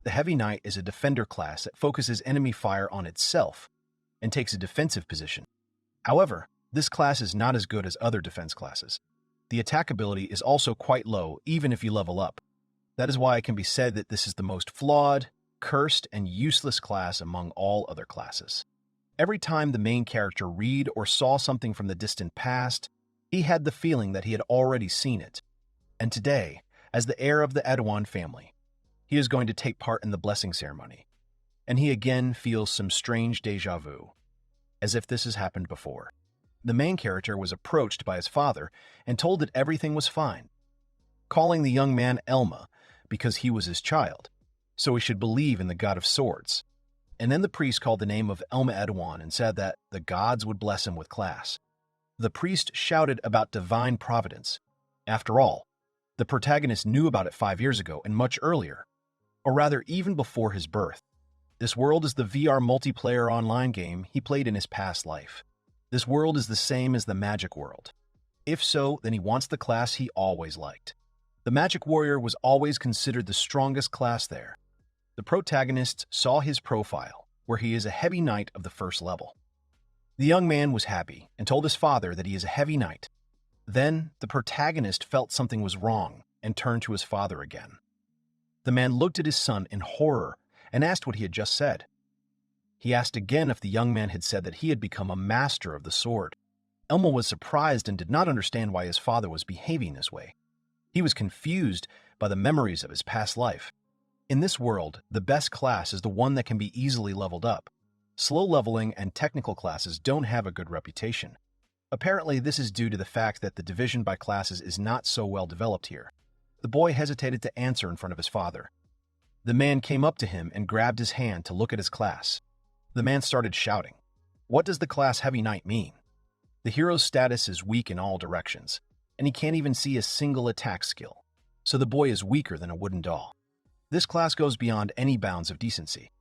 The Heavy Knight is a defender class that focuses enemy fire on itself and takes a defensive position. However, this class is not as good as other defense classes. The attack ability is also quite low even if you level up. That is why it can be said that this is the most flawed, cursed, and useless class among all other classes. Every time the main character read or saw something from the distant past, he had the feeling that he had already seen it. And today, as the heir of the Edwan family, he is going to take part in the blessing ceremony, and he again feels some strange déjà vu, as if this has happened before. The main character was approached by his father and told that everything was fine, calling the young man Elma because he was his child, so he should believe in the god of swords. And then the priest called the name of Elma Edwan and said that the gods would bless him with class. The priest shouted about divine providence. After all, the protagonist knew about it 5 years ago and much earlier, or rather even before his birth. This world is the VR multiplayer online game he played in his past life. This world is the same as the magic world. If so, then he wants the class he always liked. The magic warrior was always considered the strongest class there. The protagonist saw his profile, where he is a heavy knight of the first level. The young man was happy and told his father that he is a heavy knight. Then, the protagonist felt something was wrong and turned to his father again. The man looked at his son in horror and asked what he had just said. He asked again if the young man had said that he had become a master of the sword. Elma was surprised and did not understand why his father was behaving this way. He was confused by the memories of his past life. In this world, the best class is the one that can be easily leveled up. Slow leveling and technical classes don't have a good reputation. Apparently, this is due to the fact that the division by classes is not so well developed here. The boy hesitated to answer in front of his father. The man came up to him and grabbed his hand to look at his class. The man started shouting, "What does the class Heavy Knight mean?" The hero's status is weak in all directions, and he can't even see a single attack skill, so the boy is weaker than a wooden doll. This class goes beyond any bounds of decency.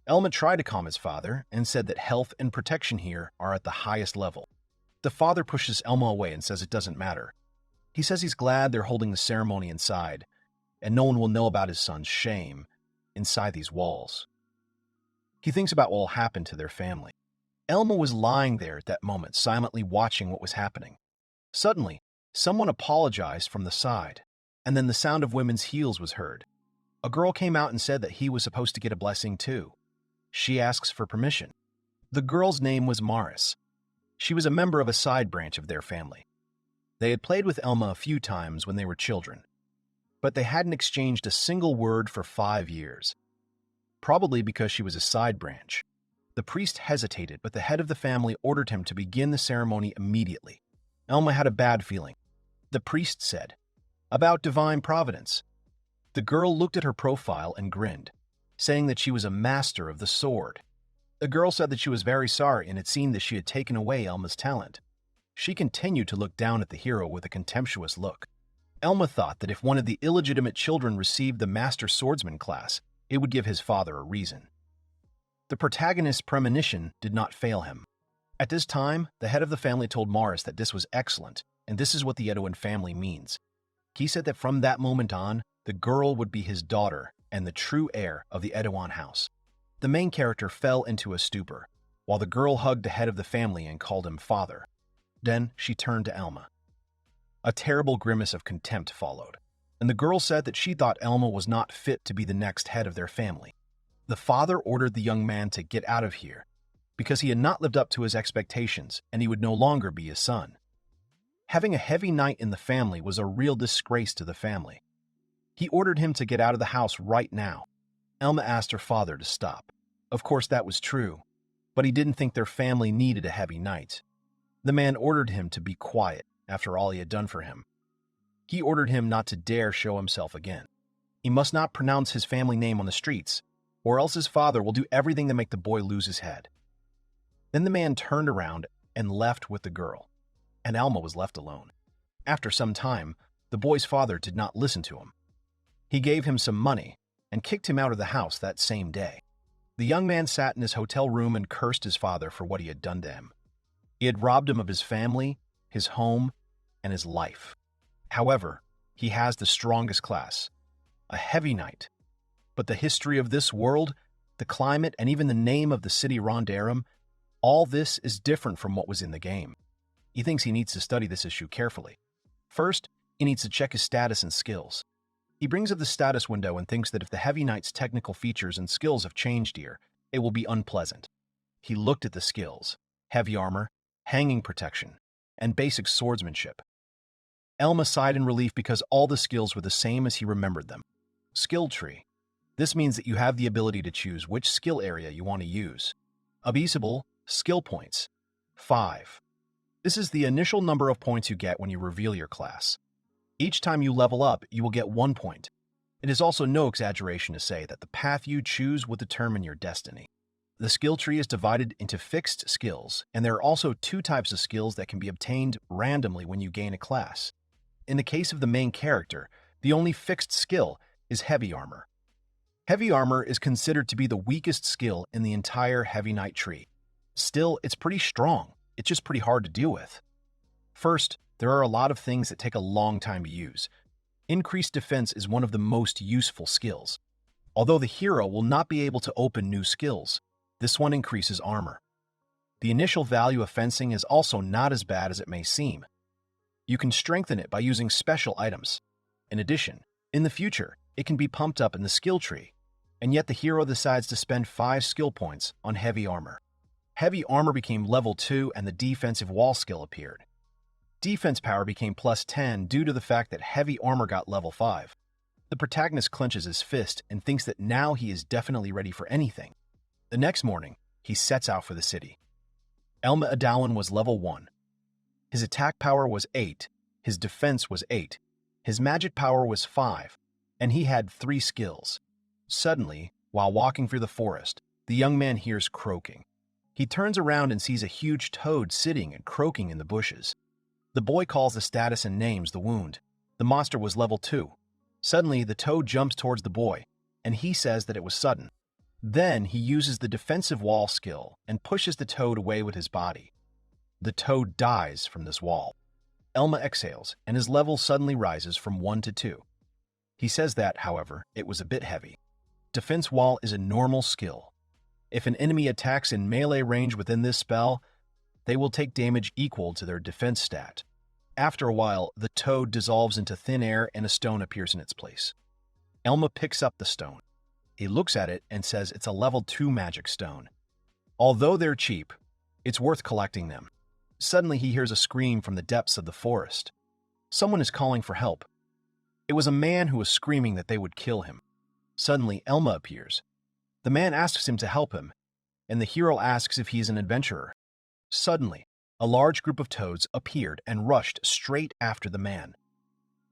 Elma tried to calm his father and said that health and protection here are at the highest level. The father pushes Elma away and says it doesn't matter. He says he's glad they're holding the ceremony inside, and no one will know about his son's shame inside these walls. He thinks about what will happen to their family. Elma was lying there at that moment, silently watching what was happening. Suddenly, someone apologized from the side, and then the sound of women's heels was heard. A girl came out and said that he was supposed to get a blessing too. She asks for permission. The girl's name was Maris. She was a member of a side branch of their family. They had played with Elma a few times when they were children, but they hadn't exchanged a single word for 5 years. Probably because she was a side branch. The priest hesitated, but the head of the family ordered him to begin the ceremony immediately. Elma had a bad feeling. The priest said, "About divine providence." The girl looked at her profile and grinned, saying that she was a master of the sword. The girl said that she was very sorry and it seemed that she had taken away Elma's talent. She continued to look down at the hero with a contemptuous look. Elma thought that if one of the illegitimate children received the Master Swordsman class, it would give his father a reason. The protagonist's premonition did not fail him. At this time, the head of the family told Morris that this was excellent, and this is what the Edwan family means. He said that from that moment on, the girl would be his daughter and the true heir of the Edwan house. The main character fell into a stupor, while the girl hugged the head of the family and called him father. Then she turned to Elma. A terrible grimace of contempt followed, and the girl said that she thought Elma was not fit to be the next head of their family. The father ordered the young man to get out of here, because he had not lived up to his expectations and he would no longer be his son. Having a heavy knight in the family was a real disgrace to the family. He ordered him to get out of the house right now. Elma asked her father to stop. Of course that was true, but he didn't think their family needed a heavy knight. The man ordered him to be quiet after all he had done for him. He ordered him not to dare show himself again. He must not pronounce his family name on the streets, or else his father will do everything to make the boy lose his head. Then the man turned around and left with the girl, and Elma was left alone. After some time, the boy's father did not listen to him. He gave him some money and kicked him out of the house that same day. The young man sat in his hotel room and cursed his father for what he had done to him. He had robbed him of his family, his home, and his life. However, he has the strongest class, a heavy knight. But the history of this world, the climate, and even the name of the city Rondarum, all this is different from what was in the game. He thinks he needs to study this issue carefully. First, he needs to check his status and skills. He brings up the status window and thinks that if the Heavy Knight's technical features and skills have changed here, it will be unpleasant. He looked at the skills: heavy armor, hanging protection, and basic swordsmanship. Elma sighed in relief because all the skills were the same as he remembered them. Skill tree. This means that you have the ability to choose which skill area you want to use. Abusable skill points. 5. This is the initial number of points you get when you reveal your class. Each time you level up, you will get 1 point. It is also no exaggeration to say that the path you choose will determine your destiny. The skill tree is divided into fixed skills, and there are also 2 types of skills that can be obtained randomly when you gain a class. In the case of the main character, the only fixed skill is heavy armor. Heavy armor is considered to be the weakest skill in the entire Heavy Knight tree. Still, it's pretty strong. It's just pretty hard to deal with. First, there are a lot of things that take a long time to use. Increased defense is one of the most useful skills. Although the hero will not be able to open new skills, this one increases armor. The initial value of fencing is also not as bad as it may seem. You can strengthen it by using special items. In addition, in the future, it can be pumped up in the skill tree, and yet the hero decides to spend 5 skill points on heavy armor. Heavy armor became level 2 and the defensive wall skill appeared. Defense power became plus 10 due to the fact that heavy armor got level 5. The protagonist clenches his fist and thinks that now he is definitely ready for anything. The next morning, he sets out for the city. Edwan was level 1. His attack power was 8, his defense was 8, his magic power was 5, and he had 3 skills. Suddenly, while walking through the forest, the young man hears croaking. He turns around and sees a huge toad sitting and croaking in the bushes. The boy calls the status and names the wound. The monster was level 2. Suddenly, the toad jumps towards the boy, and he says that it was sudden. Then he uses the defensive wall skill and pushes the toad away with his body. The toad dies from this wall. Elma exhales, and his level suddenly rises from 1 to 2. He says that, however, it was a bit heavy. Defense wall is a normal skill. If an enemy attacks in melee range within this spell, they will take damage equal to their defense stat. After a while, the toad dissolves into thin air and a stone appears in its place. Elma picks up the stone. He looks at it and says it's a level 2 magic stone. Although they're cheap, it's worth collecting them. Suddenly he hears a scream from the depths of the forest. Someone is calling for help. It was a man who was screaming that they would kill him. Suddenly, Elma appears. The man asks him to help him, and the hero asks if he is an adventurer. Suddenly, a large group of toads appeared and rushed straight after the man.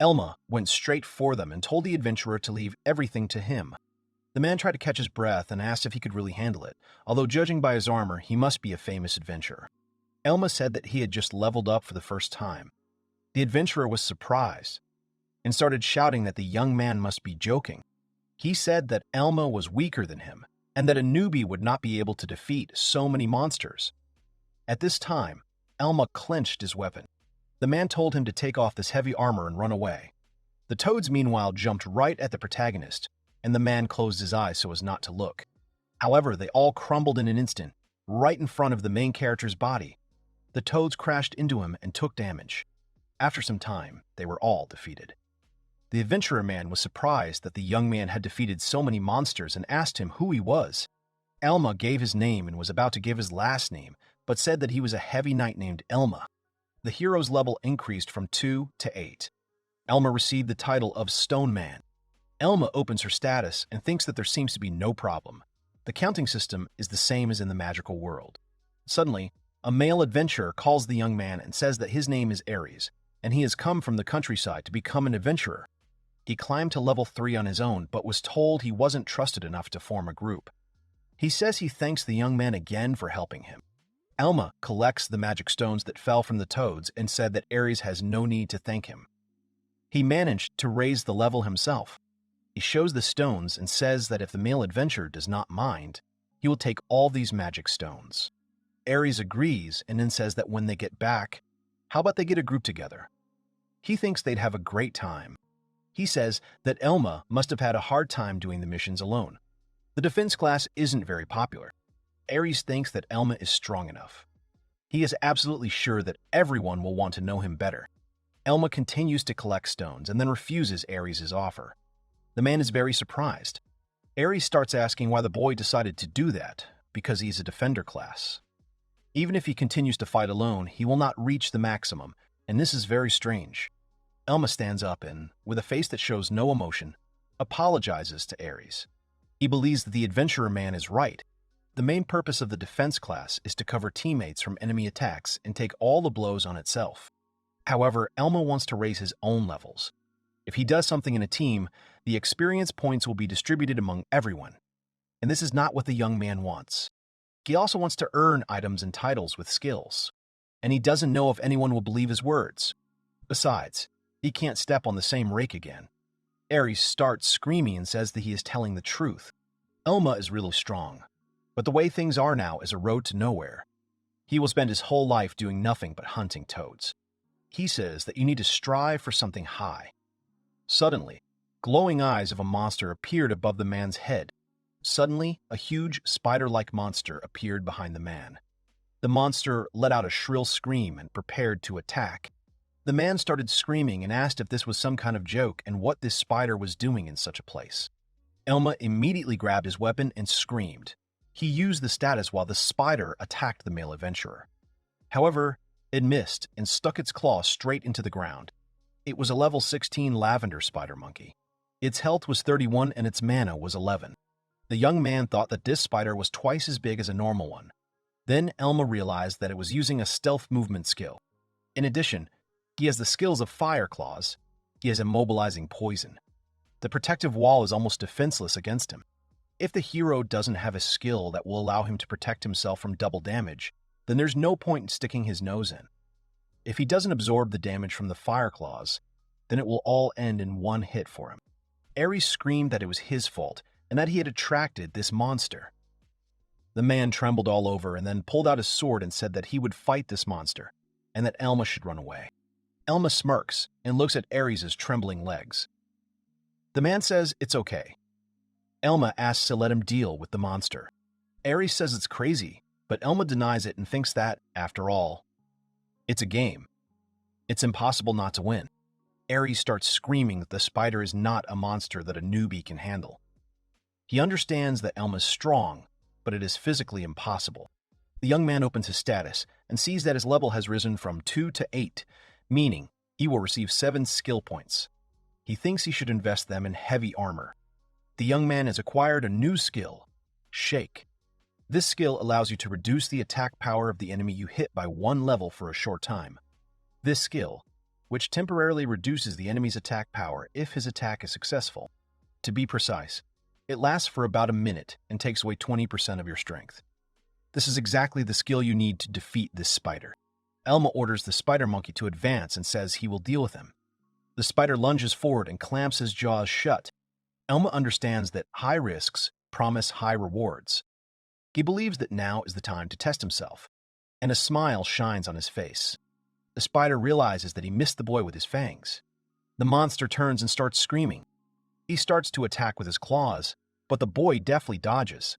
Elma went straight for them and told the adventurer to leave everything to him. The man tried to catch his breath and asked if he could really handle it, although judging by his armor, he must be a famous adventurer. Elma said that he had just leveled up for the first time. The adventurer was surprised and started shouting that the young man must be joking. He said that Elma was weaker than him and that a newbie would not be able to defeat so many monsters. At this time, Elma clenched his weapon. The man told him to take off this heavy armor and run away. The toads, meanwhile, jumped right at the protagonist, and the man closed his eyes so as not to look. However, they all crumbled in an instant, right in front of the main character's body. The toads crashed into him and took damage. After some time, they were all defeated. The adventurer man was surprised that the young man had defeated so many monsters and asked him who he was. Elma gave his name and was about to give his last name, but said that he was a heavy knight named Elma. The hero's level increased from 2 to 8. Elma received the title of Stone Man. Elma opens her status and thinks that there seems to be no problem. The counting system is the same as in the magical world. Suddenly, a male adventurer calls the young man and says that his name is Ares, and he has come from the countryside to become an adventurer. He climbed to level 3 on his own, but was told he wasn't trusted enough to form a group. He says he thanks the young man again for helping him. Elma collects the magic stones that fell from the toads and said that Ares has no need to thank him. He managed to raise the level himself. He shows the stones and says that if the male adventurer does not mind, he will take all these magic stones. Ares agrees and then says that when they get back, how about they get a group together? He thinks they'd have a great time. He says that Elma must have had a hard time doing the missions alone. The defense class isn't very popular. Ares thinks that Elma is strong enough. He is absolutely sure that everyone will want to know him better. Elma continues to collect stones and then refuses Ares' offer. The man is very surprised. Ares starts asking why the boy decided to do that, because he's a defender class. Even if he continues to fight alone, he will not reach the maximum, and this is very strange. Elma stands up and, with a face that shows no emotion, apologizes to Ares. He believes that the adventurer man is right. The main purpose of the defense class is to cover teammates from enemy attacks and take all the blows on itself. However, Elma wants to raise his own levels. If he does something in a team, the experience points will be distributed among everyone. And this is not what the young man wants. He also wants to earn items and titles with skills. And he doesn't know if anyone will believe his words. Besides, he can't step on the same rake again. Ares starts screaming and says that he is telling the truth. Elma is really strong. But the way things are now is a road to nowhere. He will spend his whole life doing nothing but hunting toads. He says that you need to strive for something high. Suddenly, glowing eyes of a monster appeared above the man's head. Suddenly, a huge spider-like monster appeared behind the man. The monster let out a shrill scream and prepared to attack. The man started screaming and asked if this was some kind of joke and what this spider was doing in such a place. Elma immediately grabbed his weapon and screamed. He used the status while the spider attacked the male adventurer. However, it missed and stuck its claw straight into the ground. It was a level 16 lavender spider monkey. Its health was 31 and its mana was 11. The young man thought that this spider was twice as big as a normal one. Then Elma realized that it was using a stealth movement skill. In addition, he has the skills of fire claws. He has immobilizing poison. The protective wall is almost defenseless against him. If the hero doesn't have a skill that will allow him to protect himself from double damage, then there's no point in sticking his nose in. If he doesn't absorb the damage from the fire claws, then it will all end in one hit for him. Ares screamed that it was his fault and that he had attracted this monster. The man trembled all over and then pulled out his sword and said that he would fight this monster and that Elma should run away. Elma smirks and looks at Ares' trembling legs. The man says it's okay. Elma asks to let him deal with the monster. Ares says it's crazy, but Elma denies it and thinks that, after all, it's a game. It's impossible not to win. Ares starts screaming that the spider is not a monster that a newbie can handle. He understands that Elma is strong, but it is physically impossible. The young man opens his status and sees that his level has risen from 2 to 8, meaning he will receive 7 skill points. He thinks he should invest them in heavy armor. The young man has acquired a new skill, Shake. This skill allows you to reduce the attack power of the enemy you hit by 1 level for a short time. This skill, which temporarily reduces the enemy's attack power if his attack is successful. To be precise, it lasts for about a minute and takes away 20% of your strength. This is exactly the skill you need to defeat this spider. Elma orders the spider monkey to advance and says he will deal with him. The spider lunges forward and clamps his jaws shut. Elma understands that high risks promise high rewards. He believes that now is the time to test himself, and a smile shines on his face. The spider realizes that he missed the boy with his fangs. The monster turns and starts screaming. He starts to attack with his claws, but the boy deftly dodges.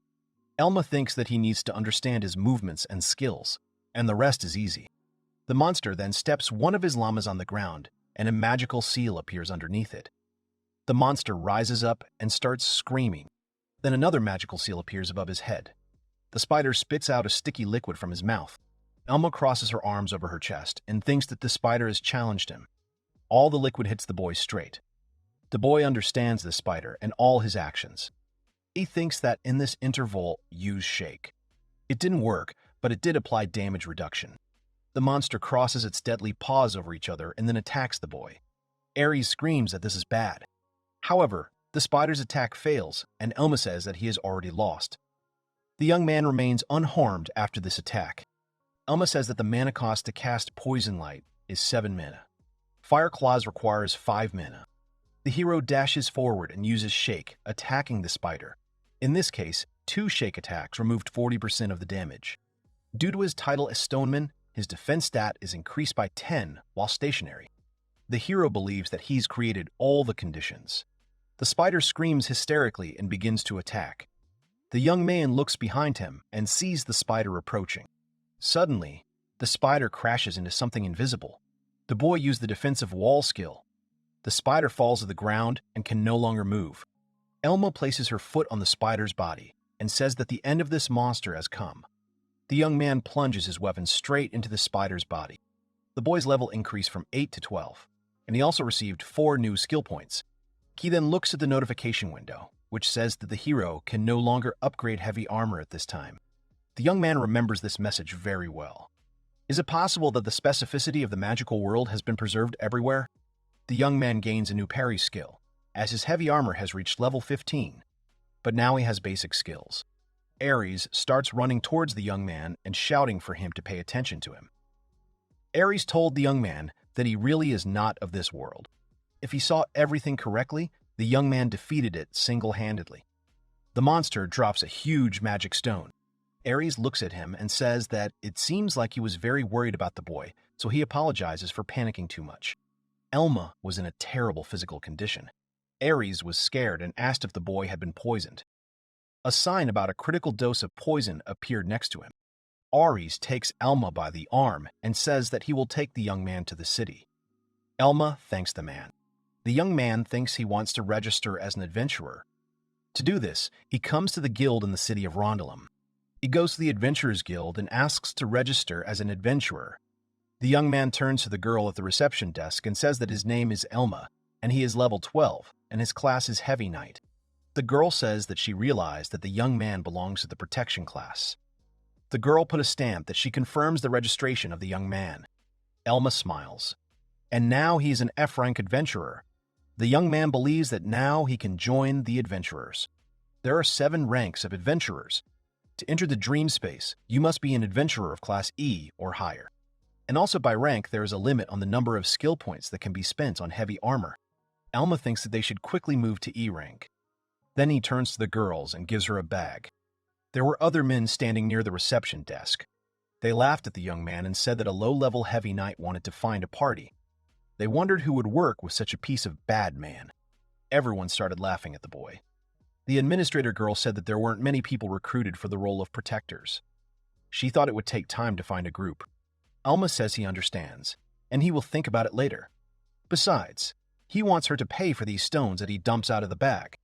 Elma thinks that he needs to understand his movements and skills, and the rest is easy. The monster then steps one of his llamas on the ground, and a magical seal appears underneath it. The monster rises up and starts screaming. Then another magical seal appears above his head. The spider spits out a sticky liquid from his mouth. Elma crosses her arms over her chest and thinks that the spider has challenged him. All the liquid hits the boy straight. The boy understands the spider and all his actions. He thinks that in this interval, use Shake. It didn't work, but it did apply damage reduction. The monster crosses its deadly paws over each other and then attacks the boy. Ares screams that this is bad. However, the spider's attack fails, and Elma says that he has already lost. The young man remains unharmed after this attack. Elma says that the mana cost to cast Poison Light is 7 mana. Fire Claws requires 5 mana. The hero dashes forward and uses Shake, attacking the spider. In this case, 2 Shake attacks removed 40% of the damage. Due to his title as Stoneman, his defense stat is increased by 10 while stationary. The hero believes that he's created all the conditions. The spider screams hysterically and begins to attack. The young man looks behind him and sees the spider approaching. Suddenly, the spider crashes into something invisible. The boy used the defensive wall skill. The spider falls to the ground and can no longer move. Elma places her foot on the spider's body and says that the end of this monster has come. The young man plunges his weapon straight into the spider's body. The boy's level increased from 8 to 12, and he also received 4 new skill points. He then looks at the notification window, which says that the hero can no longer upgrade heavy armor at this time. The young man remembers this message very well. Is it possible that the specificity of the magical world has been preserved everywhere? The young man gains a new parry skill, as his heavy armor has reached level 15, but now he has basic skills. Ares starts running towards the young man and shouting for him to pay attention to him. Ares told the young man that he really is not of this world. If he saw everything correctly, the young man defeated it single-handedly. The monster drops a huge magic stone. Ares looks at him and says that it seems like he was very worried about the boy, so he apologizes for panicking too much. Elma was in a terrible physical condition. Ares was scared and asked if the boy had been poisoned. A sign about a critical dose of poison appeared next to him. Ares takes Elma by the arm and says that he will take the young man to the city. Elma thanks the man. The young man thinks he wants to register as an adventurer. To do this, he comes to the guild in the city of Rondelum. He goes to the Adventurers Guild and asks to register as an adventurer. The young man turns to the girl at the reception desk and says that his name is Elma, and he is level 12, and his class is Heavy Knight. The girl says that she realized that the young man belongs to the protection class. The girl put a stamp that she confirms the registration of the young man. Elma smiles. And now he is an F-rank adventurer. The young man believes that now he can join the adventurers. There are 7 ranks of adventurers. To enter the dream space, you must be an adventurer of class E or higher. And also by rank, there is a limit on the number of skill points that can be spent on heavy armor. Elma thinks that they should quickly move to E rank. Then he turns to the girls and gives her a bag. There were other men standing near the reception desk. They laughed at the young man and said that a low-level heavy knight wanted to find a party. They wondered who would work with such a piece of bad man. Everyone started laughing at the boy. The administrator girl said that there weren't many people recruited for the role of protectors. She thought it would take time to find a group. Elma says he understands, and he will think about it later. Besides, he wants her to pay for these stones that he dumps out of the bag.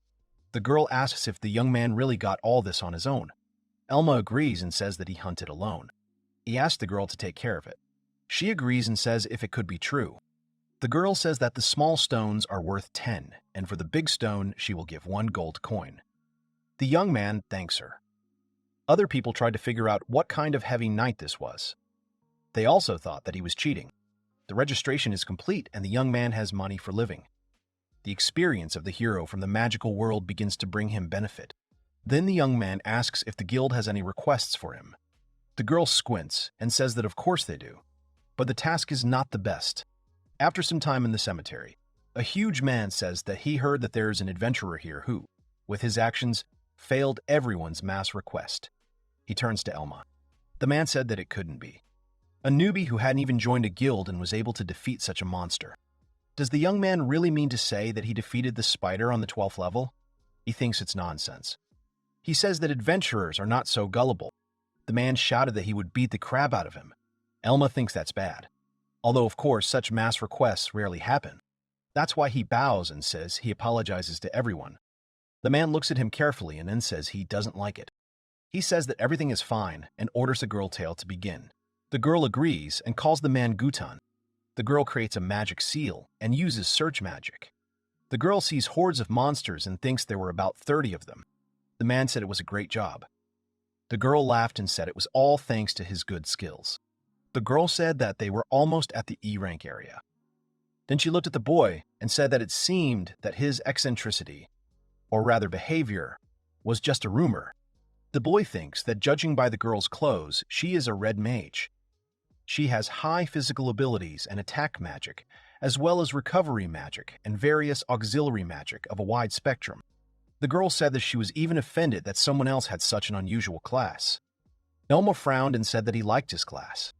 The girl asks if the young man really got all this on his own. Elma agrees and says that he hunted alone. He asks the girl to take care of it. She agrees and says if it could be true. The girl says that the small stones are worth 10, and for the big stone, she will give 1 gold coin. The young man thanks her. Other people tried to figure out what kind of heavy knight this was. They also thought that he was cheating. The registration is complete, and the young man has money for living. The experience of the hero from the magical world begins to bring him benefit. Then the young man asks if the guild has any requests for him. The girl squints and says that of course they do, but the task is not the best. After some time in the cemetery, a huge man says that he heard that there is an adventurer here who, with his actions, failed everyone's mass request. He turns to Elma. The man said that it couldn't be. A newbie who hadn't even joined a guild and was able to defeat such a monster. Does the young man really mean to say that he defeated the spider on the 12th level? He thinks it's nonsense. He says that adventurers are not so gullible. The man shouted that he would beat the crap out of him. Elma thinks that's bad. Although, of course, such mass requests rarely happen. That's why he bows and says he apologizes to everyone. The man looks at him carefully and then says he doesn't like it. He says that everything is fine and orders the girl tale to begin. The girl agrees and calls the man Gutan. The girl creates a magic seal and uses search magic. The girl sees hordes of monsters and thinks there were about 30 of them. The man said it was a great job. The girl laughed and said it was all thanks to his good skills. The girl said that they were almost at the E rank area. Then she looked at the boy and said that it seemed that his eccentricity, or rather behavior, was just a rumor. The boy thinks that judging by the girl's clothes, she is a red mage. She has high physical abilities and attack magic, as well as recovery magic and various auxiliary magic of a wide spectrum. The girl said that she was even offended that someone else had such an unusual class. Elma frowned and said that he liked his class.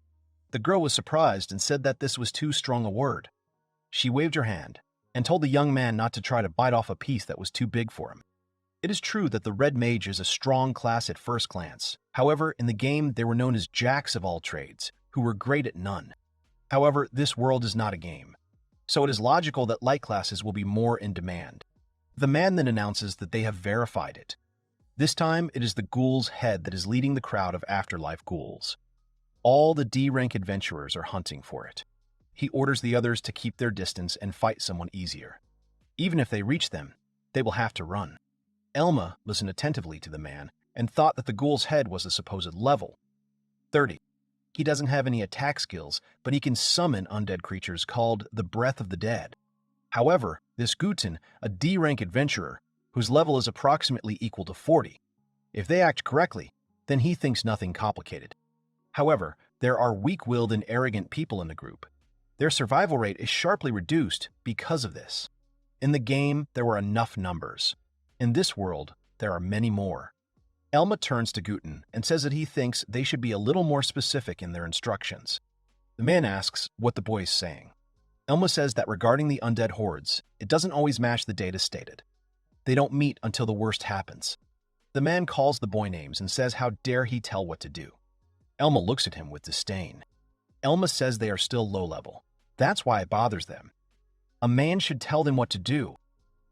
The girl was surprised and said that this was too strong a word. She waved her hand and told the young man not to try to bite off a piece that was too big for him. It is true that the Red Mage is a strong class at first glance. However, in the game, they were known as jacks of all trades, who were great at none. However, this world is not a game, so it is logical that light classes will be more in demand. The man then announces that they have verified it. This time, it is the ghoul's head that is leading the crowd of afterlife ghouls. All the D-rank adventurers are hunting for it. He orders the others to keep their distance and fight someone easier. Even if they reach them, they will have to run. Elma listened attentively to the man and thought that the ghoul's head was the supposed level 30. He doesn't have any attack skills, but he can summon undead creatures called the Breath of the Dead. However, this Guten, a D-rank adventurer, whose level is approximately equal to 40, if they act correctly, then he thinks nothing complicated. However, there are weak-willed and arrogant people in the group. Their survival rate is sharply reduced because of this. In the game, there were enough numbers. In this world, there are many more. Elma turns to Guten and says that he thinks they should be a little more specific in their instructions. The man asks what the boy is saying. Elma says that regarding the undead hordes, it doesn't always match the data stated. They don't meet until the worst happens. The man calls the boy names and says how dare he tell what to do. Elma looks at him with disdain. Elma says they are still low level. That's why it bothers them. A man should tell them what to do.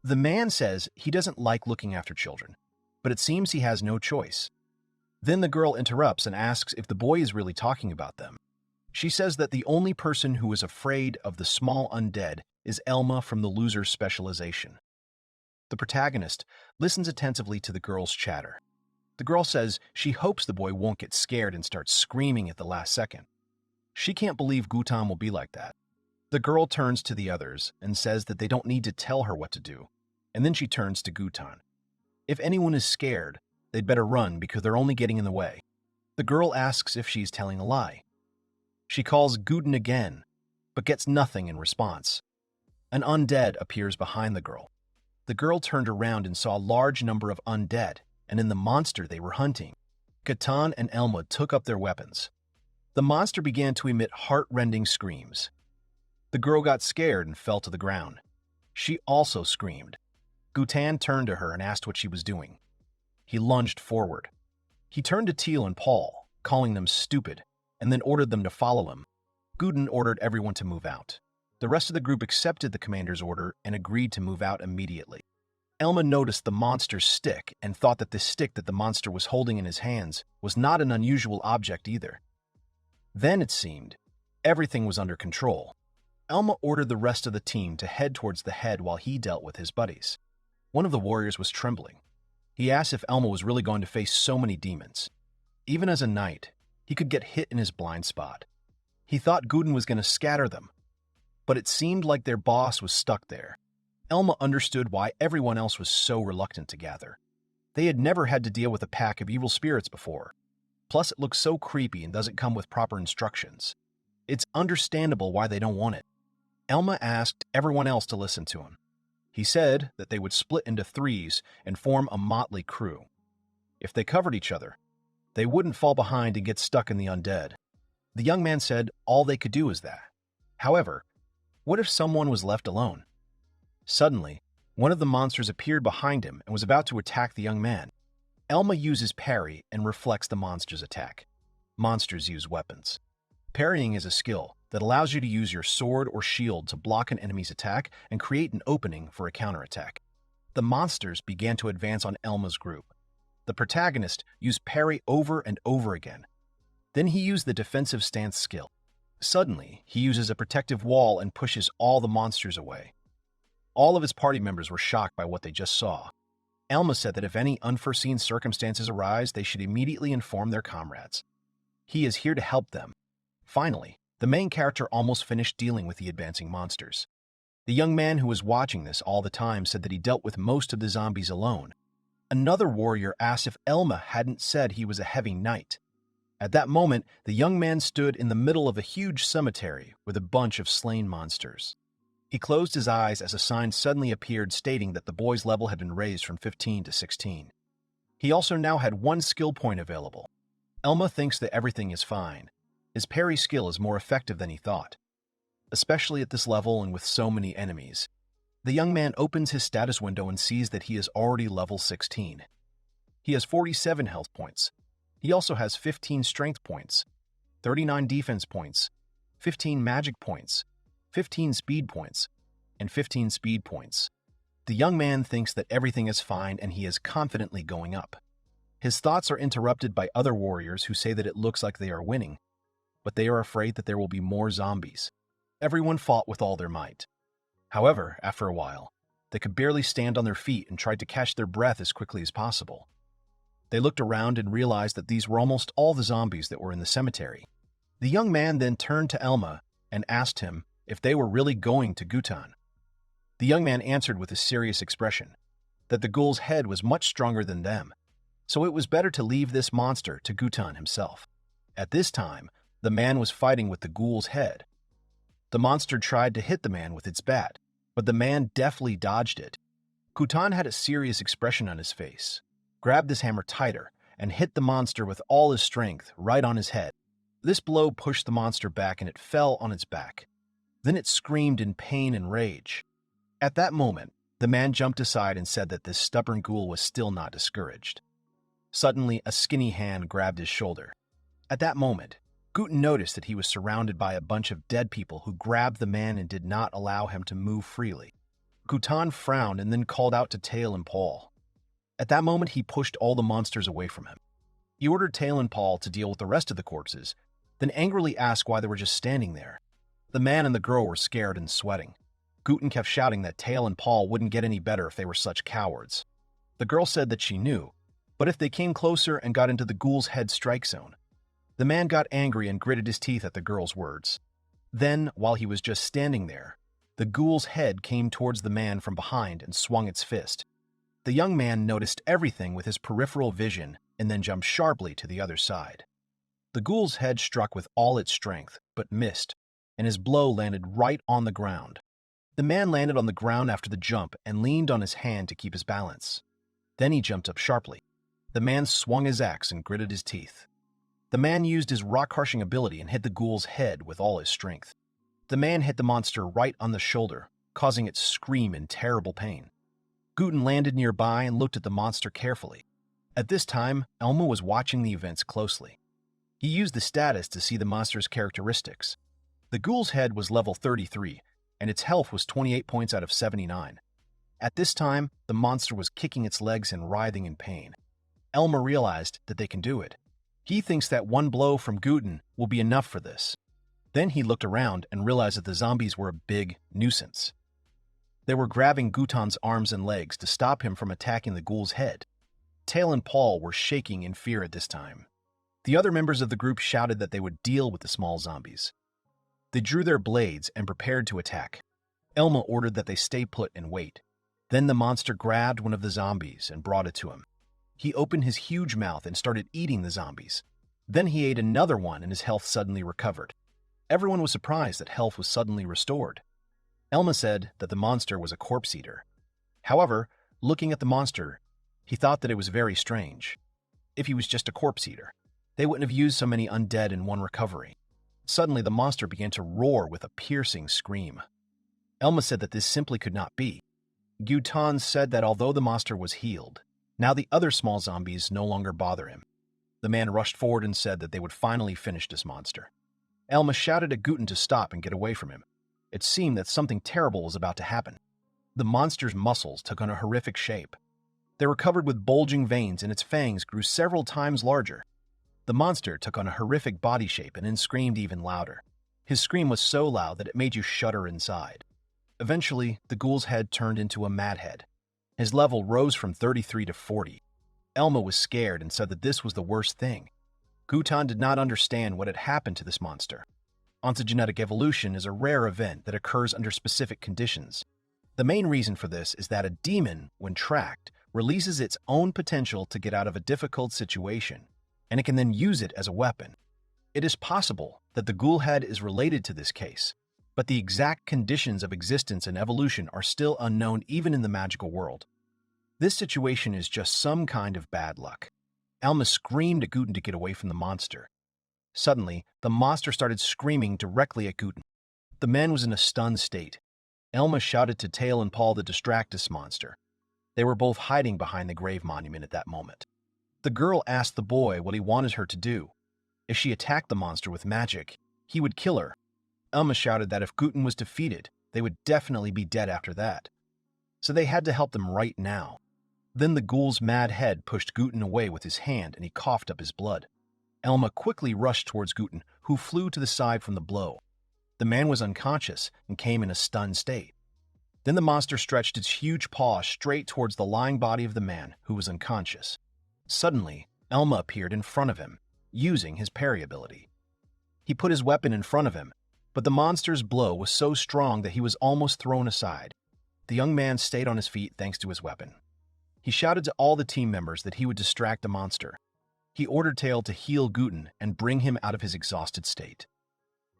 The man says he doesn't like looking after children, but it seems he has no choice. Then the girl interrupts and asks if the boy is really talking about them. She says that the only person who is afraid of the small undead is Elma from the loser's specialization. The protagonist listens attentively to the girl's chatter. The girl says she hopes the boy won't get scared and start screaming at the last second. She can't believe Gutan will be like that. The girl turns to the others and says that they don't need to tell her what to do, and then she turns to Gutan. If anyone is scared, they'd better run because they're only getting in the way. The girl asks if she's telling a lie. She calls Guten again, but gets nothing in response. An undead appears behind the girl. The girl turned around and saw a large number of undead, and in the monster they were hunting. Gutan and Elma took up their weapons. The monster began to emit heart-rending screams. The girl got scared and fell to the ground. She also screamed. Gutan turned to her and asked what she was doing. He lunged forward. He turned to Teal and Paul, calling them stupid, and then ordered them to follow him. Guten ordered everyone to move out. The rest of the group accepted the commander's order and agreed to move out immediately. Elma noticed the monster's stick and thought that the stick that the monster was holding in his hands was not an unusual object either. Then, it seemed, everything was under control. Elma ordered the rest of the team to head towards the head while he dealt with his buddies. One of the warriors was trembling. He asked if Elma was really going to face so many demons. Even as a knight, he could get hit in his blind spot. He thought Guten was going to scatter them, but it seemed like their boss was stuck there. Elma understood why everyone else was so reluctant to gather. They had never had to deal with a pack of evil spirits before. Plus, it looks so creepy and doesn't come with proper instructions. It's understandable why they don't want it. Elma asked everyone else to listen to him. He said that they would split into threes and form a motley crew. If they covered each other, they wouldn't fall behind and get stuck in the undead. The young man said all they could do is that. However, what if someone was left alone? Suddenly, one of the monsters appeared behind him and was about to attack the young man. Elma uses parry and reflects the monster's attack. Monsters use weapons. Parrying is a skill that allows you to use your sword or shield to block an enemy's attack and create an opening for a counterattack. The monsters began to advance on Elma's group. The protagonist used parry over and over again. Then he used the defensive stance skill. Suddenly, he uses a protective wall and pushes all the monsters away. All of his party members were shocked by what they just saw. Elma said that if any unforeseen circumstances arise, they should immediately inform their comrades. He is here to help them. Finally, the main character almost finished dealing with the advancing monsters. The young man who was watching this all the time said that he dealt with most of the zombies alone. Another warrior asked if Elma hadn't said he was a heavy knight. At that moment, the young man stood in the middle of a huge cemetery with a bunch of slain monsters. He closed his eyes as a sign suddenly appeared stating that the boy's level had been raised from 15 to 16. He also now had one skill point available. Elma thinks that everything is fine. His parry skill is more effective than he thought. especially at this level and with so many enemies. The young man opens his status window and sees that he is already level 16. He has 47 health points. He also has 15 strength points, 39 defense points, 15 magic points, 15 speed points, and 15 speed points. The young man thinks that everything is fine and he is confidently going up. His thoughts are interrupted by other warriors who say that it looks like they are winning, but they are afraid that there will be more zombies. Everyone fought with all their might. However, after a while, they could barely stand on their feet and tried to catch their breath as quickly as possible. They looked around and realized that these were almost all the zombies that were in the cemetery. The young man then turned to Elma and asked him if they were really going to Gutan. The young man answered with a serious expression that the ghoul's head was much stronger than them, so it was better to leave this monster to Gutan himself. At this time, the man was fighting with the ghoul's head. The monster tried to hit the man with its bat, but the man deftly dodged it. Gutan had a serious expression on his face, grabbed his hammer tighter, and hit the monster with all his strength right on his head. This blow pushed the monster back and it fell on its back. Then it screamed in pain and rage. At that moment, the man jumped aside and said that this stubborn ghoul was still not discouraged. Suddenly, a skinny hand grabbed his shoulder. At that moment, Gutan noticed that he was surrounded by a bunch of dead people who grabbed the man and did not allow him to move freely. Gutan frowned and then called out to Tail and Paul. At that moment, he pushed all the monsters away from him. He ordered Tail and Paul to deal with the rest of the corpses, then angrily asked why they were just standing there. The man and the girl were scared and sweating. Gutan kept shouting that Tail and Paul wouldn't get any better if they were such cowards. The girl said that she knew, but if they came closer and got into the ghoul's head strike zone. The man got angry and gritted his teeth at the girl's words. Then, while he was just standing there, the ghoul's head came towards the man from behind and swung its fist. The young man noticed everything with his peripheral vision and then jumped sharply to the other side. The ghoul's head struck with all its strength, but missed, and his blow landed right on the ground. The man landed on the ground after the jump and leaned on his hand to keep his balance. Then he jumped up sharply. The man swung his axe and gritted his teeth. The man used his rock-crushing ability and hit the ghoul's head with all his strength. The man hit the monster right on the shoulder, causing it to scream in terrible pain. Gutan landed nearby and looked at the monster carefully. At this time, Elma was watching the events closely. He used the status to see the monster's characteristics. The ghoul's head was level 33, and its health was 28 points out of 79. At this time, the monster was kicking its legs and writhing in pain. Elma realized that they can do it. He thinks that one blow from Gutan will be enough for this. Then he looked around and realized that the zombies were a big nuisance. They were grabbing Gutan's arms and legs to stop him from attacking the ghoul's head. Tail and Paul were shaking in fear at this time. The other members of the group shouted that they would deal with the small zombies. They drew their blades and prepared to attack. Elma ordered that they stay put and wait. Then the monster grabbed one of the zombies and brought it to him. He opened his huge mouth and started eating the zombies. Then he ate another one and his health suddenly recovered. Everyone was surprised that health was suddenly restored. Elma said that the monster was a corpse eater. However, looking at the monster, he thought that it was very strange. If he was just a corpse eater, they wouldn't have used so many undead in one recovery. Suddenly, the monster began to roar with a piercing scream. Elma said that this simply could not be. Gutan said that although the monster was healed, now the other small zombies no longer bother him. The man rushed forward and said that they would finally finish this monster. Elma shouted at Gutan to stop and get away from him. It seemed that something terrible was about to happen. The monster's muscles took on a horrific shape. They were covered with bulging veins and its fangs grew several times larger. The monster took on a horrific body shape and then screamed even louder. His scream was so loud that it made you shudder inside. Eventually, the ghoul's head turned into a mad head. His level rose from 33 to 40. Elma was scared and said that this was the worst thing. Gutan did not understand what had happened to this monster. Ontogenetic evolution is a rare event that occurs under specific conditions. The main reason for this is that a demon, when tracked, releases its own potential to get out of a difficult situation, and it can then use it as a weapon. It is possible that the ghoul head is related to this case, but the exact conditions of existence and evolution are still unknown even in the magical world. This situation is just some kind of bad luck. Elma screamed at Gutan to get away from the monster. Suddenly, the monster started screaming directly at Gutan. The man was in a stunned state. Elma shouted to Tail and Paul to distract this monster. They were both hiding behind the grave monument at that moment. The girl asked the boy what he wanted her to do. If she attacked the monster with magic, he would kill her. Elma shouted that if Guten was defeated, they would definitely be dead after that. So they had to help them right now. Then the ghoul's mad head pushed Guten away with his hand and he coughed up his blood. Elma quickly rushed towards Guten, who flew to the side from the blow. The man was unconscious and came in a stunned state. Then the monster stretched its huge paw straight towards the lying body of the man, who was unconscious. Suddenly, Elma appeared in front of him, using his parry ability. He put his weapon in front of him, but the monster's blow was so strong that he was almost thrown aside. The young man stayed on his feet thanks to his weapon. He shouted to all the team members that he would distract the monster. He ordered Tail to heal Guten and bring him out of his exhausted state.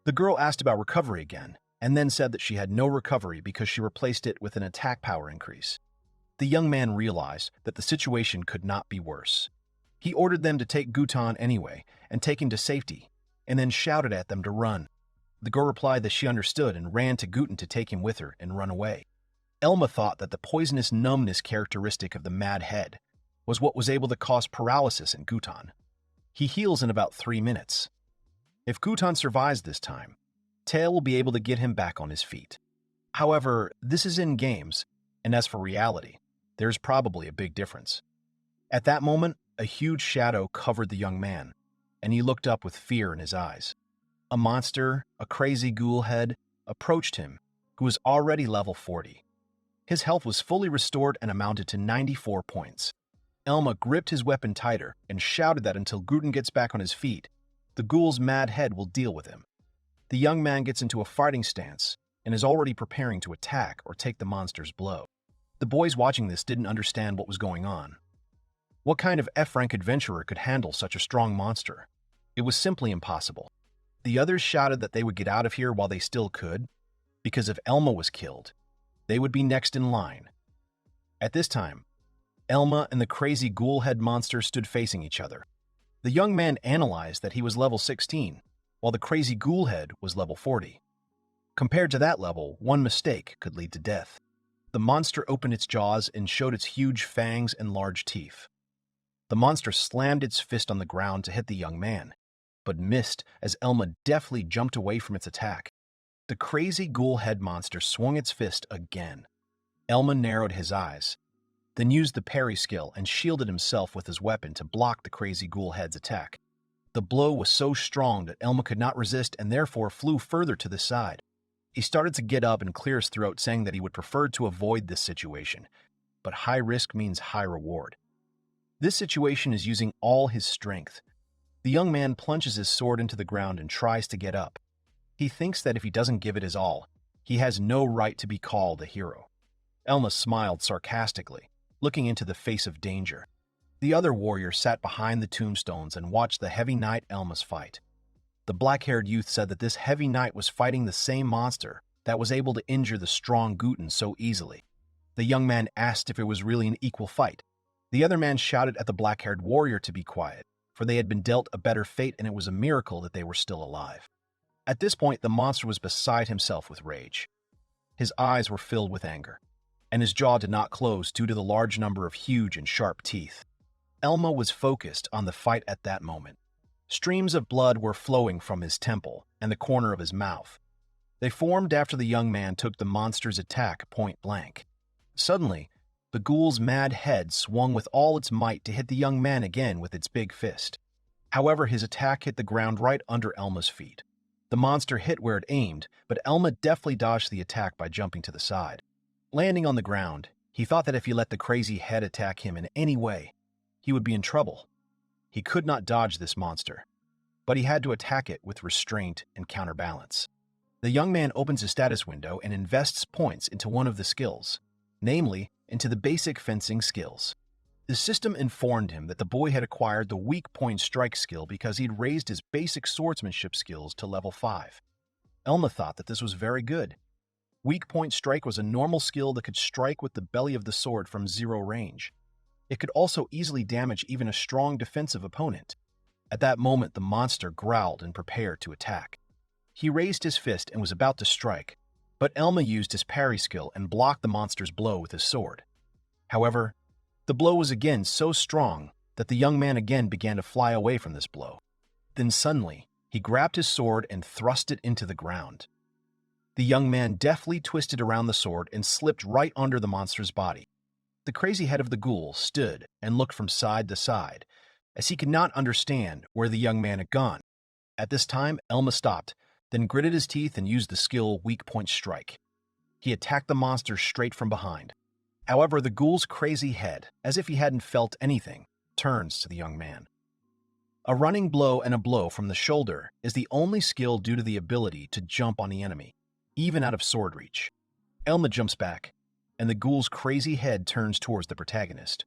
The girl asked about recovery again, and then said that she had no recovery because she replaced it with an attack power increase. The young man realized that the situation could not be worse. He ordered them to take Guten anyway and take him to safety, and then shouted at them to run. The girl replied that she understood and ran to Guten to take him with her and run away. Elma thought that the poisonous numbness characteristic of the mad head was what was able to cause paralysis in Guten. He heals in about 3 minutes. If Guten survives this time, Tail will be able to get him back on his feet. However, this is in games, and as for reality, there's probably a big difference. At that moment, a huge shadow covered the young man, and he looked up with fear in his eyes. A monster, a crazy ghoul head, approached him, who was already level 40. His health was fully restored and amounted to 94 points. Elma gripped his weapon tighter and shouted that until Guten gets back on his feet, the ghoul's mad head will deal with him. The young man gets into a fighting stance and is already preparing to attack or take the monster's blow. The boys watching this didn't understand what was going on. What kind of F-rank adventurer could handle such a strong monster? It was simply impossible. The others shouted that they would get out of here while they still could, because if Elma was killed, they would be next in line. At this time, Elma and the crazy ghoul head monster stood facing each other. The young man analyzed that he was level 16, while the crazy ghoul head was level 40. Compared to that level, one mistake could lead to death. The monster opened its jaws and showed its huge fangs and large teeth. The monster slammed its fist on the ground to hit the young man, but missed as Elma deftly jumped away from its attack. The crazy ghoul head monster swung its fist again. Elma narrowed his eyes, then used the parry skill and shielded himself with his weapon to block the crazy ghoul head's attack. The blow was so strong that Elma could not resist and therefore flew further to the side. He started to get up and clear his throat, saying that he would prefer to avoid this situation, but high risk means high reward. This situation is using all his strength. The young man plunges his sword into the ground and tries to get up. He thinks that if he doesn't give it his all, he has no right to be called a hero. Elma smiled sarcastically, looking into the face of danger. The other warrior sat behind the tombstones and watched the heavy knight Elma's fight. The black-haired youth said that this heavy knight was fighting the same monster that was able to injure the strong Guten so easily. The young man asked if it was really an equal fight. The other man shouted at the black-haired warrior to be quiet, for they had been dealt a better fate and it was a miracle that they were still alive. At this point, the monster was beside himself with rage. His eyes were filled with anger, and his jaw did not close due to the large number of huge and sharp teeth. Elma was focused on the fight at that moment. Streams of blood were flowing from his temple and the corner of his mouth. They formed after the young man took the monster's attack point blank. Suddenly, the ghoul's mad head swung with all its might to hit the young man again with its big fist. However, his attack hit the ground right under Elma's feet. The monster hit where it aimed, but Elma deftly dodged the attack by jumping to the side. Landing on the ground, he thought that if he let the crazy head attack him in any way, he would be in trouble. He could not dodge this monster, but he had to attack it with restraint and counterbalance. The young man opens his status window and invests points into one of the skills, namely, into the basic fencing skills. The system informed him that the boy had acquired the weak point strike skill because he'd raised his basic swordsmanship skills to level 5. Elma thought that this was very good. Weak point strike was a normal skill that could strike with the belly of the sword from 0 range. It could also easily damage even a strong defensive opponent. At that moment, the monster growled and prepared to attack. He raised his fist and was about to strike, but Elma used his parry skill and blocked the monster's blow with his sword. However, the blow was again so strong that the young man again began to fly away from this blow. Then suddenly, he grabbed his sword and thrust it into the ground. The young man deftly twisted around the sword and slipped right under the monster's body. The crazy head of the ghoul stood and looked from side to side, as he could not understand where the young man had gone. At this time, Elma stopped, then gritted his teeth and used the skill Weak Point Strike. He attacked the monster straight from behind. However, the ghoul's crazy head, as if he hadn't felt anything, turns to the young man. A running blow and a blow from the shoulder is the only skill due to the ability to jump on the enemy, even out of sword reach. Elma jumps back, and the ghoul's crazy head turns towards the protagonist.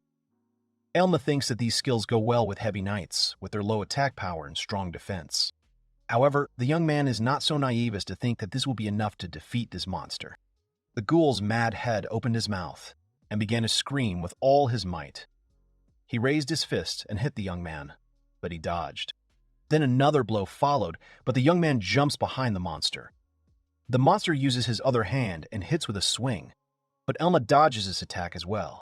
Elma thinks that these skills go well with heavy knights, with their low attack power and strong defense. However, the young man is not so naive as to think that this will be enough to defeat this monster. The ghoul's mad head opened his mouth and began to scream with all his might. He raised his fist and hit the young man, but he dodged. Then another blow followed, but the young man jumps behind the monster. The monster uses his other hand and hits with a swing, but Elma dodges his attack as well.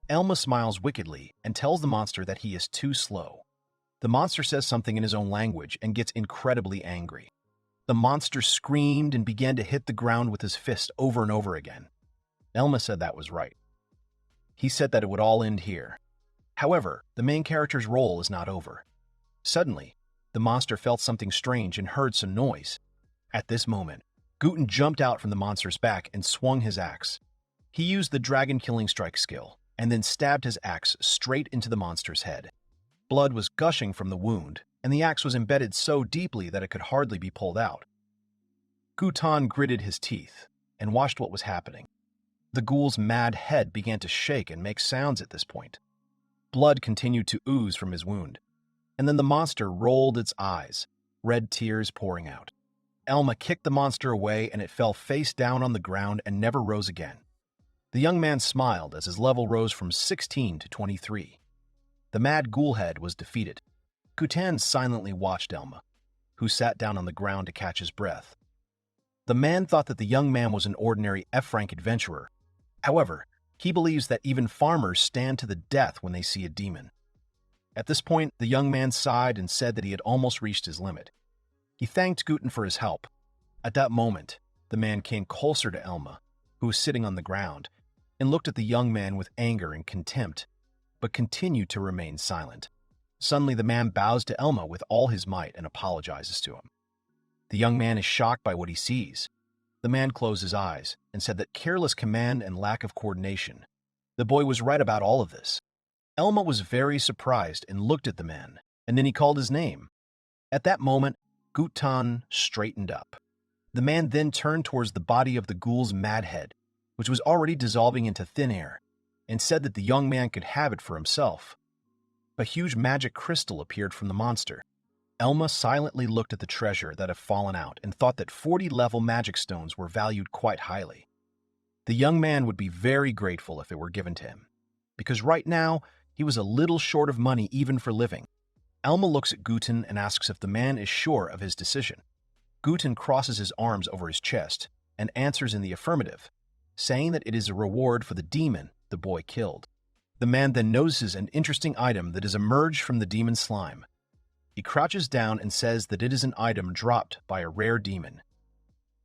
Elma smiles wickedly and tells the monster that he is too slow. The monster says something in his own language and gets incredibly angry. The monster screamed and began to hit the ground with his fist over and over again. Elma said that was right. He said that it would all end here. However, the main character's role is not over. Suddenly, the monster felt something strange and heard some noise. At this moment, Guten jumped out from the monster's back and swung his axe. He used the dragon killing strike skill and then stabbed his axe straight into the monster's head. Blood was gushing from the wound, and the axe was embedded so deeply that it could hardly be pulled out. Guten gritted his teeth and watched what was happening. The ghoul's mad head began to shake and make sounds at this point. Blood continued to ooze from his wound, and then the monster rolled its eyes, red tears pouring out. Elma kicked the monster away and it fell face down on the ground and never rose again. The young man smiled as his level rose from 16 to 23. The mad ghoul head was defeated. Guten silently watched Elma, who sat down on the ground to catch his breath. The man thought that the young man was an ordinary F-rank adventurer. However, he believes that even farmers stand to the death when they see a demon. At this point, the young man sighed and said that he had almost reached his limit. He thanked Guten for his help. At that moment, the man came closer to Elma, who was sitting on the ground, and looked at the young man with anger and contempt, but continued to remain silent. Suddenly, the man bows to Elma with all his might and apologizes to him. The young man is shocked by what he sees. The man closed his eyes and said that careless command and lack of coordination. The boy was right about all of this. Elma was very surprised and looked at the man, and then he called his name. At that moment, Guten straightened up. The man then turned towards the body of the ghoul's mad head, which was already dissolving into thin air, and said that the young man could have it for himself. A huge magic crystal appeared from the monster. Elma silently looked at the treasure that had fallen out and thought that 40-level magic stones were valued quite highly. The young man would be very grateful if it were given to him, because right now he was a little short of money even for living. Elma looks at Guten and asks if the man is sure of his decision. Guten crosses his arms over his chest and answers in the affirmative, saying that it is a reward for the demon the boy killed. The man then notices an interesting item that has emerged from the demon slime. He crouches down and says that it is an item dropped by a rare demon.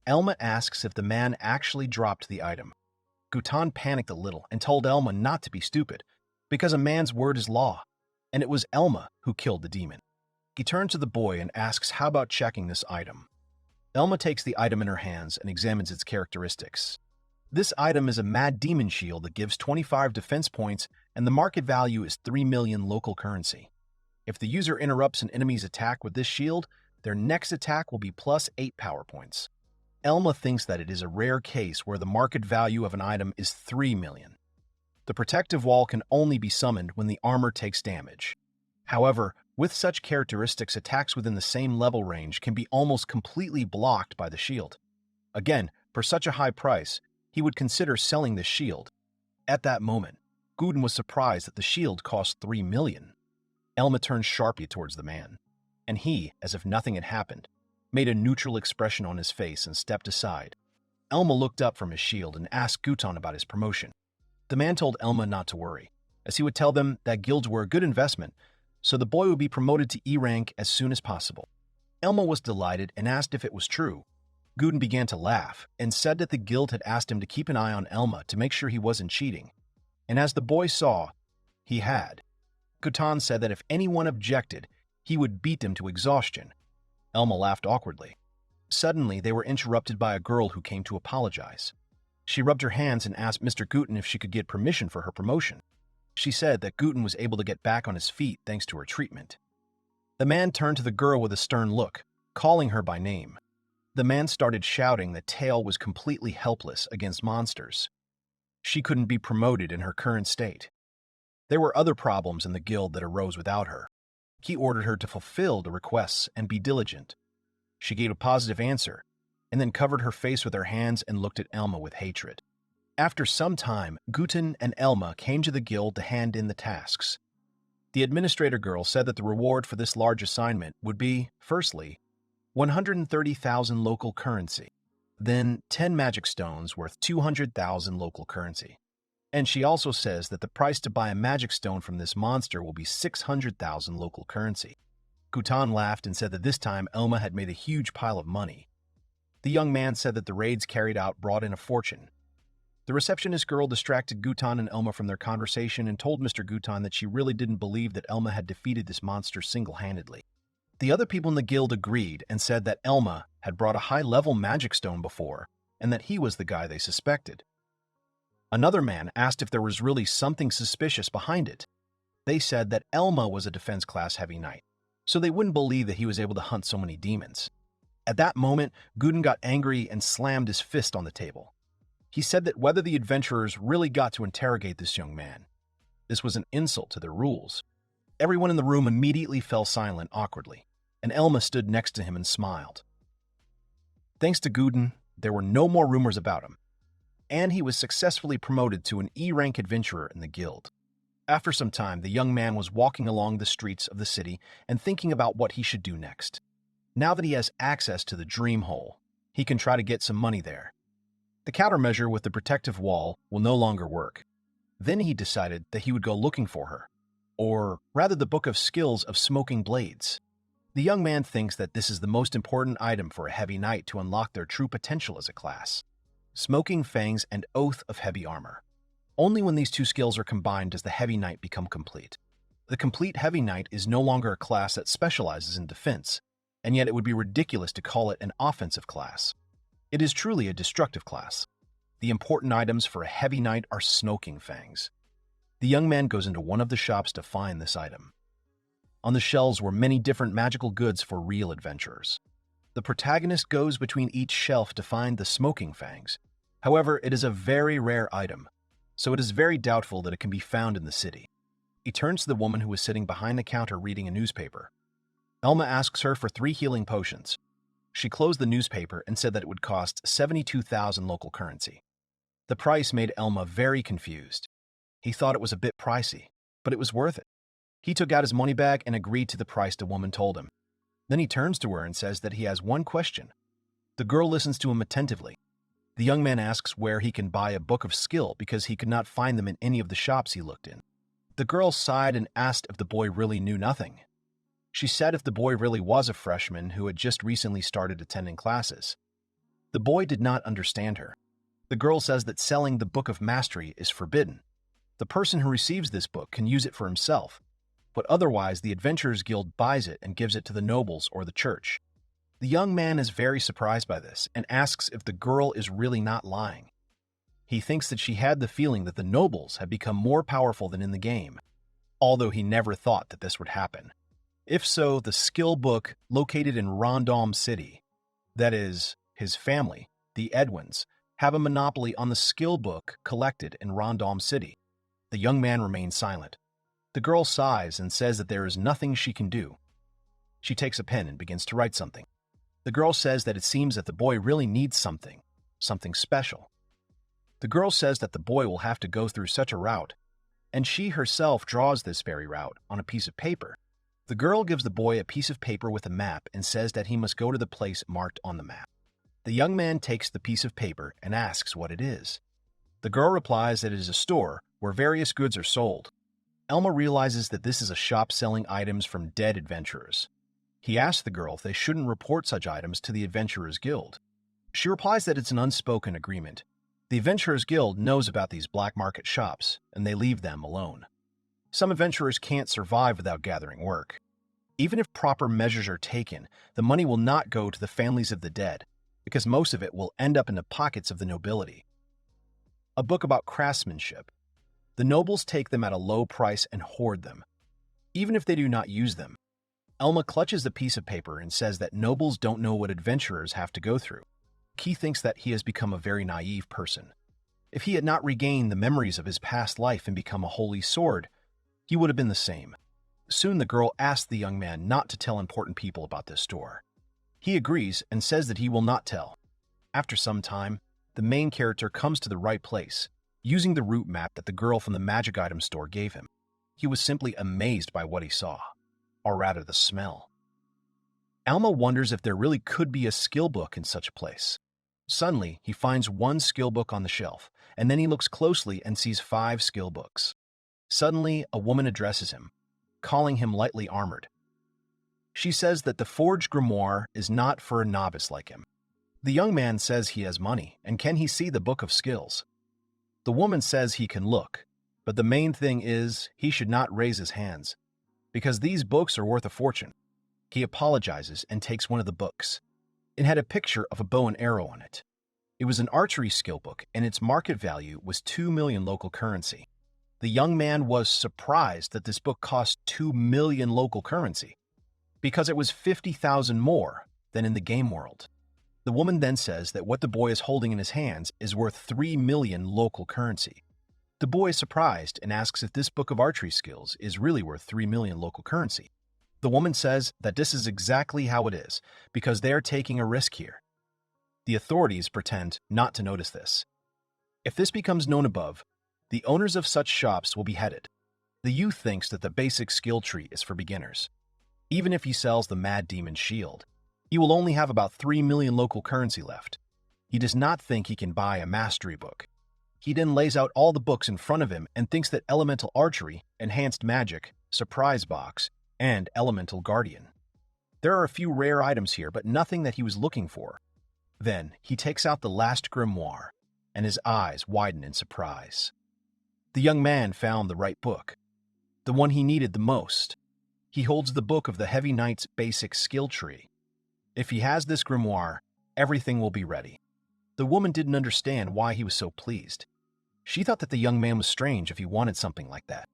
Elma asks if the man actually dropped the item. Guten panicked a little and told Elma not to be stupid, because a man's word is law, and it was Elma who killed the demon. He turns to the boy and asks how about checking this item. Elma takes the item in her hands and examines its characteristics. This item is a mad demon shield that gives 25 defense points, and the market value is 3 million local currency. If the user interrupts an enemy's attack with this shield, their next attack will be plus 8 power points. Elma thinks that it is a rare case where the market value of an item is 3 million. The protective wall can only be summoned when the armor takes damage. However, with such characteristics, attacks within the same level range can be almost completely blocked by the shield. Again, for such a high price, he would consider selling this shield. At that moment, Guten was surprised that the shield cost 3 million. Elma turned sharply towards the man, and he, as if nothing had happened, made a neutral expression on his face and stepped aside. Elma looked up from his shield and asked Gutan about his promotion. The man told Elma not to worry, as he would tell them that guilds were a good investment, so the boy would be promoted to E rank as soon as possible. Elma was delighted and asked if it was true. Gutan began to laugh and said that the guild had asked him to keep an eye on Elma to make sure he wasn't cheating. And as the boy saw, he had. Gutan said that if anyone objected, he would beat them to exhaustion. Elma laughed awkwardly. Suddenly, they were interrupted by a girl who came to apologize. She rubbed her hands and asked Mr. Gutan if she could get permission for her promotion. She said that Gutan was able to get back on his feet thanks to her treatment. The man turned to the girl with a stern look, calling her by name. The man started shouting that Tail was completely helpless against monsters. She couldn't be promoted in her current state. There were other problems in the guild that arose without her. He ordered her to fulfill the requests and be diligent. She gave a positive answer, and then covered her face with her hands and looked at Elma with hatred. After some time, Gutan and Elma came to the guild to hand in the tasks. The administrator girl said that the reward for this large assignment would be, firstly, 130,000 local currency, then 10 magic stones worth 200,000 local currency. And she also says that the price to buy a magic stone from this monster will be 600,000 local currency. Gutan laughed and said that this time Elma had made a huge pile of money. The young man said that the raids carried out brought in a fortune. The receptionist girl distracted Gutan and Elma from their conversation and told Mr. Gutan that she really didn't believe that Elma had defeated this monster single-handedly. The other people in the guild agreed and said that Elma had brought a high-level magic stone before and that he was the guy they suspected. Another man asked if there was really something suspicious behind it. They said that Elma was a defense class heavy knight, so they wouldn't believe that he was able to hunt so many demons. At that moment, Gutan got angry and slammed his fist on the table. He said that whether the adventurers really got to interrogate this young man. This was an insult to their rules. Everyone in the room immediately fell silent awkwardly, and Elma stood next to him and smiled. Thanks to Gutan, there were no more rumors about him, and he was successfully promoted to an E-rank adventurer in the guild. After some time, the young man was walking along the streets of the city and thinking about what he should do next. Now that he has access to the Dream Hole, he can try to get some money there. The countermeasure with the protective wall will no longer work. Then he decided that he would go looking for her, or rather the Book of Skills of Smoking Blades. The young man thinks that this is the most important item for a heavy knight to unlock their true potential as a class. Smoking Fangs and Oath of Heavy Armor. Only when these two skills are combined does the heavy knight become complete. The complete heavy knight is no longer a class that specializes in defense, and yet it would be ridiculous to call it an offensive class. It is truly a destructive class. The important items for a heavy knight are Smoking Fangs. The young man goes into one of the shops to find this item. On the shelves were many different magical goods for real adventurers. The protagonist goes between each shelf to find the Smoking Fangs. However, it is a very rare item, so it is very doubtful that it can be found in the city. He turns to the woman who is sitting behind the counter reading a newspaper. Elma asks her for 3 healing potions. She closed the newspaper and said that it would cost 72,000 local currency. The price made Elma very confused. He thought it was a bit pricey, but it was worth it. He took out his money bag and agreed to the price the woman told him. Then he turns to her and says that he has one question. The girl listens to him attentively. The young man asks where he can buy a book of skill because he could not find them in any of the shops he looked in. The girl sighed and asked if the boy really knew nothing. She said if the boy really was a freshman who had just recently started attending classes. The boy did not understand her. The girl says that selling the Book of Mastery is forbidden. The person who receives this book can use it for himself, but otherwise the Adventurers Guild buys it and gives it to the nobles or the church. The young man is very surprised by this and asks if the girl is really not lying. He thinks that she had the feeling that the nobles had become more powerful than in the game, although he never thought that this would happen. If so, the skill book located in Rondom City, that is, his family, the Edwans, have a monopoly on the skill book collected in Rondom City. The young man remains silent. The girl sighs and says that there is nothing she can do. She takes a pen and begins to write something. The girl says that it seems that the boy really needs something special. The girl says that the boy will have to go through such a route, and she herself draws this very route on a piece of paper. The girl gives the boy a piece of paper with a map and says that he must go to the place marked on the map. The young man takes the piece of paper and asks what it is. The girl replies that it is a store where various goods are sold. Elma realizes that this is a shop selling items from dead adventurers. He asks the girl if they shouldn't report such items to the Adventurers Guild. She replies that it's an unspoken agreement. The Adventurers Guild knows about these black market shops, and they leave them alone. Some adventurers can't survive without gathering work. Even if proper measures are taken, the money will not go to the families of the dead, because most of it will end up in the pockets of the nobility. A book about craftsmanship. The nobles take them at a low price and hoard them, even if they do not use them. Elma clutches the piece of paper and says that nobles don't know what adventurers have to go through. He thinks that he has become a very naive person. If he had not regained the memories of his past life and become a holy sword, he would have been the same. Soon the girl asks the young man not to tell important people about this store. He agrees and says that he will not tell. After some time, the main character comes to the right place, using the route map that the girl from the magic item store gave him. He was simply amazed by what he saw, or rather the smell. Elma wonders if there really could be a skill book in such a place. Suddenly, he finds one skill book on the shelf, and then he looks closely and sees 5 skill books. Suddenly, a woman addresses him, calling him lightly armored. She says that the forged grimoire is not for a novice like him. The young man says he has money, and can he see the book of skills? The woman says he can look, but the main thing is he should not raise his hands, because these books are worth a fortune. He apologizes and takes one of the books. It had a picture of a bow and arrow on it. It was an archery skill book, and its market value was 2 million local currency. The young man was surprised that this book cost 2 million local currency, because it was 50,000 more than in the game world. The woman then says that what the boy is holding in his hands is worth 3 million local currency. The boy is surprised and asks if this book of archery skills is really worth 3 million local currency. The woman says that this is exactly how it is, because they are taking a risk here. The authorities pretend not to notice this. If this becomes known above, the owners of such shops will be beheaded. The youth thinks that the basic skill tree is for beginners. Even if he sells the Mad Demon Shield, he will only have about 3 million local currency left. He does not think he can buy a mastery book. He then lays out all the books in front of him and thinks that Elemental Archery, Enhanced Magic, Surprise Box, and Elemental Guardian. There are a few rare items here, but nothing that he was looking for. Then he takes out the last grimoire, and his eyes widen in surprise. The young man found the right book, the one he needed the most. He holds the book of the Heavy Knight's basic skill tree. If he has this grimoire, everything will be ready. The woman didn't understand why he was so pleased. She thought that the young man was strange if he wanted something like that.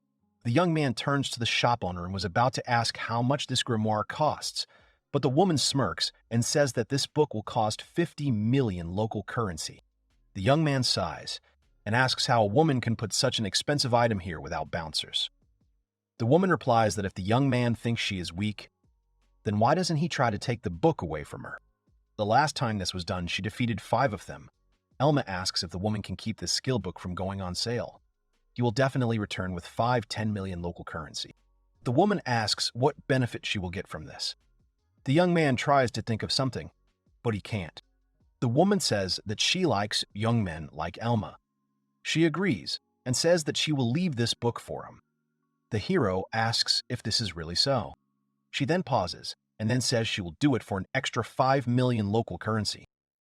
The young man turns to the shop owner and was about to ask how much this grimoire costs, but the woman smirks and says that this book will cost 50 million local currency. The young man sighs and asks how a woman can put such an expensive item here without bouncers. The woman replies that if the young man thinks she is weak, then why doesn't he try to take the book away from her? The last time this was done, she defeated 5 of them. Elma asks if the woman can keep this skill book from going on sale. He will definitely return with 10 million local currency. The woman asks what benefit she will get from this. The young man tries to think of something, but he can't. The woman says that she likes young men like Elma. She agrees and says that she will leave this book for him. The hero asks if this is really so. She then pauses and then says she will do it for an extra 5 million local currency.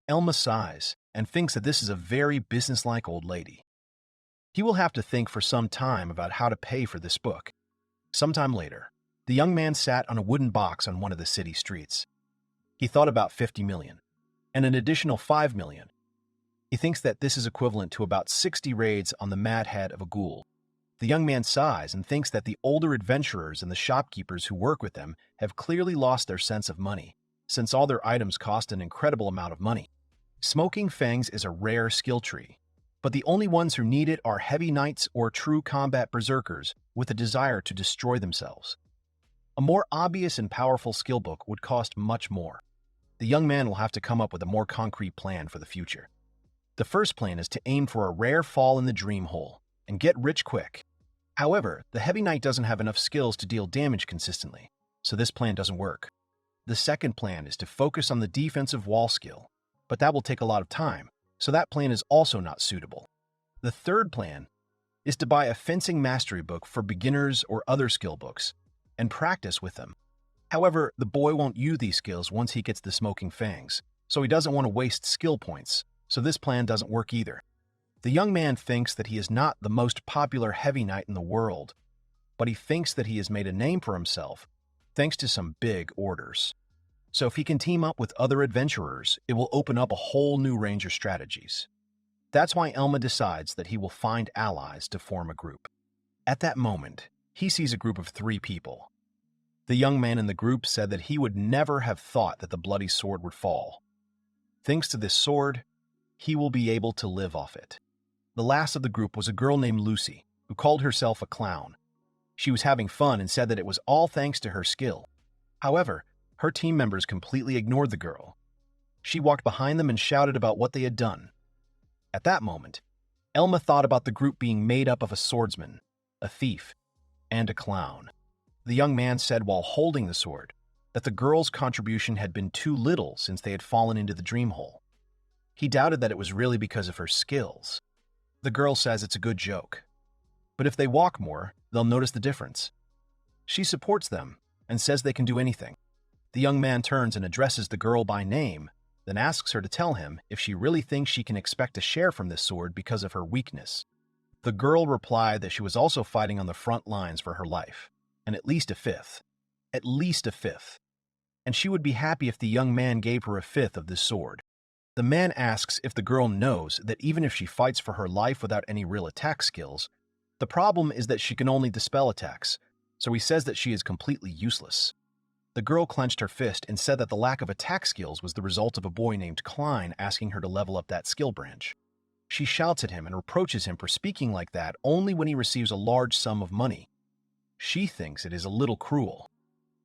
Elma sighs and thinks that this is a very businesslike old lady. He will have to think for some time about how to pay for this book. Sometime later, the young man sat on a wooden box on one of the city streets. He thought about 50 million, and an additional 5 million. He thinks that this is equivalent to about 60 raids on the mad head of a ghoul. The young man sighs and thinks that the older adventurers and the shopkeepers who work with them have clearly lost their sense of money, since all their items cost an incredible amount of money. Smoking Fangs is a rare skill tree, but the only ones who need it are heavy knights or true combat berserkers with a desire to destroy themselves. A more obvious and powerful skill book would cost much more. The young man will have to come up with a more concrete plan for the future. The first plan is to aim for a rare fall in the dream hole and get rich quick. However, the heavy knight doesn't have enough skills to deal damage consistently. so this plan doesn't work. The second plan is to focus on the defensive wall skill, but that will take a lot of time, so that plan is also not suitable. The third plan is to buy a fencing mastery book for beginners or other skill books and practice with them. However, the boy won't use these skills once he gets the smoking fangs, so he doesn't want to waste skill points, so this plan doesn't work either. The young man thinks that he is not the most popular heavy knight in the world, but he thinks that he has made a name for himself thanks to some big orders. So if he can team up with other adventurers, it will open up a whole new range of strategies. That's why Elma decides that he will find allies to form a group. At that moment, he sees a group of 3 people. The young man in the group said that he would never have thought that the bloody sword would fall. Thanks to this sword, he will be able to live off it. The last of the group was a girl named Lucy, who called herself a clown. She was having fun and said that it was all thanks to her skill. However, her team members completely ignored the girl. She walked behind them and shouted about what they had done. At that moment, Elma thought about the group being made up of a swordsman, a thief, and a clown. The young man said while holding the sword that the girl's contribution had been too little since they had fallen into the dream hole. He doubted that it was really because of her skills. The girl says it's a good joke, but if they walk more, they'll notice the difference. She supports them and says they can do anything. The young man turns and addresses the girl by name, then asks her to tell him if she really thinks she can expect a share from this sword because of her weakness. The girl replied that she was also fighting on the front lines for her life, and at least a fifth, and she would be happy if the young man gave her a fifth of this sword. The man asks if the girl knows that even if she fights for her life without any real attack skills, the problem is that she can only dispel attacks, so he says that she is completely useless. The girl clenched her fist and said that the lack of attack skills was the result of a boy named Klein asking her to level up that skill branch. She shouts at him and reproaches him for speaking like that only when he receives a large sum of money. She thinks it is a little cruel.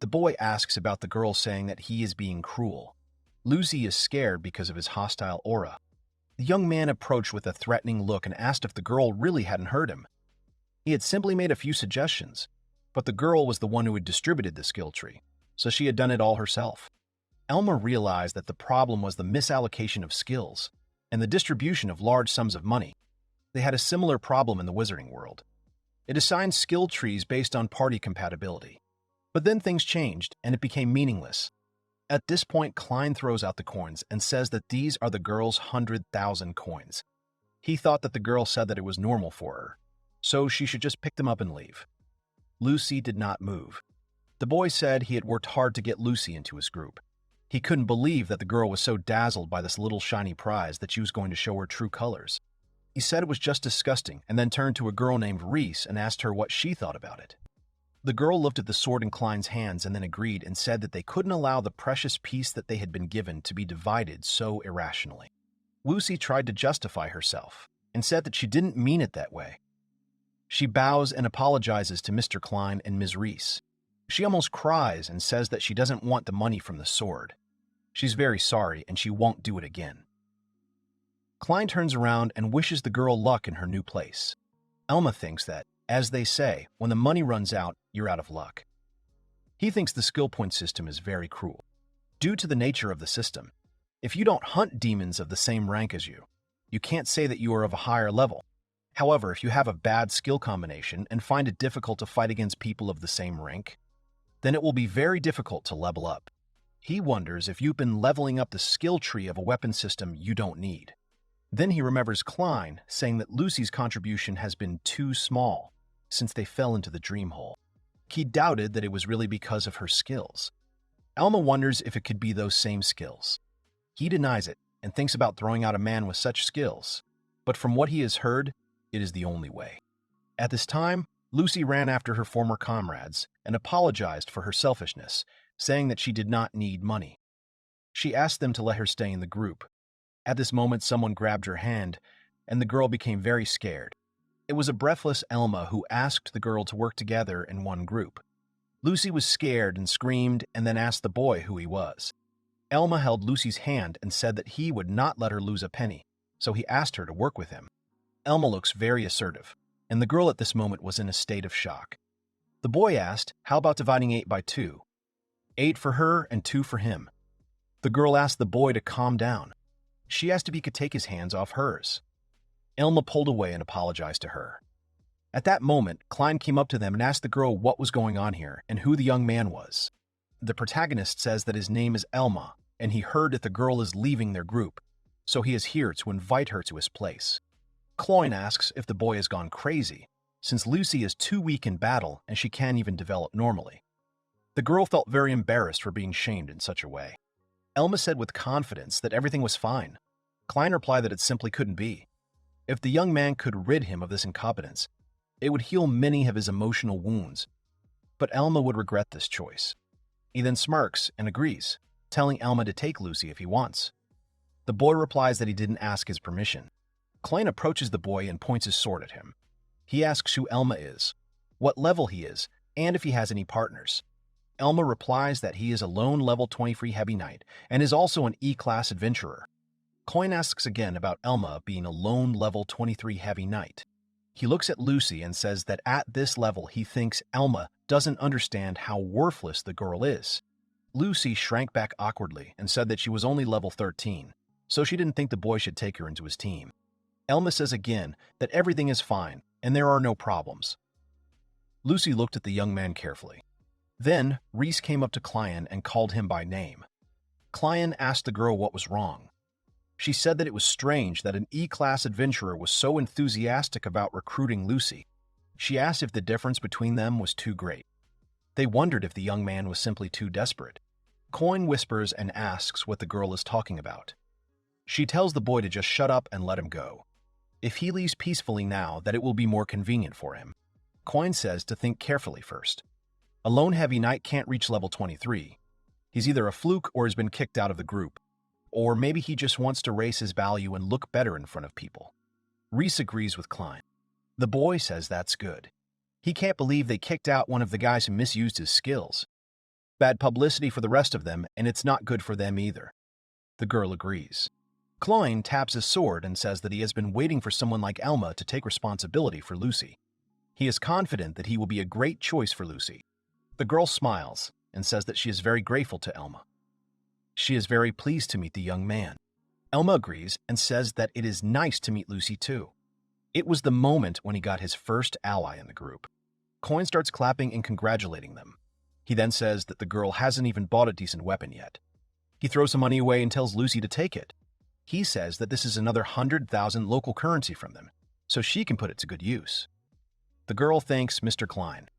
The boy asks about the girl saying that he is being cruel. Lucy is scared because of his hostile aura. The young man approached with a threatening look and asked if the girl really hadn't heard him. He had simply made a few suggestions, but the girl was the one who had distributed the skill tree, so she had done it all herself. Elma realized that the problem was the misallocation of skills and the distribution of large sums of money. They had a similar problem in the wizarding world. It assigned skill trees based on party compatibility. But then things changed, and it became meaningless. At this point, Klein throws out the coins and says that these are the girl's 100,000 coins. He thought that the girl said that it was normal for her, so she should just pick them up and leave. Lucy did not move. The boy said he had worked hard to get Lucy into his group. He couldn't believe that the girl was so dazzled by this little shiny prize that she was going to show her true colors. He said it was just disgusting and then turned to a girl named Reese and asked her what she thought about it. The girl looked at the sword in Klein's hands and then agreed and said that they couldn't allow the precious piece that they had been given to be divided so irrationally. Lucy tried to justify herself and said that she didn't mean it that way. She bows and apologizes to Mr. Klein and Ms. Reese. She almost cries and says that she doesn't want the money from the sword. She's very sorry and she won't do it again. Klein turns around and wishes the girl luck in her new place. Elma thinks that, as they say, when the money runs out, you're out of luck. He thinks the skill point system is very cruel. Due to the nature of the system, if you don't hunt demons of the same rank as you, you can't say that you are of a higher level. However, if you have a bad skill combination and find it difficult to fight against people of the same rank, then it will be very difficult to level up. He wonders if you've been leveling up the skill tree of a weapon system you don't need. Then he remembers Klein saying that Lucy's contribution has been too small since they fell into the dream hole. He doubted that it was really because of her skills. Elma wonders if it could be those same skills. He denies it and thinks about throwing out a man with such skills, but from what he has heard, it is the only way. At this time, Lucy ran after her former comrades and apologized for her selfishness, saying that she did not need money. She asked them to let her stay in the group. At this moment, someone grabbed her hand, and the girl became very scared. It was a breathless Elma who asked the girl to work together in one group. Lucy was scared and screamed and then asked the boy who he was. Elma held Lucy's hand and said that he would not let her lose a penny, so he asked her to work with him. Elma looks very assertive, and the girl at this moment was in a state of shock. The boy asked, "How about dividing 8 by 2?" 8 for her and 2 for him. The girl asked the boy to calm down. She asked if he could take his hands off hers. Elma pulled away and apologized to her. At that moment, Klein came up to them and asked the girl what was going on here and who the young man was. The protagonist says that his name is Elma, and he heard that the girl is leaving their group, so he is here to invite her to his place. Klein asks if the boy has gone crazy, since Lucy is too weak in battle and she can't even develop normally. The girl felt very embarrassed for being shamed in such a way. Elma said with confidence that everything was fine. Klein replied that it simply couldn't be. If the young man could rid him of this incompetence, it would heal many of his emotional wounds. But Elma would regret this choice. He then smirks and agrees, telling Elma to take Lucy if he wants. The boy replies that he didn't ask his permission. Klein approaches the boy and points his sword at him. He asks who Elma is, what level he is, and if he has any partners. Elma replies that he is a lone level 23 heavy knight and is also an E-class adventurer. Klein asks again about Elma being a lone level 23 heavy knight. He looks at Lucy and says that at this level he thinks Elma doesn't understand how worthless the girl is. Lucy shrank back awkwardly and said that she was only level 13, so she didn't think the boy should take her into his team. Elma says again that everything is fine and there are no problems. Lucy looked at the young man carefully. Then, Reese came up to Klein and called him by name. Klein asked the girl what was wrong. She said that it was strange that an E-class adventurer was so enthusiastic about recruiting Lucy. She asked if the difference between them was too great. They wondered if the young man was simply too desperate. Klein whispers and asks what the girl is talking about. She tells the boy to just shut up and let him go. If he leaves peacefully now, that it will be more convenient for him. Klein says to think carefully first. A lone heavy knight can't reach level 23. He's either a fluke or has been kicked out of the group. Or maybe he just wants to raise his value and look better in front of people. Reese agrees with Klein. The boy says that's good. He can't believe they kicked out one of the guys who misused his skills. Bad publicity for the rest of them, and it's not good for them either. The girl agrees. Klein taps his sword and says that he has been waiting for someone like Elma to take responsibility for Lucy. He is confident that he will be a great choice for Lucy. The girl smiles and says that she is very grateful to Elma. She is very pleased to meet the young man. Elma agrees and says that it is nice to meet Lucy too. It was the moment when he got his first ally in the group. Klein starts clapping and congratulating them. He then says that the girl hasn't even bought a decent weapon yet. He throws some money away and tells Lucy to take it. He says that this is another 100,000 local currency from them, so she can put it to good use. The girl thanks Mr. Klein.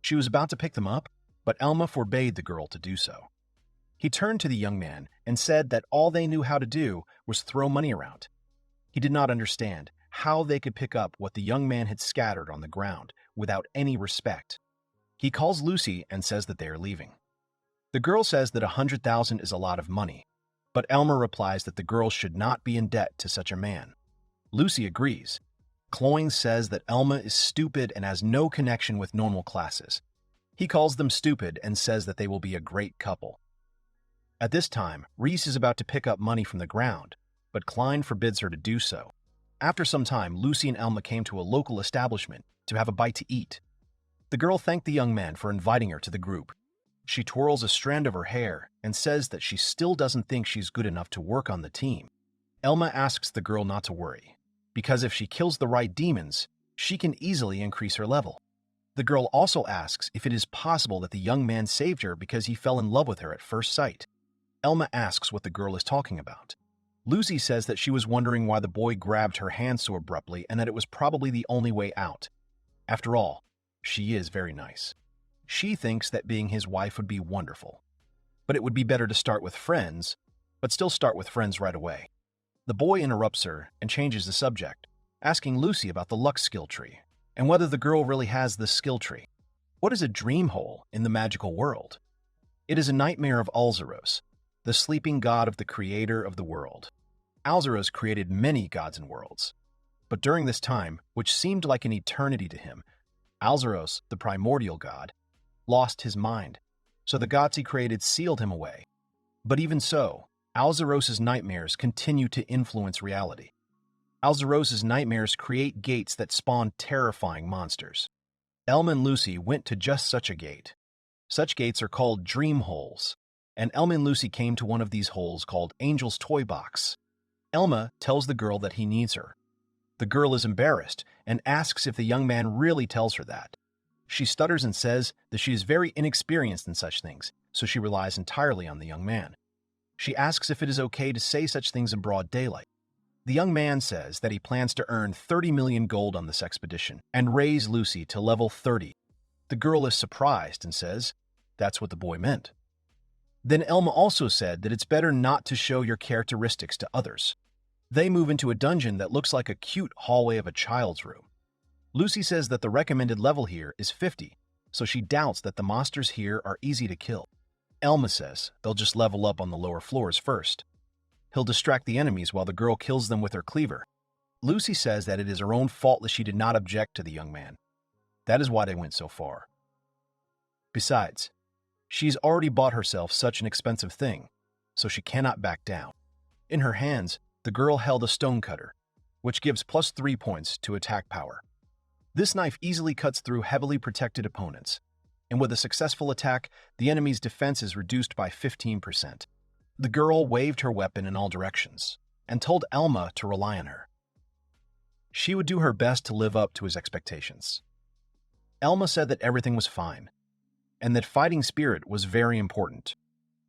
She was about to pick them up, but Elma forbade the girl to do so. He turned to the young man and said that all they knew how to do was throw money around. He did not understand how they could pick up what the young man had scattered on the ground without any respect. He calls Lucy and says that they are leaving. The girl says that 100,000 is a lot of money, but Elma replies that the girl should not be in debt to such a man. Lucy agrees. Klein says that Elma is stupid and has no connection with normal classes. He calls them stupid and says that they will be a great couple. At this time, Reese is about to pick up money from the ground, but Klein forbids her to do so. After some time, Lucy and Elma came to a local establishment to have a bite to eat. The girl thanked the young man for inviting her to the group. She twirls a strand of her hair and says that she still doesn't think she's good enough to work on the team. Elma asks the girl not to worry, because if she kills the right demons, she can easily increase her level. The girl also asks if it is possible that the young man saved her because he fell in love with her at first sight. Elma asks what the girl is talking about. Lucy says that she was wondering why the boy grabbed her hand so abruptly and that it was probably the only way out. After all, she is very nice. She thinks that being his wife would be wonderful. But it would be better to start with friends, but still start with friends right away. The boy interrupts her and changes the subject, asking Lucy about the luck skill tree and whether the girl really has this skill tree. What is a dream hole in the magical world? It is a nightmare of Alzaros, the sleeping god of the creator of the world. Alzaros created many gods and worlds. But during this time, which seemed like an eternity to him, Alzaros, the primordial god, lost his mind, so the gods he created sealed him away. But even so, Alzaros's nightmares continue to influence reality. Alzaros's nightmares create gates that spawn terrifying monsters. Elma and Lucy went to just such a gate. Such gates are called dream holes, and Elma and Lucy came to one of these holes called Angel's Toy Box. Elma tells the girl that he needs her. The girl is embarrassed and asks if the young man really tells her that. She stutters and says that she is very inexperienced in such things, so she relies entirely on the young man. She asks if it is okay to say such things in broad daylight. The young man says that he plans to earn 30 million gold on this expedition and raise Lucy to level 30. The girl is surprised and says that's what the boy meant. Then Elma also said that it's better not to show your characteristics to others. They move into a dungeon that looks like a cute hallway of a child's room. Lucy says that the recommended level here is 50, so she doubts that the monsters here are easy to kill. Elma says they'll just level up on the lower floors first. He'll distract the enemies while the girl kills them with her cleaver. Lucy says that it is her own fault that she did not object to the young man. That is why they went so far. Besides, she's already bought herself such an expensive thing, so she cannot back down. In her hands, the girl held a stone cutter, which gives plus 3 points to attack power. This knife easily cuts through heavily protected opponents, and with a successful attack, the enemy's defense is reduced by 15%. The girl waved her weapon in all directions and told Elma to rely on her. She would do her best to live up to his expectations. Elma said that everything was fine, and that fighting spirit was very important.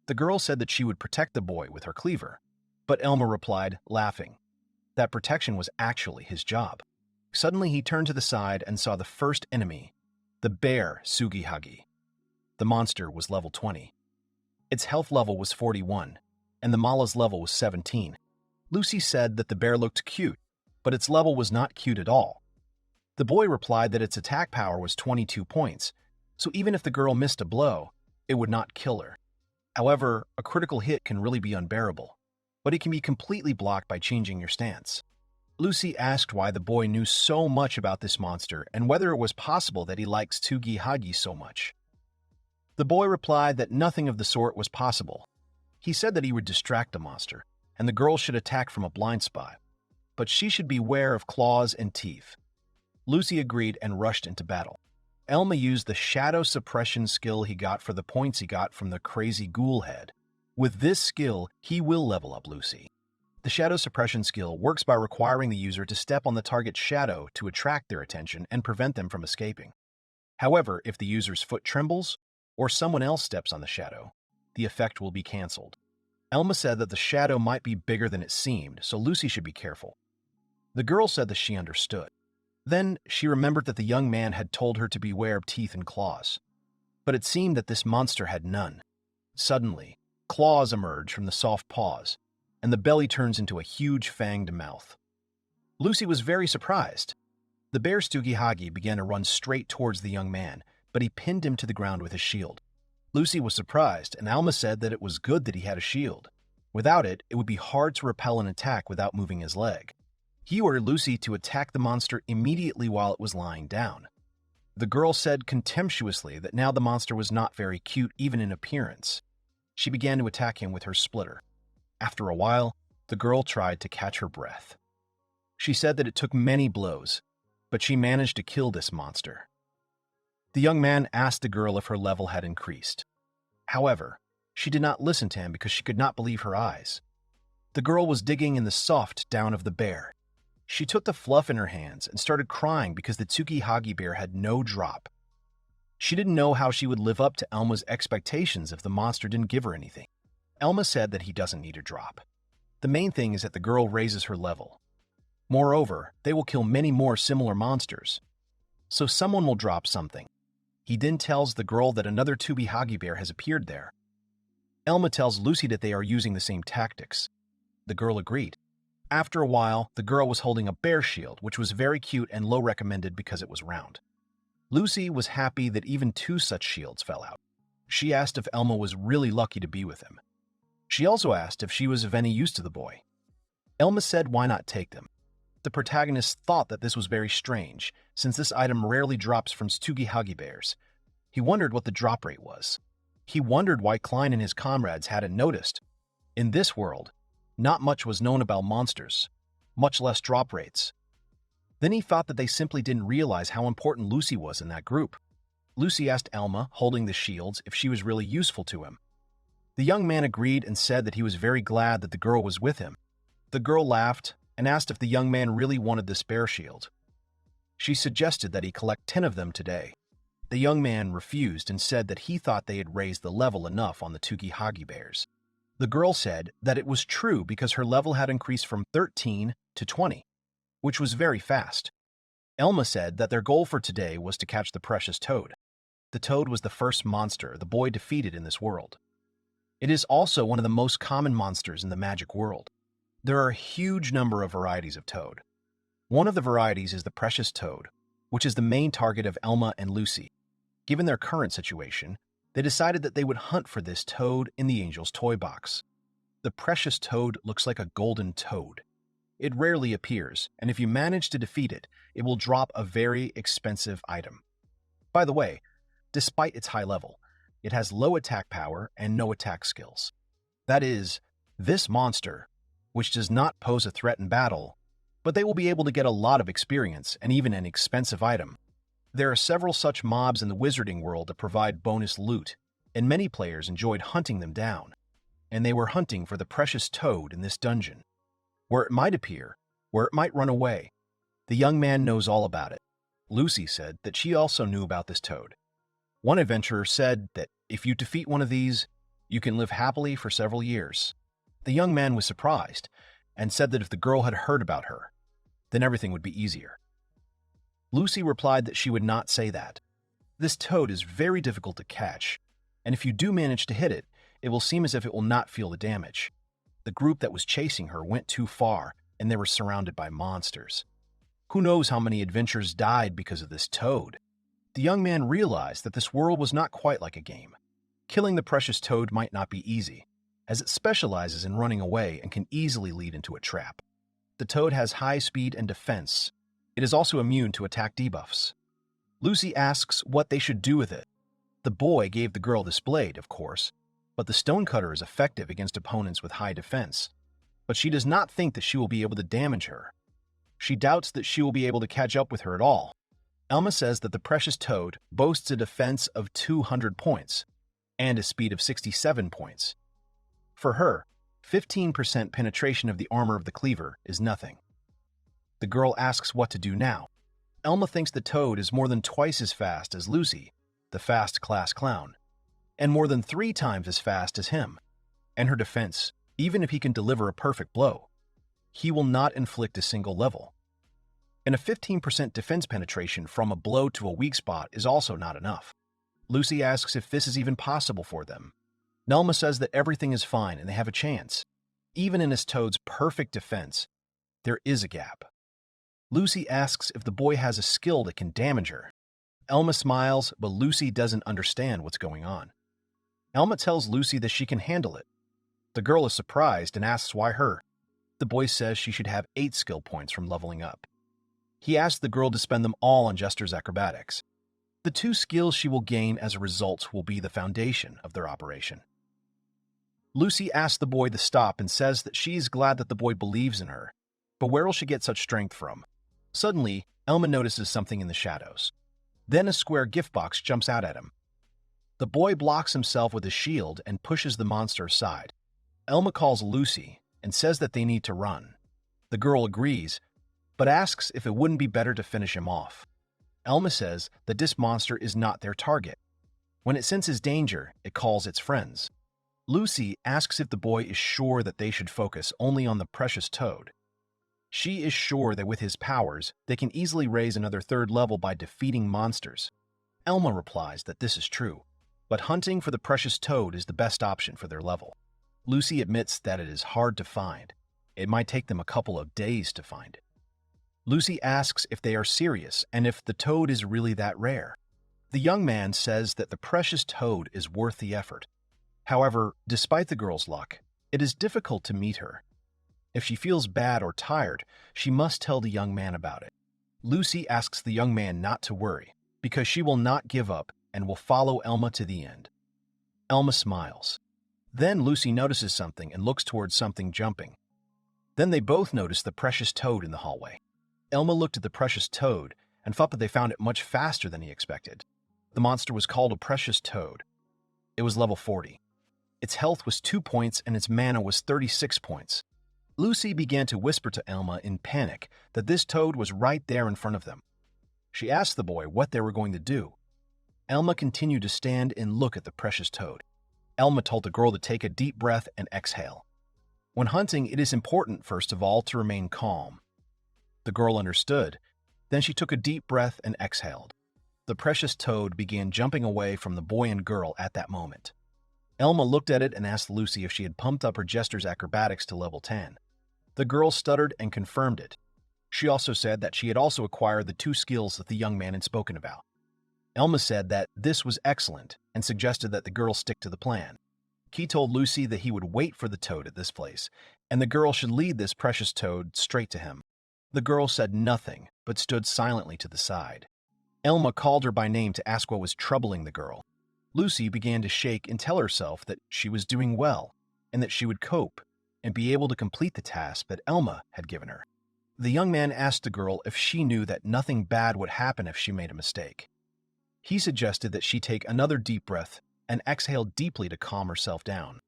The girl said that she would protect the boy with her cleaver, but Elma replied, laughing, that protection was actually his job. Suddenly he turned to the side and saw the first enemy, the bear Sugihagi. The monster was level 20. Its health level was 41, and the Mala's level was 17. Lucy said that the bear looked cute, but its level was not cute at all. The boy replied that its attack power was 22 points, so even if the girl missed a blow, it would not kill her. However, a critical hit can really be unbearable, but it can be completely blocked by changing your stance. Lucy asked why the boy knew so much about this monster and whether it was possible that he likes Sugihagi so much. The boy replied that nothing of the sort was possible. He said that he would distract the monster, and the girl should attack from a blind spot, but she should beware of claws and teeth. Lucy agreed and rushed into battle. Elma used the shadow suppression skill he got for the points he got from the crazy ghoul head. With this skill, he will level up Lucy. The shadow suppression skill works by requiring the user to step on the target's shadow to attract their attention and prevent them from escaping. However, if the user's foot trembles, or someone else steps on the shadow, the effect will be cancelled. Elma said that the shadow might be bigger than it seemed, so Lucy should be careful. The girl said that she understood. Then she remembered that the young man had told her to beware of teeth and claws. But it seemed that this monster had none. Suddenly, claws emerge from the soft paws, and the belly turns into a huge fanged mouth. Lucy was very surprised. The bear Sugihagi began to run straight towards the young man, but he pinned him to the ground with his shield. Lucy was surprised, and Alma said that it was good that he had a shield. Without it, it would be hard to repel an attack without moving his leg. He ordered Lucy to attack the monster immediately while it was lying down. The girl said contemptuously that now the monster was not very cute even in appearance. She began to attack him with her splitter. After a while, the girl tried to catch her breath. She said that it took many blows, but she managed to kill this monster. The young man asked the girl if her level had increased. However, she did not listen to him because she could not believe her eyes. The girl was digging in the soft down of the bear. She took the fluff in her hands and started crying because the Tsukihagi bear had no drop. She didn't know how she would live up to Elma's expectations if the monster didn't give her anything. Elma said that he doesn't need a drop. The main thing is that the girl raises her level. Moreover, they will kill many more similar monsters. So someone will drop something. He then tells the girl that another Tsukihagi bear has appeared there. Elma tells Lucy that they are using the same tactics. The girl agreed. After a while, the girl was holding a bear shield, which was very cute and low recommended because it was round. Lucy was happy that even 2 such shields fell out. She asked if Elma was really lucky to be with him. She also asked if she was of any use to the boy. Elma said why not take them. The protagonist thought that this was very strange, since this item rarely drops from Tsukihagi bears. He wondered what the drop rate was. He wondered why Klein and his comrades hadn't noticed. In this world, not much was known about monsters, much less drop rates. Then he thought that they simply didn't realize how important Lucy was in that group. Lucy asked Elma, holding the shields, if she was really useful to him. The young man agreed and said that he was very glad that the girl was with him. The girl laughed and asked if the young man really wanted the spare shield. She suggested that he collect 10 of them today. The young man refused and said that he thought they had raised the level enough on the Tukihagi bears. The girl said that it was true because her level had increased from 13 to 20, which was very fast. Elma said that their goal for today was to catch the precious toad. The toad was the first monster the boy defeated in this world. It is also one of the most common monsters in the magic world. There are a huge number of varieties of toad. One of the varieties is the precious toad, which is the main target of Elma and Lucy. Given their current situation, they decided that they would hunt for this toad in the angel's toy box. The precious toad looks like a golden toad. It rarely appears, and if you manage to defeat it, it will drop a very expensive item. By the way, despite its high level, it has low attack power and no attack skills. That is, this monster, which does not pose a threat in battle, but they will be able to get a lot of experience and even an expensive item. There are several such mobs in the wizarding world that provide bonus loot, and many players enjoyed hunting them down. And they were hunting for the precious toad in this dungeon. Where it might appear, where it might run away. The young man knows all about it. Lucy said that she also knew about this toad. One adventurer said that if you defeat one of these, you can live happily for several years. The young man was surprised and said that if the girl had heard about her, then everything would be easier. Lucy replied that she would not say that. This toad is very difficult to catch, and if you do manage to hit it, it will seem as if it will not feel the damage. The group that was chasing her went too far, and they were surrounded by monsters. Who knows how many adventurers died because of this toad? The young man realized that this world was not quite like a game. Killing the precious toad might not be easy, as it specializes in running away and can easily lead into a trap. The toad has high speed and defense. It is also immune to attack debuffs. Lucy asks what they should do with it. The boy gave the girl this blade, of course, but the stonecutter is effective against opponents with high defense. But she does not think that she will be able to damage her. She doubts that she will be able to catch up with her at all. Elma says that the precious toad boasts a defense of 200 points and a speed of 67 points. For her, 15% penetration of the armor of the cleaver is nothing. The girl asks what to do now. Elma thinks the toad is more than twice as fast as Lucy, the fast class clown, and more than 3 times as fast as him. And her defense, even if he can deliver a perfect blow, he will not inflict a single level. And a 15% defense penetration from a blow to a weak spot is also not enough. Lucy asks if this is even possible for them. Elma says that everything is fine and they have a chance. Even in this toad's perfect defense, there is a gap. Lucy asks if the boy has a skill that can damage her. Elma smiles, but Lucy doesn't understand what's going on. Elma tells Lucy that she can handle it. The girl is surprised and asks why her. The boy says she should have 8 skill points from leveling up. He asks the girl to spend them all on Jester's acrobatics. The 2 skills she will gain as a result will be the foundation of their operation. Lucy asks the boy to stop and says that she is glad that the boy believes in her, but where will she get such strength from? Suddenly, Elma notices something in the shadows. Then a square gift box jumps out at him. The boy blocks himself with his shield and pushes the monster aside. Elma calls Lucy and says that they need to run. The girl agrees, but asks if it wouldn't be better to finish him off. Elma says that this monster is not their target. When it senses danger, it calls its friends. Lucy asks if the boy is sure that they should focus only on the precious toad. She is sure that with his powers, they can easily raise another 3rd level by defeating monsters. Elma replies that this is true, but hunting for the precious toad is the best option for their level. Lucy admits that it is hard to find. It might take them a couple of days to find it. Lucy asks if they are serious and if the toad is really that rare. The young man says that the precious toad is worth the effort. However, despite the girl's luck, it is difficult to meet her. If she feels bad or tired, she must tell the young man about it. Lucy asks the young man not to worry, because she will not give up and will follow Elma to the end. Elma smiles. Then Lucy notices something and looks towards something jumping. Then they both notice the precious toad in the hallway. Elma looked at the precious toad and thought that they found it much faster than he expected. The monster was called a precious toad. It was level 40. Its health was 2 points and its mana was 36 points. Lucy began to whisper to Elma in panic that this toad was right there in front of them. She asked the boy what they were going to do. Elma continued to stand and look at the precious toad. Elma told the girl to take a deep breath and exhale. When hunting, it is important, first of all, to remain calm. The girl understood. Then she took a deep breath and exhaled. The precious toad began jumping away from the boy and girl at that moment. Elma looked at it and asked Lucy if she had pumped up her jester's acrobatics to level 10. The girl stuttered and confirmed it. She also said that she had also acquired the 2 skills that the young man had spoken about. Elma said that this was excellent and suggested that the girl stick to the plan. He told Lucy that he would wait for the toad at this place, and the girl should lead this precious toad straight to him. The girl said nothing, but stood silently to the side. Elma called her by name to ask what was troubling the girl. Lucy began to shake and tell herself that she was doing well, and that she would cope and be able to complete the task that Elma had given her. The young man asked the girl if she knew that nothing bad would happen if she made a mistake. He suggested that she take another deep breath and exhale deeply to calm herself down.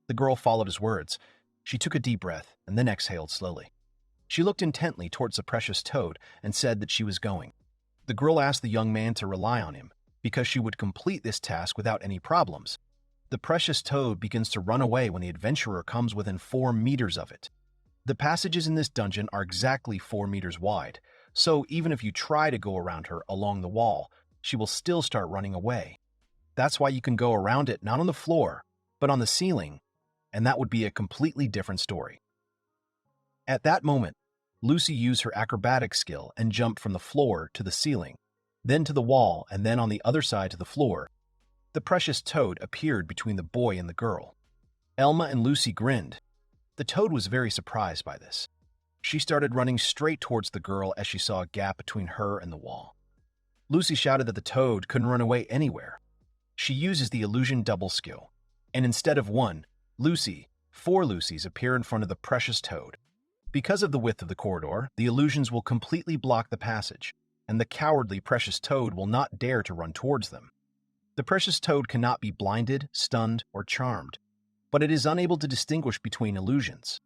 The girl followed his words. She took a deep breath and then exhaled slowly. She looked intently towards the precious toad and said that she was going. The girl asked the young man to rely on him because she would complete this task without any problems. The precious toad begins to run away when the adventurer comes within 4 meters of it. The passages in this dungeon are exactly 4 meters wide, so even if you try to go around her along the wall, she will still start running away. That's why you can go around it not on the floor, but on the ceiling, and that would be a completely different story. At that moment, Lucy used her acrobatic skill and jumped from the floor to the ceiling, then to the wall, and then on the other side to the floor. The precious toad appeared between the boy and the girl. Elma and Lucy grinned. The toad was very surprised by this. She started running straight towards the girl as she saw a gap between her and the wall. Lucy shouted that the toad couldn't run away anywhere. She uses the illusion double skill, and instead of 1, 4 Lucys appear in front of the precious toad. Because of the width of the corridor, the illusions will completely block the passage, and the cowardly precious toad will not dare to run towards them. The precious toad cannot be blinded, stunned, or charmed, but it is unable to distinguish between illusions.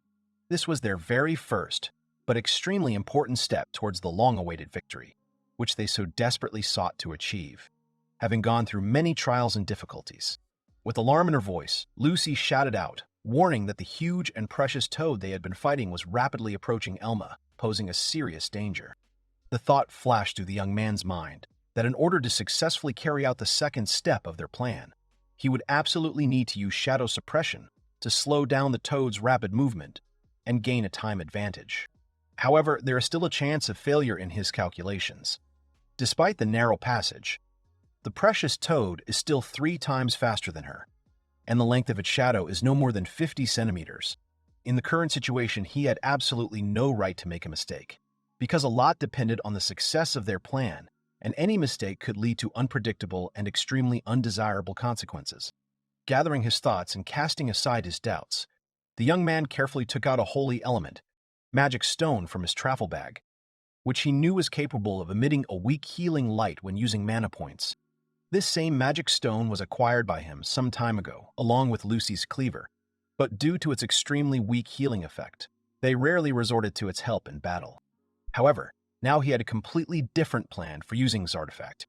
This was their very first, but extremely important step towards the long-awaited victory, which they so desperately sought to achieve. Having gone through many trials and difficulties, with alarm in her voice, Lucy shouted out, warning that the huge and precious toad they had been fighting was rapidly approaching Elma, posing a serious danger. The thought flashed through the young man's mind that in order to successfully carry out the second step of their plan, he would absolutely need to use shadow suppression to slow down the toad's rapid movement and gain a time advantage. However, there is still a chance of failure in his calculations. Despite the narrow passage, the precious toad is still 3 times faster than her, and the length of its shadow is no more than 50 centimeters. In the current situation, he had absolutely no right to make a mistake, because a lot depended on the success of their plan, and any mistake could lead to unpredictable and extremely undesirable consequences. Gathering his thoughts and casting aside his doubts, the young man carefully took out a holy element, magic stone, from his travel bag, which he knew was capable of emitting a weak healing light when using mana points. This same magic stone was acquired by him some time ago, along with Lucy's cleaver, but due to its extremely weak healing effect, they rarely resorted to its help in battle. However, now he had a completely different plan for using his artifact.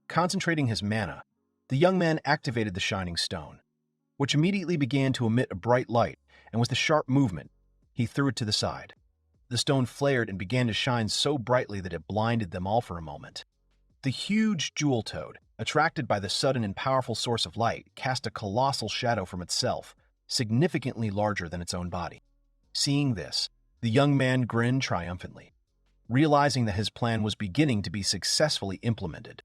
Concentrating his mana, the young man activated the shining stone, which immediately began to emit a bright light, and with a sharp movement, he threw it to the side. The stone flared and began to shine so brightly that it blinded them all for a moment. The huge jewel toad, attracted by the sudden and powerful source of light, cast a colossal shadow from itself, significantly larger than its own body. Seeing this, the young man grinned triumphantly, realizing that his plan was beginning to be successfully implemented.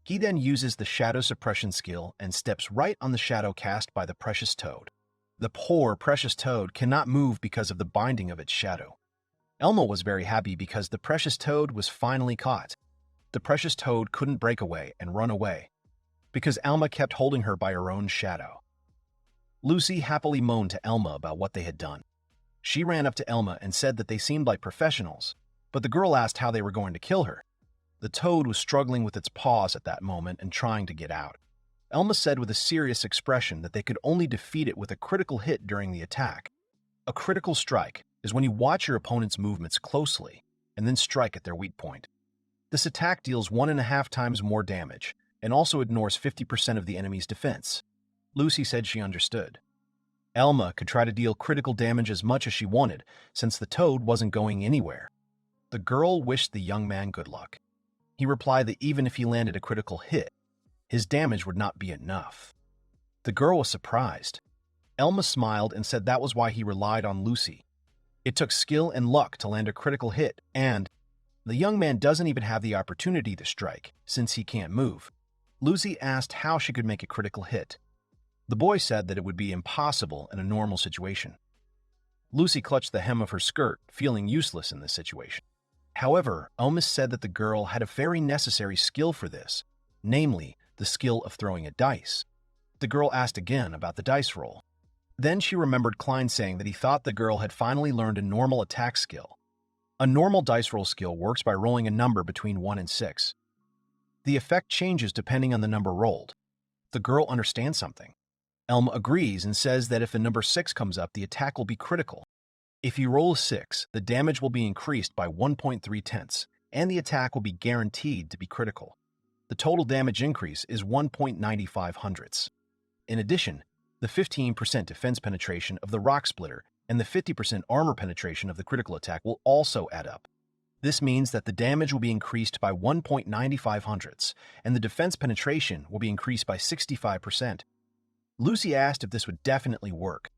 He then uses the shadow suppression skill and steps right on the shadow cast by the precious toad. The poor precious toad cannot move because of the binding of its shadow. Elma was very happy because the precious toad was finally caught. The precious toad couldn't break away and run away, because Elma kept holding her by her own shadow. Lucy happily moaned to Elma about what they had done. She ran up to Elma and said that they seemed like professionals, but the girl asked how they were going to kill her. The toad was struggling with its paws at that moment and trying to get out. Elma said with a serious expression that they could only defeat it with a critical hit during the attack. A critical strike is when you watch your opponent's movements closely and then strike at their weak point. This attack deals 1.5 times more damage and also ignores 50% of the enemy's defense. Lucy said she understood. Elma could try to deal critical damage as much as she wanted since the toad wasn't going anywhere. The girl wished the young man good luck. He replied that even if he landed a critical hit, his damage would not be enough. The girl was surprised. Elma smiled and said that was why he relied on Lucy. It took skill and luck to land a critical hit, and the young man doesn't even have the opportunity to strike, since he can't move. Lucy asked how she could make a critical hit. The boy said that it would be impossible in a normal situation. Lucy clutched the hem of her skirt, feeling useless in this situation. However, Elma said that the girl had a very necessary skill for this, namely, the skill of throwing a dice. The girl asked again about the dice roll. Then she remembered Klein saying that he thought the girl had finally learned a normal attack skill. A normal dice roll skill works by rolling a number between 1 and 6. The effect changes depending on the number rolled. The girl understands something. Elma agrees and says that if the number 6 comes up, the attack will be critical. If you roll a 6, the damage will be increased by 1.3 tenths, and the attack will be guaranteed to be critical. The total damage increase is 1.95 hundredths. In addition, the 15% defense penetration of the rock splitter and the 50% armor penetration of the critical attack will also add up. This means that the damage will be increased by 1.95 hundredths, and the defense penetration will be increased by 65%. Lucy asked if this would definitely work.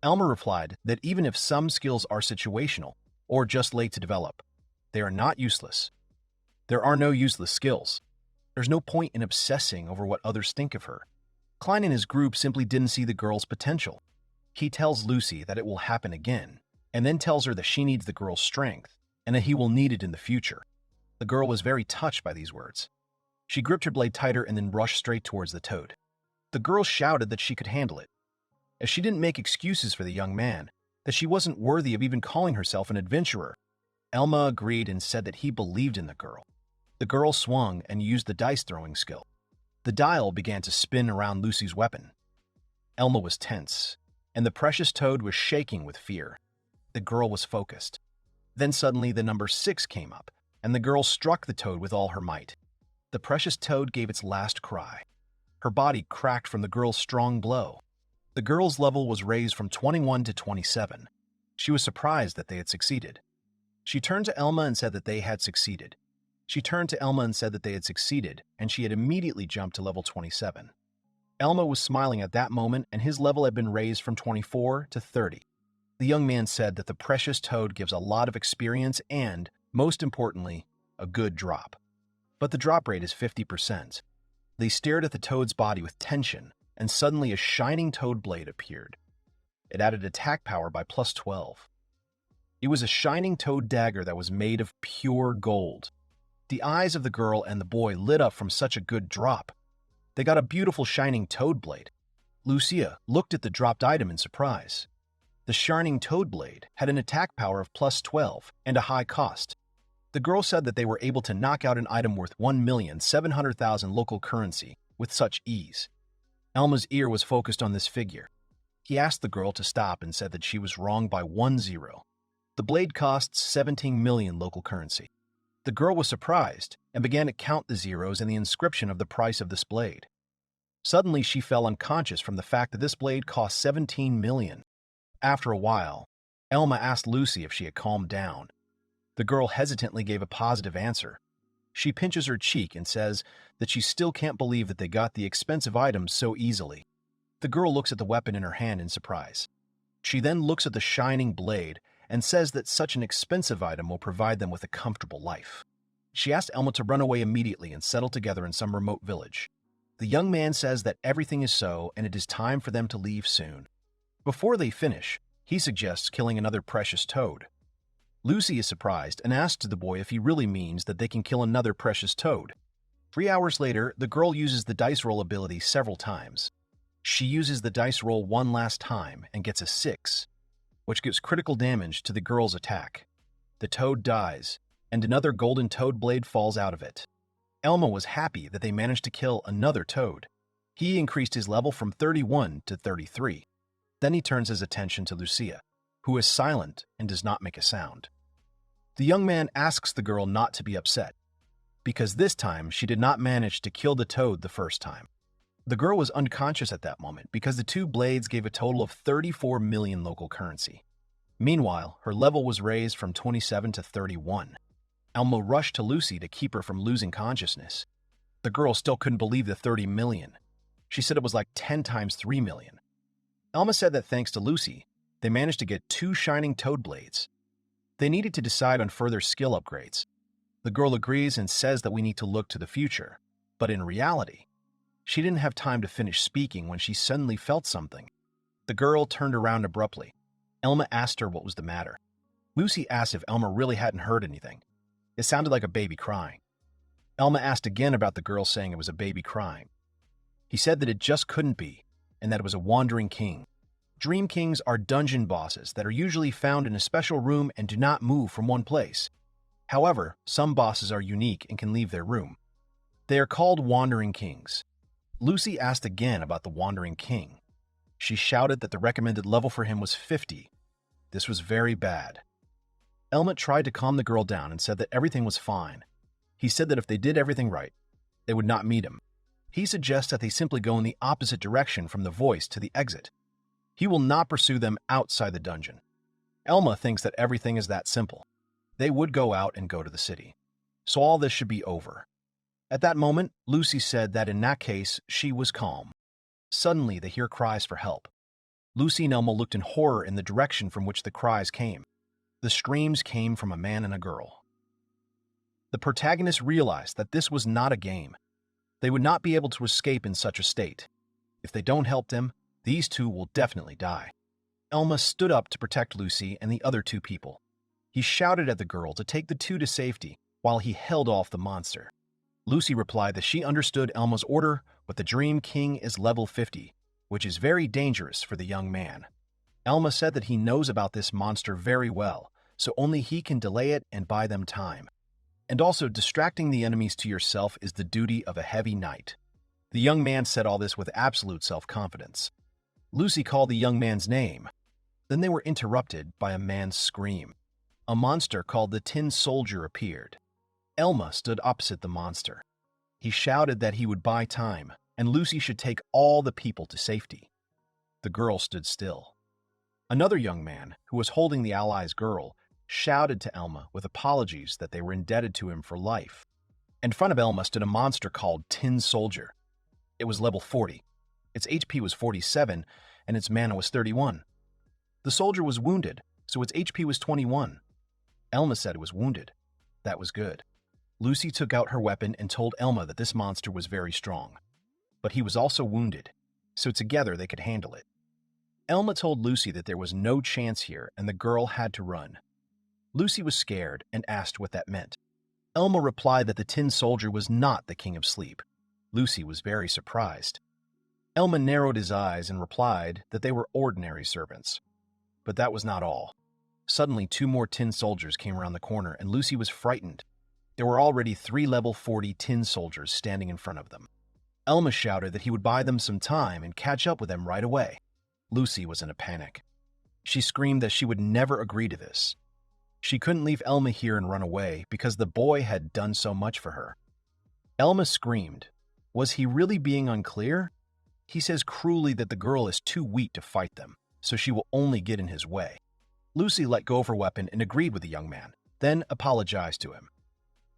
Elma replied that even if some skills are situational or just late to develop, they are not useless. There are no useless skills. There's no point in obsessing over what others think of her. Klein and his group simply didn't see the girl's potential. He tells Lucy that it will happen again, and then tells her that she needs the girl's strength and that he will need it in the future. The girl was very touched by these words. She gripped her blade tighter and then rushed straight towards the toad. The girl shouted that she could handle it, as she didn't make excuses for the young man, that she wasn't worthy of even calling herself an adventurer. Elma agreed and said that he believed in the girl. The girl swung and used the dice-throwing skill. The dial began to spin around Lucy's weapon. Elma was tense, and the precious toad was shaking with fear. The girl was focused. Then suddenly the number 6 came up, and the girl struck the toad with all her might. The precious toad gave its last cry. Her body cracked from the girl's strong blow. The girl's level was raised from 21 to 27. She was surprised that they had succeeded. She turned to Elma and said that they had succeeded. And she had immediately jumped to level 27. Elma was smiling at that moment, and his level had been raised from 24 to 30. The young man said that the precious toad gives a lot of experience and, most importantly, a good drop. But the drop rate is 50%. They stared at the toad's body with tension, and suddenly a shining toad blade appeared. It added attack power by plus 12. It was a shining toad dagger that was made of pure gold. The eyes of the girl and the boy lit up from such a good drop. They got a beautiful shining toad blade. Lucia looked at the dropped item in surprise. The shining toad blade had an attack power of plus 12 and a high cost. The girl said that they were able to knock out an item worth 1,700,000 local currency with such ease. Elma's ear was focused on this figure. He asked the girl to stop and said that she was wrong by 1 0. The blade costs 17 million local currency. The girl was surprised and began to count the zeros in the inscription of the price of this blade. Suddenly, she fell unconscious from the fact that this blade cost 17 million. After a while, Elma asked Lucy if she had calmed down. The girl hesitantly gave a positive answer. She pinches her cheek and says that she still can't believe that they got the expensive items so easily. The girl looks at the weapon in her hand in surprise. She then looks at the shining blade and says that such an expensive item will provide them with a comfortable life. She asked Elma to run away immediately and settle together in some remote village. The young man says that everything is so and it is time for them to leave soon. Before they finish, he suggests killing another precious toad. Lucy is surprised and asks the boy if he really means that they can kill another precious toad. 3 hours later, the girl uses the dice roll ability several times. She uses the dice roll one last time and gets a 6, which gives critical damage to the girl's attack. The toad dies, and another golden toad blade falls out of it. Elma was happy that they managed to kill another toad. He increased his level from 31 to 33. Then he turns his attention to Lucia, who is silent and does not make a sound. The young man asks the girl not to be upset, because this time she did not manage to kill the toad the first time. The girl was unconscious at that moment because the two blades gave a total of 34 million local currency. Meanwhile, her level was raised from 27 to 31. Elma rushed to Lucy to keep her from losing consciousness. The girl still couldn't believe the 30 million. She said it was like 10 times 3 million. Elma said that thanks to Lucy, they managed to get 2 shining toad blades. They needed to decide on further skill upgrades. The girl agrees and says that we need to look to the future. But in reality, she didn't have time to finish speaking when she suddenly felt something. The girl turned around abruptly. Elma asked her what was the matter. Lucy asked if Elma really hadn't heard anything. It sounded like a baby crying. Elma asked again about the girl saying it was a baby crying. He said that it just couldn't be, and that it was a wandering king. Dream kings are dungeon bosses that are usually found in a special room and do not move from one place. However, some bosses are unique and can leave their room. They are called wandering kings. Lucy asked again about the wandering king. She shouted that the recommended level for him was 50. This was very bad. Elma tried to calm the girl down and said that everything was fine. He said that if they did everything right, they would not meet him. He suggests that they simply go in the opposite direction from the voice to the exit. He will not pursue them outside the dungeon. Elma thinks that everything is that simple. They would go out and go to the city. So all this should be over. At that moment, Lucy said that in that case, she was calm. Suddenly, they hear cries for help. Lucy and Elma looked in horror in the direction from which the cries came. The screams came from a man and a girl. The protagonists realized that this was not a game. They would not be able to escape in such a state. If they don't help them, these two will definitely die. Elma stood up to protect Lucy and the other 2 people. He shouted at the girl to take the 2 to safety while he held off the monster. Lucy replied that she understood Elma's order, but the Dream King is level 50, which is very dangerous for the young man. Elma said that he knows about this monster very well, so only he can delay it and buy them time. And also, distracting the enemies to yourself is the duty of a heavy knight. The young man said all this with absolute self-confidence. Lucy called the young man's name. Then they were interrupted by a man's scream. A monster called the Tin Soldier appeared. Elma stood opposite the monster. He shouted that he would buy time, and Lucy should take all the people to safety. The girl stood still. Another young man, who was holding the ally's girl, shouted to Elma with apologies that they were indebted to him for life. In front of Elma stood a monster called Tin Soldier. It was level 40. Its HP was 47, and its mana was 31. The soldier was wounded, so its HP was 21. Elma said it was wounded. That was good. Lucy took out her weapon and told Elma that this monster was very strong. But he was also wounded, so together they could handle it. Elma told Lucy that there was no chance here and the girl had to run. Lucy was scared and asked what that meant. Elma replied that the Tin Soldier was not the King of Sleep. Lucy was very surprised. Elma narrowed his eyes and replied that they were ordinary servants. But that was not all. Suddenly, 2 more Tin Soldiers came around the corner and Lucy was frightened. There were already 3 level 40 Tin Soldiers standing in front of them. Elma shouted that he would buy them some time and catch up with them right away. Lucy was in a panic. She screamed that she would never agree to this. She couldn't leave Elma here and run away because the boy had done so much for her. Elma screamed. Was he really being unclear? He says cruelly that the girl is too weak to fight them, so she will only get in his way. Lucy let go of her weapon and agreed with the young man, then apologized to him.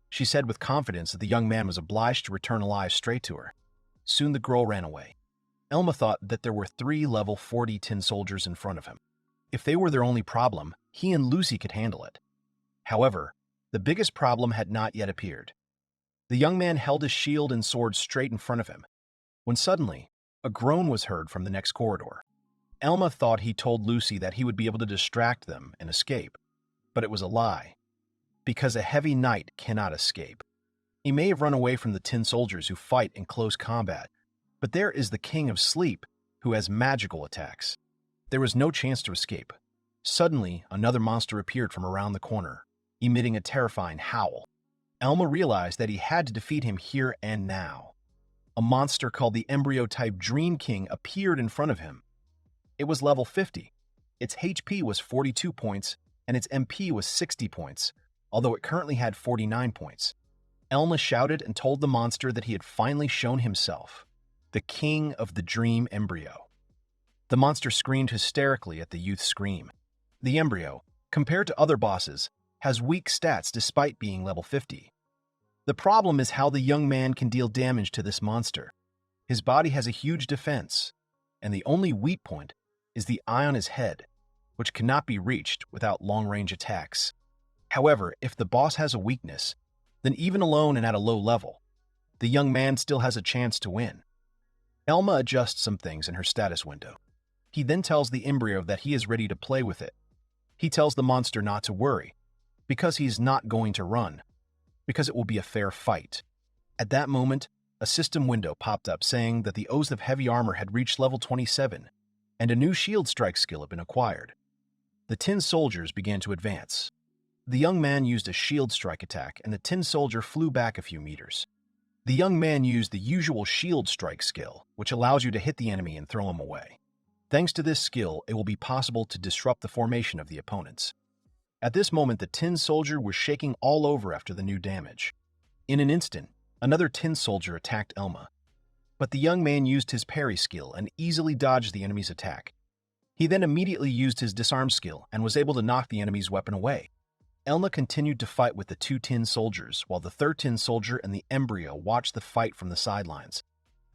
She said with confidence that the young man was obliged to return alive straight to her. Soon the girl ran away. Elma thought that there were 3 level 40 Tin Soldiers in front of him. If they were their only problem, he and Lucy could handle it. However, the biggest problem had not yet appeared. The young man held his shield and sword straight in front of him, when suddenly, a groan was heard from the next corridor. Elma thought he told Lucy that he would be able to distract them and escape, but it was a lie, because a heavy knight cannot escape. He may have run away from the Tin Soldiers who fight in close combat, but there is the King of Sleep, who has magical attacks. There was no chance to escape. Suddenly, another monster appeared from around the corner. emitting a terrifying howl. Elma realized that he had to defeat him here and now. A monster called the embryo-type Dream King appeared in front of him. It was level 50. Its HP was 42 points, and its MP was 60 points, although it currently had 49 points. Elma shouted and told the monster that he had finally shown himself, the king of the dream embryo. The monster screamed hysterically at the youth's scream. The embryo, compared to other bosses, has weak stats despite being level 50. The problem is how the young man can deal damage to this monster. His body has a huge defense, and the only weak point is the eye on his head, which cannot be reached without long-range attacks. However, if the boss has a weakness, then even alone and at a low level, the young man still has a chance to win. Elma adjusts some things in her status window. He then tells the embryo that he is ready to play with it. He tells the monster not to worry, because he's not going to run, because it will be a fair fight. At that moment, a system window popped up saying that the Oath of Heavy Armor had reached level 27, and a new shield strike skill had been acquired. The tin soldiers began to advance. The young man used a shield strike attack, and the tin soldier flew back a few meters. The young man used the usual shield strike skill, which allows you to hit the enemy and throw him away. Thanks to this skill, it will be possible to disrupt the formation of the opponents. At this moment, the tin soldier was shaking all over after the new damage. In an instant, another tin soldier attacked Elma, but the young man used his parry skill and easily dodged the enemy's attack. He then immediately used his disarm skill and was able to knock the enemy's weapon away. Elma continued to fight with the two tin soldiers, while the third tin soldier and the embryo watched the fight from the sidelines.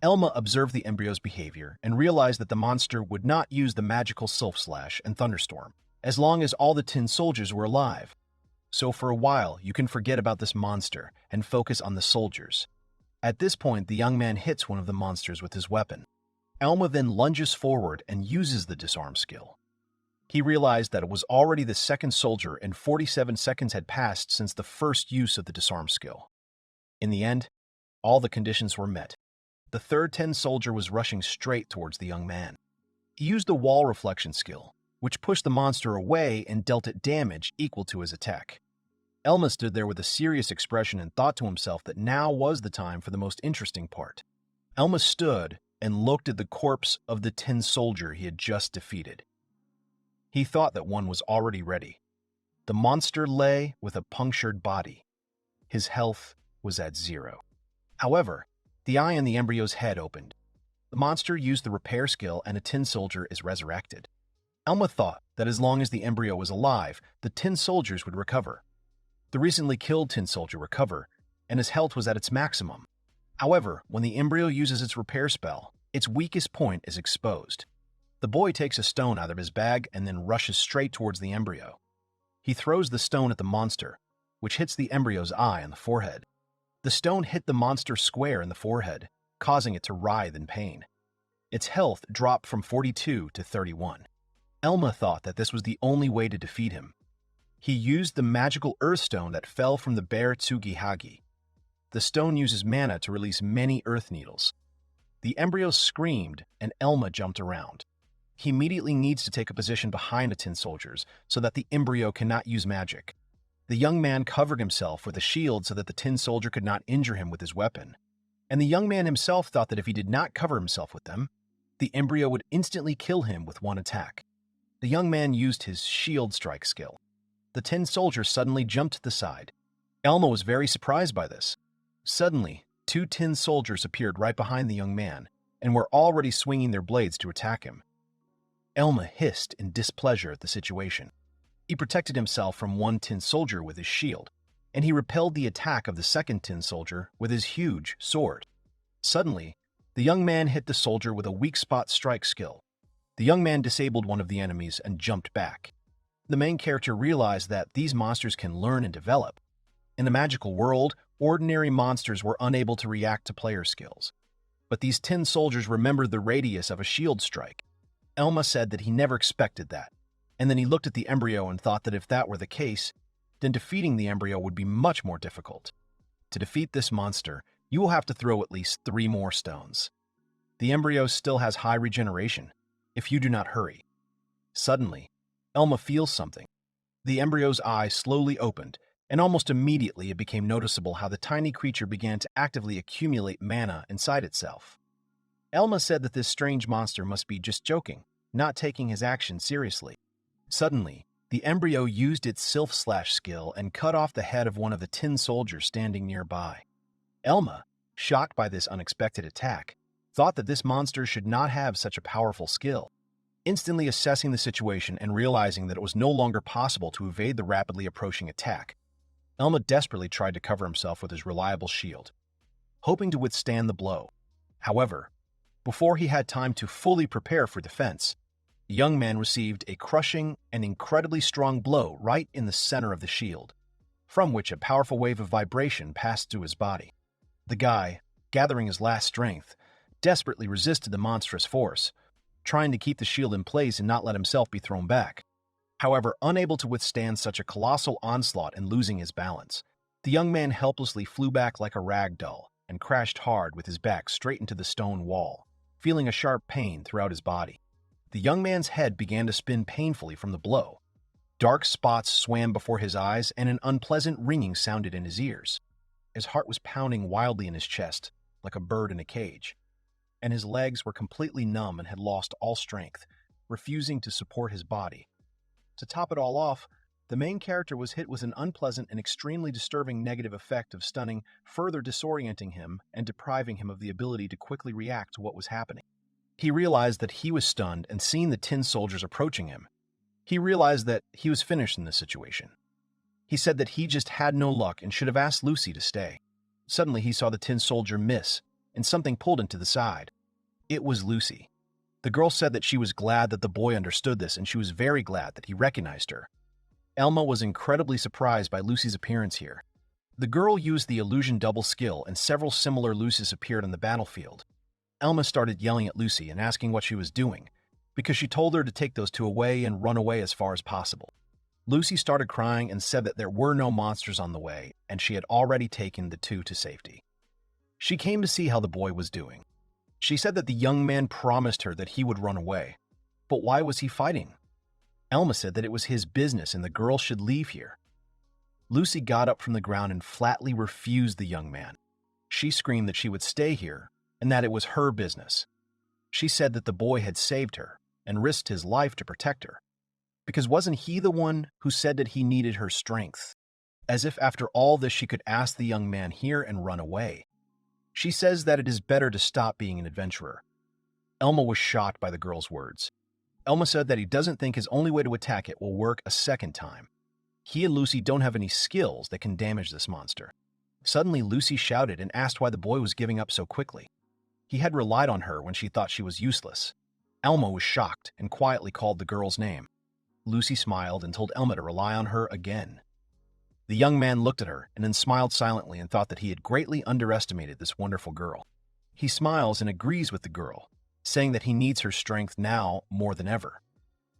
Elma observed the embryo's behavior and realized that the monster would not use the magical Sylph Slash and Thunderstorm, as long as all the tin soldiers were alive. So for a while, you can forget about this monster and focus on the soldiers. At this point, the young man hits one of the monsters with his weapon. Elma then lunges forward and uses the disarm skill. He realized that it was already the second soldier and 47 seconds had passed since the first use of the disarm skill. In the end, all the conditions were met. The third tin soldier was rushing straight towards the young man. He used the wall reflection skill, which pushed the monster away and dealt it damage equal to his attack. Elma stood there with a serious expression and thought to himself that now was the time for the most interesting part. Elma stood and looked at the corpse of the tin soldier he had just defeated. He thought that one was already ready. The monster lay with a punctured body. His health was at 0. However, the eye in the embryo's head opened. The monster used the repair skill and a tin soldier is resurrected. Elma thought that as long as the embryo was alive, the tin soldiers would recover. The recently killed tin soldier recovered, and his health was at its maximum. However, when the embryo uses its repair spell, its weakest point is exposed. The boy takes a stone out of his bag and then rushes straight towards the embryo. He throws the stone at the monster, which hits the embryo's eye on the forehead. The stone hit the monster square in the forehead, causing it to writhe in pain. Its health dropped from 42 to 31. Elma thought that this was the only way to defeat him. He used the magical earth stone that fell from the bear Tsugihagi. The stone uses mana to release many earth needles. The embryo screamed and Elma jumped around. He immediately needs to take a position behind the tin soldiers so that the embryo cannot use magic. The young man covered himself with a shield so that the tin soldier could not injure him with his weapon. And the young man himself thought that if he did not cover himself with them, the embryo would instantly kill him with one attack. The young man used his shield strike skill. The tin soldier suddenly jumped to the side. Elma was very surprised by this. Suddenly, two tin soldiers appeared right behind the young man and were already swinging their blades to attack him. Elma hissed in displeasure at the situation. He protected himself from one tin soldier with his shield, and he repelled the attack of the second tin soldier with his huge sword. Suddenly, the young man hit the soldier with a weak spot strike skill. The young man disabled one of the enemies and jumped back. The main character realized that these monsters can learn and develop. In the magical world, ordinary monsters were unable to react to player skills. But these tin soldiers remembered the radius of a shield strike. Elma said that he never expected that, and then he looked at the embryo and thought that if that were the case, then defeating the embryo would be much more difficult. To defeat this monster, you will have to throw at least 3 more stones. The embryo still has high regeneration, if you do not hurry. Suddenly, Elma feels something. The embryo's eye slowly opened, and almost immediately it became noticeable how the tiny creature began to actively accumulate mana inside itself. Elma said that this strange monster must be just joking, not taking his action seriously. Suddenly, the embryo used its sylph slash skill and cut off the head of one of the tin soldiers standing nearby. Elma, shocked by this unexpected attack, thought that this monster should not have such a powerful skill. Instantly assessing the situation and realizing that it was no longer possible to evade the rapidly approaching attack, Elma desperately tried to cover himself with his reliable shield, hoping to withstand the blow. However, before he had time to fully prepare for defense, the young man received a crushing and incredibly strong blow right in the center of the shield, from which a powerful wave of vibration passed through his body. The guy, gathering his last strength, desperately resisted the monstrous force, trying to keep the shield in place and not let himself be thrown back. However, unable to withstand such a colossal onslaught and losing his balance, the young man helplessly flew back like a rag doll and crashed hard with his back straight into the stone wall, feeling a sharp pain throughout his body. The young man's head began to spin painfully from the blow. Dark spots swam before his eyes and an unpleasant ringing sounded in his ears. His heart was pounding wildly in his chest, like a bird in a cage, and his legs were completely numb and had lost all strength, refusing to support his body. To top it all off, the main character was hit with an unpleasant and extremely disturbing negative effect of stunning, further disorienting him and depriving him of the ability to quickly react to what was happening. He realized that he was stunned and seeing the tin soldiers approaching him. He realized that he was finished in this situation. He said that he just had no luck and should have asked Lucy to stay. Suddenly he saw the tin soldier miss, and something pulled him to the side. It was Lucy. The girl said that she was glad that the boy understood this and she was very glad that he recognized her. Elma was incredibly surprised by Lucy's appearance here. The girl used the illusion double skill and several similar Lucys appeared on the battlefield. Elma started yelling at Lucy and asking what she was doing, because she told her to take those two away and run away as far as possible. Lucy started crying and said that there were no monsters on the way and she had already taken the two to safety. She came to see how the boy was doing. She said that the young man promised her that he would run away. But why was he fighting? Elma said that it was his business and the girl should leave here. Lucy got up from the ground and flatly refused the young man. She screamed that she would stay here and that it was her business. She said that the boy had saved her and risked his life to protect her. Because wasn't he the one who said that he needed her strength? As if after all this she could ask the young man here and run away. She says that it is better to stop being an adventurer. Elma was shocked by the girl's words. Elma said that he doesn't think his only way to attack it will work a second time. He and Lucy don't have any skills that can damage this monster. Suddenly, Lucy shouted and asked why the boy was giving up so quickly. He had relied on her when she thought she was useless. Elma was shocked and quietly called the girl's name. Lucy smiled and told Elma to rely on her again. The young man looked at her and then smiled silently and thought that he had greatly underestimated this wonderful girl. He smiles and agrees with the girl, saying that he needs her strength now more than ever.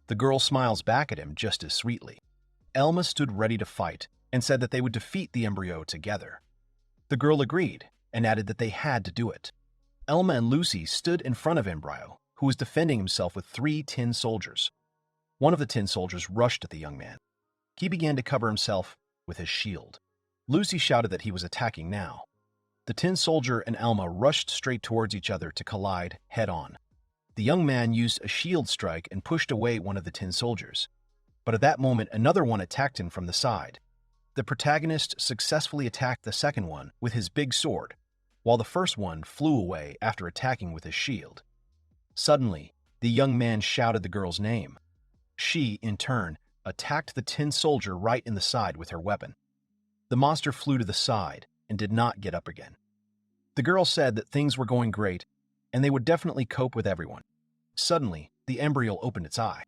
The girl smiles back at him just as sweetly. Elma stood ready to fight and said that they would defeat the embryo together. The girl agreed and added that they had to do it. Elma and Lucy stood in front of Embryo, who was defending himself with 3 tin soldiers. One of the tin soldiers rushed at the young man. He began to cover himself with his shield. Lucy shouted that he was attacking now. The tin soldier and Elma rushed straight towards each other to collide head-on. The young man used a shield strike and pushed away one of the tin soldiers. But at that moment, another one attacked him from the side. The protagonist successfully attacked the second one with his big sword, while the first one flew away after attacking with his shield. Suddenly, the young man shouted the girl's name. She, in turn, attacked the tin soldier right in the side with her weapon. The monster flew to the side and did not get up again. The girl said that things were going great and they would definitely cope with everyone. Suddenly, the embryo opened its eye.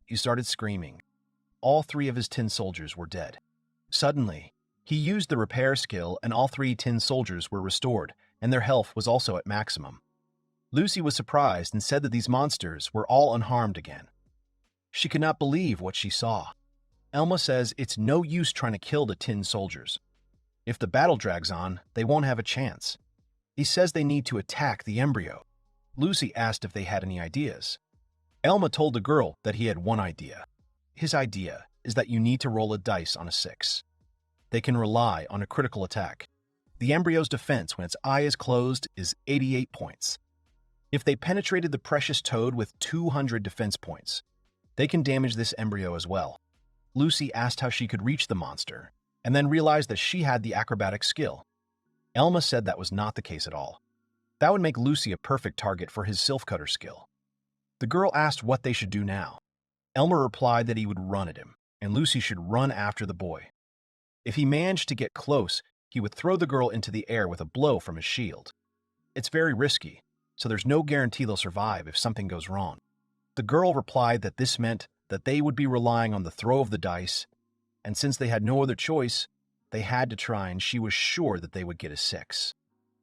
He started screaming. All 3 of his tin soldiers were dead. Suddenly, he used the repair skill and all 3 tin soldiers were restored and their health was also at maximum. Lucy was surprised and said that these monsters were all unharmed again. She could not believe what she saw. Elma says it's no use trying to kill the tin soldiers. If the battle drags on, they won't have a chance. He says they need to attack the embryo. Lucy asked if they had any ideas. Elma told the girl that he had one idea. His idea is that you need to roll a dice on a 6. they can rely on a critical attack. The embryo's defense when its eye is closed is 88 points. If they penetrated the precious toad with 200 defense points, they can damage this embryo as well. Lucy asked how she could reach the monster, and then realized that she had the acrobatic skill. Elma said that was not the case at all. That would make Lucy a perfect target for his sylph-cutter skill. The girl asked what they should do now. Elma replied that he would run at him, and Lucy should run after the boy. If he managed to get close, he would throw the girl into the air with a blow from his shield. It's very risky, so there's no guarantee they'll survive if something goes wrong. The girl replied that this meant that they would be relying on the throw of the dice, and since they had no other choice, they had to try, and she was sure that they would get a 6.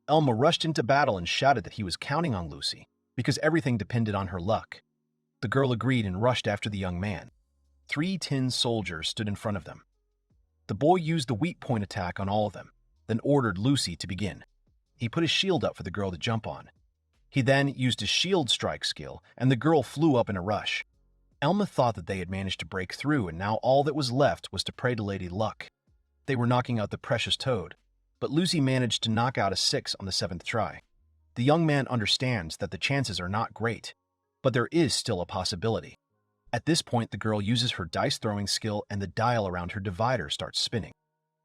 Elma rushed into battle and shouted that he was counting on Lucy, because everything depended on her luck. The girl agreed and rushed after the young man. 3 tin soldiers stood in front of them. The boy used the weak point attack on all of them, then ordered Lucy to begin. He put his shield up for the girl to jump on. He then used his shield strike skill, and the girl flew up in a rush. Elma thought that they had managed to break through, and now all that was left was to pray to Lady Luck. They were knocking out the precious toad, but Lucy managed to knock out a 6 on the 7th try. The young man understands that the chances are not great, but there is still a possibility. At this point, the girl uses her dice-throwing skill and the dial around her divider starts spinning.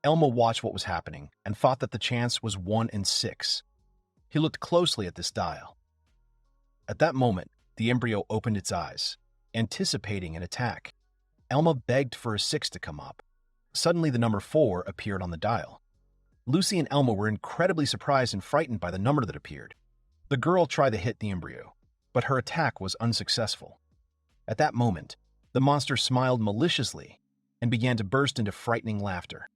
Elma watched what was happening and thought that the chance was 1 in 6. He looked closely at this dial. At that moment, the embryo opened its eyes, anticipating an attack. Elma begged for a 6 to come up. Suddenly, the number 4 appeared on the dial. Lucy and Elma were incredibly surprised and frightened by the number that appeared. The girl tried to hit the embryo, but her attack was unsuccessful. At that moment, the monster smiled maliciously and began to burst into frightening laughter.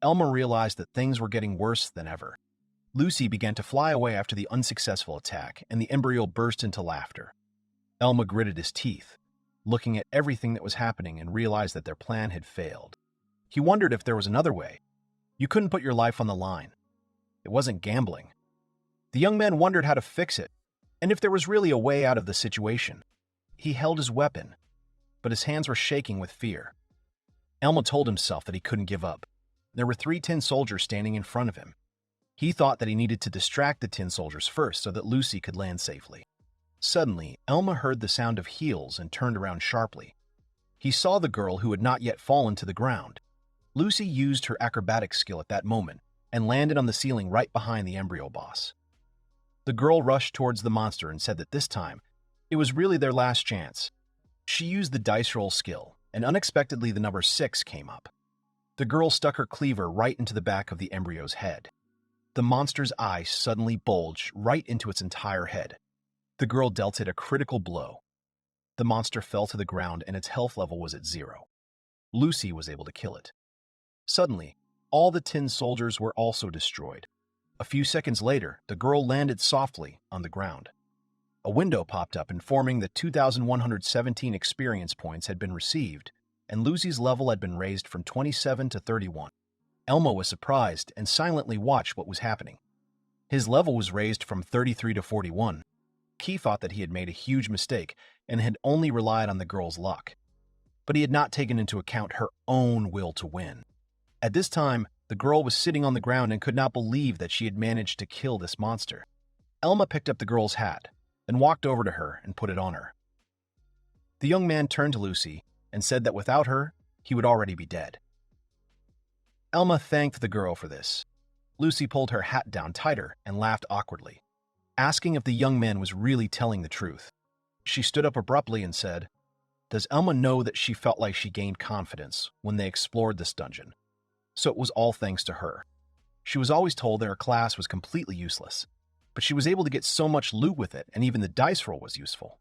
Elma realized that things were getting worse than ever. Lucy began to fly away after the unsuccessful attack, and the embryo burst into laughter. Elma gritted his teeth, looking at everything that was happening, and realized that their plan had failed. He wondered if there was another way. You couldn't put your life on the line. It wasn't gambling. The young man wondered how to fix it, and if there was really a way out of the situation. He held his weapon, but his hands were shaking with fear. Elma told himself that he couldn't give up. There were 3 tin soldiers standing in front of him. He thought that he needed to distract the tin soldiers first so that Lucy could land safely. Suddenly, Elma heard the sound of heels and turned around sharply. He saw the girl who had not yet fallen to the ground. Lucy used her acrobatic skill at that moment and landed on the ceiling right behind the embryo boss. The girl rushed towards the monster and said that this time, it was really their last chance. She used the dice roll skill, and unexpectedly the number 6 came up. The girl stuck her cleaver right into the back of the embryo's head. The monster's eye suddenly bulged right into its entire head. The girl dealt it a critical blow. The monster fell to the ground and its health level was at 0. Lucy was able to kill it. Suddenly, all the tin soldiers were also destroyed. A few seconds later, the girl landed softly on the ground. A window popped up informing that 2,117 experience points had been received, and Lucy's level had been raised from 27 to 31. Elma was surprised and silently watched what was happening. His level was raised from 33 to 41. He thought that he had made a huge mistake and had only relied on the girl's luck. But he had not taken into account her own will to win. At this time, the girl was sitting on the ground and could not believe that she had managed to kill this monster. Elma picked up the girl's hat, then walked over to her and put it on her. The young man turned to Lucy and said that without her, he would already be dead. Elma thanked the girl for this. Lucy pulled her hat down tighter and laughed awkwardly, asking if the young man was really telling the truth. She stood up abruptly and said, "Does Elma know that she felt like she gained confidence when they explored this dungeon? So it was all thanks to her. She was always told that her class was completely useless, but she was able to get so much loot with it, and even the dice roll was useful."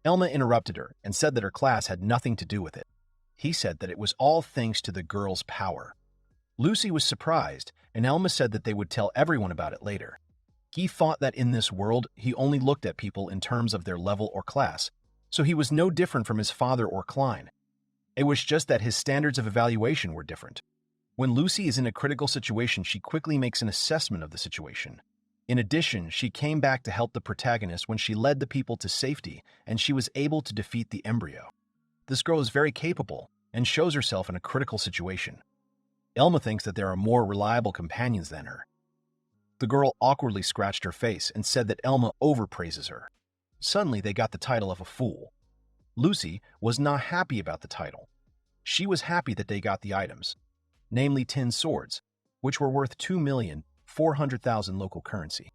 Elma interrupted her and said that her class had nothing to do with it. He said that it was all thanks to the girl's power. Lucy was surprised, and Elma said that they would tell everyone about it later. He thought that in this world, he only looked at people in terms of their level or class, so he was no different from his father or Klein. It was just that his standards of evaluation were different. When Lucy is in a critical situation, she quickly makes an assessment of the situation. In addition, she came back to help the protagonist when she led the people to safety, and she was able to defeat the embryo. This girl is very capable and shows herself in a critical situation. Elma thinks that there are more reliable companions than her. The girl awkwardly scratched her face and said that Elma overpraises her. Suddenly, they got the title of a fool. Lucy was not happy about the title. She was happy that they got the items, namely tin swords, which were worth 2,400,000 local currency.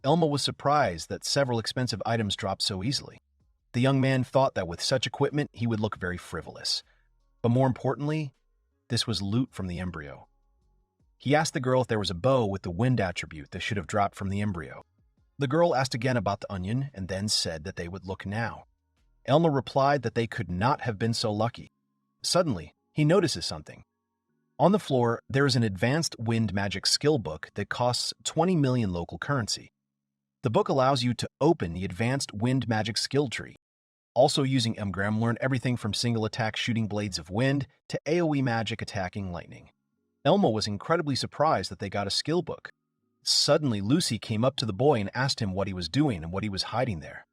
Elma was surprised that several expensive items dropped so easily. The young man thought that with such equipment, he would look very frivolous. But more importantly, this was loot from the embryo. He asked the girl if there was a bow with the wind attribute that should have dropped from the embryo. The girl asked again about the onion and then said that they would look now. Elma replied that they could not have been so lucky. Suddenly, he notices something. On the floor, there is an advanced wind magic skill book that costs 20 million local currency. The book allows you to open the advanced wind magic skill tree. Also using Mgram, learn everything from single attack shooting blades of wind to AoE magic attacking lightning. Elma was incredibly surprised that they got a skill book. Suddenly, Lucy came up to the boy and asked him what he was doing and what he was hiding there.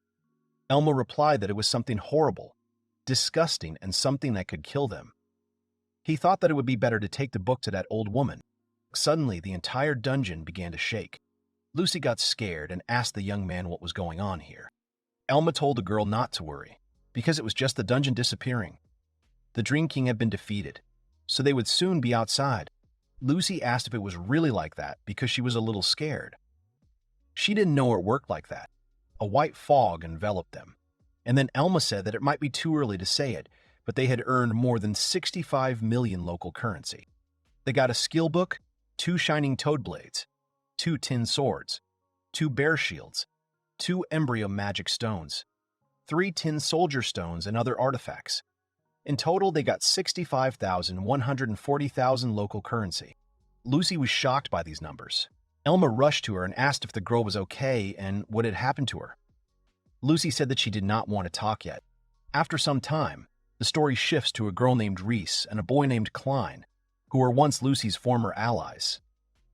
Elma replied that it was something horrible, disgusting, and something that could kill them. He thought that it would be better to take the book to that old woman. Suddenly, the entire dungeon began to shake. Lucy got scared and asked the young man what was going on here. Elma told the girl not to worry, because it was just the dungeon disappearing. The Dream King had been defeated, so they would soon be outside. Lucy asked if it was really like that because she was a little scared. She didn't know it worked like that. A white fog enveloped them. And then Elma said that it might be too early to say it, but they had earned more than 65 million local currency. They got a skill book, 2 shining toad blades, 2 tin swords, 2 bear shields, 2 embryo magic stones, 3 tin soldier stones, and other artifacts. In total, they got 65,140,000 local currency. Lucy was shocked by these numbers. Elma rushed to her and asked if the girl was okay and what had happened to her. Lucy said that she did not want to talk yet. After some time, the story shifts to a girl named Reese and a boy named Klein, who were once Lucy's former allies.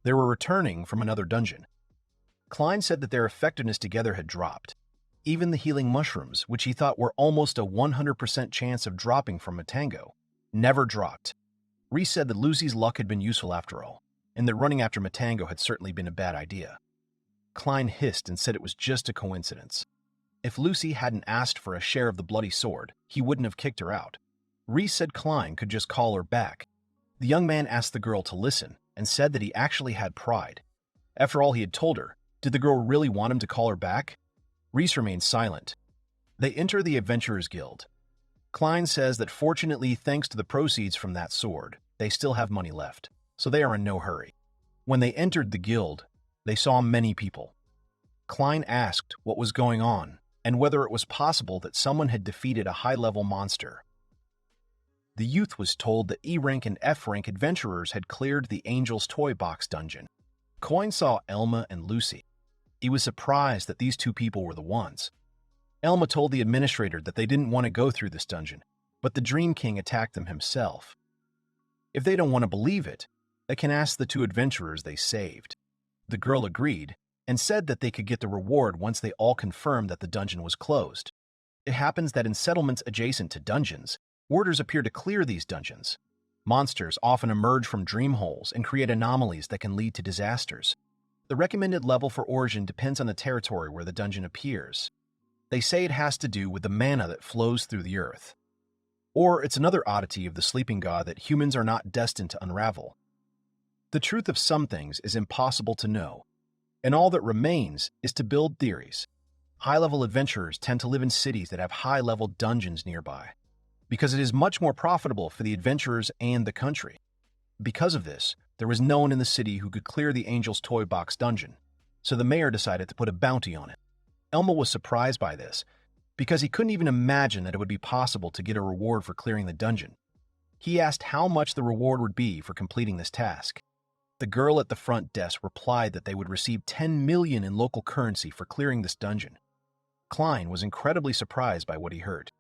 They were returning from another dungeon. Klein said that their effectiveness together had dropped. Even the healing mushrooms, which he thought were almost a 100% chance of dropping from a tango, never dropped. Reese said that Lucy's luck had been useful after all, and that running after Matango had certainly been a bad idea. Klein hissed and said it was just a coincidence. If Lucy hadn't asked for a share of the bloody sword, he wouldn't have kicked her out. Reese said Klein could just call her back. The young man asked the girl to listen and said that he actually had pride. After all he had told her, did the girl really want him to call her back? Reese remained silent. They enter the Adventurers Guild. Klein says that fortunately, thanks to the proceeds from that sword, they still have money left, so they are in no hurry. When they entered the guild, they saw many people. Klein asked what was going on and whether it was possible that someone had defeated a high-level monster. The youth was told that E-rank and F-rank adventurers had cleared the Angel's Toy Box dungeon. Coin saw Elma and Lucy. He was surprised that these two people were the ones. Elma told the administrator that they didn't want to go through this dungeon, but the Dream King attacked them himself. If they don't want to believe it, they can ask the 2 adventurers they saved. The girl agreed and said that they could get the reward once they all confirmed that the dungeon was closed. It happens that in settlements adjacent to dungeons, warders appear to clear these dungeons. Monsters often emerge from dream holes and create anomalies that can lead to disasters. The recommended level for origin depends on the territory where the dungeon appears. They say it has to do with the mana that flows through the earth. Or it's another oddity of the sleeping god that humans are not destined to unravel. The truth of some things is impossible to know, and all that remains is to build theories. High-level adventurers tend to live in cities that have high-level dungeons nearby, because it is much more profitable for the adventurers and the country. Because of this, there was no one in the city who could clear the Angel's Toy Box dungeon, so the mayor decided to put a bounty on it. Elma was surprised by this, because he couldn't even imagine that it would be possible to get a reward for clearing the dungeon. He asked how much the reward would be for completing this task. The girl at the front desk replied that they would receive 10 million in local currency for clearing this dungeon. Klein was incredibly surprised by what he heard.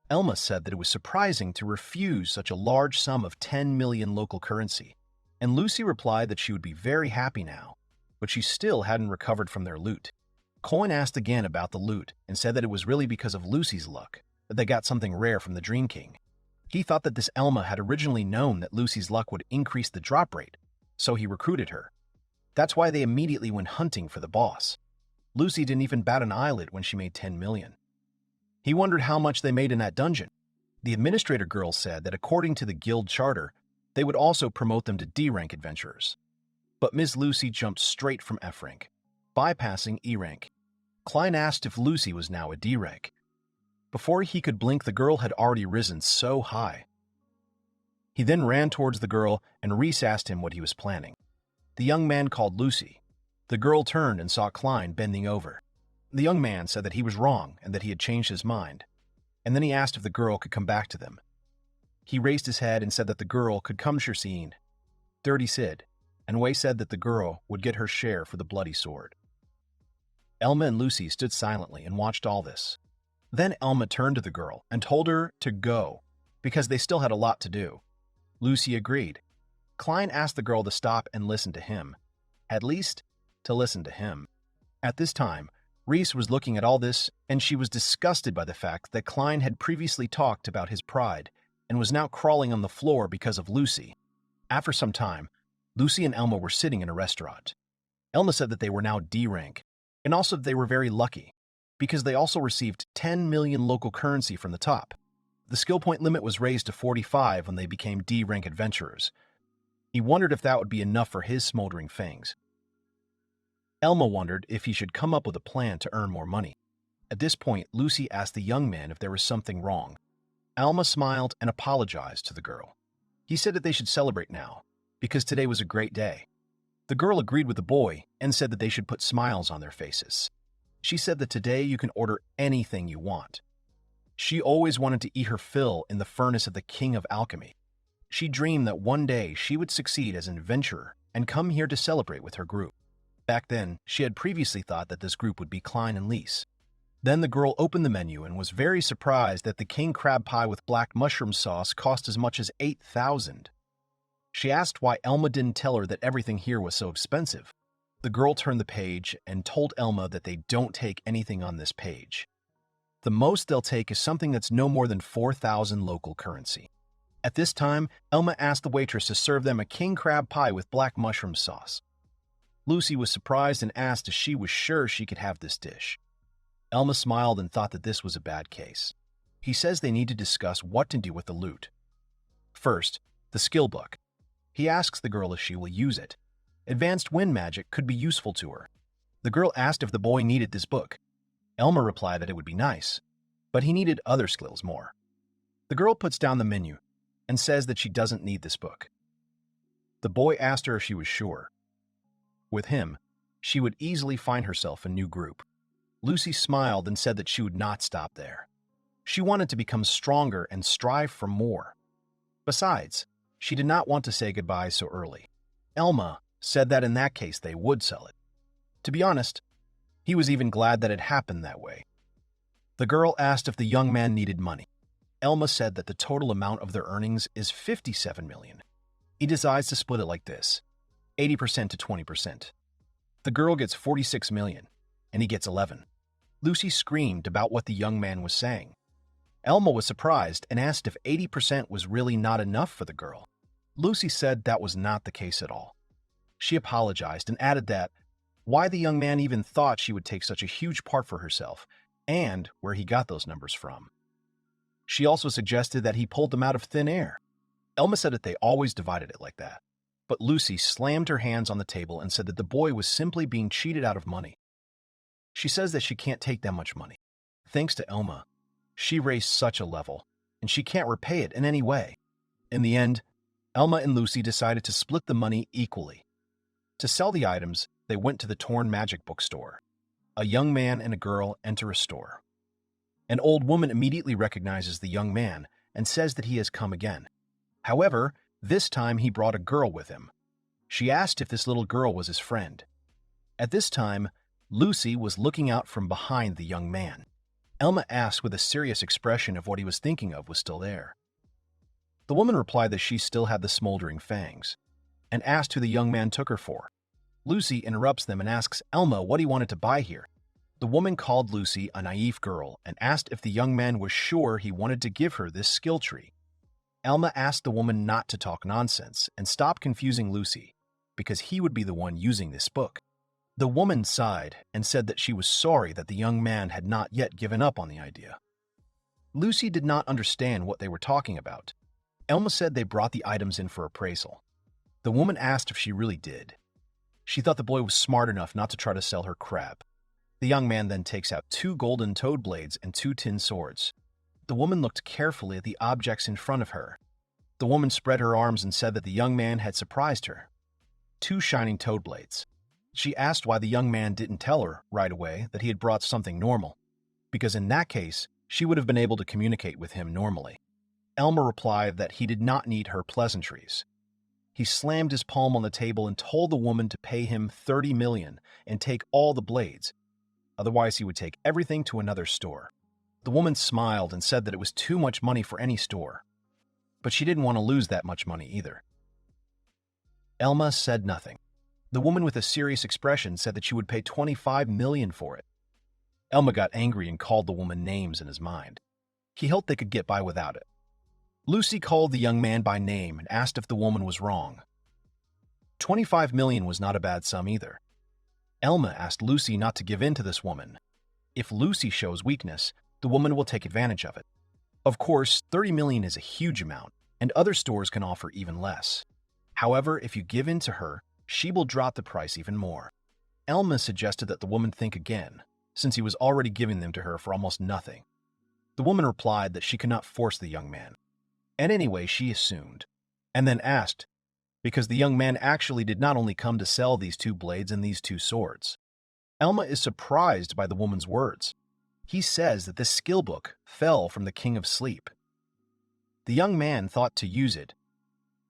Elma said that it was surprising to refuse such a large sum of 10 million local currency, and Lucy replied that she would be very happy now, but she still hadn't recovered from their loot. Coin asked again about the loot and said that it was really because of Lucy's luck that they got something rare from the Dream King. He thought that this Elma had originally known that Lucy's luck would increase the drop rate, so he recruited her. That's why they immediately went hunting for the boss. Lucy didn't even bat an eyelid when she made 10 million. He wondered how much they made in that dungeon. The administrator girl said that according to the guild charter, they would also promote them to D-rank adventurers. But Miss Lucy jumped straight from F rank, bypassing E rank. Klein asked if Lucy was now a D rank. Before he could blink, the girl had already risen so high. He then ran towards the girl and Reese asked him what he was planning. The young man called Lucy. The girl turned and saw Klein bending over. The young man said that he was wrong and that he had changed his mind, and then he asked if the girl could come back to them. He raised his head and said that the girl could come Shercine. Dirty Sid, and Wei said that the girl would get her share for the bloody sword. Elma and Lucy stood silently and watched all this. Then Elma turned to the girl and told her to go, because they still had a lot to do. Lucy agreed. Klein asked the girl to stop and listen to him. At least, to listen to him. At this time, Reese was looking at all this, and she was disgusted by the fact that Klein had previously talked about his pride and was now crawling on the floor because of Lucy. After some time, Lucy and Elma were sitting in a restaurant. Elma said that they were now D rank, and also that they were very lucky, because they also received 10 million local currency from the top. The skill point limit was raised to 45 when they became D rank adventurers. He wondered if that would be enough for his smoldering fangs. Elma wondered if he should come up with a plan to earn more money. At this point, Lucy asked the young man if there was something wrong. Elma smiled and apologized to the girl. He said that they should celebrate now, because today was a great day. The girl agreed with the boy and said that they should put smiles on their faces. She said that today you can order anything you want. She always wanted to eat her fill in the furnace of the King of Alchemy. She dreamed that one day she would succeed as an adventurer and come here to celebrate with her group. Back then, she had previously thought that this group would be Klein and Lise. Then the girl opened the menu and was very surprised that the king crab pie with black mushroom sauce cost as much as 8,000. She asked why Elma didn't tell her that everything here was so expensive. The girl turned the page and told Elma that they don't take anything on this page. The most they'll take is something that's no more than 4,000 local currency. At this time, Elma asked the waitress to serve them a king crab pie with black mushroom sauce. Lucy was surprised and asked if she was sure she could have this dish. Elma smiled and thought that this was a bad case. He says they need to discuss what to do with the loot. First, the skill book. He asks the girl if she will use it. Advanced wind magic could be useful to her. The girl asked if the boy needed this book. Elma replied that it would be nice, but he needed other skills more. The girl puts down the menu and says that she doesn't need this book. The boy asked her if she was sure. With him, she would easily find herself a new group. Lucy smiled and said that she would not stop there. She wanted to become stronger and strive for more. Besides, she did not want to say goodbye so early. Elma said that in that case they would sell it. To be honest, he was even glad that it happened that way. The girl asked if the young man needed money. Elma said that the total amount of their earnings is 57 million. He decides to split it like this, 80% to 20%. The girl gets 46 million, and he gets 11. Lucy screamed about what the young man was saying. Elma was surprised and asked if 80% was really not enough for the girl. Lucy said that was not the case at all. She apologized and added that why the young man even thought she would take such a huge part for herself, and where he got those numbers from. She also suggested that he pulled them out of thin air. Elma said that they always divided it like that, but Lucy slammed her hands on the table and said that the boy was simply being cheated out of money. She says that she can't take that much money. Thanks to Elma, she raised such a level, and she can't repay it in any way. In the end, Elma and Lucy decided to split the money equally. To sell the items, they went to the Torn Magic bookstore. A young man and a girl enter a store. An old woman immediately recognizes the young man and says that he has come again. However, this time he brought a girl with him. She asked if this little girl was his friend. At this time, Lucy was looking out from behind the young man. Elma asked with a serious expression if what he was thinking of was still there. The woman replied that she still had the smoldering fangs, and asked who the young man took her for. Lucy interrupts them and asks Elma what he wanted to buy here. The woman called Lucy a naive girl and asked if the young man was sure he wanted to give her this skill tree. Elma asked the woman not to talk nonsense and stop confusing Lucy, because he would be the one using this book. The woman sighed and said that she was sorry that the young man had not yet given up on the idea. Lucy did not understand what they were talking about. Elma said they brought the items in for appraisal. The woman asked if she really did. She thought the boy was smart enough not to try to sell her crap. The young man then takes out 2 golden toad blades and 2 tin swords. The woman looked carefully at the objects in front of her. The woman spread her arms and said that the young man had surprised her. 2 shining toad blades. She asked why the young man didn't tell her right away that he had brought something normal, because in that case, she would have been able to communicate with him normally. Elma replied that he did not need her pleasantries. He slammed his palm on the table and told the woman to pay him 30 million and take all the blades. Otherwise, he would take everything to another store. The woman smiled and said that it was too much money for any store, but she didn't want to lose that much money either. Elma said nothing. The woman with a serious expression said that she would pay 25 million for it. Elma got angry and called the woman names in his mind. He hoped they could get by without it. Lucy called the young man by name and asked if the woman was wrong. 25 million was not a bad sum either. Elma asked Lucy not to give in to this woman. If Lucy shows weakness, the woman will take advantage of it. Of course, 30 million is a huge amount, and other stores can offer even less. However, if you give in to her, she will drop the price even more. Elma suggested that the woman think again, since he was already giving them to her for almost nothing. The woman replied that she could not force the young man. And anyway, she assumed, and then asked, because the young man actually did not only come to sell these 2 blades and these 2 swords. Elma is surprised by the woman's words. He says that this skill book fell from the King of Sleep. The young man thought to use it,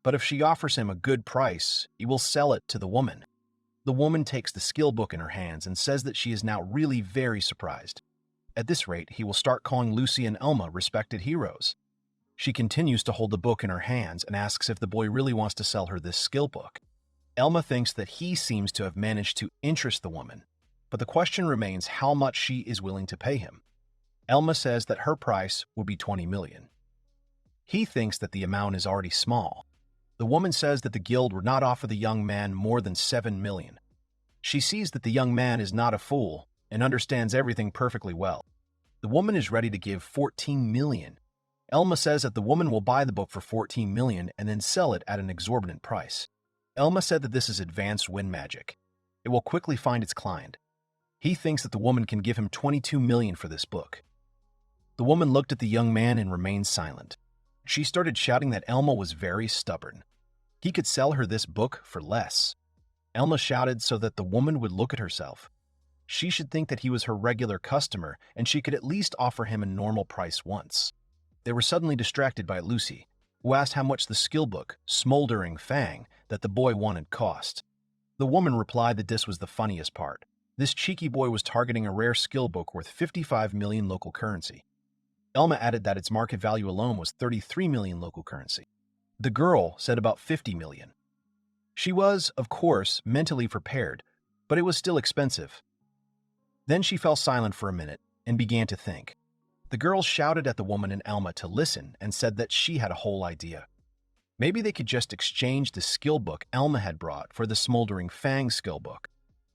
but if she offers him a good price, he will sell it to the woman. The woman takes the skill book in her hands and says that she is now really very surprised. At this rate, he will start calling Lucy and Elma respected heroes. She continues to hold the book in her hands and asks if the boy really wants to sell her this skill book. Elma thinks that he seems to have managed to interest the woman, but the question remains how much she is willing to pay him. Elma says that her price would be 20 million. He thinks that the amount is already small. The woman says that the guild would not offer the young man more than 7 million. She sees that the young man is not a fool and understands everything perfectly well. The woman is ready to give 14 million. Elma says that the woman will buy the book for 14 million and then sell it at an exorbitant price. Elma said that this is advanced wind magic. It will quickly find its client. He thinks that the woman can give him 22 million for this book. The woman looked at the young man and remained silent. She started shouting that Elma was very stubborn. He could sell her this book for less. Elma shouted so that the woman would look at herself. She should think that he was her regular customer and she could at least offer him a normal price once. They were suddenly distracted by Lucy, who asked how much the skill book, Smoldering Fang, that the boy wanted cost. The woman replied that this was the funniest part. This cheeky boy was targeting a rare skill book worth 55 million local currency. Elma added that its market value alone was 33 million local currency. The girl said about 50 million. She was, of course, mentally prepared, but it was still expensive. Then she fell silent for a minute and began to think. The girl shouted at the woman and Elma to listen and said that she had a whole idea. Maybe they could just exchange the skill book Elma had brought for the Smoldering Fang skill book.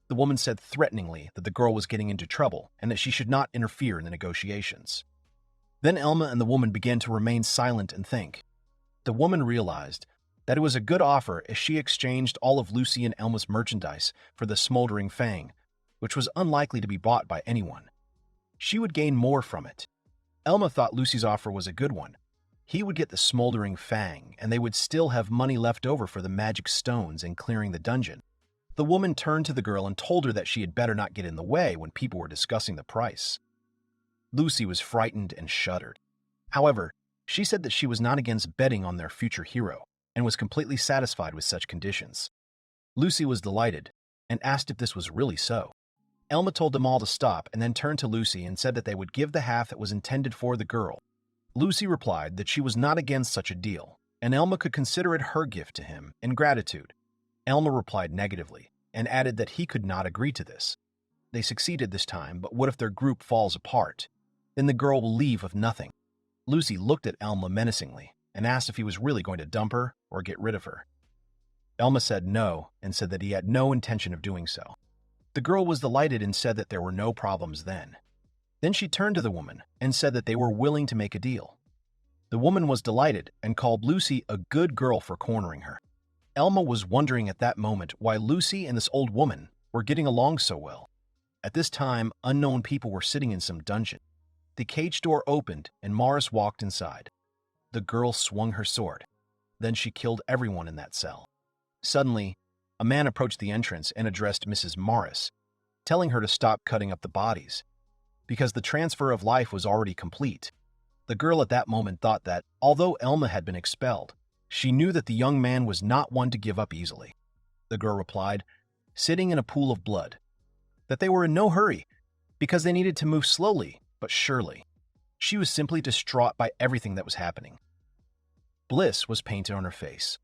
The woman said threateningly that the girl was getting into trouble and that she should not interfere in the negotiations. Then Elma and the woman began to remain silent and think. The woman realized that it was a good offer as she exchanged all of Lucy and Elma's merchandise for the Smoldering Fang, which was unlikely to be bought by anyone. She would gain more from it. Elma thought Lucy's offer was a good one. He would get the Smoldering Fang, and they would still have money left over for the magic stones and clearing the dungeon. The woman turned to the girl and told her that she had better not get in the way when people were discussing the price. Lucy was frightened and shuddered. However, she said that she was not against betting on their future hero and was completely satisfied with such conditions. Lucy was delighted and asked if this was really so. Elma told them all to stop and then turned to Lucy and said that they would give the half that was intended for the girl. Lucy replied that she was not against such a deal, and Elma could consider it her gift to him in gratitude. Elma replied negatively and added that he could not agree to this. They succeeded this time, but what if their group falls apart? Then the girl will leave with nothing. Lucy looked at Elma menacingly and asked if he was really going to dump her or get rid of her. Elma said no and said that he had no intention of doing so. The girl was delighted and said that there were no problems then. Then she turned to the woman and said that they were willing to make a deal. The woman was delighted and called Lucy a good girl for cornering her. Elma was wondering at that moment why Lucy and this old woman were getting along so well. At this time, unknown people were sitting in some dungeon. The cage door opened and Morris walked inside. The girl swung her sword. Then she killed everyone in that cell. Suddenly, a man approached the entrance and addressed Mrs. Morris, telling her to stop cutting up the bodies, because the transfer of life was already complete. The girl at that moment thought that, although Elma had been expelled, she knew that the young man was not one to give up easily. The girl replied, sitting in a pool of blood, that they were in no hurry, because they needed to move slowly but surely. She was simply distraught by everything that was happening. Bliss was painted on her face.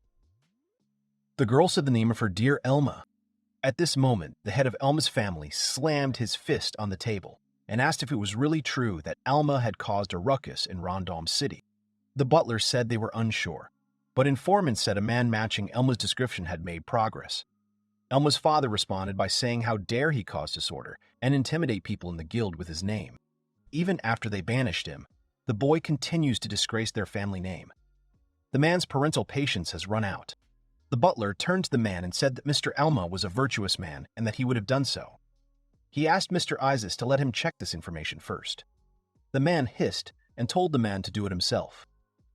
The girl said the name of her dear Elma. At this moment, the head of Elma's family slammed his fist on the table and asked if it was really true that Elma had caused a ruckus in Rondom City. The butler said they were unsure, but informants said a man matching Elma's description had made progress. Elma's father responded by saying how dare he cause disorder and intimidate people in the guild with his name. Even after they banished him, the boy continues to disgrace their family name. The man's parental patience has run out. The butler turned to the man and said that Mr. Elma was a virtuous man and that he would have done so. He asked Mr. Isis to let him check this information first. The man hissed and told the man to do it himself.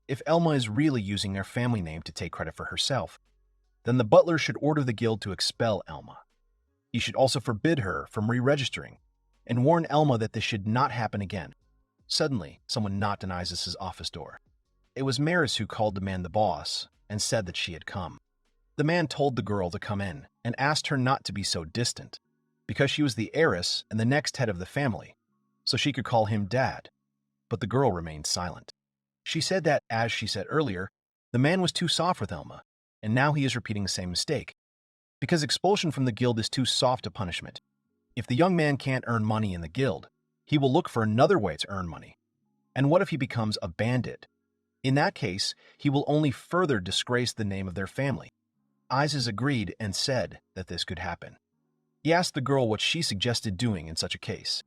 If Elma is really using their family name to take credit for herself, then the butler should order the guild to expel Elma. He should also forbid her from re-registering and warn Elma that this should not happen again. Suddenly, someone knocked on Isis's office door. It was Maris who called the man the boss and said that she had come. The man told the girl to come in and asked her not to be so distant, because she was the heiress and the next head of the family, so she could call him Dad. But the girl remained silent. She said that, as she said earlier, the man was too soft with Elma, and now he is repeating the same mistake, because expulsion from the guild is too soft a punishment. If the young man can't earn money in the guild, he will look for another way to earn money. And what if he becomes a bandit? In that case, he will only further disgrace the name of their family. Isis agreed and said that this could happen. He asked the girl what she suggested doing in such a case.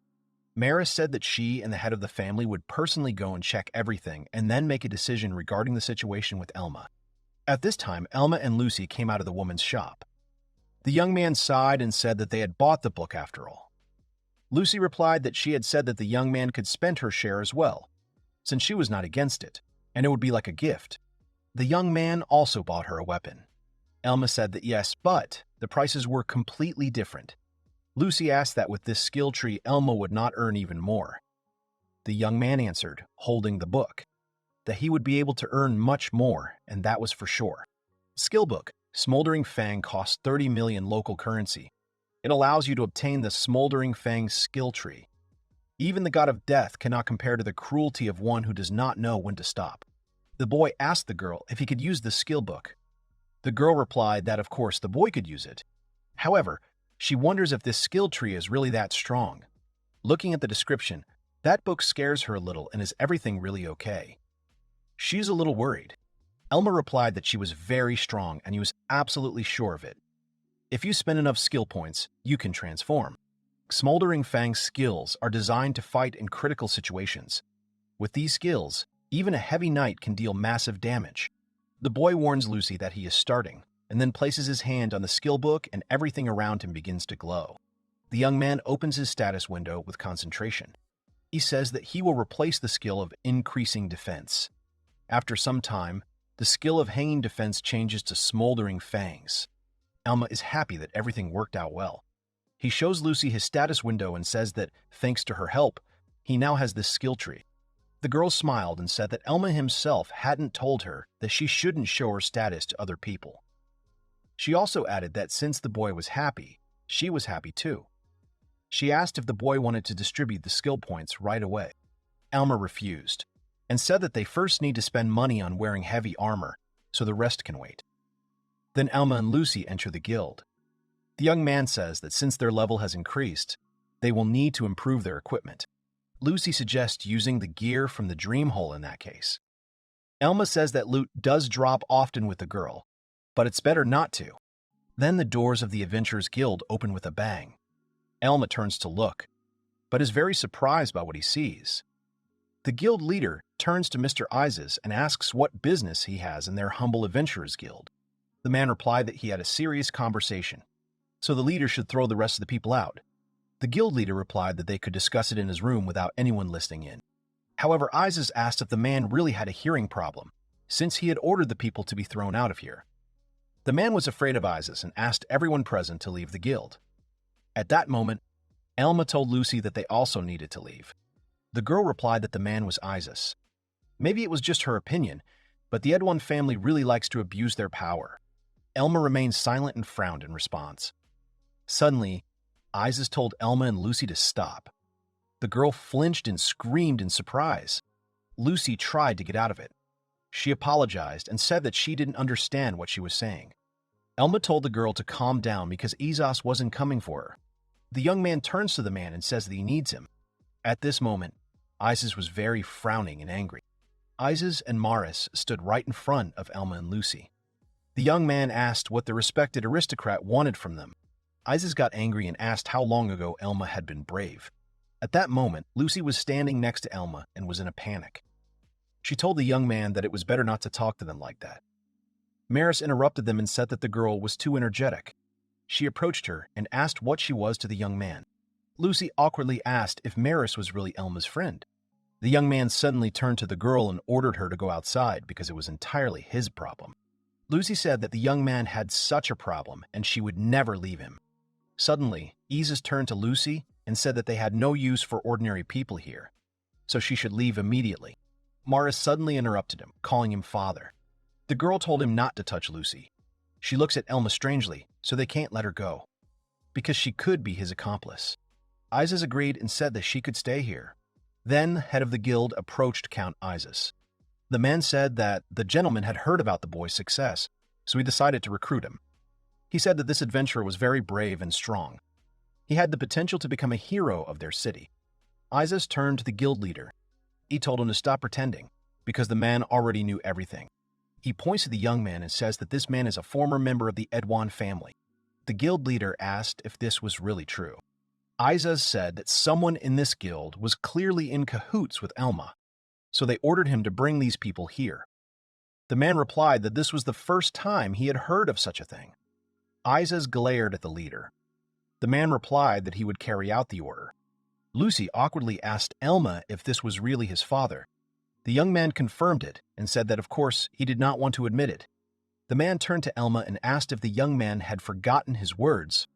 Maris said that she and the head of the family would personally go and check everything and then make a decision regarding the situation with Elma. At this time, Elma and Lucy came out of the woman's shop. The young man sighed and said that they had bought the book after all. Lucy replied that she had said that the young man could spend her share as well, since she was not against it, and it would be like a gift. The young man also bought her a weapon. Elma said that yes, but the prices were completely different. Lucy asked that with this skill tree, Elma would not earn even more. The young man answered, holding the book, that he would be able to earn much more, and that was for sure. Skill book, Smoldering Fang, costs 30 million local currency. It allows you to obtain the Smoldering Fang skill tree. Even the god of death cannot compare to the cruelty of one who does not know when to stop. The boy asked the girl if he could use the skill book. The girl replied that of course the boy could use it. However, she wonders if this skill tree is really that strong. Looking at the description, that book scares her a little and is everything really okay? She's a little worried. Elma replied that she was very strong and he was absolutely sure of it. If you spend enough skill points, you can transform. Smoldering Fang's skills are designed to fight in critical situations. With these skills, even a heavy knight can deal massive damage. The boy warns Lucy that he is starting, and then places his hand on the skill book and everything around him begins to glow. The young man opens his status window with concentration. He says that he will replace the skill of increasing defense. After some time, the skill of hanging defense changes to Smoldering Fangs. Elma is happy that everything worked out well. He shows Lucy his status window and says that, thanks to her help, he now has this skill tree. The girl smiled and said that Elma himself hadn't told her that she shouldn't show her status to other people. She also added that since the boy was happy, she was happy too. She asked if the boy wanted to distribute the skill points right away. Elma refused and said that they first need to spend money on wearing heavy armor, so the rest can wait. Then Elma and Lucy enter the guild. The young man says that since their level has increased, they will need to improve their equipment. Lucy suggests using the gear from the dream hole in that case. Elma says that loot does drop often with the girl, but it's better not to. Then the doors of the Adventurers Guild open with a bang. Elma turns to look, but is very surprised by what he sees. The guild leader turns to Mr. Ises and asks what business he has in their humble Adventurers Guild. The man replied that he had a serious conversation, so the leader should throw the rest of the people out. The guild leader replied that they could discuss it in his room without anyone listening in. However, Ises asked if the man really had a hearing problem, since he had ordered the people to be thrown out of here. The man was afraid of Ises and asked everyone present to leave the guild. At that moment, Elma told Lucy that they also needed to leave. The girl replied that the man was Ises. Maybe it was just her opinion, but the Edwan family really likes to abuse their power. Elma remained silent and frowned in response. Suddenly, Ises told Elma and Lucy to stop. The girl flinched and screamed in surprise. Lucy tried to get out of it. She apologized and said that she didn't understand what she was saying. Elma told the girl to calm down because Isos wasn't coming for her. The young man turns to the man and says that he needs him. At this moment, Ises was very frowning and angry. Ises and Maris stood right in front of Elma and Lucy. The young man asked what the respected aristocrat wanted from them. Ises got angry and asked how long ago Elma had been brave. At that moment, Lucy was standing next to Elma and was in a panic. She told the young man that it was better not to talk to them like that. Maris interrupted them and said that the girl was too energetic. She approached her and asked what she was to the young man. Lucy awkwardly asked if Maris was really Elma's friend. The young man suddenly turned to the girl and ordered her to go outside because it was entirely his problem. Lucy said that the young man had such a problem and she would never leave him. Suddenly, Isis turned to Lucy and said that they had no use for ordinary people here, so she should leave immediately. Maris suddenly interrupted him, calling him father. The girl told him not to touch Lucy. She looks at Elma strangely, so they can't let her go, because she could be his accomplice. Isis agreed and said that she could stay here. Then, head of the guild approached Count Isis. The man said that the gentleman had heard about the boy's success, so he decided to recruit him. He said that this adventurer was very brave and strong. He had the potential to become a hero of their city. Isis turned to the guild leader. He told him to stop pretending, because the man already knew everything. He points to the young man and says that this man is a former member of the Edwan family. The guild leader asked if this was really true. Isis said that someone in this guild was clearly in cahoots with Elma, so they ordered him to bring these people here. The man replied that this was the first time he had heard of such a thing. Isis glared at the leader. The man replied that he would carry out the order. Lucy awkwardly asked Elma if this was really his father. The young man confirmed it and said that, of course, he did not want to admit it. The man turned to Elma and asked if the young man had forgotten his words.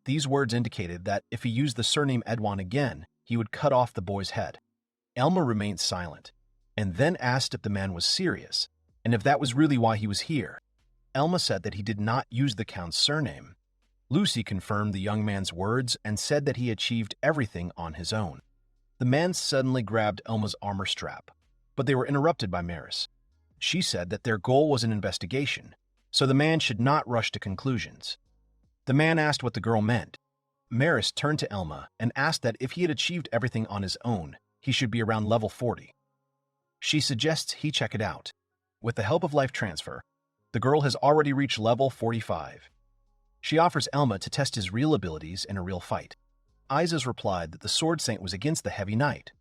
These words indicated that if he used the surname Edwan again, he would cut off the boy's head. Elma remained silent, and then asked if the man was serious, and if that was really why he was here. Elma said that he did not use the Count's surname. Lucy confirmed the young man's words and said that he achieved everything on his own. The man suddenly grabbed Elma's armor strap, but they were interrupted by Maris. She said that their goal was an investigation, so the man should not rush to conclusions. The man asked what the girl meant. Maris turned to Elma and asked that if he had achieved everything on his own, he should be around level 40. She suggests he check it out. With the help of life transfer, the girl has already reached level 45. She offers Elma to test his real abilities in a real fight. Isis replied that the Sword Saint was against the Heavy Knight.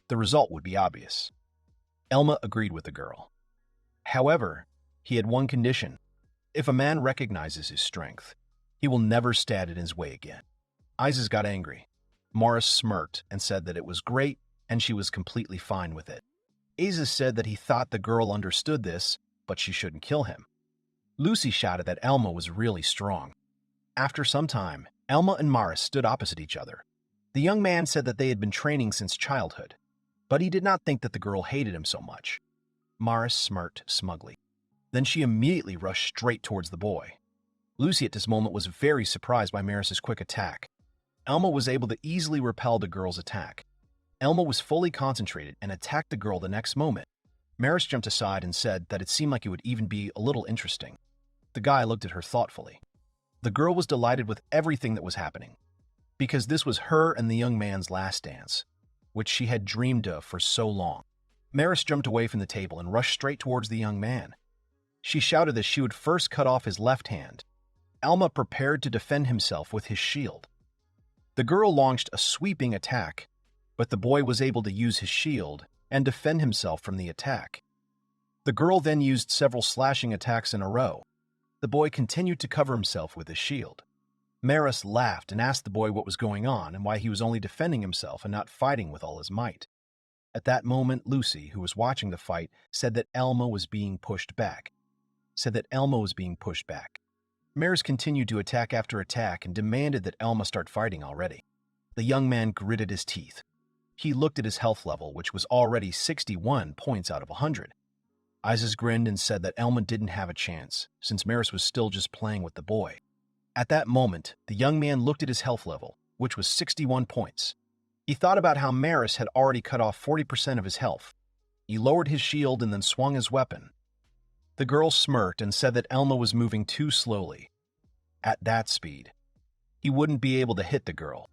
The result would be obvious. Elma agreed with the girl. However, he had one condition. If a man recognizes his strength, he will never stand in his way again. Isis got angry. Morris smirked and said that it was great and she was completely fine with it. Isis said that he thought the girl understood this, but she shouldn't kill him. Lucy shouted that Elma was really strong. After some time, Elma and Morris stood opposite each other. The young man said that they had been training since childhood, but he did not think that the girl hated him so much. Morris smirked smugly. Then she immediately rushed straight towards the boy. Lucy at this moment was very surprised by Maris's quick attack. Elma was able to easily repel the girl's attack. Elma was fully concentrated and attacked the girl the next moment. Maris jumped aside and said that it seemed like it would even be a little interesting. The guy looked at her thoughtfully. The girl was delighted with everything that was happening, because this was her and the young man's last dance, which she had dreamed of for so long. Maris jumped away from the table and rushed straight towards the young man. She shouted that she would first cut off his left hand. Elma prepared to defend himself with his shield. The girl launched a sweeping attack, but the boy was able to use his shield and defend himself from the attack. The girl then used several slashing attacks in a row. The boy continued to cover himself with his shield. Maris laughed and asked the boy what was going on and why he was only defending himself and not fighting with all his might. At that moment, Lucy, who was watching the fight, said that Elma was being pushed back. Maris continued to attack after attack and demanded that Elma start fighting already. The young man gritted his teeth. He looked at his health level, which was already 61 points out of 100. Isis grinned and said that Elma didn't have a chance, since Maris was still just playing with the boy. At that moment, the young man looked at his health level, which was 61 points. He thought about how Maris had already cut off 40% of his health. He lowered his shield and then swung his weapon. The girl smirked and said that Elma was moving too slowly. At that speed, he wouldn't be able to hit the girl.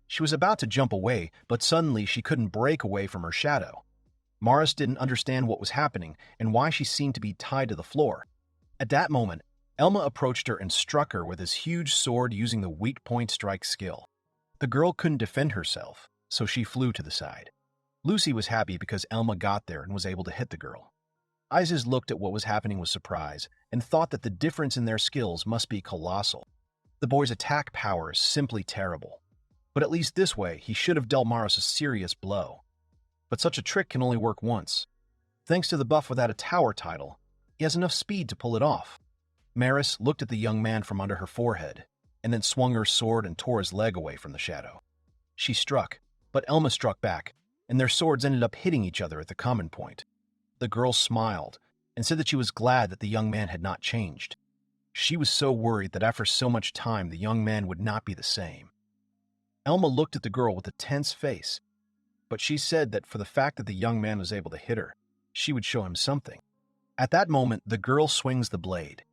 She was about to jump away, but suddenly she couldn't break away from her shadow. Maris didn't understand what was happening and why she seemed to be tied to the floor. At that moment, Elma approached her and struck her with his huge sword using the weak point strike skill. The girl couldn't defend herself, so she flew to the side. Lucy was happy because Elma got there and was able to hit the girl. Isis looked at what was happening with surprise and thought that the difference in their skills must be colossal. The boy's attack power is simply terrible. But at least this way, he should have dealt Maris a serious blow. But such a trick can only work once. Thanks to the buff without a tower title, he has enough speed to pull it off. Maris looked at the young man from under her forehead, and then swung her sword and tore his leg away from the shadow. She struck, but Elma struck back, and their swords ended up hitting each other at the common point. The girl smiled and said that she was glad that the young man had not changed. She was so worried that after so much time the young man would not be the same. Elma looked at the girl with a tense face, but she said that for the fact that the young man was able to hit her, she would show him something. At that moment, the girl swings the blade.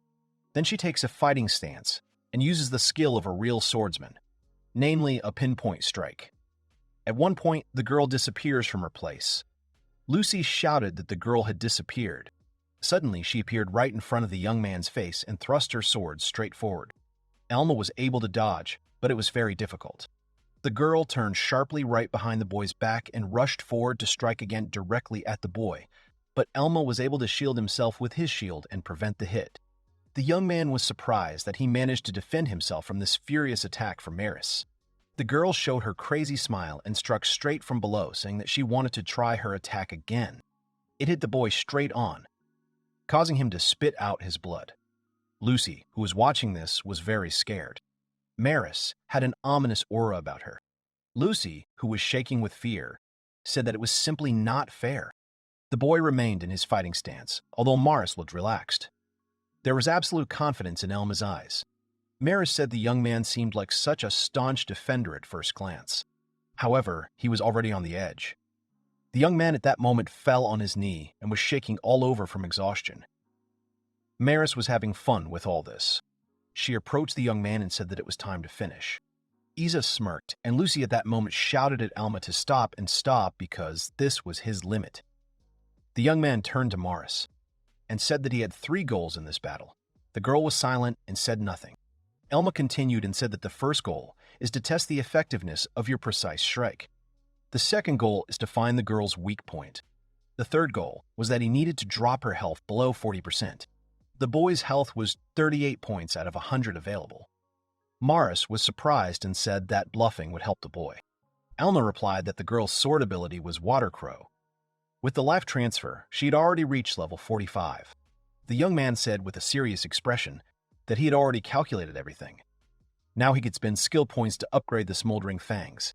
Then she takes a fighting stance and uses the skill of a real swordsman, namely a pinpoint strike. At one point, the girl disappears from her place. Lucy shouted that the girl had disappeared. Suddenly, she appeared right in front of the young man's face and thrust her sword straight forward. Elma was able to dodge, but it was very difficult. The girl turned sharply right behind the boy's back and rushed forward to strike again directly at the boy, but Elma was able to shield himself with his shield and prevent the hit. The young man was surprised that he managed to defend himself from this furious attack from Maris. The girl showed her crazy smile and struck straight from below, saying that she wanted to try her attack again. It hit the boy straight on, causing him to spit out his blood. Lucy, who was watching this, was very scared. Maris had an ominous aura about her. Lucy, who was shaking with fear, said that it was simply not fair. The boy remained in his fighting stance, although Maris looked relaxed. There was absolute confidence in Elma's eyes. Maris said the young man seemed like such a staunch defender at first glance. However, he was already on the edge. The young man at that moment fell on his knee and was shaking all over from exhaustion. Maris was having fun with all this. She approached the young man and said that it was time to finish. Isa smirked, and Lucy at that moment shouted at Elma to stop because this was his limit. The young man turned to Maris and said that he had 3 goals in this battle. The girl was silent and said nothing. Elma continued and said that the first goal is to test the effectiveness of your precise strike. The second goal is to find the girl's weak point. The third goal was that he needed to drop her health below 40%. The boy's health was 38 points out of 100 available. Maris was surprised and said that bluffing would help the boy. Elma replied that the girl's sword ability was Water Crow. With the life transfer, she had already reached level 45. The young man said with a serious expression that he had already calculated everything. Now he could spend skill points to upgrade the Smoldering Fangs.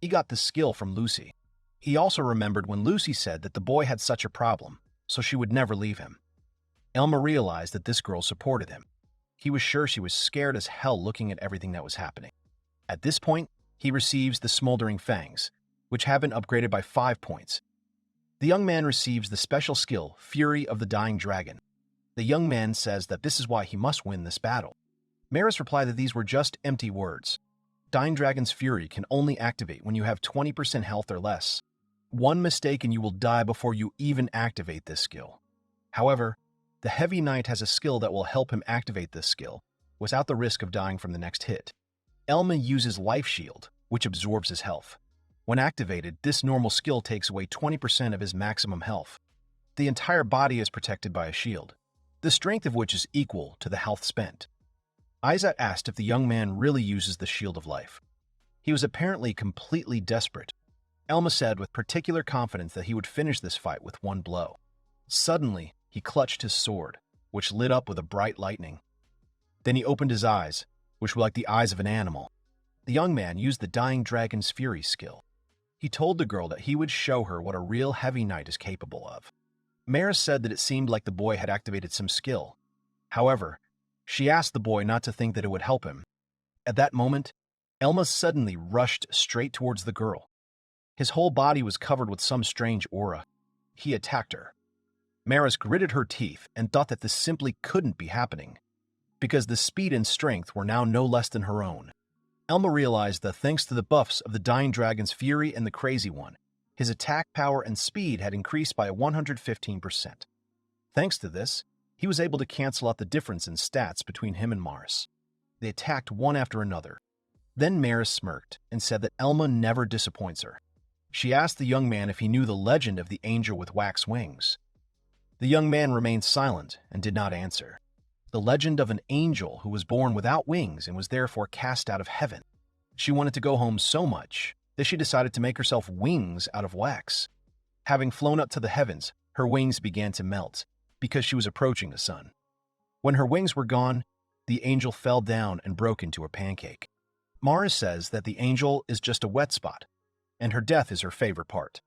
He got the skill from Lucy. He also remembered when Lucy said that the boy had such a problem, so she would never leave him. Elma realized that this girl supported him. He was sure she was scared as hell looking at everything that was happening. At this point, he receives the Smoldering Fangs, which have been upgraded by 5 points. The young man receives the special skill, Fury of the Dying Dragon. The young man says that this is why he must win this battle. Maris replied that these were just empty words. Dying Dragon's Fury can only activate when you have 20% health or less. One mistake and you will die before you even activate this skill. However, the Heavy Knight has a skill that will help him activate this skill without the risk of dying from the next hit. Elma uses Life Shield, which absorbs his health. When activated, this normal skill takes away 20% of his maximum health. The entire body is protected by a shield, the strength of which is equal to the health spent. Isaac asked if the young man really uses the Shield of Life. He was apparently completely desperate. Elma said with particular confidence that he would finish this fight with one blow. Suddenly, he clutched his sword, which lit up with a bright lightning. Then he opened his eyes, which were like the eyes of an animal. The young man used the Dying Dragon's Fury skill. He told the girl that he would show her what a real Heavy Knight is capable of. Maris said that it seemed like the boy had activated some skill. However, she asked the boy not to think that it would help him. At that moment, Elma suddenly rushed straight towards the girl. His whole body was covered with some strange aura. He attacked her. Maris gritted her teeth and thought that this simply couldn't be happening, because the speed and strength were now no less than her own. Elma realized that thanks to the buffs of the Dying Dragon's Fury and the Crazy One, his attack power and speed had increased by 115%. Thanks to this, he was able to cancel out the difference in stats between him and Maris. They attacked one after another. Then Maris smirked and said that Elma never disappoints her. She asked the young man if he knew the legend of the angel with wax wings. The young man remained silent and did not answer. The legend of an angel who was born without wings and was therefore cast out of heaven. She wanted to go home so much that she decided to make herself wings out of wax. Having flown up to the heavens, her wings began to melt because she was approaching the sun. When her wings were gone, the angel fell down and broke into a pancake. Maris says that the angel is just a wet spot, and her death is her favorite part.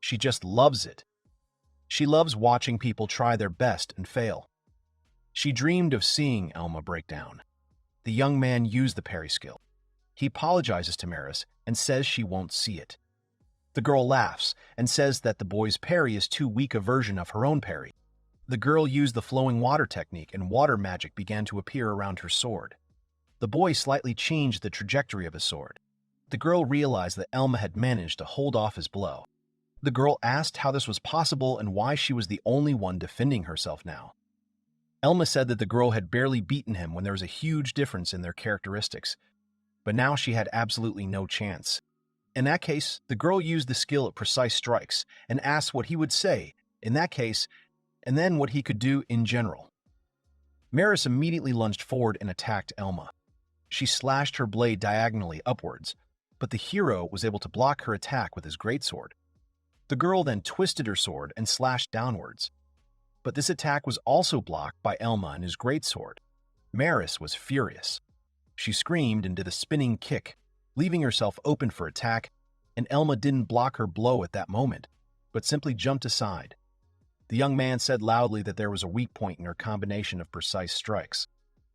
She just loves it. She loves watching people try their best and fail. She dreamed of seeing Elma break down. The young man used the parry skill. He apologizes to Maris and says she won't see it. The girl laughs and says that the boy's parry is too weak a version of her own parry. The girl used the flowing water technique and water magic began to appear around her sword. The boy slightly changed the trajectory of his sword. The girl realized that Elma had managed to hold off his blow. The girl asked how this was possible and why she was the only one defending herself now. Elma said that the girl had barely beaten him when there was a huge difference in their characteristics, but now she had absolutely no chance. In that case, the girl used the skill at precise strikes and asked what he would say in that case, and then what he could do in general. Maris immediately lunged forward and attacked Elma. She slashed her blade diagonally upwards, but the hero was able to block her attack with his greatsword. The girl then twisted her sword and slashed downwards, but this attack was also blocked by Elma and his greatsword. Maris was furious. She screamed and did a spinning kick, leaving herself open for attack, and Elma didn't block her blow at that moment, but simply jumped aside. The young man said loudly that there was a weak point in her combination of precise strikes.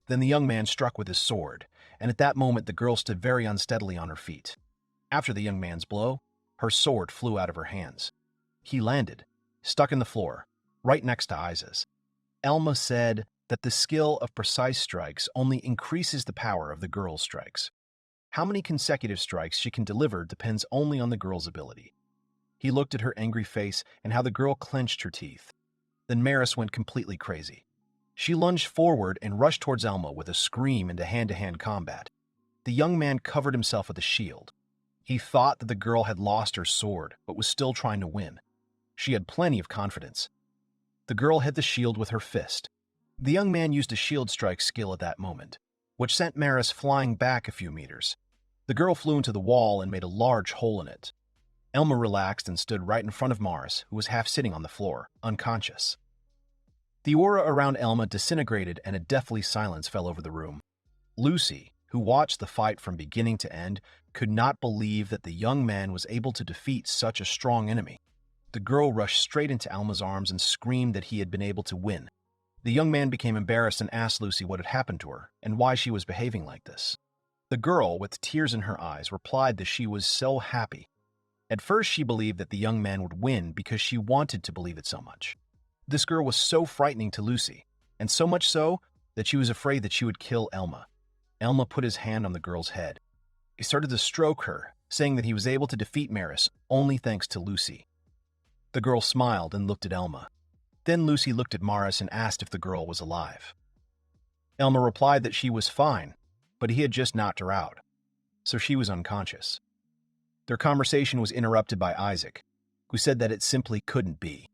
Then the young man struck with his sword, and at that moment the girl stood very unsteadily on her feet. After the young man's blow, her sword flew out of her hands. He landed, stuck in the floor, right next to Isa's. Elma said that the skill of precise strikes only increases the power of the girl's strikes. How many consecutive strikes she can deliver depends only on the girl's ability. He looked at her angry face and how the girl clenched her teeth. Then Maris went completely crazy. She lunged forward and rushed towards Elma with a scream into hand-to-hand combat. The young man covered himself with a shield. He thought that the girl had lost her sword, but was still trying to win. She had plenty of confidence. The girl hit the shield with her fist. The young man used a shield strike skill at that moment, which sent Maris flying back a few meters. The girl flew into the wall and made a large hole in it. Elma relaxed and stood right in front of Maris, who was half sitting on the floor, unconscious. The aura around Elma disintegrated and a deathly silence fell over the room. Lucy, who watched the fight from beginning to end, could not believe that the young man was able to defeat such a strong enemy. The girl rushed straight into Elma's arms and screamed that he had been able to win. The young man became embarrassed and asked Lucy what had happened to her and why she was behaving like this. The girl, with tears in her eyes, replied that she was so happy. At first, she believed that the young man would win because she wanted to believe it so much. This girl was so frightening to Lucy, and so much so that she was afraid that she would kill Elma. Elma put his hand on the girl's head. He started to stroke her, saying that he was able to defeat Maris only thanks to Lucy. The girl smiled and looked at Elma. Then Lucy looked at Maris and asked if the girl was alive. Elma replied that she was fine, but he had just knocked her out, so she was unconscious. Their conversation was interrupted by Isaac, who said that it simply couldn't be.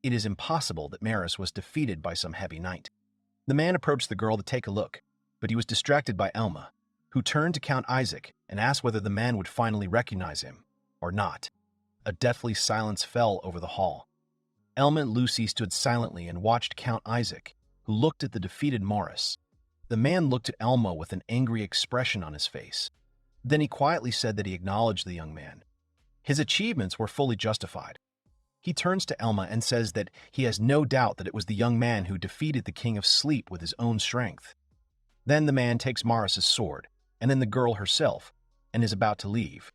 It is impossible that Maris was defeated by some heavy knight. The man approached the girl to take a look, but he was distracted by Elma, who turned to Count Isaac and asked whether the man would finally recognize him or not. A deathly silence fell over the hall. Elma and Lucy stood silently and watched Count Isaac, who looked at the defeated Maris. The man looked at Elma with an angry expression on his face. Then he quietly said that he acknowledged the young man. His achievements were fully justified. He turns to Elma and says that he has no doubt that it was the young man who defeated the King of Sleep with his own strength. Then the man takes Maris's sword, and then the girl herself, and is about to leave.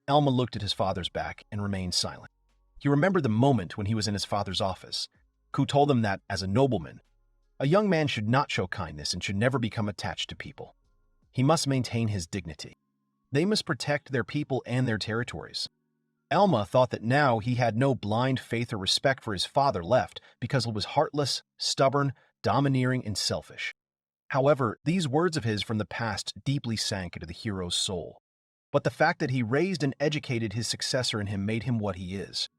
Elma looked at his father's back and remained silent. He remembered the moment when he was in his father's office, who told him that, as a nobleman, a young man should not show kindness and should never become attached to people. He must maintain his dignity. They must protect their people and their territories. Elma thought that now he had no blind faith or respect for his father left because he was heartless, stubborn, domineering, and selfish. However, these words of his from the past deeply sank into the hero's soul. But the fact that he raised and educated his successor in him made him what he is.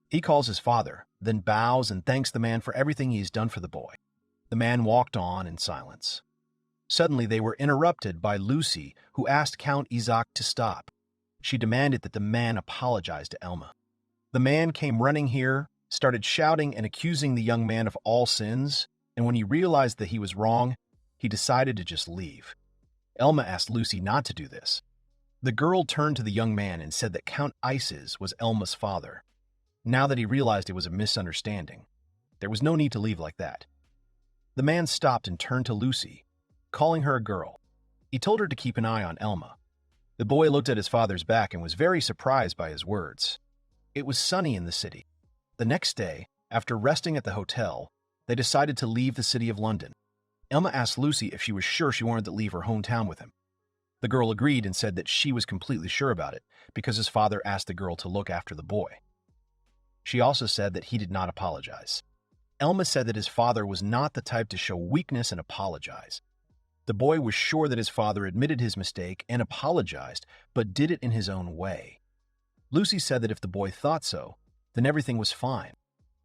He calls his father, then bows and thanks the man for everything he has done for the boy. The man walked on in silence. Suddenly they were interrupted by Lucy, who asked Count Isaac to stop. She demanded that the man apologize to Elma. The man came running here, started shouting and accusing the young man of all sins, and when he realized that he was wrong, he decided to just leave. Elma asked Lucy not to do this. The girl turned to the young man and said that Count Isis was Elma's father. Now that he realized it was a misunderstanding, there was no need to leave like that. The man stopped and turned to Lucy, calling her a girl. He told her to keep an eye on Elma. The boy looked at his father's back and was very surprised by his words. It was sunny in the city. The next day, after resting at the hotel, they decided to leave the city of London. Elma asked Lucy if she was sure she wanted to leave her hometown with him. The girl agreed and said that she was completely sure about it because his father asked the girl to look after the boy. She also said that he did not apologize. Elma said that his father was not the type to show weakness and apologize. The boy was sure that his father admitted his mistake and apologized, but did it in his own way. Lucy said that if the boy thought so, then everything was fine.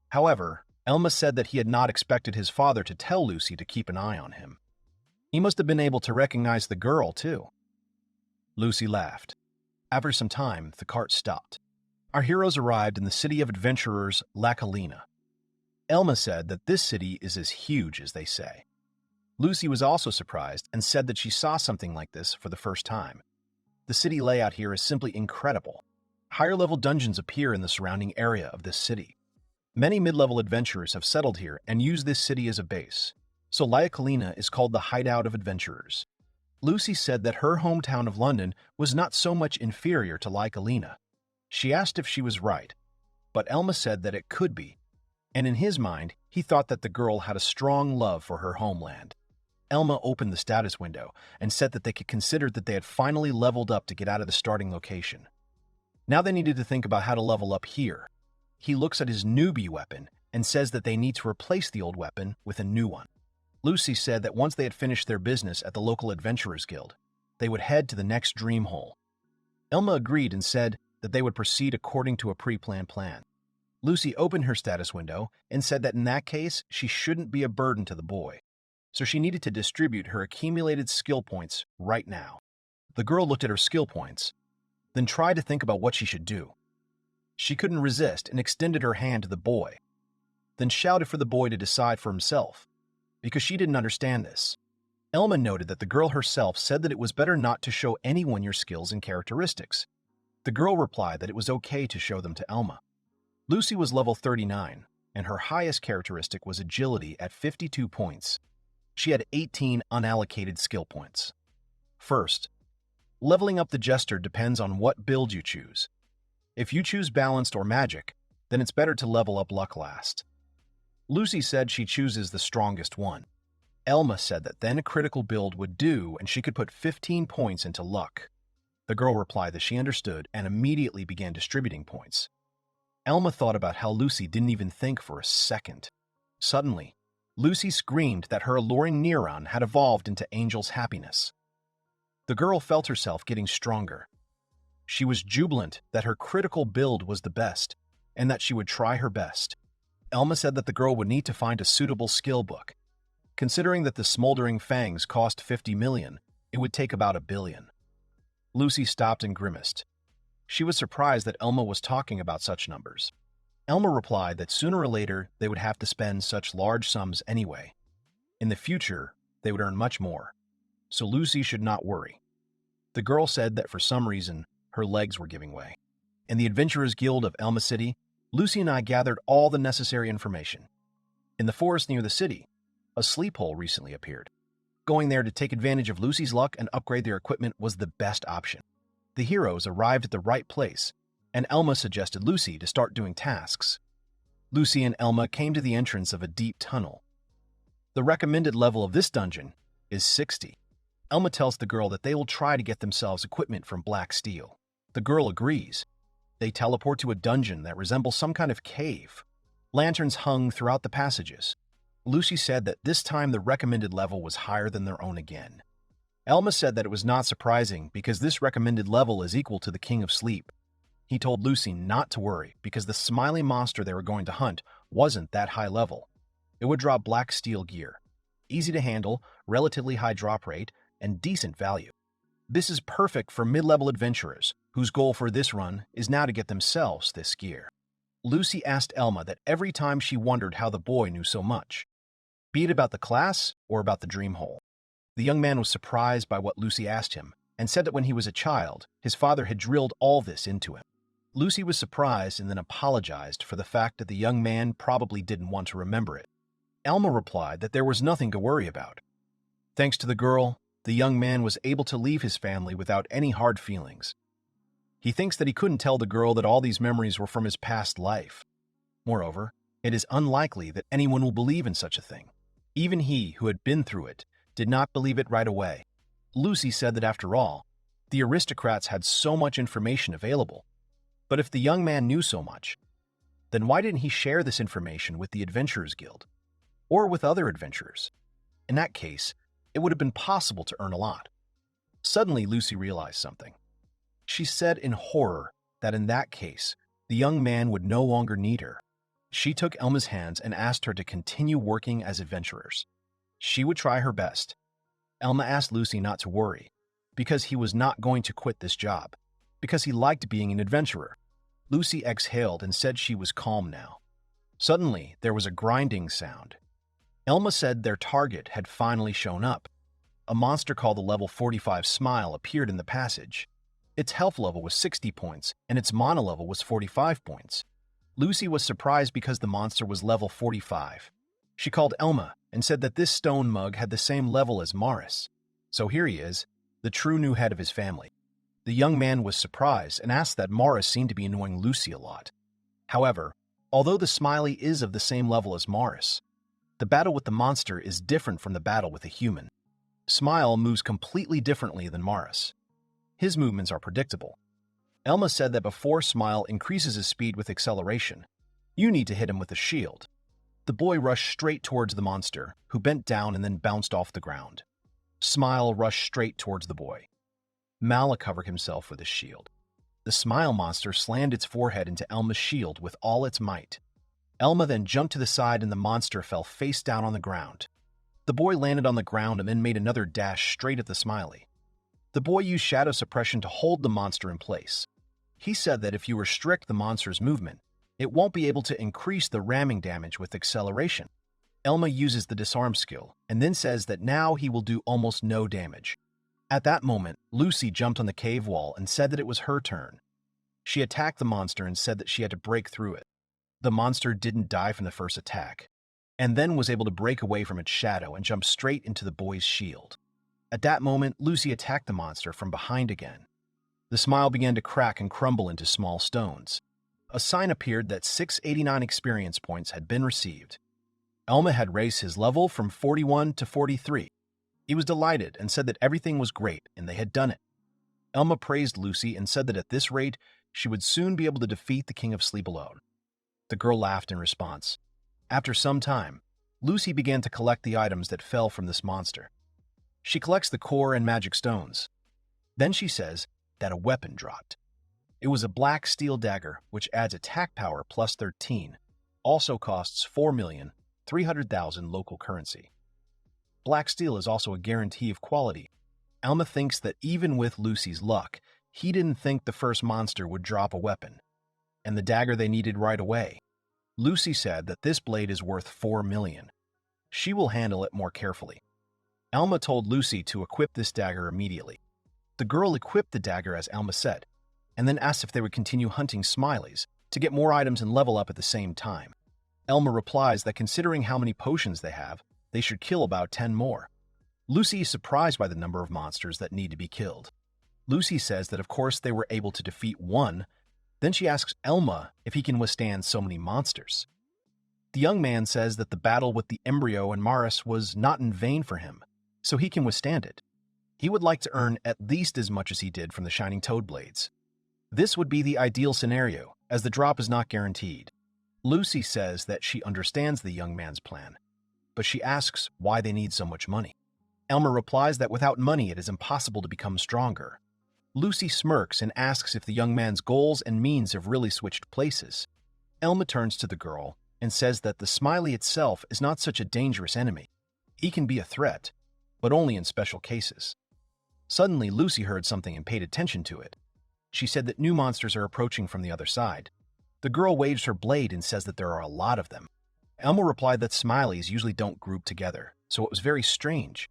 However, Elma said that he had not expected his father to tell Lucy to keep an eye on him. He must have been able to recognize the girl, too. Lucy laughed. After some time, the cart stopped. Our heroes arrived in the city of adventurers, La Colina. Elma said that this city is as huge as they say. Lucy was also surprised and said that she saw something like this for the first time. The city layout here is simply incredible. Higher-level dungeons appear in the surrounding area of this city. Many mid-level adventurers have settled here and use this city as a base, so La Colina is called the hideout of adventurers. Lucy said that her hometown of London was not so much inferior to La Colina. She asked if she was right, but Elma said that it could be, and in his mind, he thought that the girl had a strong love for her homeland. Elma opened the status window and said that they could consider that they had finally leveled up to get out of the starting location. Now they needed to think about how to level up here. He looks at his newbie weapon and says that they need to replace the old weapon with a new one. Lucy said that once they had finished their business at the local Adventurers Guild, they would head to the next dream hole. Elma agreed and said that they would proceed according to a pre-planned plan. Lucy opened her status window and said that in that case, she shouldn't be a burden to the boy, so she needed to distribute her accumulated skill points right now. The girl looked at her skill points, then tried to think about what she should do. She couldn't resist and extended her hand to the boy, then shouted for the boy to decide for himself, because she didn't understand this. Elma noted that the girl herself said that it was better not to show anyone your skills and characteristics. The girl replied that it was okay to show them to Elma. Lucy was level 39, and her highest characteristic was agility at 52 points. She had 18 unallocated skill points. First, leveling up the jester depends on what build you choose. If you choose balanced or magic, then it's better to level up luck last. Lucy said she chooses the strongest one. Elma said that then a critical build would do and she could put 15 points into luck. The girl replied that she understood and immediately began distributing points. Elma thought about how Lucy didn't even think for a second. Suddenly, Lucy screamed that her alluring neuron had evolved into Angel's happiness. The girl felt herself getting stronger. She was jubilant that her critical build was the best, and that she would try her best. Elma said that the girl would need to find a suitable skill book. Considering that the smoldering fangs cost 50 million, it would take about 1 billion. Lucy stopped and grimaced. She was surprised that Elma was talking about such numbers. Elma replied that sooner or later they would have to spend such large sums anyway. In the future, they would earn much more, so Lucy should not worry. The girl said that for some reason, her legs were giving way. In the Adventurers Guild of Elma City, Lucy and I gathered all the necessary information. In the forest near the city, a sleep hole recently appeared. Going there to take advantage of Lucy's luck and upgrade their equipment was the best option. The heroes arrived at the right place, and Elma suggested Lucy to start doing tasks. Lucy and Elma came to the entrance of a deep tunnel. The recommended level of this dungeon is 60. Elma tells the girl that they will try to get themselves equipment from black steel. The girl agrees. They teleport to a dungeon that resembles some kind of cave. Lanterns hung throughout the passages. Lucy said that this time the recommended level was higher than their own again. Elma said that it was not surprising because this recommended level is equal to the King of Sleep. He told Lucy not to worry because the smiley monster they were going to hunt wasn't that high level. It would drop black steel gear, easy to handle, relatively high drop rate, and decent value. This is perfect for mid-level adventurers whose goal for this run is now to get themselves this gear. Lucy asked Elma that every time she wondered how the boy knew so much, be it about the class or about the dream hole. The young man was surprised by what Lucy asked him and said that when he was a child, his father had drilled all this into him. Lucy was surprised and then apologized for the fact that the young man probably didn't want to remember it. Elma replied that there was nothing to worry about. Thanks to the girl, the young man was able to leave his family without any hard feelings. He thinks that he couldn't tell the girl that all these memories were from his past life. Moreover, it is unlikely that anyone will believe in such a thing. Even he, who had been through it, did not believe it right away. Lucy said that after all, the aristocrats had so much information available. But if the young man knew so much, then why didn't he share this information with the Adventurers Guild? Or with other adventurers? In that case, it would have been possible to earn a lot. Suddenly, Lucy realized something. She said in horror that in that case, the young man would no longer need her. She took Elma's hands and asked her to continue working as adventurers. She would try her best. Elma asked Lucy not to worry, because he was not going to quit this job, because he liked being an adventurer. Lucy exhaled and said she was calm now. Suddenly, there was a grinding sound. Elma said their target had finally shown up. A monster called the level 45 Smile appeared in the passage. Its health level was 60 points, and its mana level was 45 points. Lucy was surprised because the monster was level 45. She called Elma and said that this stone mug had the same level as Morris. So here he is, the true new head of his family. The young man was surprised and asked that Morris seemed to be annoying Lucy a lot. However, although the Smiley is of the same level as Morris, the battle with the monster is different from the battle with a human. Smile moves completely differently than Morris. His movements are predictable. Elma said that before Smile increases his speed with acceleration, you need to hit him with a shield. The boy rushed straight towards the monster, who bent down and then bounced off the ground. Smile rushed straight towards the boy. Mala covered himself with his shield. The Smile monster slammed its forehead into Elma's shield with all its might. Elma then jumped to the side and the monster fell face down on the ground. The boy landed on the ground and then made another dash straight at the Smiley. The boy used shadow suppression to hold the monster in place. He said that if you restrict the monster's movement, it won't be able to increase the ramming damage with acceleration. Elma uses the disarm skill and then says that now he will do almost no damage. At that moment, Lucy jumped on the cave wall and said that it was her turn. She attacked the monster and said that she had to break through it. The monster didn't die from the first attack, and then was able to break away from its shadow and jump straight into the boy's shield. At that moment, Lucy attacked the monster from behind again. The Smile began to crack and crumble into small stones. A sign appeared that 689 experience points had been received. Elma had raised his level from 41 to 43. He was delighted and said that everything was great and they had done it. Elma praised Lucy and said that at this rate, she would soon be able to defeat the King of Sleep alone. The girl laughed in response. After some time, Lucy began to collect the items that fell from this monster. She collects the core and magic stones. Then she says that a weapon dropped. It was a black steel dagger, which adds attack power plus 13, also costs 4,300,000 local currency. Black steel is also a guarantee of quality. Elma thinks that even with Lucy's luck, he didn't think the first monster would drop a weapon, and the dagger they needed right away. Lucy said that this blade is worth 4 million. She will handle it more carefully. Elma told Lucy to equip this dagger immediately. The girl equipped the dagger as Elma said, and then asked if they would continue hunting Smileys to get more items and level up at the same time. Elma replies that considering how many potions they have, they should kill about 10 more. Lucy is surprised by the number of monsters that need to be killed. Lucy says that of course they were able to defeat one. Then she asks Elma if he can withstand so many monsters. The young man says that the battle with the embryo and Maris was not in vain for him, so he can withstand it. He would like to earn at least as much as he did from the Shining Toad Blades. This would be the ideal scenario, as the drop is not guaranteed. Lucy says that she understands the young man's plan, but she asks why they need so much money. Elma replies that without money it is impossible to become stronger. Lucy smirks and asks if the young man's goals and means have really switched places. Elma turns to the girl and says that the Smiley itself is not such a dangerous enemy. He can be a threat, but only in special cases. Suddenly, Lucy heard something and paid attention to it. She said that new monsters are approaching from the other side. The girl waves her blade and says that there are a lot of them. Elma replied that Smileys usually don't group together, so it was very strange.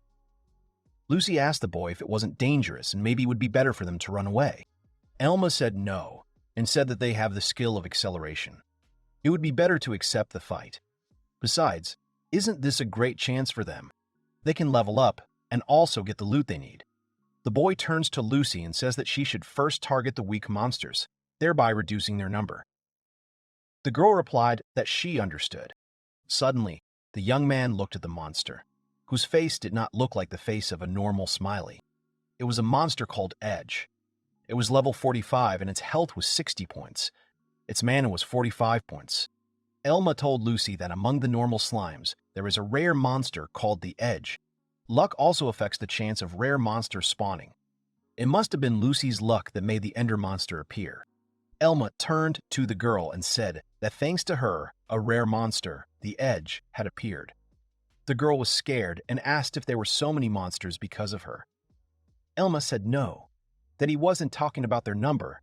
Lucy asked the boy if it wasn't dangerous and maybe it would be better for them to run away. Elma said no, and said that they have the skill of acceleration. It would be better to accept the fight. Besides, isn't this a great chance for them? They can level up and also get the loot they need. The boy turns to Lucy and says that she should first target the weak monsters, thereby reducing their number. The girl replied that she understood. Suddenly, the young man looked at the monster, whose face did not look like the face of a normal Smiley. It was a monster called Edge. It was level 45 and its health was 60 points. Its mana was 45 points. Elma told Lucy that among the normal slimes, there is a rare monster called the Edge. Luck also affects the chance of rare monsters spawning. It must have been Lucy's luck that made the Ender monster appear. Elma turned to the girl and said that thanks to her, a rare monster, the Edge, had appeared. The girl was scared and asked if there were so many monsters because of her. Elma said no, that he wasn't talking about their number,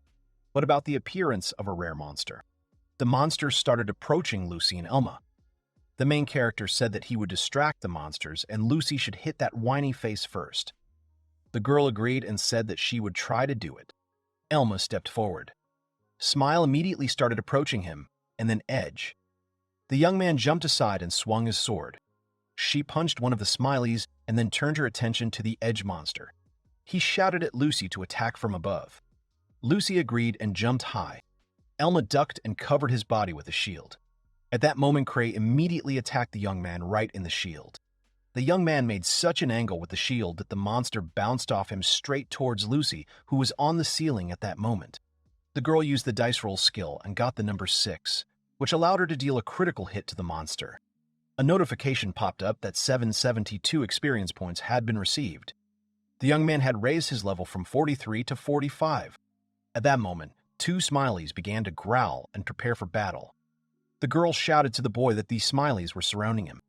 but about the appearance of a rare monster. The monsters started approaching Lucy and Elma. The main character said that he would distract the monsters and Lucy should hit that whiny face first. The girl agreed and said that she would try to do it. Elma stepped forward. Smile immediately started approaching him, and then Edge. The young man jumped aside and swung his sword. She punched one of the Smileys and then turned her attention to the Edge monster. He shouted at Lucy to attack from above. Lucy agreed and jumped high. Elma ducked and covered his body with a shield. At that moment, Cray immediately attacked the young man right in the shield. The young man made such an angle with the shield that the monster bounced off him straight towards Lucy, who was on the ceiling at that moment. The girl used the dice roll skill and got the number 6, which allowed her to deal a critical hit to the monster. A notification popped up that 772 experience points had been received. The young man had raised his level from 43 to 45. At that moment, 2 Smileys began to growl and prepare for battle. The girl shouted to the boy that these Smileys were surrounding him.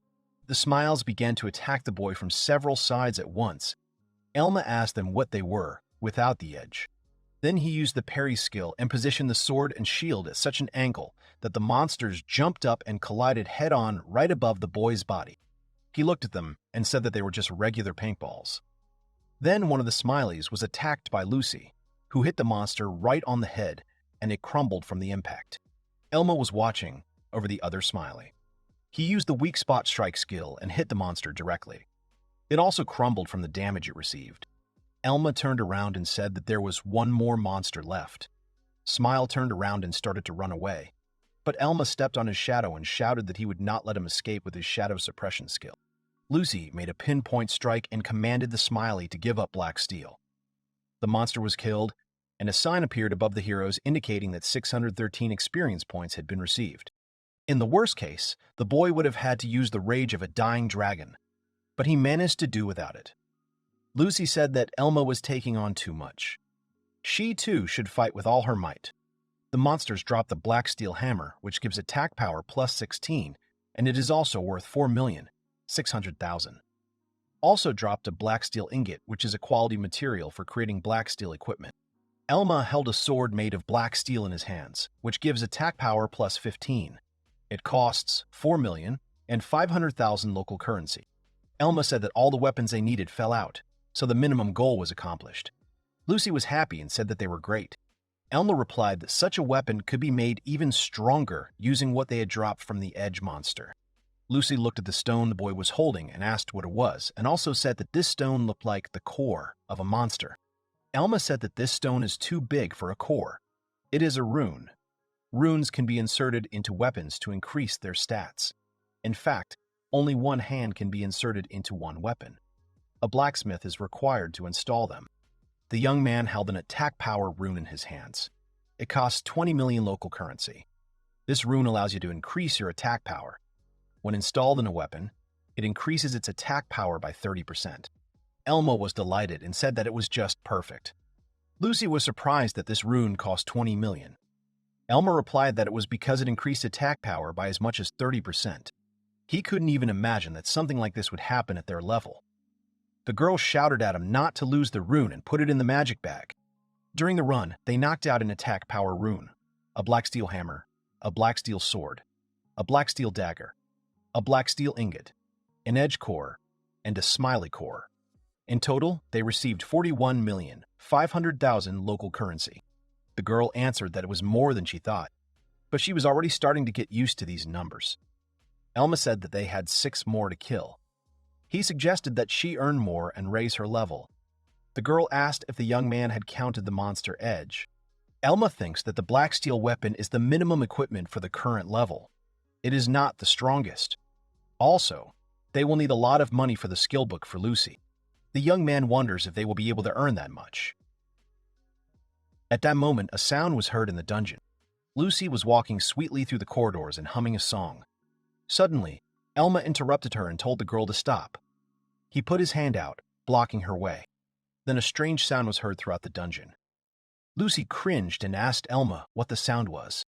The Smiles began to attack the boy from several sides at once. Elma asked them what they were, without the Edge. Then he used the parry skill and positioned the sword and shield at such an angle that the monsters jumped up and collided head-on right above the boy's body. He looked at them and said that they were just regular paintballs. Then one of the Smileys was attacked by Lucy, who hit the monster right on the head, and it crumbled from the impact. Elma was watching over the other Smiley. He used the weak spot strike skill and hit the monster directly. It also crumbled from the damage it received. Elma turned around and said that there was one more monster left. Smile turned around and started to run away, but Elma stepped on his shadow and shouted that he would not let him escape with his shadow suppression skill. Lucy made a pinpoint strike and commanded the Smiley to give up Black Steel. the monster was killed, and a sign appeared above the heroes indicating that 613 experience points had been received. In the worst case, the boy would have had to use the rage of a dying dragon, but he managed to do without it. Lucy said that Elma was taking on too much. She, too, should fight with all her might. The monsters dropped the black steel hammer, which gives attack power plus 16, and it is also worth 4,600,000. Also dropped a black steel ingot, which is a quality material for creating black steel equipment. Elma held a sword made of black steel in his hands, which gives attack power plus 15. It costs 4,500,000 local currency. Elma said that all the weapons they needed fell out, so the minimum goal was accomplished. Lucy was happy and said that they were great. Elma replied that such a weapon could be made even stronger using what they had dropped from the Edge monster. Lucy looked at the stone the boy was holding and asked what it was, and also said that this stone looked like the core of a monster. Elma said that this stone is too big for a core. It is a rune. Runes can be inserted into weapons to increase their stats. In fact, only one hand can be inserted into one weapon. A blacksmith is required to install them. The young man held an attack power rune in his hands. It costs 20 million local currency. This rune allows you to increase your attack power. When installed in a weapon, it increases its attack power by 30%. Elma was delighted and said that it was just perfect. Lucy was surprised that this rune cost 20 million. Elma replied that it was because it increased attack power by as much as 30%. He couldn't even imagine that something like this would happen at their level. The girl shouted at him not to lose the rune and put it in the magic bag. During the run, they knocked out an attack power rune, a black steel hammer, a black steel sword, a black steel dagger, a black steel ingot, an edge core, and a smiley core. In total, they received 41,500,000 local currency. The girl answered that it was more than she thought, but she was already starting to get used to these numbers. Elma said that they had 6 more to kill. He suggested that she earn more and raise her level. The girl asked if the young man had counted the monster Edge. Elma thinks that the black steel weapon is the minimum equipment for the current level. It is not the strongest. Also, they will need a lot of money for the skill book for Lucy. The young man wonders if they will be able to earn that much. At that moment, a sound was heard in the dungeon. Lucy was walking sweetly through the corridors and humming a song. Suddenly, Elma interrupted her and told the girl to stop. He put his hand out, blocking her way. Then a strange sound was heard throughout the dungeon. Lucy cringed and asked Elma what the sound was.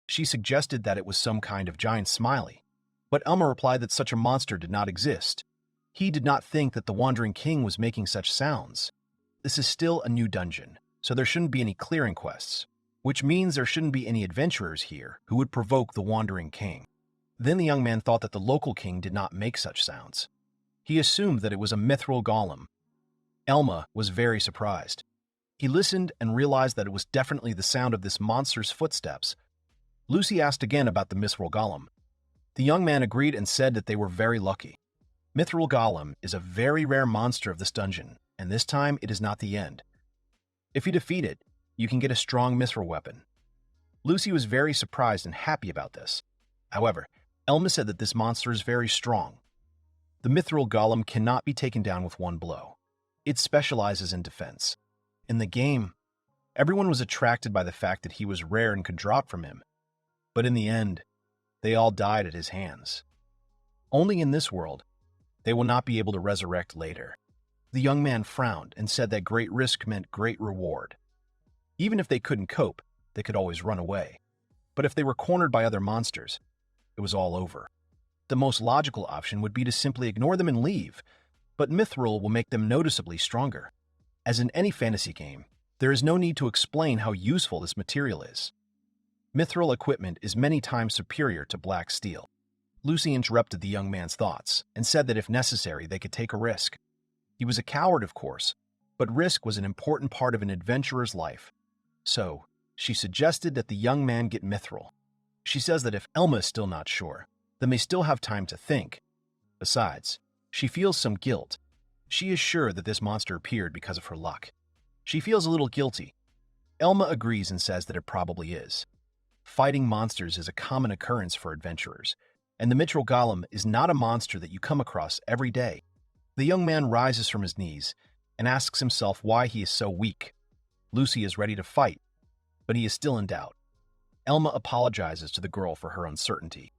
She suggested that it was some kind of giant smiley, but Elma replied that such a monster did not exist. He did not think that the Wandering King was making such sounds. This is still a new dungeon, so there shouldn't be any clearing quests, which means there shouldn't be any adventurers here who would provoke the Wandering King. Then the young man thought that the local king did not make such sounds. He assumed that it was a mithril golem. Elma was very surprised. He listened and realized that it was definitely the sound of this monster's footsteps. Lucy asked again about the mithril golem. The young man agreed and said that they were very lucky. Mithril golem is a very rare monster of this dungeon, and this time it is not the end. If you defeat it, you can get a strong mithril weapon. Lucy was very surprised and happy about this. However, Elma said that this monster is very strong. The mithril golem cannot be taken down with one blow. It specializes in defense. In the game, everyone was attracted by the fact that he was rare and could drop from him. But in the end, they all died at his hands. Only in this world, they will not be able to resurrect later. The young man frowned and said that great risk meant great reward. Even if they couldn't cope, they could always run away. But if they were cornered by other monsters, it was all over. The most logical option would be to simply ignore them and leave, but mithril will make them noticeably stronger. As in any fantasy game, there is no need to explain how useful this material is. Mithril equipment is many times superior to black steel. Lucy interrupted the young man's thoughts and said that if necessary, they could take a risk. He was a coward, of course, but risk was an important part of an adventurer's life. So, she suggested that the young man get mithril. She says that if Elma is still not sure, then they still have time to think. Besides, she feels some guilt. She is sure that this monster appeared because of her luck. She feels a little guilty. Elma agrees and says that it probably is. Fighting monsters is a common occurrence for adventurers, and the mithril golem is not a monster that you come across every day. The young man rises from his knees and asks himself why he is so weak. Lucy is ready to fight, but he is still in doubt. Elma apologizes to the girl for her uncertainty.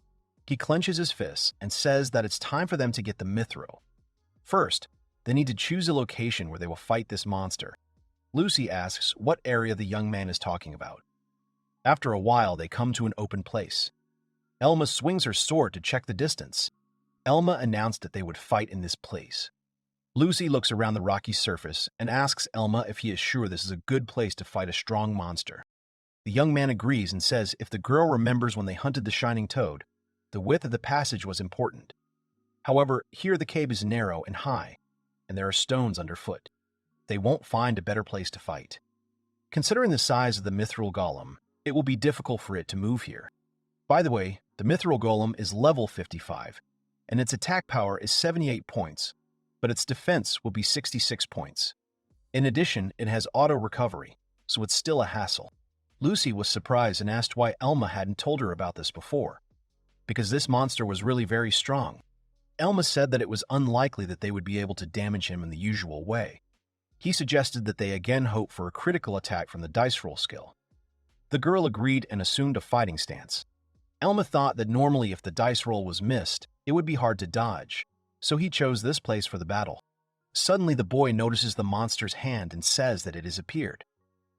He clenches his fists and says that it's time for them to get the mithril. First, they need to choose a location where they will fight this monster. Lucy asks what area the young man is talking about. After a while, they come to an open place. Elma swings her sword to check the distance. Elma announced that they would fight in this place. Lucy looks around the rocky surface and asks Elma if he is sure this is a good place to fight a strong monster. The young man agrees and says if the girl remembers when they hunted the shining toad, the width of the passage was important. However, here the cave is narrow and high, and there are stones underfoot. They won't find a better place to fight. Considering the size of the mithril golem, it will be difficult for it to move here. By the way, the mithril golem is level 55, and its attack power is 78 points, but its defense will be 66 points. In addition, it has auto recovery, so it's still a hassle. Lucy was surprised and asked why Elma hadn't told her about this before, because this monster was really very strong. Elma said that it was unlikely that they would be able to damage him in the usual way. He suggested that they again hope for a critical attack from the dice roll skill. The girl agreed and assumed a fighting stance. Elma thought that normally if the dice roll was missed, it would be hard to dodge, so he chose this place for the battle. Suddenly the boy notices the monster's hand and says that it has appeared.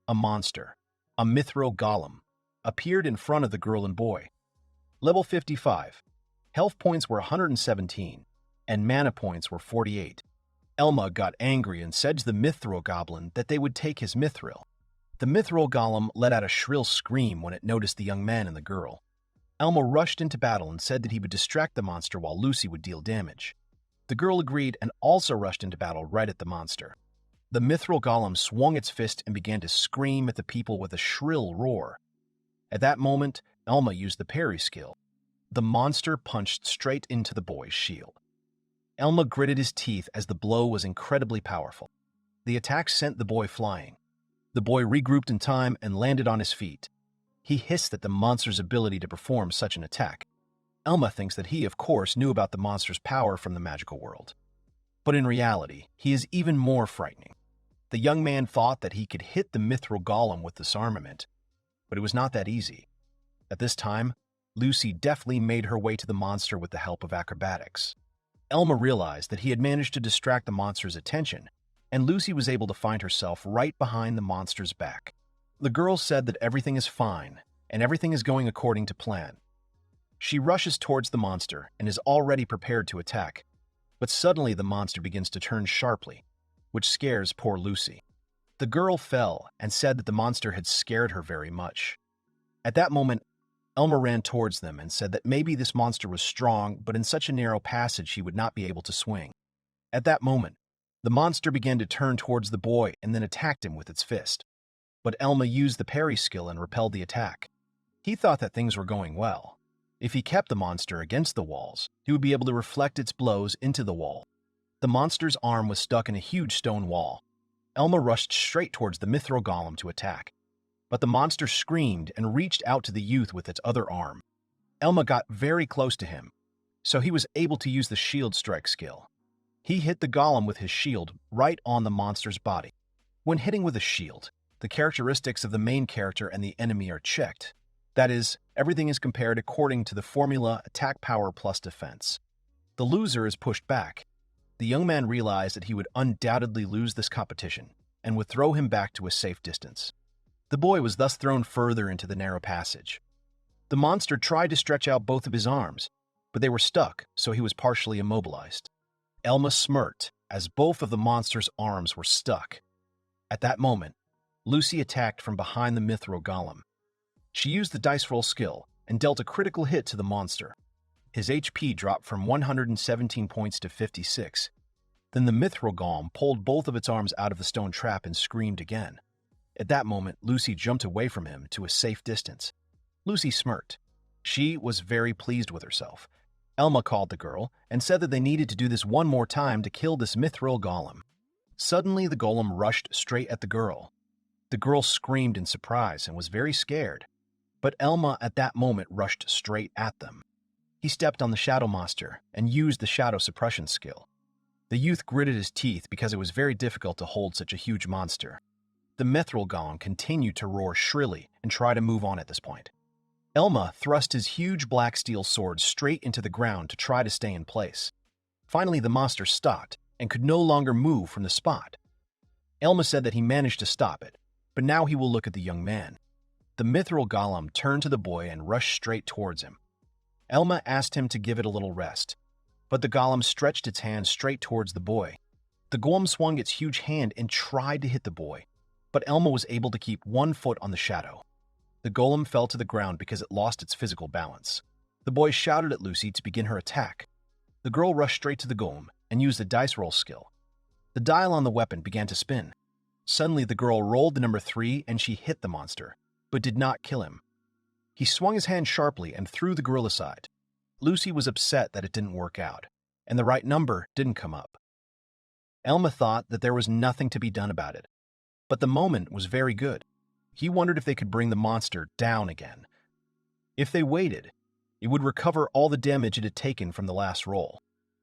A monster, a mithril golem, appeared in front of the girl and boy. Level 55. Health points were 117, and mana points were 48. Elma got angry and said to the mithril goblin that they would take his mithril. The mithril golem let out a shrill scream when it noticed the young man and the girl. Elma rushed into battle and said that he would distract the monster while Lucy would deal damage. The girl agreed and also rushed into battle right at the monster. The mithril golem swung its fist and began to scream at the people with a shrill roar. At that moment, Elma used the parry skill. The monster punched straight into the boy's shield. Elma gritted his teeth as the blow was incredibly powerful. The attack sent the boy flying. The boy regrouped in time and landed on his feet. He hissed at the monster's ability to perform such an attack. Elma thinks that he, of course, knew about the monster's power from the magical world. But in reality, he is even more frightening. The young man thought that he could hit the mithril golem with this armament, but it was not that easy. At this time, Lucy deftly made her way to the monster with the help of acrobatics. Elma realized that he had managed to distract the monster's attention, and Lucy was able to find herself right behind the monster's back. The girl said that everything is fine, and everything is going according to plan. She rushes towards the monster and is already prepared to attack, but suddenly the monster begins to turn sharply, which scares poor Lucy. The girl fell and said that the monster had scared her very much. At that moment, Elma ran towards them and said that maybe this monster was strong, but in such a narrow passage she would not be able to swing. At that moment, the monster began to turn towards the boy and then attacked him with its fist. But Elma used the parry skill and repelled the attack. He thought that things were going well. If he kept the monster against the walls, he would be able to reflect its blows into the wall. The monster's arm was stuck in a huge stone wall. Elma rushed straight towards the mithril golem to attack. But the monster screamed and reached out to the youth with its other arm. Elma got very close to him, so he was able to use the shield strike skill. He hit the golem with his shield right on the monster's body. When hitting with a shield, the characteristics of the main character and the enemy are checked. That is, everything is compared according to the formula attack power plus defense. The loser is pushed back. The young man realized that he would undoubtedly lose this competition and would throw him back to a safe distance. The boy was thus thrown further into the narrow passage. The monster tried to stretch out both of his arms, but they were stuck, so he was partially immobilized. Elma smirked as both of the monster's arms were stuck. At that moment, Lucy attacked from behind the mithril golem. She used the dice roll skill and dealt a critical hit to the monster. His HP dropped from 117 points to 56. Then the mithril golem pulled both of its arms out of the stone trap and screamed again. At that moment, Lucy jumped away from him to a safe distance. Lucy smirked. She was very pleased with herself. Elma called the girl and said that they needed to do this one more time to kill this mithril golem. Suddenly, the golem rushed straight at the girl. The girl screamed in surprise and was very scared, but Elma at that moment rushed straight at them. He stepped on the shadow monster and used the shadow suppression skill. The youth gritted his teeth because it was very difficult to hold such a huge monster. The mithril golem continued to roar shrilly and try to move on at this point. Elma thrust his huge black steel sword straight into the ground to try to stay in place. Finally, the monster stopped and could no longer move from the spot. Elma said that he managed to stop it, but now he will look at the young man. The mithril golem turned to the boy and rushed straight towards him. Elma asked him to give it a little rest, but the golem stretched its hand straight towards the boy. The golem swung its huge hand and tried to hit the boy, but Elma was able to keep 1 foot on the shadow. The golem fell to the ground because it lost its physical balance. The boy shouted at Lucy to begin her attack. The girl rushed straight to the golem and used the dice roll skill. The dial on the weapon began to spin. Suddenly, the girl rolled the number 3 and she hit the monster, but did not kill him. He swung his hand sharply and threw the girl aside. Lucy was upset that it didn't work out, and the right number didn't come up. Elma thought that there was nothing to be done about it, but the moment was very good. He wondered if they could bring the monster down again. If they waited, it would recover all the damage it had taken from the last roll.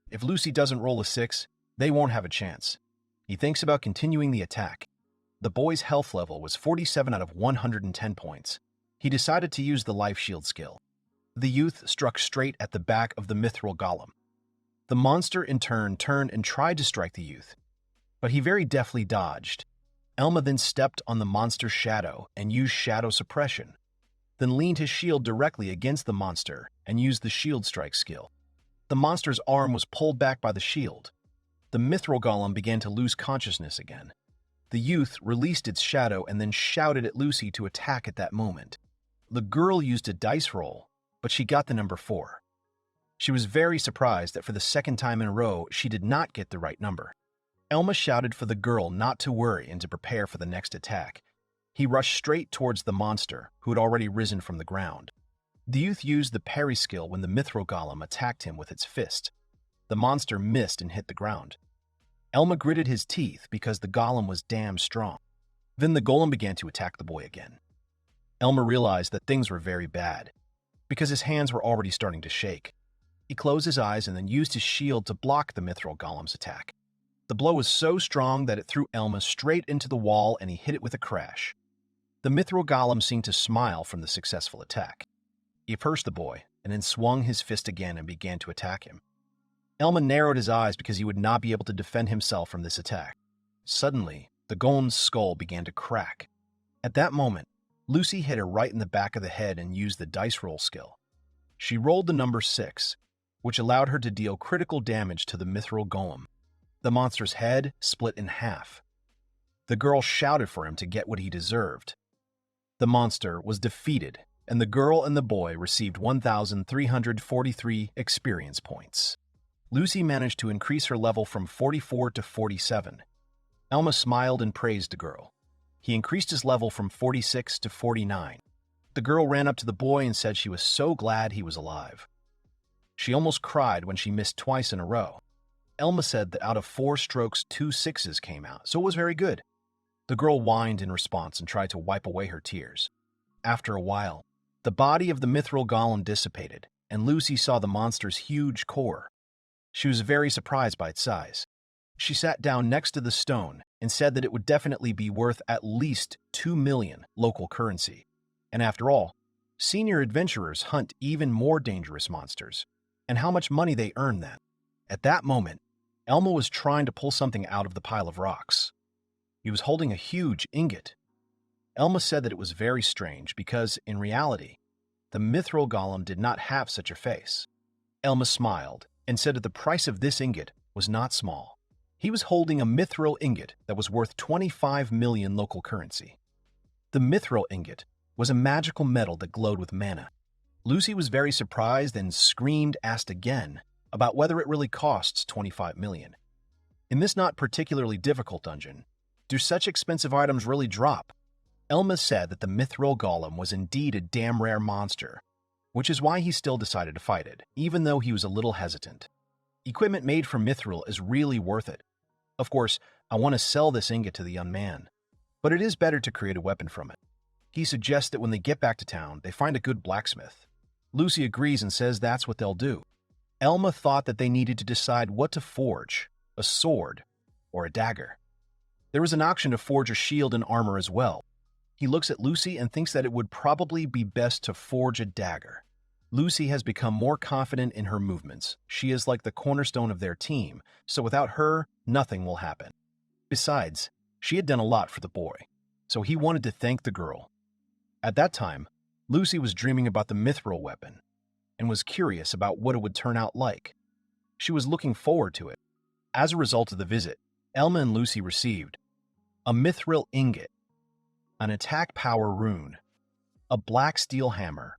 If Lucy doesn't roll a 6, they won't have a chance. He thinks about continuing the attack. The boy's health level was 47 out of 110 points. He decided to use the life shield skill. The youth struck straight at the back of the mithril golem. The monster in turn turned and tried to strike the youth, but he very deftly dodged. Elma then stepped on the monster's shadow and used shadow suppression, then leaned his shield directly against the monster and used the shield strike skill. The monster's arm was pulled back by the shield. The mithril golem began to lose consciousness again. The youth released its shadow and then shouted at Lucy to attack at that moment. The girl used a dice roll, but she got the number 4. She was very surprised that for the second time in a row, she did not get the right number. Elma shouted for the girl not to worry and to prepare for the next attack. He rushed straight towards the monster, who had already risen from the ground. The youth used the parry skill when the mithril golem attacked him with its fist. The monster missed and hit the ground. Elma gritted his teeth because the golem was damn strong. Then the golem began to attack the boy again. Elma realized that things were very bad, because his hands were already starting to shake. He closed his eyes and then used his shield to block the mithril golem's attack. The blow was so strong that it threw Elma straight into the wall and he hit it with a crash. The mithril golem seemed to smile from the successful attack. He approached the boy and then swung his fist again and began to attack him. Elma narrowed his eyes because he would not be able to defend himself from this attack. Suddenly, the golem's skull began to crack. At that moment, Lucy hit her right in the back of the head and used the dice roll skill. She rolled the number 6, which allowed her to deal critical damage to the mithril golem. The monster's head split in half. The girl shouted for him to get what he deserved. The monster was defeated, and the girl and the boy received 1,343 experience points. Lucy managed to increase her level from 44 to 47. Elma smiled and praised the girl. He increased his level from 46 to 49. The girl ran up to the boy and said she was so glad he was alive. She almost cried when she missed twice in a row. Elma said that out of 4 strokes, 2 6s came out, so it was very good. The girl whined in response and tried to wipe away her tears. After a while, the body of the mithril golem dissipated, and Lucy saw the monster's huge core. She was very surprised by its size. She sat down next to the stone and said that it would definitely be worth at least 2 million local currency. And after all, senior adventurers hunt even more dangerous monsters, and how much money they earn then. At that moment, Elma was trying to pull something out of the pile of rocks. He was holding a huge ingot. Elma said that it was very strange because, in reality, the mithril golem did not have such a face. Elma smiled and said that the price of this ingot was not small. He was holding a mithril ingot that was worth 25 million local currency. The mithril ingot was a magical metal that glowed with mana. Lucy was very surprised and asked again about whether it really costs 25 million. In this not particularly difficult dungeon, do such expensive items really drop? Elma said that the mithril golem was indeed a damn rare monster, which is why he still decided to fight it, even though he was a little hesitant. Equipment made from mithril is really worth it. Of course, I want to sell this ingot to the young man, but it is better to create a weapon from it. He suggests that when they get back to town, they find a good blacksmith. Lucy agrees and says that's what they'll do. Elma thought that they needed to decide what to forge, a sword or a dagger. There was an auction to forge a shield and armor as well. He looks at Lucy and thinks that it would probably be best to forge a dagger. Lucy has become more confident in her movements. She is like the cornerstone of their team, so without her, nothing will happen. Besides, she had done a lot for the boy, so he wanted to thank the girl. At that time, Lucy was dreaming about the mithril weapon and was curious about what it would turn out like. She was looking forward to it. As a result of the visit, Elma and Lucy received a mithril ingot, an attack power rune, a black steel hammer,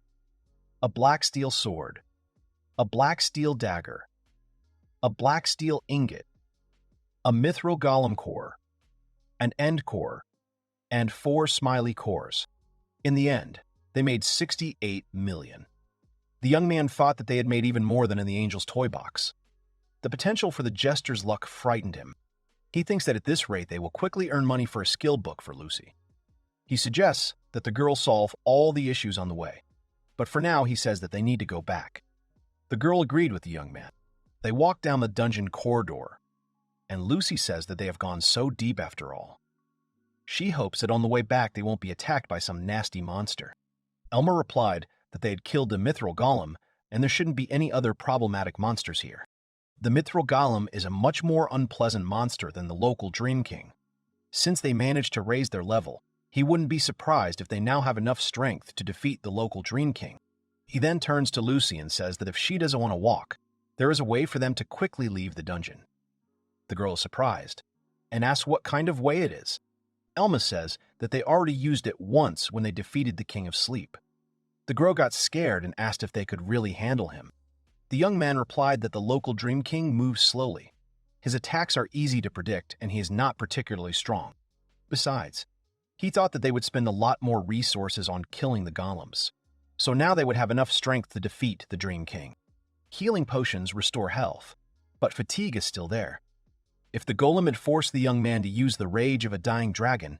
a black steel sword, a black steel dagger, a black steel ingot, a mithril golem core, an end core, and 4 smiley cores. In the end, they made 68 million. The young man thought that they had made even more than in the angel's toy box. The potential for the jester's luck frightened him. He thinks that at this rate they will quickly earn money for a skill book for Lucy. He suggests that the girl solve all the issues on the way, but for now he says that they need to go back. The girl agreed with the young man. They walk down the dungeon corridor, and Lucy says that they have gone so deep after all. She hopes that on the way back they won't be attacked by some nasty monster. Elma replied that they had killed the mithril golem and there shouldn't be any other problematic monsters here. The mithril golem is a much more unpleasant monster than the local Dream King. Since they managed to raise their level, he wouldn't be surprised if they now have enough strength to defeat the local Dream King. He then turns to Lucy and says that if she doesn't want to walk, there is a way for them to quickly leave the dungeon. The girl is surprised and asks what kind of way it is. Elma says that they already used it once when they defeated the King of Sleep. The girl got scared and asked if they could really handle him. The young man replied that the local Dream King moves slowly. His attacks are easy to predict and he is not particularly strong. Besides, he thought that they would spend a lot more resources on killing the golems, so now they would have enough strength to defeat the Dream King. Healing potions restore health, but fatigue is still there. If the golem had forced the young man to use the rage of a dying dragon,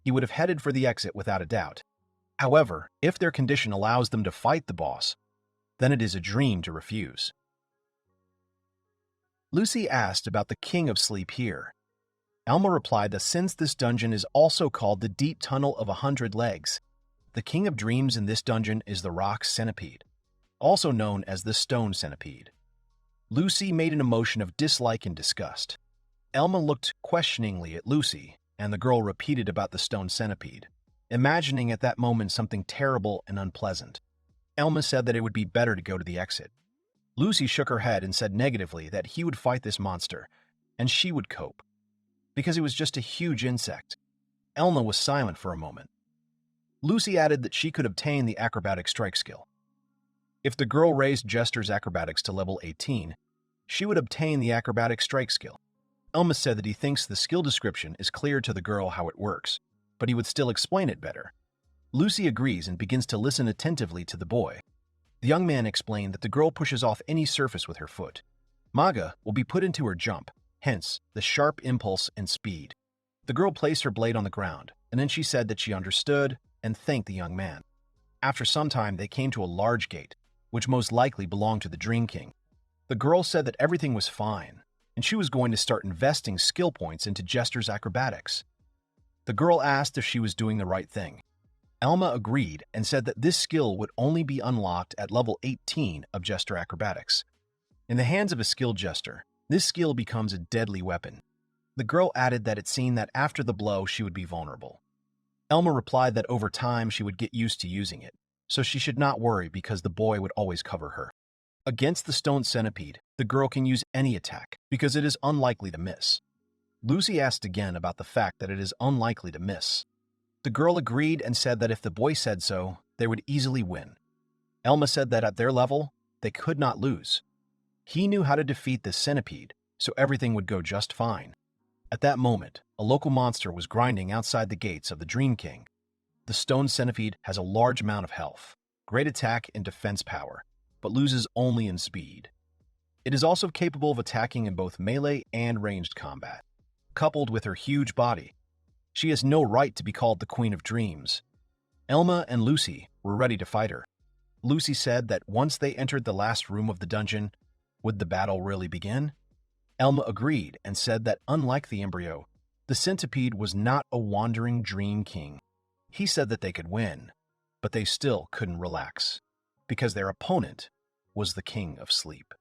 he would have headed for the exit without a doubt. However, if their condition allows them to fight the boss, then it is a dream to refuse. Lucy asked about the King of Sleep here. Elma replied that since this dungeon is also called the Deep Tunnel of 100 Legs, the King of Dreams in this dungeon is the Rock Centipede, also known as the Stone Centipede. Lucy made an emotion of dislike and disgust. Elma looked questioningly at Lucy, and the girl repeated about the Stone Centipede, imagining at that moment something terrible and unpleasant. Elma said that it would be better to go to the exit. Lucy shook her head and said negatively that he would fight this monster, and she would cope, because it was just a huge insect. Elma was silent for a moment. Lucy added that she could obtain the acrobatic strike skill. If the girl raised Jester's acrobatics to level 18, she would obtain the acrobatic strike skill. Elma said that he thinks the skill description is clear to the girl how it works, but he would still explain it better. Lucy agrees and begins to listen attentively to the boy. The young man explained that the girl pushes off any surface with her foot. Manga will be put into her jump, hence the sharp impulse and speed. The girl placed her blade on the ground, and then she said that she understood and thanked the young man. After some time, they came to a large gate, which most likely belonged to the Dream King. The girl said that everything was fine, and she was going to start investing skill points into Jester's acrobatics. The girl asked if she was doing the right thing. Elma agreed and said that this skill would only be unlocked at level 18 of Jester acrobatics. In the hands of a skilled Jester, this skill becomes a deadly weapon. The girl added that it seemed that after the blow she would be vulnerable. Elma replied that over time she would get used to using it, so she should not worry because the boy would always cover her. Against the Stone Centipede, the girl can use any attack because it is unlikely to miss. Lucy asked again about the fact that it is unlikely to miss. The girl agreed and said that if the boy said so, they would easily win. Elma said that at their level, they could not lose. He knew how to defeat the centipede, so everything would go just fine. At that moment, a local monster was grinding outside the gates of the Dream King. The Stone Centipede has a large amount of health, great attack and defense power, but loses only in speed. It is also capable of attacking in both melee and ranged combat. Coupled with her huge body, she has no right to be called the Queen of Dreams. Elma and Lucy were ready to fight her. Lucy said that once they entered the last room of the dungeon, would the battle really begin? Elma agreed and said that unlike the embryo, The centipede was not a wandering dream king. He said that they could win, but they still couldn't relax, because their opponent was the king of sleep.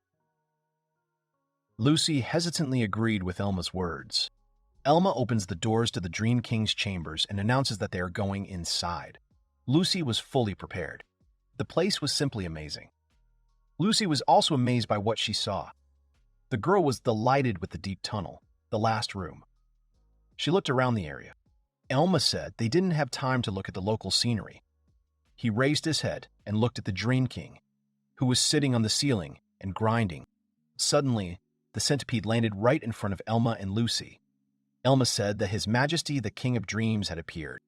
Lucy hesitantly agreed with Elma's words. Elma opens the doors to the Dream King's chambers and announces that they are going inside. Lucy was fully prepared. The place was simply amazing. Lucy was also amazed by what she saw. The girl was delighted with the deep tunnel, the last room. She looked around the area. Elma said they didn't have time to look at the local scenery. He raised his head and looked at the Dream King, who was sitting on the ceiling and grinding. Suddenly, the centipede landed right in front of Elma and Lucy. Elma said that His Majesty the King of Dreams had appeared.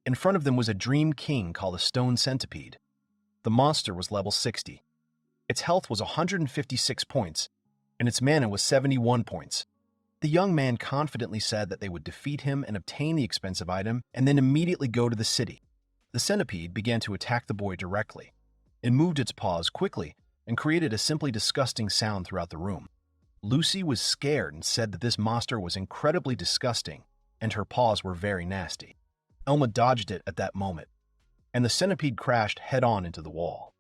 In front of them was a Dream King called a Stone Centipede. The monster was level 60. Its health was 156 points, and its mana was 71 points. The young man confidently said that they would defeat him and obtain the expensive item, and then immediately go to the city. The centipede began to attack the boy directly. It moved its paws quickly and created a simply disgusting sound throughout the room. Lucy was scared and said that this monster was incredibly disgusting, and her paws were very nasty. Elma dodged it at that moment, and the centipede crashed head-on into the wall.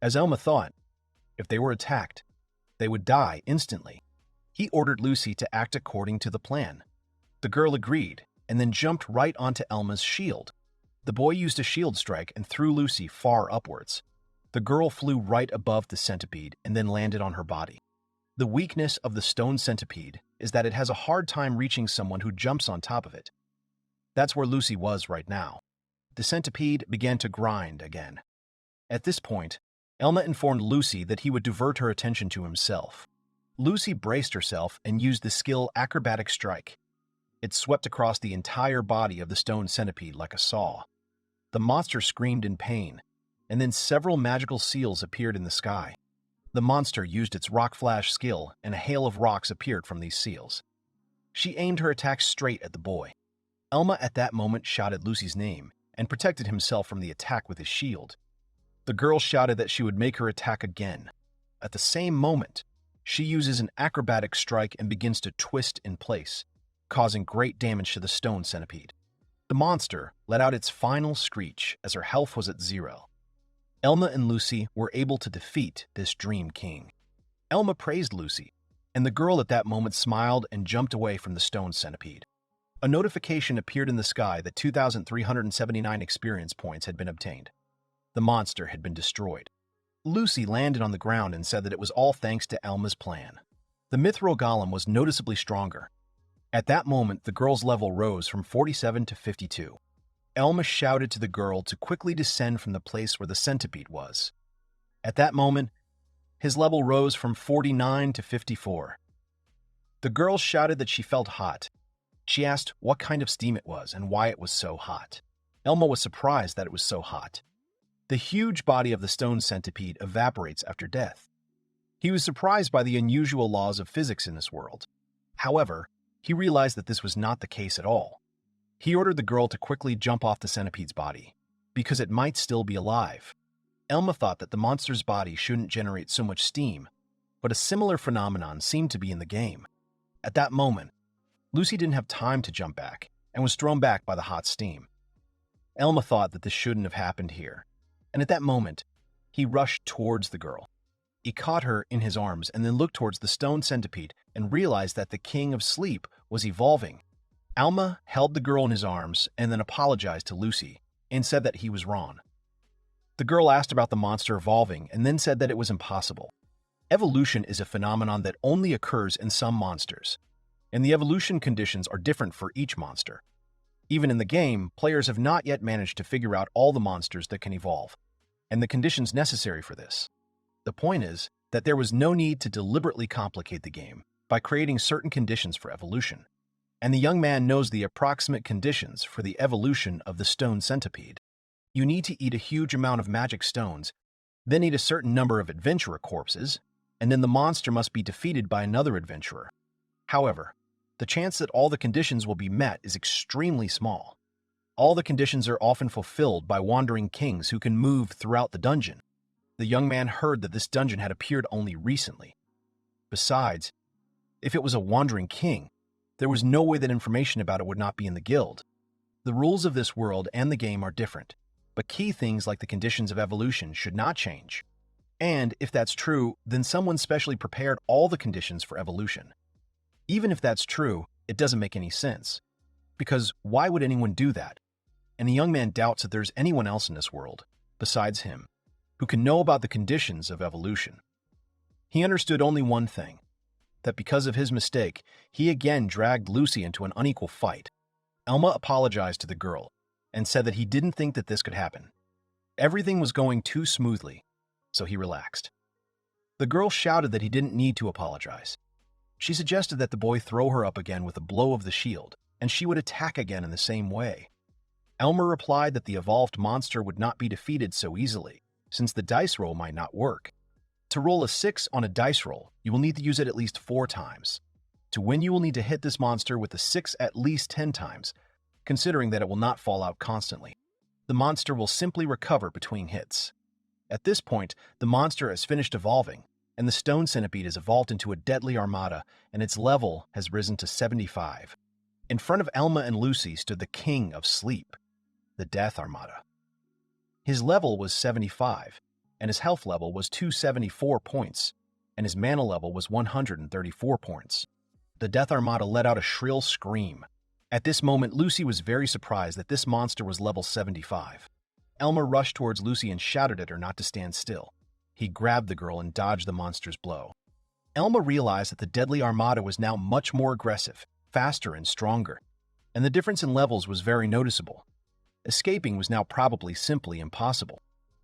As Elma thought, if they were attacked, they would die instantly. He ordered Lucy to act according to the plan. The girl agreed, and then jumped right onto Elma's shield. The boy used a shield strike and threw Lucy far upwards. The girl flew right above the centipede and then landed on her body. The weakness of the stone centipede is that it has a hard time reaching someone who jumps on top of it. That's where Lucy was right now. The centipede began to grind again. At this point, Elma informed Lucy that he would divert her attention to himself. Lucy braced herself and used the skill Acrobatic Strike. It swept across the entire body of the stone centipede like a saw. The monster screamed in pain, and then several magical seals appeared in the sky. The monster used its rock flash skill, and a hail of rocks appeared from these seals. She aimed her attack straight at the boy. Elma at that moment shouted Lucy's name and protected himself from the attack with his shield. The girl shouted that she would make her attack again. At the same moment, she uses an acrobatic strike and begins to twist in place, causing great damage to the stone centipede. The monster let out its final screech as her health was at 0. Elma and Lucy were able to defeat this Dream King. Elma praised Lucy, and the girl at that moment smiled and jumped away from the stone centipede. A notification appeared in the sky that 2,379 experience points had been obtained. The monster had been destroyed. Lucy landed on the ground and said that it was all thanks to Elma's plan. The mithril golem was noticeably stronger. At that moment, the girl's level rose from 47 to 52. Elma shouted to the girl to quickly descend from the place where the centipede was. At that moment, his level rose from 49 to 54. The girl shouted that she felt hot. She asked what kind of steam it was and why it was so hot. Elma was surprised that it was so hot. The huge body of the stone centipede evaporates after death. He was surprised by the unusual laws of physics in this world. However, he realized that this was not the case at all. He ordered the girl to quickly jump off the centipede's body, because it might still be alive. Elma thought that the monster's body shouldn't generate so much steam, but a similar phenomenon seemed to be in the game. At that moment, Lucy didn't have time to jump back and was thrown back by the hot steam. Elma thought that this shouldn't have happened here, and at that moment, he rushed towards the girl. He caught her in his arms and then looked towards the stone centipede and realized that the King of Sleep was evolving. Elma held the girl in his arms and then apologized to Lucy and said that he was wrong. The girl asked about the monster evolving and then said that it was impossible. Evolution is a phenomenon that only occurs in some monsters, and the evolution conditions are different for each monster. Even in the game, players have not yet managed to figure out all the monsters that can evolve, and the conditions necessary for this. The point is that there was no need to deliberately complicate the game by creating certain conditions for evolution, and the young man knows the approximate conditions for the evolution of the stone centipede. You need to eat a huge amount of magic stones, then eat a certain number of adventurer corpses, and then the monster must be defeated by another adventurer. However, the chance that all the conditions will be met is extremely small. All the conditions are often fulfilled by wandering kings who can move throughout the dungeon. The young man heard that this dungeon had appeared only recently. Besides, if it was a wandering king, There was no way that information about it would not be in the guild. The rules of this world and the game are different, but key things like the conditions of evolution should not change. And if that's true, then someone specially prepared all the conditions for evolution. Even if that's true, it doesn't make any sense. Because why would anyone do that? And the young man doubts that there's anyone else in this world, besides him, who can know about the conditions of evolution. He understood only one thing, that because of his mistake, he again dragged Lucy into an unequal fight. Elma apologized to the girl and said that he didn't think that this could happen. Everything was going too smoothly, so he relaxed. The girl shouted that he didn't need to apologize. She suggested that the boy throw her up again with a blow of the shield, and she would attack again in the same way. Elma replied that the evolved monster would not be defeated so easily, since the dice roll might not work. To roll a 6 on a dice roll, you will need to use it at least 4 times. To win, you will need to hit this monster with the 6 at least 10 times, considering that it will not fall out constantly. The monster will simply recover between hits. At this point, the monster has finished evolving, and the stone centipede has evolved into a deadly armada, and its level has risen to 75. In front of Elma and Lucy stood the king of sleep, the death armada. His level was 75, and his health level was 274 points, and his mana level was 134 points. The death armada let out a shrill scream. At this moment, Lucy was very surprised that this monster was level 75. Elma rushed towards Lucy and shouted at her not to stand still. He grabbed the girl and dodged the monster's blow. Elma realized that the deadly armada was now much more aggressive, faster and stronger, and the difference in levels was very noticeable. Escaping was now probably simply impossible.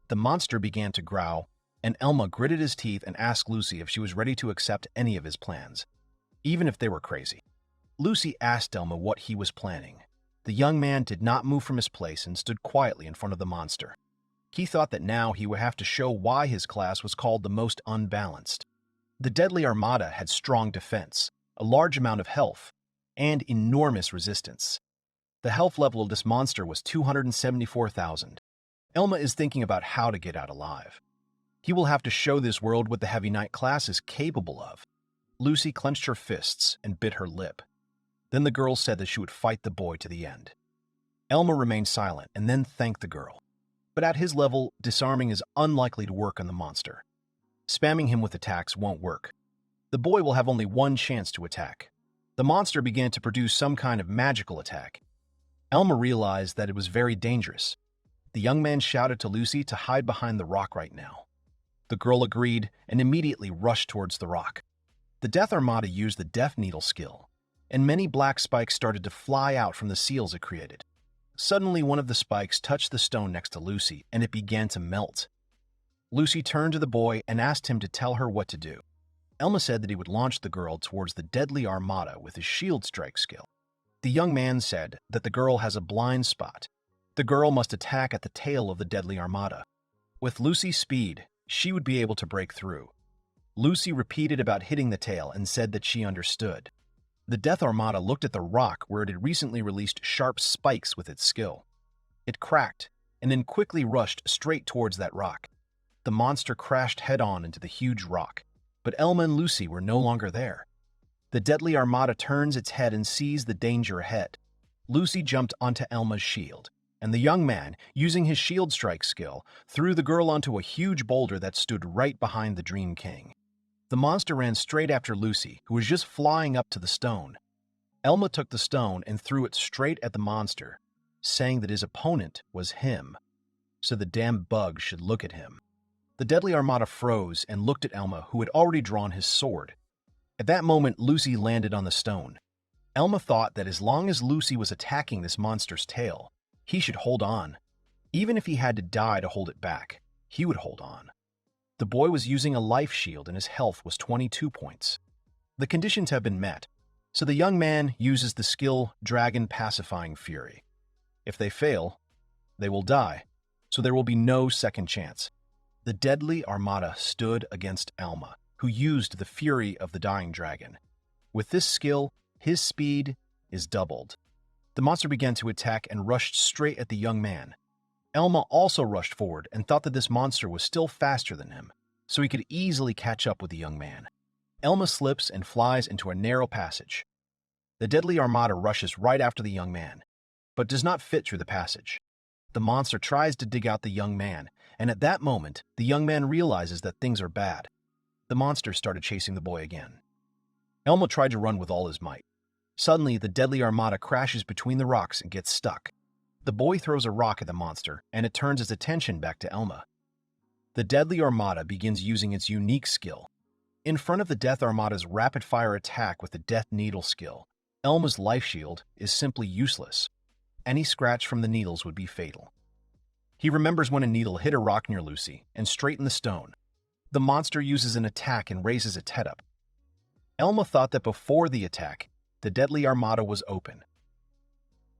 The monster began to growl, and Elma gritted his teeth and asked Lucy if she was ready to accept any of his plans, even if they were crazy. Lucy asked Elma what he was planning. The young man did not move from his place and stood quietly in front of the monster. He thought that now he would have to show why his class was called the most unbalanced. The deadly armada had strong defense, a large amount of health, and enormous resistance. The health level of this monster was 274,000. Elma is thinking about how to get out alive. He will have to show this world what the Heavy Knight class is capable of. Lucy clenched her fists and bit her lip. Then the girl said that she would fight the boy to the end. Elma remained silent and then thanked the girl. But at his level, disarming is unlikely to work on the monster. Spamming him with attacks won't work. The boy will have only one chance to attack. The monster began to produce some kind of magical attack. Elma realized that it was very dangerous. The young man shouted to Lucy to hide behind the rock right now. The girl agreed and immediately rushed towards the rock. The Death Armada used the Death Needle skill, and many black spikes started to fly out from the seals it created. Suddenly, one of the spikes touched the stone next to Lucy, and it began to melt. Lucy turned to the boy and asked him to tell her what to do. Elma said that he would launch the girl towards the deadly armada with his shield strike skill. The young man said that the girl has a blind spot. The girl must attack at the tail of the deadly armada. With Lucy's speed, she would be able to break through. Lucy repeated about hitting the tail and said that she understood. The Death Armada looked at the rock where it had recently released sharp spikes with its skill. It cracked, and then quickly rushed straight towards that rock. The monster crashed head-on into the huge rock, but Elma and Lucy were no longer there. The deadly armada turns its head and sees the danger ahead. Lucy jumped onto Elma's shield, and the young man, using his shield strike skill, threw the girl onto a huge boulder that stood right behind the Dream King. The monster ran straight after Lucy, who was just flying up to the stone. Elma took the stone and threw it straight at the monster, saying that his opponent was him, so the damn bug should look at him. The deadly armada froze and looked at Elma, who had already drawn his sword. At that moment, Lucy landed on the stone. Elma thought that as long as Lucy was attacking this monster's tail, he should hold on. Even if he had to die to hold it back, he would hold on. The boy was using a life shield and his health was 22 points. The conditions have been met, so the young man uses the skill Dragon Pacifying Fury. If they fail, they will die, so there will be no second chance. The deadly armada stood against Elma, who used the fury of the dying dragon. With this skill, his speed is doubled. The monster began to attack and rushed straight at the young man. Elma also rushed forward and thought that this monster was still faster than him, so he could easily catch up with the young man. Elma slips and flies into a narrow passage. The deadly armada rushes right after the young man, but does not fit through the passage. The monster tries to dig out the young man, and at that moment, the young man realizes that things are bad. The monster started chasing the boy again. Elma tried to run with all his might. Suddenly, the deadly armada crashes between the rocks and gets stuck. The boy throws a rock at the monster, and it turns its attention back to Elma. The deadly armada begins using its unique skill. In front of the Death Armada's rapid-fire attack with the Death Needle skill, Elma's life shield is simply useless. Any scratch from the needles would be fatal. He remembers when a needle hit a rock near Lucy and straightened the stone. The monster uses an attack and raises its head up. Elma thought that before the attack, the deadly armada was open.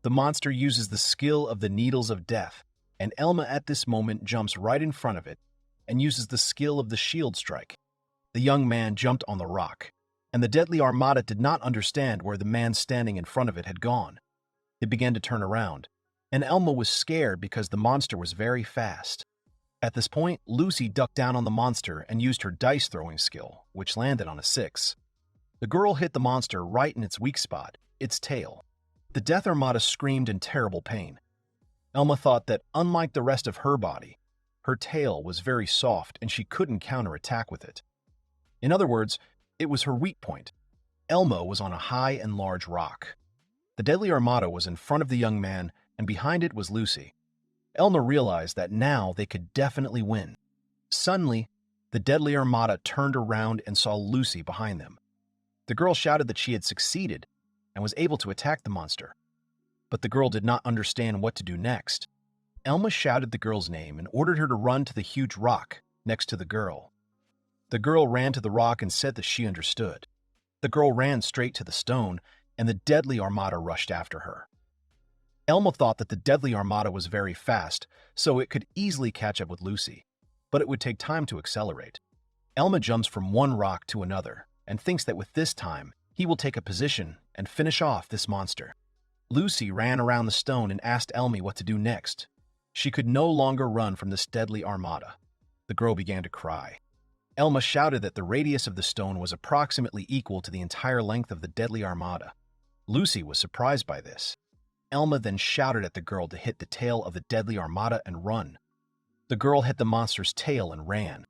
The monster uses the skill of the Needles of Death, and Elma at this moment jumps right in front of it and uses the skill of the shield strike. The young man jumped on the rock, and the deadly armada did not understand where the man standing in front of it had gone. It began to turn around, and Elma was scared because the monster was very fast. At this point, Lucy ducked down on the monster and used her dice-throwing skill, which landed on a 6. The girl hit the monster right in its weak spot, its tail. The Death Armada screamed in terrible pain. Elma thought that, unlike the rest of her body, her tail was very soft and she couldn't counterattack with it. In other words, it was her weak point. Elma was on a high and large rock. The deadly armada was in front of the young man, and behind it was Lucy. Elma realized that now they could definitely win. Suddenly, the deadly armada turned around and saw Lucy behind them. The girl shouted that she had succeeded and was able to attack the monster. But the girl did not understand what to do next. Elma shouted the girl's name and ordered her to run to the huge rock next to the girl. The girl ran to the rock and said that she understood. The girl ran straight to the stone, and the deadly armada rushed after her. Elma thought that the deadly armada was very fast, so it could easily catch up with Lucy, but it would take time to accelerate. Elma jumps from one rock to another and thinks that with this time, he will take a position and finish off this monster. Lucy ran around the stone and asked Elma what to do next. She could no longer run from this deadly armada. The girl began to cry. Elma shouted that the radius of the stone was approximately equal to the entire length of the deadly armada. Lucy was surprised by this. Elma then shouted at the girl to hit the tail of the deadly armada and run. The girl hit the monster's tail and ran.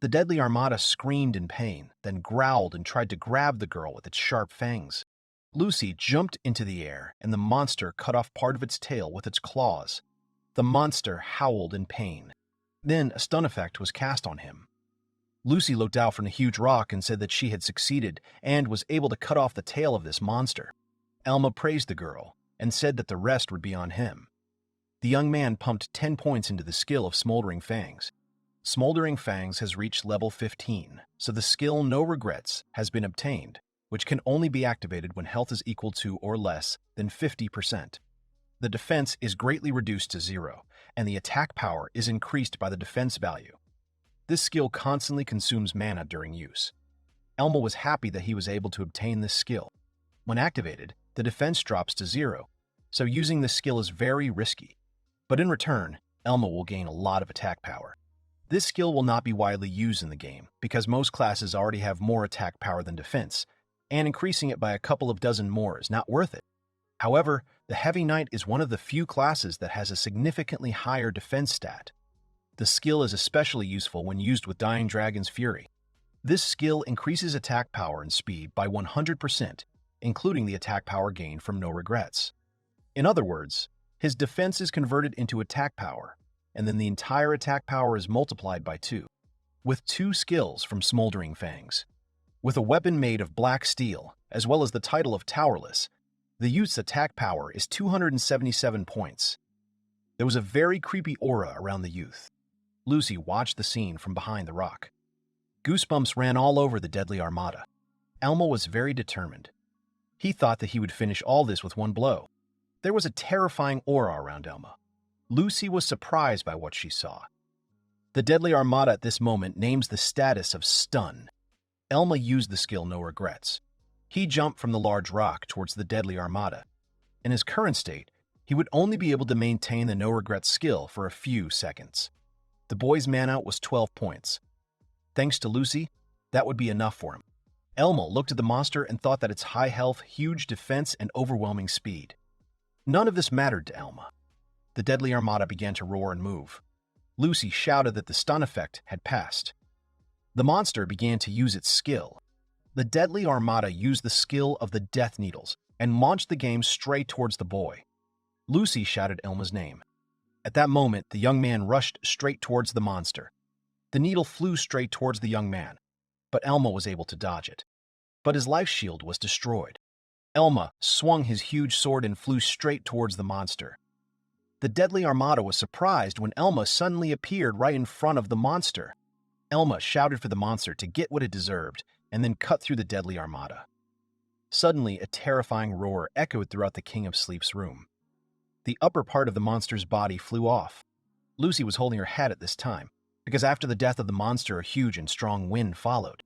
The deadly armada screamed in pain, then growled and tried to grab the girl with its sharp fangs. Lucy jumped into the air, and the monster cut off part of its tail with its claws. The monster howled in pain. Then a stun effect was cast on him. Lucy looked out from the huge rock and said that she had succeeded and was able to cut off the tail of this monster. Elma praised the girl and said that the rest would be on him. The young man pumped 10 points into the skill of Smoldering Fangs. Smoldering Fangs has reached level 15, so the skill No Regrets has been obtained, which can only be activated when health is equal to or less than 50%. The defense is greatly reduced to 0, and the attack power is increased by the defense value. This skill constantly consumes mana during use. Elma was happy that he was able to obtain this skill. When activated, the defense drops to 0, so using this skill is very risky. But in return, Elma will gain a lot of attack power. This skill will not be widely used in the game because most classes already have more attack power than defense, and increasing it by a couple of dozen more is not worth it. However, the Heavy Knight is one of the few classes that has a significantly higher defense stat. The skill is especially useful when used with Dying Dragon's Fury. This skill increases attack power and speed by 100%, including the attack power gained from No Regrets. In other words, his defense is converted into attack power, and then the entire attack power is multiplied by 2, with 2 skills from Smoldering Fangs. With a weapon made of black steel, as well as the title of Towerless, the youth's attack power is 277 points. There was a very creepy aura around the youth. Lucy watched the scene from behind the rock. Goosebumps ran all over the deadly armada. Elma was very determined. He thought that he would finish all this with one blow. There was a terrifying aura around Elma. Lucy was surprised by what she saw. The deadly armada at this moment names the status of Stun. Elma used the skill No Regrets. He jumped from the large rock towards the deadly armada. In his current state, he would only be able to maintain the No Regrets skill for a few seconds. The boy's mana was 12 points. Thanks to Lucy, that would be enough for him. Elma looked at the monster and thought that its high health, huge defense, and overwhelming speed. None of this mattered to Elma. The deadly armada began to roar and move. Lucy shouted that the stun effect had passed. The monster began to use its skill. The deadly armada used the skill of the death needles and launched the game straight towards the boy. Lucy shouted Elma's name. At that moment, the young man rushed straight towards the monster. The needle flew straight towards the young man, but Elma was able to dodge it. But his life shield was destroyed. Elma swung his huge sword and flew straight towards the monster. The deadly armada was surprised when Elma suddenly appeared right in front of the monster. Elma shouted for the monster to get what it deserved and then cut through the deadly armada. Suddenly, a terrifying roar echoed throughout the King of Sleep's room. The upper part of the monster's body flew off. Lucy was holding her head at this time, because after the death of the monster, a huge and strong wind followed.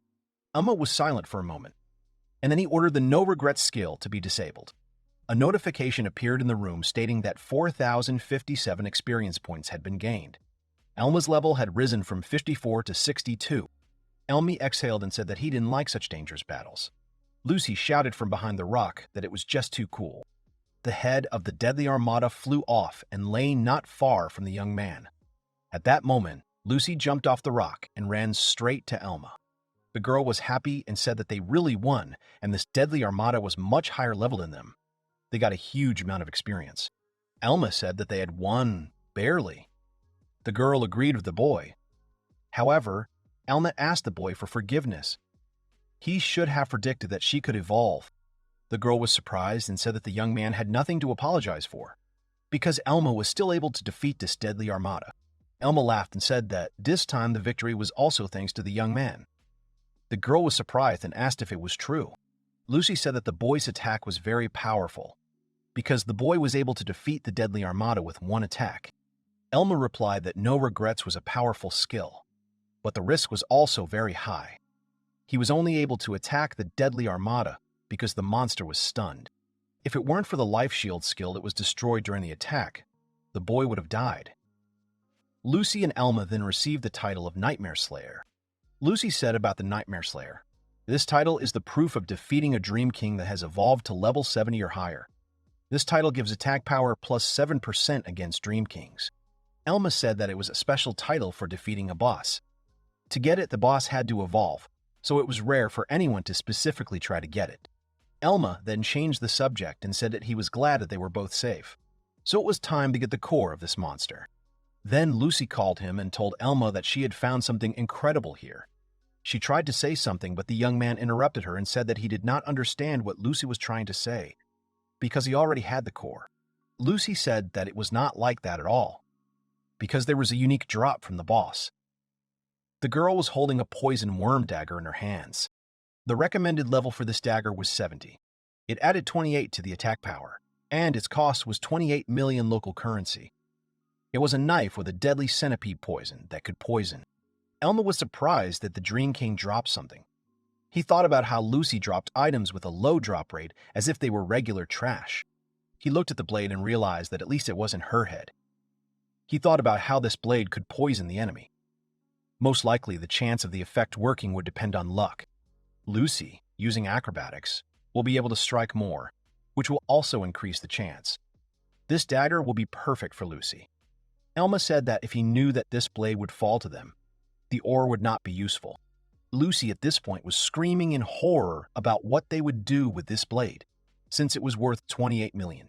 Elma was silent for a moment, and then he ordered the no regrets skill to be disabled. A notification appeared in the room stating that 4,057 experience points had been gained. Elma's level had risen from 54 to 62. Elma exhaled and said that he didn't like such dangerous battles. Lucy shouted from behind the rock that it was just too cool. The head of the deadly armada flew off and lay not far from the young man. At that moment, Lucy jumped off the rock and ran straight to Elma. The girl was happy and said that they really won, and this deadly armada was much higher level than them. They got a huge amount of experience. Elma said that they had won, barely. The girl agreed with the boy. However, Elma asked the boy for forgiveness. He should have predicted that she could evolve. The girl was surprised and said that the young man had nothing to apologize for, because Elma was still able to defeat this deadly armada. Elma laughed and said that this time the victory was also thanks to the young man. The girl was surprised and asked if it was true. Lucy said that the boy's attack was very powerful, because the boy was able to defeat the deadly armada with one attack. Elma replied that no regrets was a powerful skill, but the risk was also very high. He was only able to attack the deadly armada because the monster was stunned. If it weren't for the life shield skill that was destroyed during the attack, the boy would have died. Lucy and Elma then received the title of Nightmare Slayer. Lucy said about the Nightmare Slayer, "This title is the proof of defeating a Dream King that has evolved to level 70 or higher. This title gives attack power plus 7% against Dream Kings." Elma said that it was a special title for defeating a boss. To get it, the boss had to evolve, so it was rare for anyone to specifically try to get it. Elma then changed the subject and said that he was glad that they were both safe. So it was time to get the core of this monster. Then Lucy called him and told Elma that she had found something incredible here. She tried to say something, but the young man interrupted her and said that he did not understand what Lucy was trying to say, because he already had the core. Lucy said that it was not like that at all, because there was a unique drop from the boss. The girl was holding a poison worm dagger in her hands. The recommended level for this dagger was 70. It added 28 to the attack power, and its cost was 28 million local currency. It was a knife with a deadly centipede poison that could poison. Elma was surprised that the Dream King dropped something. He thought about how Lucy dropped items with a low drop rate as if they were regular trash. He looked at the blade and realized that at least it wasn't her head. He thought about how this blade could poison the enemy. Most likely, the chance of the effect working would depend on luck. Lucy, using acrobatics, will be able to strike more, which will also increase the chance. This dagger will be perfect for Lucy. Elma said that if he knew that this blade would fall to them, the ore would not be useful. Lucy at this point was screaming in horror about what they would do with this blade, since it was worth 28 million.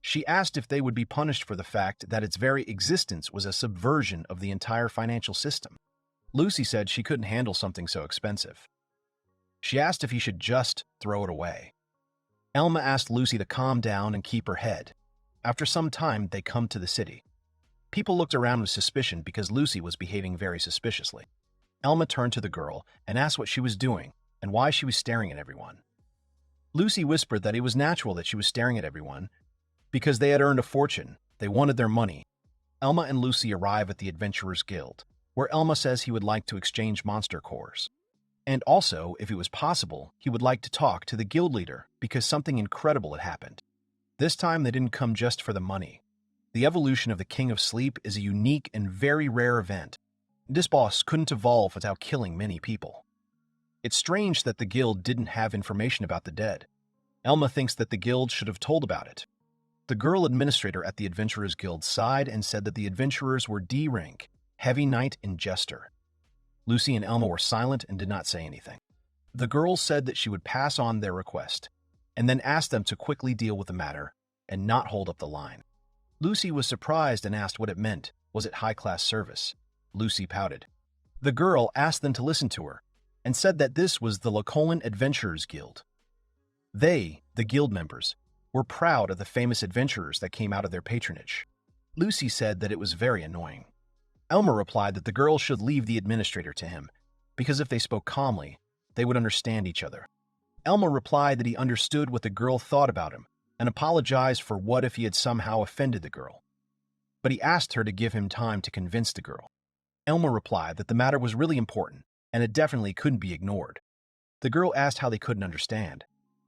She asked if they would be punished for the fact that its very existence was a subversion of the entire financial system. Lucy said she couldn't handle something so expensive. She asked if he should just throw it away. Elma asked Lucy to calm down and keep her head. After some time, they come to the city. People looked around with suspicion because Lucy was behaving very suspiciously. Elma turned to the girl and asked what she was doing and why she was staring at everyone. Lucy whispered that it was natural that she was staring at everyone because they had earned a fortune. They wanted their money. Elma and Lucy arrive at the Adventurers Guild, where Elma says he would like to exchange monster cores. And also, if it was possible, he would like to talk to the guild leader because something incredible had happened. This time, they didn't come just for the money. The evolution of the King of Sleep is a unique and very rare event. This boss couldn't evolve without killing many people. It's strange that the guild didn't have information about the dead. Elma thinks that the guild should have told about it. The girl administrator at the Adventurers Guild sighed and said that the adventurers were D rank, Heavy Knight, and Jester. Lucy and Elma were silent and did not say anything. The girl said that she would pass on their request, and then asked them to quickly deal with the matter and not hold up the line. Lucy was surprised and asked what it meant. Was it high-class service? Lucy pouted. The girl asked them to listen to her and said that this was the Lacolan Adventurers Guild. They, the guild members, were proud of the famous adventurers that came out of their patronage. Lucy said that it was very annoying. Elma replied that the girl should leave the administrator to him, because if they spoke calmly, they would understand each other. Elma replied that he understood what the girl thought about him and apologized for what if he had somehow offended the girl. But he asked her to give him time to convince the girl. Elma replied that the matter was really important and it definitely couldn't be ignored. The girl asked how they couldn't understand.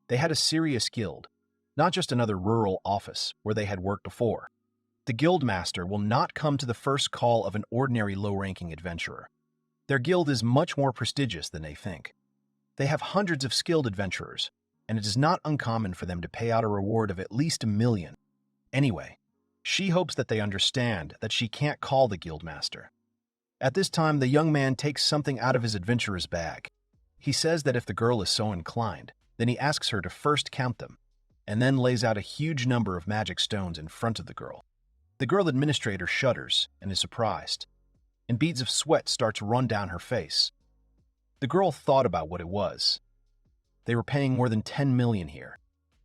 They had a serious guild, not just another rural office where they had worked before. The guild master will not come to the first call of an ordinary low-ranking adventurer. Their guild is much more prestigious than they think. They have hundreds of skilled adventurers, and it is not uncommon for them to pay out a reward of at least $1 million. Anyway, she hopes that they understand that she can't call the guild master. At this time, the young man takes something out of his adventurer's bag. He says that if the girl is so inclined, then he asks her to first count them, and then lays out a huge number of magic stones in front of the girl. The girl administrator shudders and is surprised, and beads of sweat start to run down her face. The girl thought about what it was. They were paying more than $10 million here.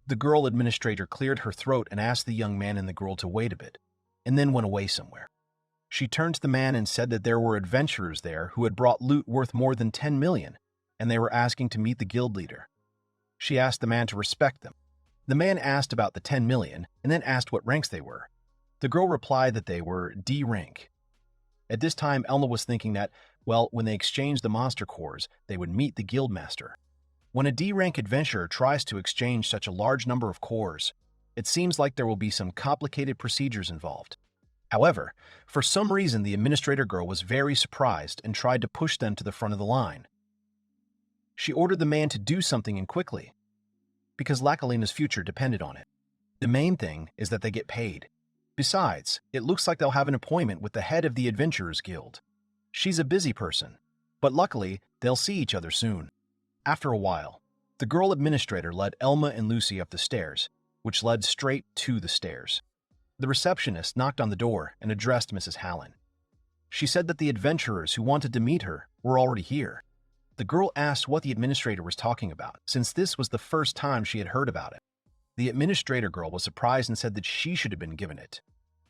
The girl administrator cleared her throat and asked the young man and the girl to wait a bit, and then went away somewhere. She turned to the man and said that there were adventurers there who had brought loot worth more than $10 million, and they were asking to meet the guild leader. She asked the man to respect them. The man asked about the $10 million and then asked what ranks they were. The girl replied that they were D rank. At this time, Elma was thinking that, well, when they exchanged the monster cores, they would meet the guild master. When a D rank adventurer tries to exchange such a large number of cores, it seems like there will be some complicated procedures involved. However, for some reason, the administrator girl was very surprised and tried to push them to the front of the line. She ordered the man to do something and quickly, because Lakalina's future depended on it. The main thing is that they get paid. Besides, it looks like they'll have an appointment with the head of the Adventurers Guild. She's a busy person, but luckily, they'll see each other soon. After a while, the girl administrator led Elma and Lucy up the stairs, which led straight to the stairs. The receptionist knocked on the door and addressed Mrs. Hallen. She said that the adventurers who wanted to meet her were already here. The girl asked what the administrator was talking about, since this was the first time she had heard about it. The administrator girl was surprised and said that she should have been given it.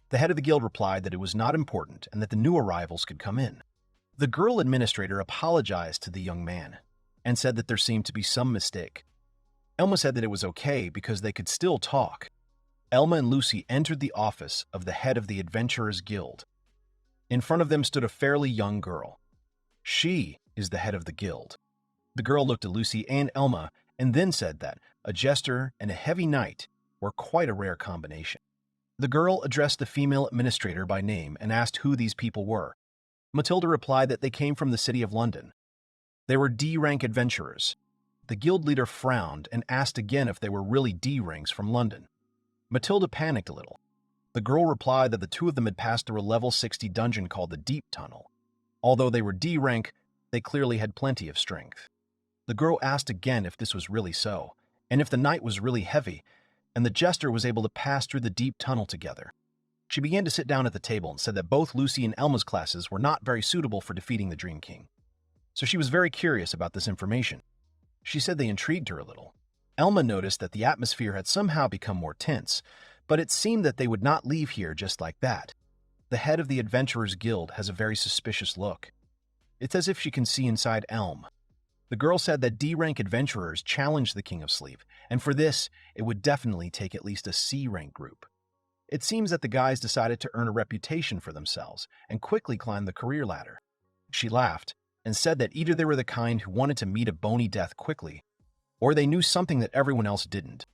The head of the guild replied that it was not important and that the new arrivals could come in. The girl administrator apologized to the young man and said that there seemed to be some mistake. Elma said that it was okay because they could still talk. Elma and Lucy entered the office of the head of the Adventurers Guild. In front of them stood a fairly young girl. She is the head of the guild. The girl looked at Lucy and Elma and then said that a jester and a heavy knight were quite a rare combination. The girl addressed the female administrator by name and asked who these people were. Matilda replied that they came from the city of London. They were D-rank adventurers. The guild leader frowned and asked again if they were really D-ranks from London. Matilda panicked a little. The girl replied that the two of them had passed through a level 60 dungeon called the Deep Tunnel. Although they were D-rank, they clearly had plenty of strength. The girl asked again if this was really so, and if the knight was really heavy, and the jester was able to pass through the deep tunnel together. She began to sit down at the table and said that both Lucy and Elma's classes were not very suitable for defeating the Dream King. So she was very curious about this information. She said they intrigued her a little. Elma noticed that the atmosphere had somehow become more tense, but it seemed that they would not leave here just like that. The head of the Adventurers Guild has a very suspicious look. It's as if she can see inside Elm. The girl said that D-rank adventurers challenged the King of Sleep, and for this, it would definitely take at least a C-rank group. It seems that the guys decided to earn a reputation for themselves and quickly climbed the career ladder. She laughed and said that either they were the kind who wanted to meet a bony death quickly, or they knew something that everyone else didn't.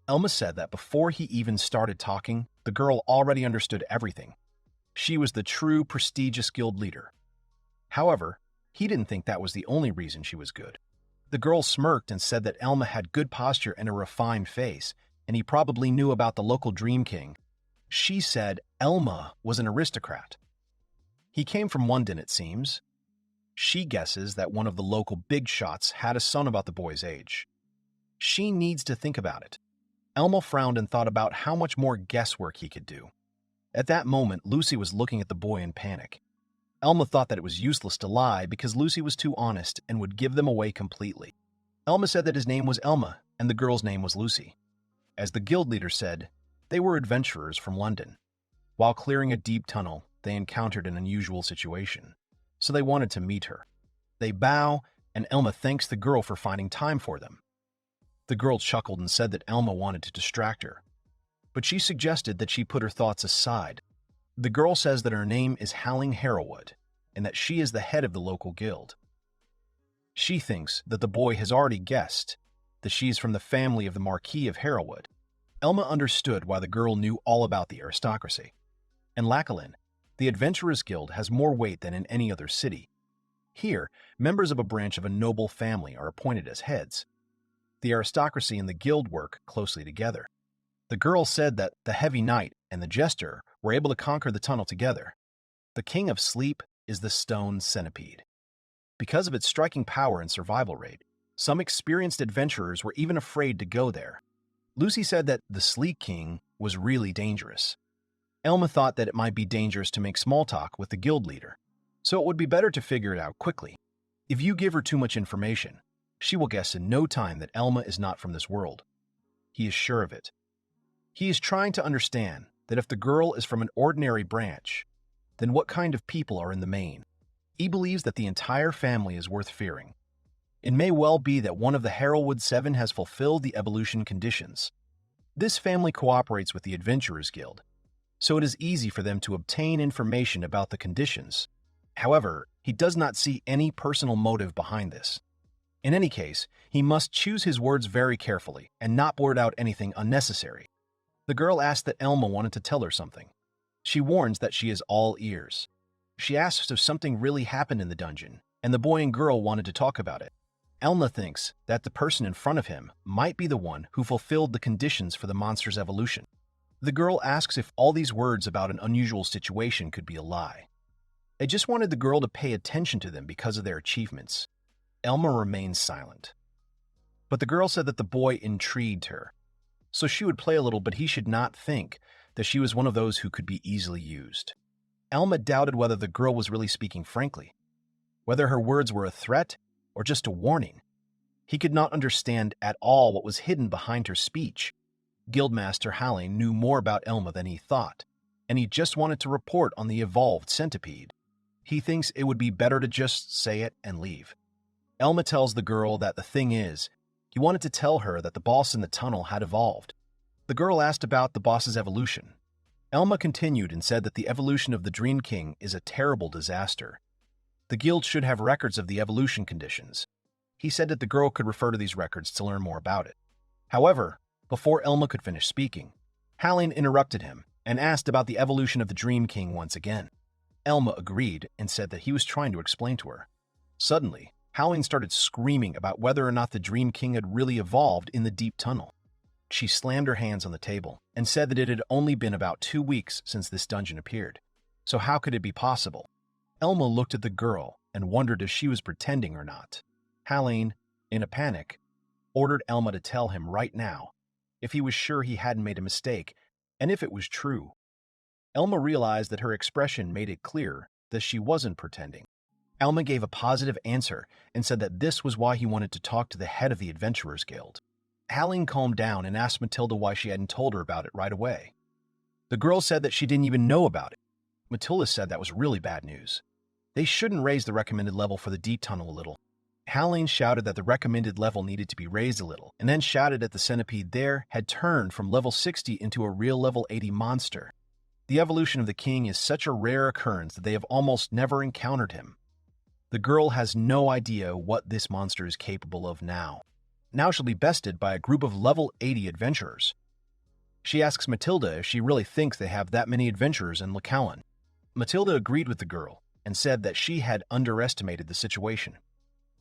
Elma said that before he even started talking, the girl already understood everything. She was the true prestigious guild leader. However, he didn't think that was the only reason she was good. The girl smirked and said that Elma had good posture and a refined face, and he probably knew about the local Dream King. She said Elma was an aristocrat. He came from London, it seems. She guesses that one of the local big shots had a son about the boy's age. She needs to think about it. Elma frowned and thought about how much more guesswork he could do. At that moment, Lucy was looking at the boy in panic. Elma thought that it was useless to lie because Lucy was too honest and would give them away completely. Elma said that his name was Elma and the girl's name was Lucy. As the guild leader said, they were adventurers from London. While clearing a deep tunnel, they encountered an unusual situation, so they wanted to meet her. They bow, and Elma thanks the girl for finding time for them. The girl chuckled and said that Elma wanted to distract her, but she suggested that she put her thoughts aside. The girl says that her name is Harrowwood, and that she is the head of the local guild. She thinks that the boy has already guessed that she is from the family of the Marquis of Harrowwood. Elma understood why the girl knew all about the aristocracy. In Lakalin, the Adventurers Guild has more weight than in any other city. Here, members of a branch of a noble family are appointed as heads. The aristocracy and the guild work closely together. The girl said that the Heavy Knight and the Jester were able to conquer the tunnel together. The King of Sleep is the Stone Centipede. Because of its striking power and survival rate, some experienced adventurers were even afraid to go there. Lucy said that the Sleek King was really dangerous. Elma thought that it might be dangerous to make small talk with the guild leader, so it would be better to figure it out quickly. If you give her too much information, she will guess in no time that Elma is not from this world. He is sure of it. He is trying to understand that if the girl is from an ordinary branch, then what kind of people are in the main? He believes that the entire family is worth fearing. It may well be that one of the Harrowwood Seven has fulfilled the evolution conditions. This family cooperates with the Adventurers Guild, so it is easy for them to obtain information about the conditions. However, he does not see any personal motive behind this. In any case, he must choose his words very carefully and not blurt out anything unnecessary. The girl asked that Elma wanted to tell her something. She warns that she is all ears. She asks if something really happened in the dungeon, and the boy and girl wanted to talk about it. Elma thinks that the person in front of him might be the one who fulfilled the conditions for the monster's evolution. The girl asks if all these words about an unusual situation could be a lie. They just wanted the girl to pay attention to them because of their achievements. Elma remains silent. But the girl said that the boy intrigued her, so she would play a little, but he should not think that she was one of those who could be easily used. Elma doubted whether the girl was really speaking frankly, whether her words were a threat or just a warning. He could not understand at all what was hidden behind her speech. Guildmaster Halling knew more about Elma than he thought, and he just wanted to report on the evolved centipede. He thinks it would be better to just say it and leave. Elma tells the girl that the thing is, he wanted to tell her that the boss in the tunnel had evolved. The girl asked about the boss's evolution. Elma continued and said that the evolution of the Dream King is a terrible disaster. The guild should have records of the evolution conditions. He said that the girl could refer to these records to learn more about it. However, before Elma could finish speaking, Halling interrupted him and asked about the evolution of the Dream King once again. Elma agreed and said that he was trying to explain to her. Suddenly, Halling started screaming about whether or not the Dream King had really evolved in the deep tunnel. She slammed her hands on the table and said that it had only been about 2 weeks since this dungeon appeared. So how could it be possible? Elma looked at the girl and wondered if she was pretending or not. Halling, in a panic, ordered Elma to tell him right now if he was sure he hadn't made a mistake and if it was true. Elma realized that her expression made it clear that she wasn't pretending. Elma gave a positive answer and said that this was why he wanted to talk to the head of the Adventurers Guild. Halling calmed down and asked Matilda why she hadn't told her about it right away. The girl said that she didn't even know about it. Matilda said that was really bad news. They shouldn't raise the recommended level for the deep tunnel a little. Halling shouted that the recommended level needed to be raised a little, and then shouted that the centipede there had turned from level 60 into a real level 80 monster. The evolution of the king is such a rare occurrence that they have almost never encountered him. The girl has no idea what this monster is capable of now. Now she'll be bested by a group of level 80 adventurers. She asks Matilda if she really thinks they have that many adventurers in Lakalin. Matilda agreed with the girl and said that she had underestimated the situation.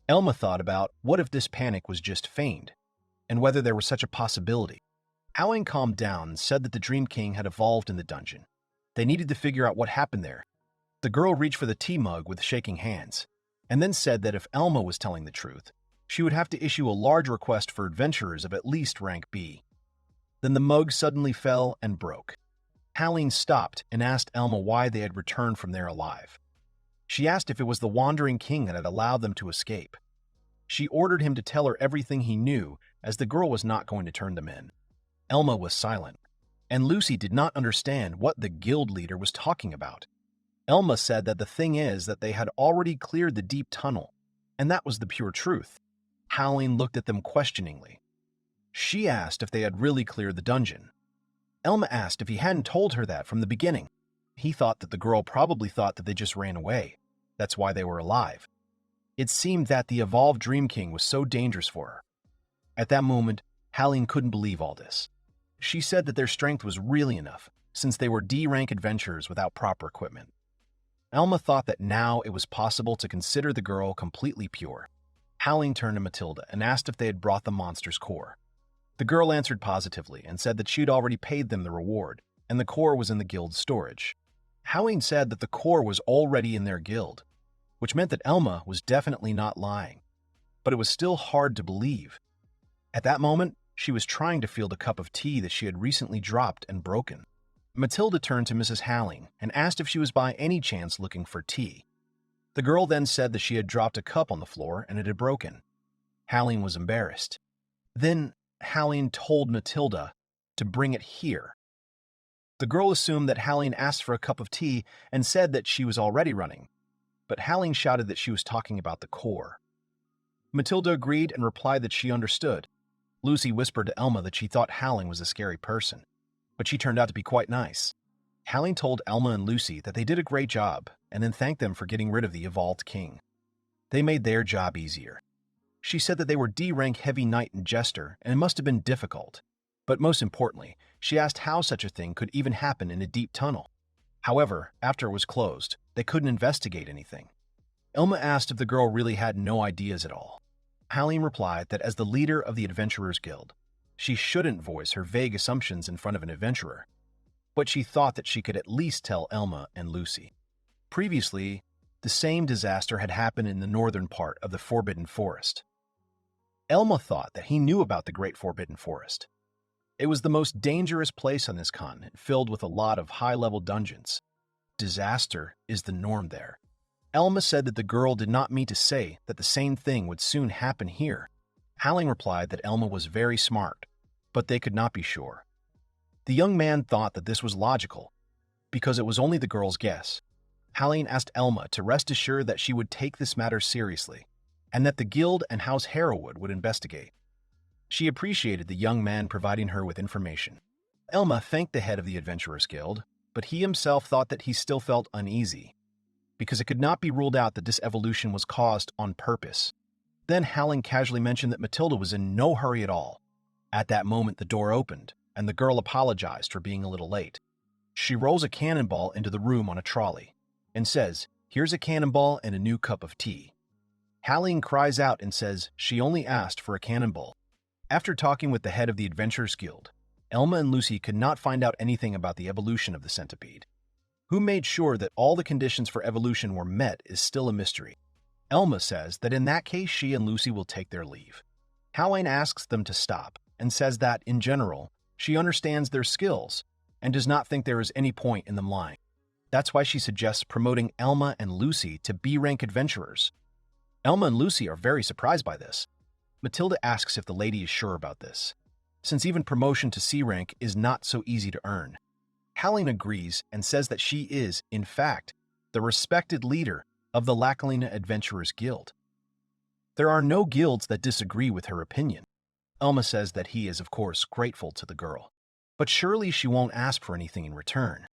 Elma thought about what if this panic was just feigned, and whether there was such a possibility. Howling calmed down and said that the Dream King had evolved in the dungeon. They needed to figure out what happened there. The girl reached for the tea mug with shaking hands, and then said that if Elma was telling the truth, she would have to issue a large request for adventurers of at least rank B. Then the mug suddenly fell and broke. Howling stopped and asked Elma why they had returned from there alive. She asked if it was the Wandering King that had allowed them to escape. She ordered him to tell her everything he knew, as the girl was not going to turn them in. Elma was silent, and Lucy did not understand what the guild leader was talking about. Elma said that the thing is that they had already cleared the deep tunnel, and that was the pure truth. Howling looked at them questioningly. She asked if they had really cleared the dungeon. Elma asked if he hadn't told her that from the beginning. He thought that the girl probably thought that they just ran away. That's why they were alive. It seemed that the evolved Dream King was so dangerous for her. At that moment, Howling couldn't believe all this. She said that their strength was really enough, since they were D-rank adventurers without proper equipment. Elma thought that now it was possible to consider the girl completely pure. Howling turned to Matilda and asked if they had brought the monster's core. The girl answered positively and said that she'd already paid them the reward, and the core was in the guild's storage. Howling said that the core was already in their guild, which meant that Elma was definitely not lying. But it was still hard to believe. At that moment, she was trying to feel the cup of tea that she had recently dropped and broken. Matilda turned to Mrs. Howling and asked if she was by any chance looking for tea. The girl then said that she had dropped a cup on the floor and it had broken. Howling was embarrassed. Then Howling told Matilda to bring it here. The girl assumed that Howling asked for a cup of tea and said that she was already running, but Howling shouted that she was talking about the core. Matilda agreed and replied that she understood. Lucy whispered to Elma that she thought Howling was a scary person, but she turned out to be quite nice. Howling told Elma and Lucy that they did a great job and then thanked them for getting rid of the evolved king. They made their job easier. She said that they were D-rank heavy knight and jester and it must have been difficult. But most importantly, she asked how such a thing could even happen in a deep tunnel. However, after it was closed, they couldn't investigate anything. Elma asked if the girl really had no ideas at all. Howling replied that as the leader of the Adventurers Guild, she shouldn't voice her vague assumptions in front of an adventurer, but she thought that she could at least tell Elma and Lucy. Previously, the same disaster had happened in the northern part of the Forbidden Forest. Elma thought that he knew about the Great Forbidden Forest. It was the most dangerous place on this continent, filled with a lot of high-level dungeons. Disaster is the norm there. Elma said that the girl did not mean to say that the same thing would soon happen here. Howling replied that Elma was very smart, but they could not be sure. The young man thought that this was logical, because it was only the girl's guess. Howling asked Elma to rest assured that she would take this matter seriously, and that the guild and House Harrowwood would investigate. She appreciated the young man providing her with information. Elma thanked the head of the Adventurers Guild, but he himself thought that he still felt uneasy, because it could not be ruled out that this evolution was caused on purpose. Then Howling casually mentioned that Matilda was in no hurry at all. At that moment, the door opened, and the girl apologized for being a little late. She rolls a cannonball into the room on a trolley, and says, "Here's a cannonball and a new cup of tea." Howling cries out and says she only asked for a cannonball. After talking with the head of the Adventurers Guild, Elma and Lucy could not find out anything about the evolution of the centipede. Who made sure that all the conditions for evolution were met is still a mystery. Elma says that in that case she and Lucy will take their leave. Howling asks them to stop and says that, in general, she understands their skills and does not think there is any point in them lying. That's why she suggests promoting Elma and Lucy to B-rank adventurers. Elma and Lucy are very surprised by this. Matilda asks if the lady is sure about this, since even promotion to C rank is not so easy to earn. Howling agrees and says that she is, in fact, the respected leader of the Lackalina Adventurers Guild. There are no guilds that disagree with her opinion. Elma says that he is, of course, grateful to the girl, but surely she won't ask for anything in return.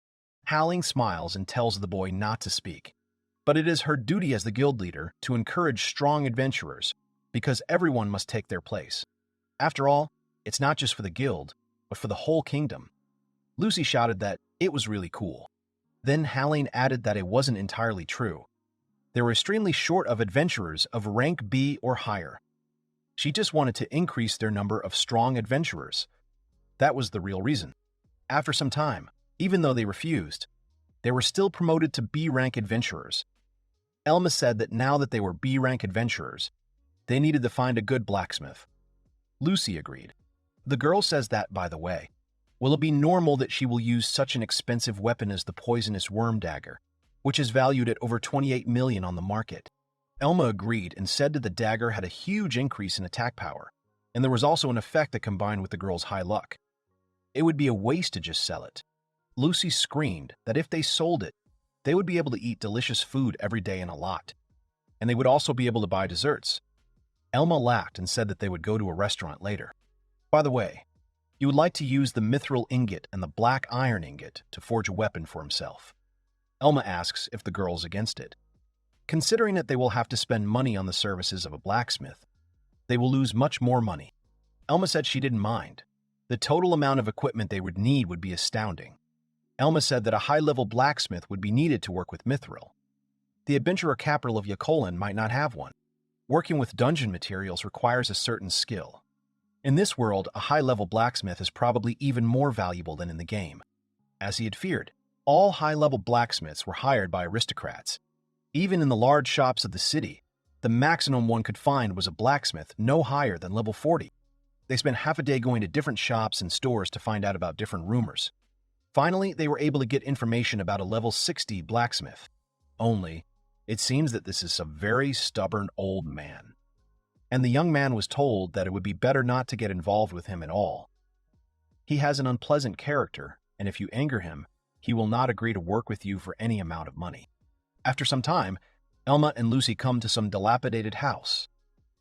Howling smiles and tells the boy not to speak, but it is her duty as the guild leader to encourage strong adventurers, because everyone must take their place. After all, it's not just for the guild, but for the whole kingdom. Lucy shouted that it was really cool. Then Howling added that it wasn't entirely true. They were extremely short of adventurers of rank B or higher. She just wanted to increase their number of strong adventurers. That was the real reason. After some time, even though they refused, they were still promoted to B-rank adventurers. Elma said that now that they were B-rank adventurers, they needed to find a good blacksmith. Lucy agreed. The girl says that, by the way, will it be normal that she will use such an expensive weapon as the poisonous worm dagger, which is valued at over 28 million on the market? Elma agreed and said that the dagger had a huge increase in attack power, and there was also an effect that combined with the girl's high luck. It would be a waste to just sell it. Lucy screamed that if they sold it, they would be able to eat delicious food every day in a lot, and they would also be able to buy desserts. Elma laughed and said that they would go to a restaurant later. By the way, he would like to use the mithril ingot and the black iron ingot to forge a weapon for himself. Elma asks if the girl's against it. Considering that they will have to spend money on the services of a blacksmith, they will lose much more money. Elma said she didn't mind. The total amount of equipment they would need would be astounding. Elma said that a high-level blacksmith would be needed to work with mithril. The adventurer capital of Yakolin might not have one. Working with dungeon materials requires a certain skill. In this world, a high-level blacksmith is probably even more valuable than in the game. As he had feared, all high-level blacksmiths were hired by aristocrats. Even in the large shops of the city, the maximum one could find was a blacksmith no higher than level 40. They spent half a day going to different shops and stores to find out about different rumors. Finally, they were able to get information about a level 60 blacksmith. Only, it seems that this is a very stubborn old man. And the young man was told that it would be better not to get involved with him at all. He has an unpleasant character, and if you anger him, he will not agree to work with you for any amount of money. After some time, Elma and Lucy come to some dilapidated house.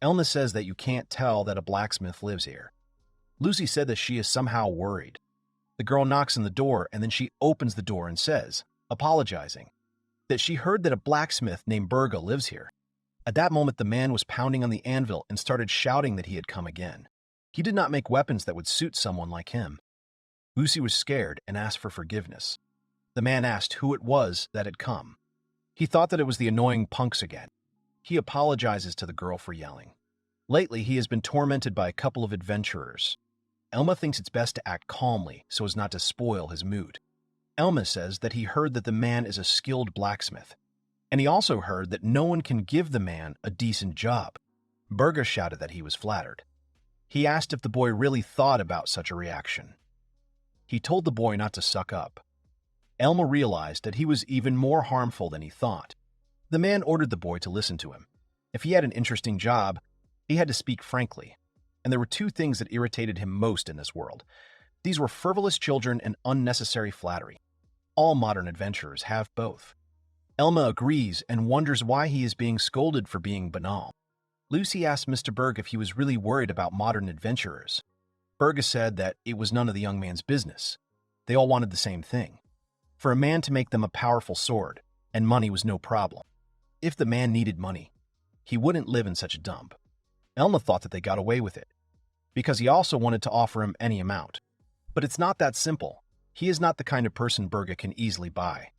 Elma says that you can't tell that a blacksmith lives here. Lucy said that she is somehow worried. The girl knocks on the door and then she opens the door and says, apologizing, that she heard that a blacksmith named Burga lives here. At that moment, the man was pounding on the anvil and started shouting that he had come again. He did not make weapons that would suit someone like him. Lucy was scared and asked for forgiveness. The man asked who it was that had come. He thought that it was the annoying punks again. He apologizes to the girl for yelling. Lately, he has been tormented by a couple of adventurers. Elma thinks it's best to act calmly so as not to spoil his mood. Elma says that he heard that the man is a skilled blacksmith, and he also heard that no one can give the man a decent job. Burga shouted that he was flattered. He asked if the boy really thought about such a reaction. He told the boy not to suck up. Elma realized that he was even more harmful than he thought. The man ordered the boy to listen to him. If he had an interesting job, he had to speak frankly. And there were two things that irritated him most in this world. These were frivolous children and unnecessary flattery. All modern adventurers have both. Elma agrees and wonders why he is being scolded for being banal. Lucy asked Mr. Berg if he was really worried about modern adventurers. Berg said that it was none of the young man's business. They all wanted the same thing. For a man to make them a powerful sword, and money was no problem. If the man needed money, he wouldn't live in such a dump. Elma thought that they got away with it, because he also wanted to offer him any amount. But it's not that simple. He is not the kind of person Berga can easily buy.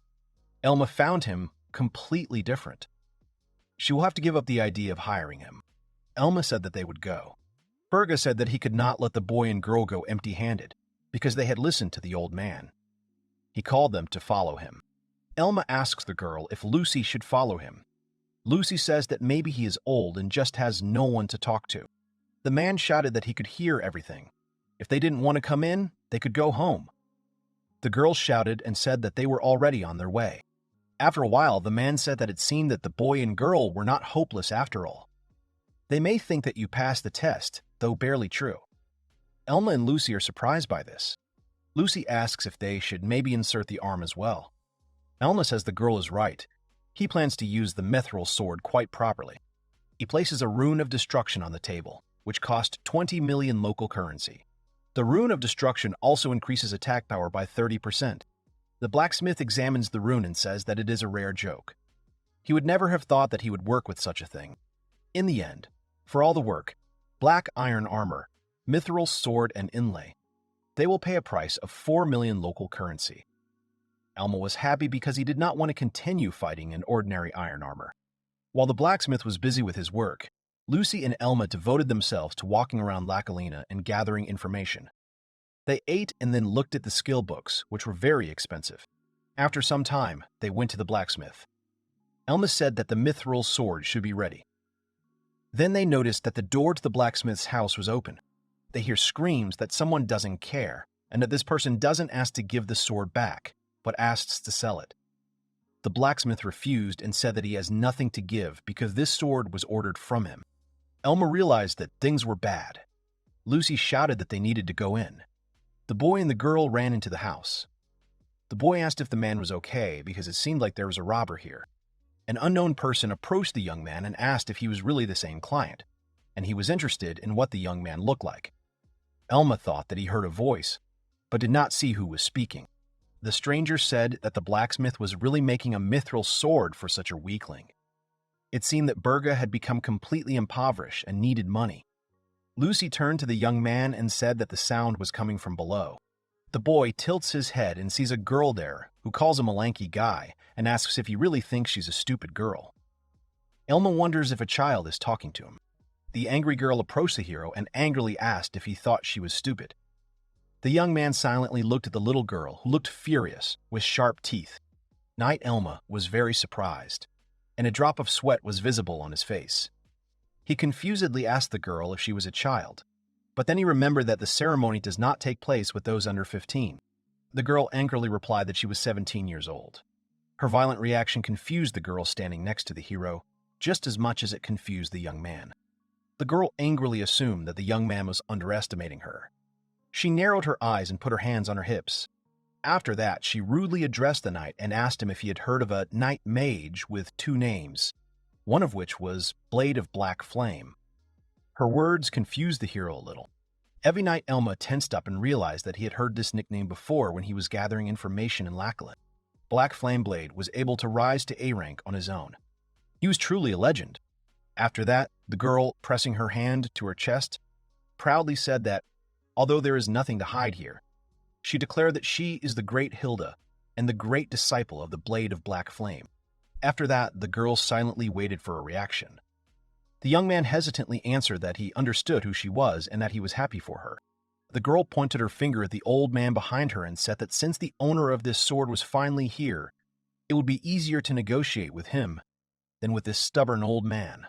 Elma found him completely different. She will have to give up the idea of hiring him. Elma said that they would go. Berga said that he could not let the boy and girl go empty-handed, because they had listened to the old man. He called them to follow him. Elma asks the girl if Lucy should follow him. Lucy says that maybe he is old and just has no one to talk to. The man shouted that he could hear everything. If they didn't want to come in, they could go home. The girl shouted and said that they were already on their way. After a while, the man said that it seemed that the boy and girl were not hopeless after all. They may think that you passed the test, though barely true. Elma and Lucy are surprised by this. Lucy asks if they should maybe insert the arm as well. Elma says the girl is right. He plans to use the mithril sword quite properly. He places a rune of destruction on the table, which cost 20 million local currency. The rune of destruction also increases attack power by 30%. The blacksmith examines the rune and says that it is a rare joke. He would never have thought that he would work with such a thing. In the end, for all the work, black iron armor, mithril sword and inlay, they will pay a price of 4 million local currency. Elma was happy because he did not want to continue fighting in ordinary iron armor. While the blacksmith was busy with his work, Lucy and Elma devoted themselves to walking around Lakalina and gathering information. They ate and then looked at the skill books, which were very expensive. After some time, they went to the blacksmith. Elma said that the mithril sword should be ready. Then they noticed that the door to the blacksmith's house was open. They hear screams that someone doesn't care, and that this person doesn't ask to give the sword back, but asks to sell it. The blacksmith refused and said that he has nothing to give because this sword was ordered from him. Elma realized that things were bad. Lucy shouted that they needed to go in. The boy and the girl ran into the house. The boy asked if the man was okay because it seemed like there was a robber here. An unknown person approached the young man and asked if he was really the same client, and he was interested in what the young man looked like. Elma thought that he heard a voice, but did not see who was speaking. The stranger said that the blacksmith was really making a mithril sword for such a weakling. It seemed that Burga had become completely impoverished and needed money. Lucy turned to the young man and said that the sound was coming from below. The boy tilts his head and sees a girl there who calls him a lanky guy and asks if he really thinks she's a stupid girl. Elma wonders if a child is talking to him. The angry girl approached the hero and angrily asked if he thought she was stupid. The young man silently looked at the little girl, who looked furious, with sharp teeth. Knight Elma was very surprised, and a drop of sweat was visible on his face. He confusedly asked the girl if she was a child, but then he remembered that the ceremony does not take place with those under 15. The girl angrily replied that she was 17 years old. Her violent reaction confused the girl standing next to the hero, just as much as it confused the young man. The girl angrily assumed that the young man was underestimating her. She narrowed her eyes and put her hands on her hips. After that, she rudely addressed the knight and asked him if he had heard of a knight mage with 2 names, one of which was Blade of Black Flame. Her words confused the hero a little. Every night Elma tensed up and realized that he had heard this nickname before when he was gathering information in Lakalin. Black Flame Blade was able to rise to A rank on his own. He was truly a legend. After that, the girl, pressing her hand to her chest, proudly said that, although there is nothing to hide here, she declared that she is the great Hilda and the great disciple of the Blade of Black Flame. After that, the girl silently waited for a reaction. The young man hesitantly answered that he understood who she was and that he was happy for her. The girl pointed her finger at the old man behind her and said that since the owner of this sword was finally here, it would be easier to negotiate with him than with this stubborn old man.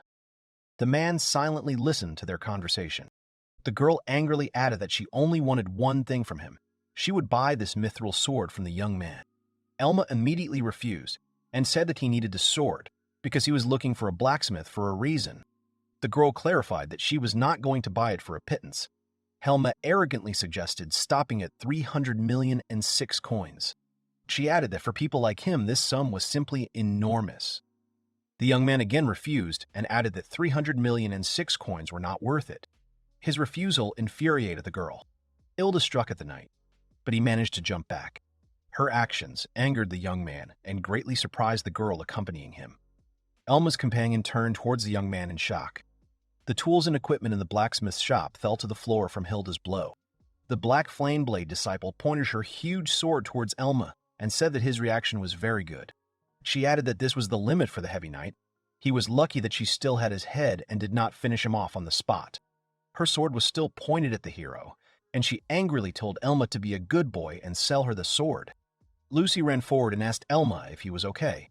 The man silently listened to their conversation. The girl angrily added that she only wanted one thing from him. She would buy this mithril sword from the young man. Elma immediately refused and said that he needed the sword because he was looking for a blacksmith for a reason. The girl clarified that she was not going to buy it for a pittance. Elma arrogantly suggested stopping at 300,000,006 coins. She added that for people like him, this sum was simply enormous. The young man again refused and added that 300,000,006 coins were not worth it. His refusal infuriated the girl. Hilda struck at the knight, but he managed to jump back. Her actions angered the young man and greatly surprised the girl accompanying him. Elma's companion turned towards the young man in shock. The tools and equipment in the blacksmith's shop fell to the floor from Hilda's blow. The Black Flame Blade disciple pointed her huge sword towards Elma and said that his reaction was very good. She added that this was the limit for the heavy knight. He was lucky that she still had his head and did not finish him off on the spot. Her sword was still pointed at the hero, and she angrily told Elma to be a good boy and sell her the sword. Lucy ran forward and asked Elma if he was okay.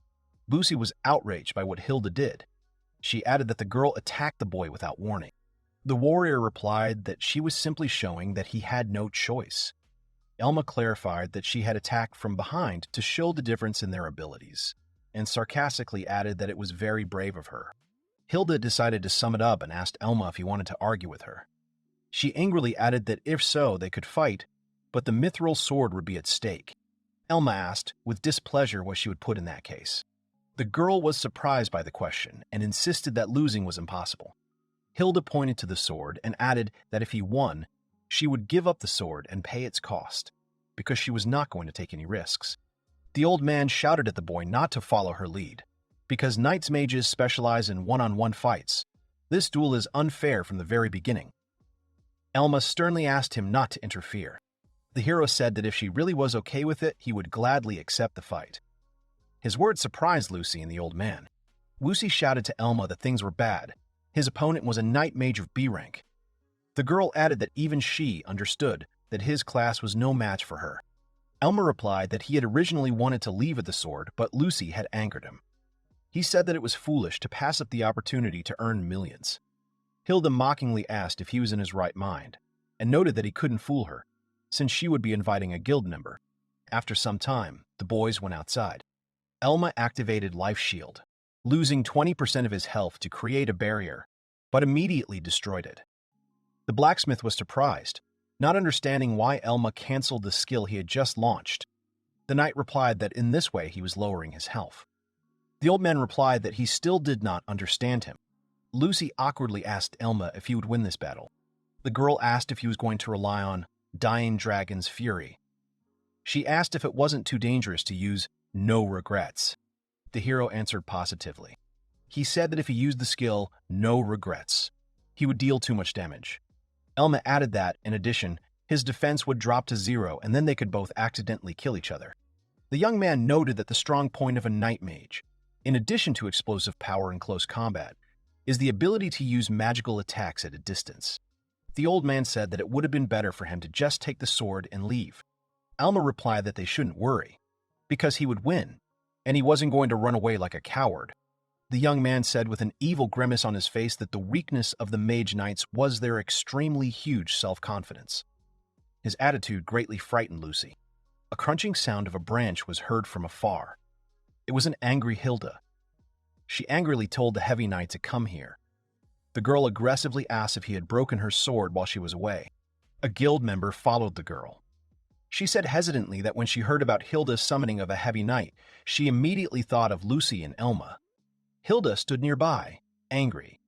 Lucy was outraged by what Hilda did. She added that the girl attacked the boy without warning. The warrior replied that she was simply showing that he had no choice. Elma clarified that she had attacked from behind to show the difference in their abilities, and sarcastically added that it was very brave of her. Hilda decided to sum it up and asked Elma if he wanted to argue with her. She angrily added that if so, they could fight, but the mithril sword would be at stake. Elma asked, with displeasure, what she would put in that case. The girl was surprised by the question and insisted that losing was impossible. Hilda pointed to the sword and added that if he won, she would give up the sword and pay its cost, because she was not going to take any risks. The old man shouted at the boy not to follow her lead, because knights mages specialize in one-on-one fights. This duel is unfair from the very beginning. Elma sternly asked him not to interfere. The hero said that if she really was okay with it, he would gladly accept the fight. His words surprised Lucy and the old man. Wuxi shouted to Elma that things were bad. His opponent was a knight mage of B rank. The girl added that even she understood that his class was no match for her. Elma replied that he had originally wanted to leave at the sword, but Lucy had angered him. He said that it was foolish to pass up the opportunity to earn millions. Hilda mockingly asked if he was in his right mind, and noted that he couldn't fool her, since she would be inviting a guild member. After some time, the boys went outside. Elma activated Life Shield, losing 20% of his health to create a barrier, but immediately destroyed it. The blacksmith was surprised, not understanding why Elma canceled the skill he had just launched. The knight replied that in this way he was lowering his health. The old man replied that he still did not understand him. Lucy awkwardly asked Elma if he would win this battle. The girl asked if he was going to rely on Dying Dragon's Fury. She asked if it wasn't too dangerous to use No Regrets. The hero answered positively. He said that if he used the skill No Regrets, he would deal too much damage. Elma added that, in addition, his defense would drop to 0 and then they could both accidentally kill each other. The young man noted that the strong point of a knight mage, in addition to explosive power in close combat, is the ability to use magical attacks at a distance. The old man said that it would have been better for him to just take the sword and leave. Elma replied that they shouldn't worry, because he would win, and he wasn't going to run away like a coward. The young man said with an evil grimace on his face that the weakness of the mage knights was their extremely huge self-confidence. His attitude greatly frightened Lucy. A crunching sound of a branch was heard from afar. It was an angry Hilda. She angrily told the heavy knight to come here. The girl aggressively asked if he had broken her sword while she was away. A guild member followed the girl. She said hesitantly that when she heard about Hilda's summoning of a heavy knight, she immediately thought of Lucy and Elma. Hilda stood nearby, angry.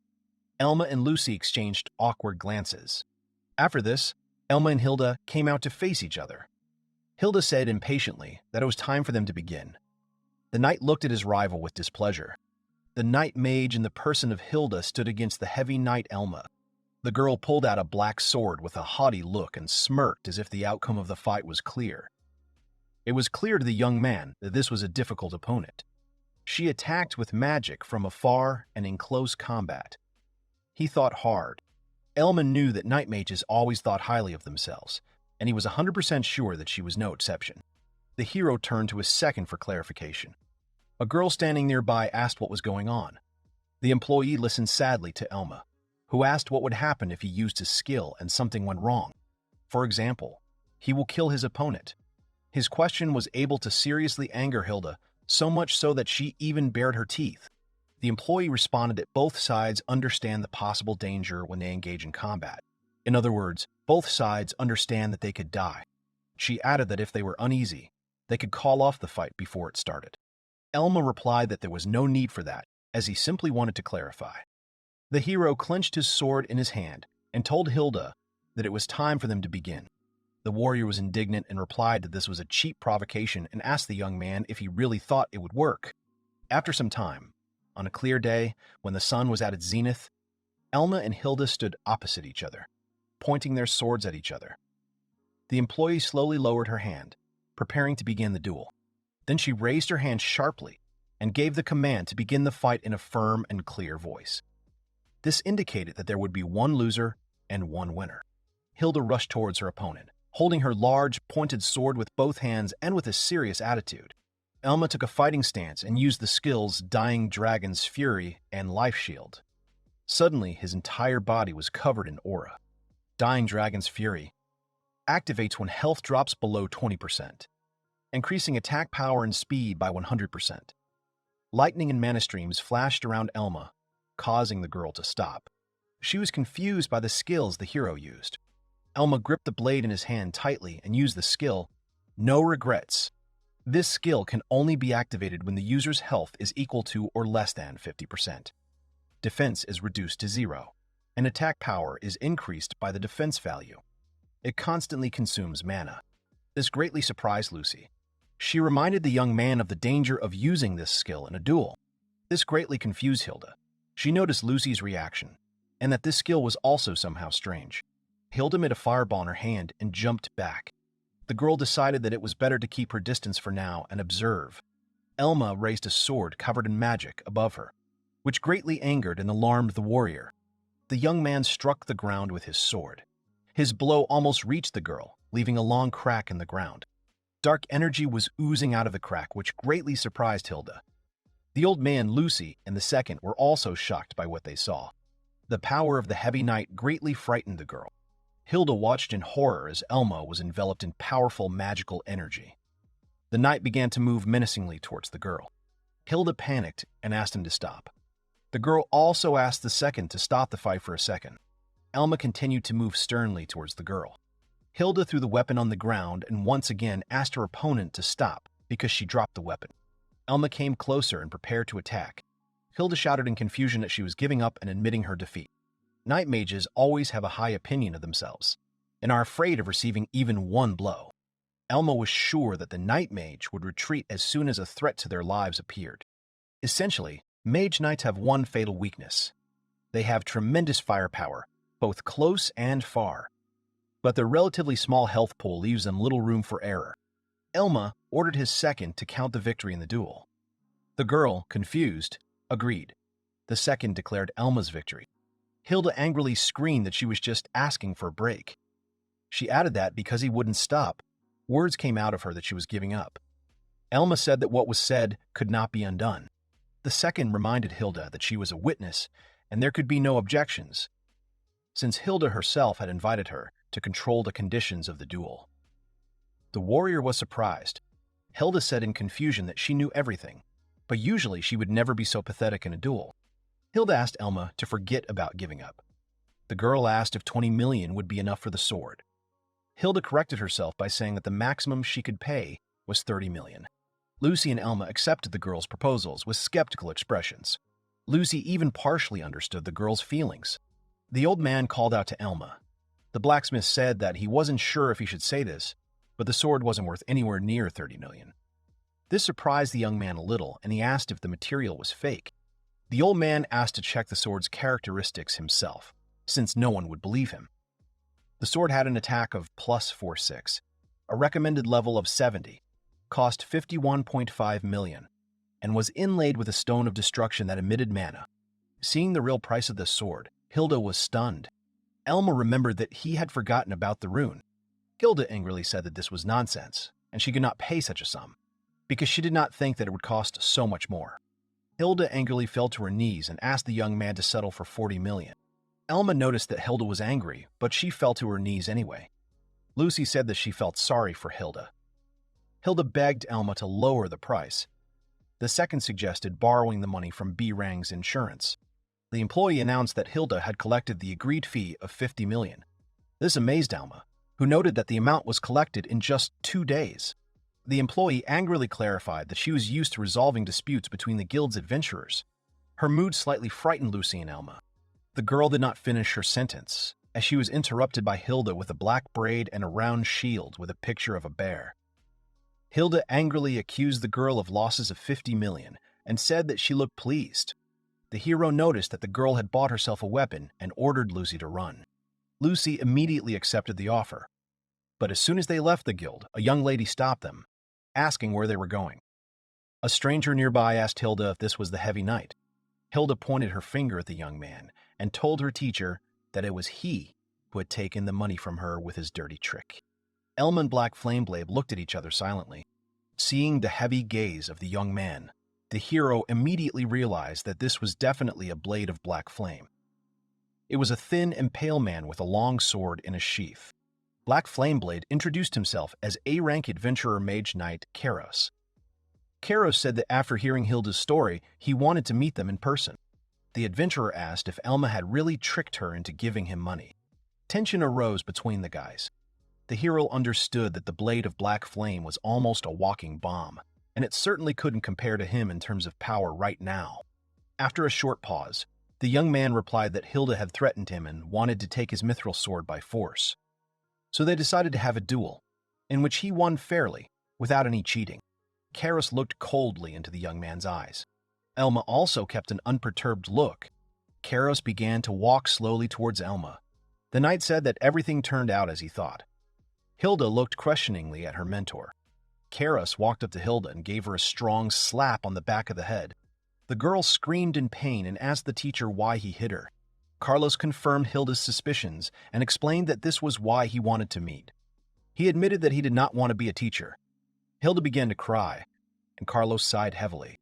Elma and Lucy exchanged awkward glances. After this, Elma and Hilda came out to face each other. Hilda said impatiently that it was time for them to begin. The knight looked at his rival with displeasure. The knight mage in the person of Hilda stood against the heavy knight Elma. The girl pulled out a black sword with a haughty look and smirked as if the outcome of the fight was clear. It was clear to the young man that this was a difficult opponent. She attacked with magic from afar and in close combat. He thought hard. Elma knew that night mages always thought highly of themselves, and he was 100% sure that she was no exception. The hero turned to his second for clarification. A girl standing nearby asked what was going on. The employee listened sadly to Elma, who asked what would happen if he used his skill and something went wrong. For example, he will kill his opponent. His question was able to seriously anger Hilda, so much so that she even bared her teeth. The employee responded that both sides understand the possible danger when they engage in combat. In other words, both sides understand that they could die. She added that if they were uneasy, they could call off the fight before it started. Elma replied that there was no need for that, as he simply wanted to clarify. The hero clenched his sword in his hand and told Hilda that it was time for them to begin. The warrior was indignant and replied that this was a cheap provocation and asked the young man if he really thought it would work. After some time, on a clear day, when the sun was at its zenith, Elma and Hilda stood opposite each other, pointing their swords at each other. The employee slowly lowered her hand, preparing to begin the duel. Then she raised her hand sharply and gave the command to begin the fight in a firm and clear voice. This indicated that there would be one loser and one winner. Hilda rushed towards her opponent, holding her large, pointed sword with both hands and with a serious attitude. Elma took a fighting stance and used the skills Dying Dragon's Fury and Life Shield. Suddenly, his entire body was covered in aura. Dying Dragon's Fury activates when health drops below 20%, increasing attack power and speed by 100%. Lightning and mana streams flashed around Elma, causing the girl to stop. She was confused by the skills the hero used. Elma gripped the blade in his hand tightly and used the skill No Regrets. This skill can only be activated when the user's health is equal to or less than 50%. Defense is reduced to 0, and attack power is increased by the defense value. It constantly consumes mana. This greatly surprised Lucy. She reminded the young man of the danger of using this skill in a duel. This greatly confused Hilda. She noticed Lucy's reaction, and that this skill was also somehow strange. Hilda made a fireball in her hand and jumped back. The girl decided that it was better to keep her distance for now and observe. Elma raised a sword covered in magic above her. which greatly angered and alarmed the warrior. The young man struck the ground with his sword. His blow almost reached the girl, leaving a long crack in the ground. Dark energy was oozing out of the crack, which greatly surprised Hilda. The old man, Lucy, and the second were also shocked by what they saw. The power of the heavy night greatly frightened the girl. Hilda watched in horror as Elma was enveloped in powerful magical energy. The knight began to move menacingly towards the girl. Hilda panicked and asked him to stop. The girl also asked the second to stop the fight for a second. Elma continued to move sternly towards the girl. Hilda threw the weapon on the ground and once again asked her opponent to stop because she dropped the weapon. Elma came closer and prepared to attack. Hilda shouted in confusion that she was giving up and admitting her defeat. Night mages always have a high opinion of themselves and are afraid of receiving even one blow. Elma was sure that the night mage would retreat as soon as a threat to their lives appeared. Essentially, mage knights have one fatal weakness. They have tremendous firepower, both close and far, but their relatively small health pool leaves them little room for error. Elma ordered his second to count the victory in the duel. The girl, confused, agreed. The second declared Elma's victory. Hilda angrily screamed that she was just asking for a break. She added that because he wouldn't stop, words came out of her that she was giving up. Elma said that what was said could not be undone. The second reminded Hilda that she was a witness and there could be no objections, since Hilda herself had invited her to control the conditions of the duel. The warrior was surprised. Hilda said in confusion that she knew everything, but usually she would never be so pathetic in a duel. Hilda asked Elma to forget about giving up. The girl asked if 20 million would be enough for the sword. Hilda corrected herself by saying that the maximum she could pay was 30 million. Lucy and Elma accepted the girl's proposals with skeptical expressions. Lucy even partially understood the girl's feelings. The old man called out to Elma. The blacksmith said that he wasn't sure if he should say this, but the sword wasn't worth anywhere near 30 million. This surprised the young man a little, and he asked if the material was fake. The old man asked to check the sword's characteristics himself, since no one would believe him. The sword had an attack of +46, a recommended level of 70, cost 51.5 million, and was inlaid with a stone of destruction that emitted mana. Seeing the real price of the sword, Hilda was stunned. Elma remembered that he had forgotten about the rune. Hilda angrily said that this was nonsense, and she could not pay such a sum, because she did not think that it would cost so much more. Hilda angrily fell to her knees and asked the young man to settle for 40 million. Elma noticed that Hilda was angry, but she fell to her knees anyway. Lucy said that she felt sorry for Hilda. Hilda begged Elma to lower the price. The second suggested borrowing the money from B-Rang's insurance. The employee announced that Hilda had collected the agreed fee of 50 million. This amazed Elma, who noted that the amount was collected in just 2 days. The employee angrily clarified that she was used to resolving disputes between the guild's adventurers. Her mood slightly frightened Lucy and Elma. The girl did not finish her sentence, as she was interrupted by Hilda with a black braid and a round shield with a picture of a bear. Hilda angrily accused the girl of losses of 50 million and said that she looked pleased. The hero noticed that the girl had bought herself a weapon and ordered Lucy to run. Lucy immediately accepted the offer. But as soon as they left the guild, a young lady stopped them, asking where they were going. A stranger nearby asked Hilda if this was the heavy knight. Hilda pointed her finger at the young man and told her teacher that it was he who had taken the money from her with his dirty trick. Elma and Black Flameblade looked at each other silently. Seeing the heavy gaze of the young man, the hero immediately realized that this was definitely a blade of black flame. It was a thin and pale man with a long sword in a sheath. Black Flameblade introduced himself as A-rank adventurer mage knight Karos. Karos said that after hearing Hilda's story, he wanted to meet them in person. The adventurer asked if Elma had really tricked her into giving him money. Tension arose between the guys. The hero understood that the blade of black flame was almost a walking bomb, and it certainly couldn't compare to him in terms of power right now. After a short pause, the young man replied that Hilda had threatened him and wanted to take his mithril sword by force. So they decided to have a duel, in which he won fairly, without any cheating. Karos looked coldly into the young man's eyes. Elma also kept an unperturbed look. Karos began to walk slowly towards Elma. The knight said that everything turned out as he thought. Hilda looked questioningly at her mentor. Karos walked up to Hilda and gave her a strong slap on the back of the head. The girl screamed in pain and asked the teacher why he hit her. Carlos confirmed Hilda's suspicions and explained that this was why he wanted to meet. He admitted that he did not want to be a teacher. Hilda began to cry, and Carlos sighed heavily.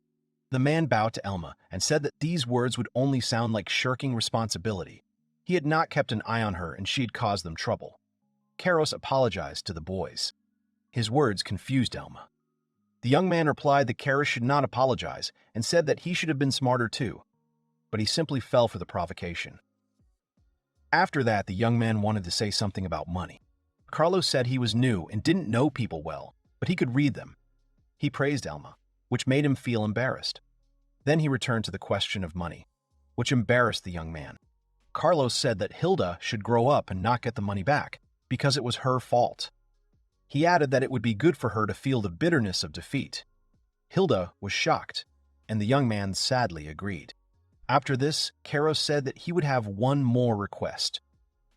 The man bowed to Elma and said that these words would only sound like shirking responsibility. He had not kept an eye on her and she had caused them trouble. Carlos apologized to the boys. His words confused Elma. The young man replied that Carlos should not apologize and said that he should have been smarter too, but he simply fell for the provocation. After that, the young man wanted to say something about money. Carlos said he was new and didn't know people well, but he could read them. He praised Elma, which made him feel embarrassed. Then he returned to the question of money, which embarrassed the young man. Carlos said that Hilda should grow up and not get the money back, because it was her fault. He added that it would be good for her to feel the bitterness of defeat. Hilda was shocked, and the young man sadly agreed. After this, Carlos said that he would have one more request.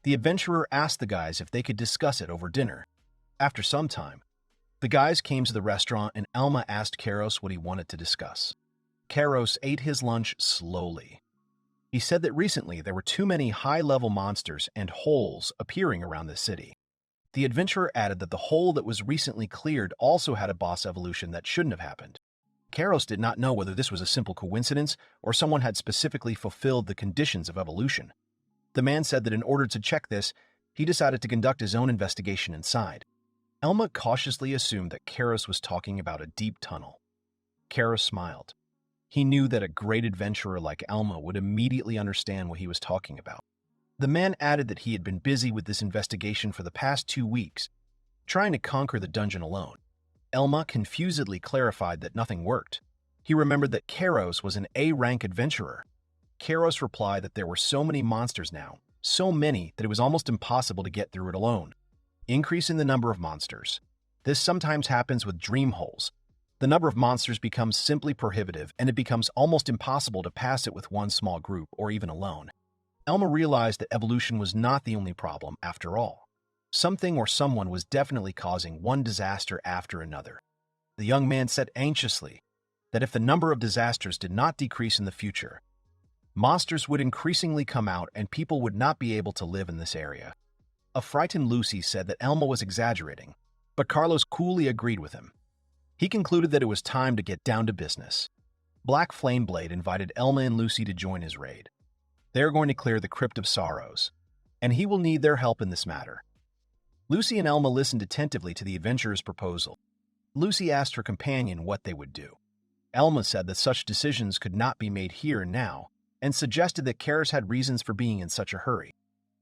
The adventurer asked the guys if they could discuss it over dinner. After some time, the guys came to the restaurant and Elma asked Carlos what he wanted to discuss. Carlos ate his lunch slowly. He said that recently there were too many high-level monsters and holes appearing around the city. The adventurer added that the hole that was recently cleared also had a boss evolution that shouldn't have happened. Carlos did not know whether this was a simple coincidence or someone had specifically fulfilled the conditions of evolution. The man said that in order to check this, he decided to conduct his own investigation inside. Elma cautiously assumed that Carlos was talking about a deep tunnel. Carlos smiled. He knew that a great adventurer like Elma would immediately understand what he was talking about. The man added that he had been busy with this investigation for the past 2 weeks, trying to conquer the dungeon alone. Elma confusedly clarified that nothing worked. He remembered that Carlos was an A-rank adventurer. Carlos replied that there were so many monsters now, so many that it was almost impossible to get through it alone. Increase in the number of monsters. This sometimes happens with dream holes. The number of monsters becomes simply prohibitive and it becomes almost impossible to pass it with one small group or even alone. Elma realized that evolution was not the only problem after all. Something or someone was definitely causing one disaster after another. The young man said anxiously that if the number of disasters did not decrease in the future, monsters would increasingly come out and people would not be able to live in this area. A frightened Lucy said that Elma was exaggerating, but Carlos coolly agreed with him. He concluded that it was time to get down to business. Black Flameblade invited Elma and Lucy to join his raid. They are going to clear the Crypt of Sorrows, and he will need their help in this matter. Lucy and Elma listened attentively to the adventurer's proposal. Lucy asked her companion what they would do. Elma said that such decisions could not be made here and now, and suggested that Carlos had reasons for being in such a hurry.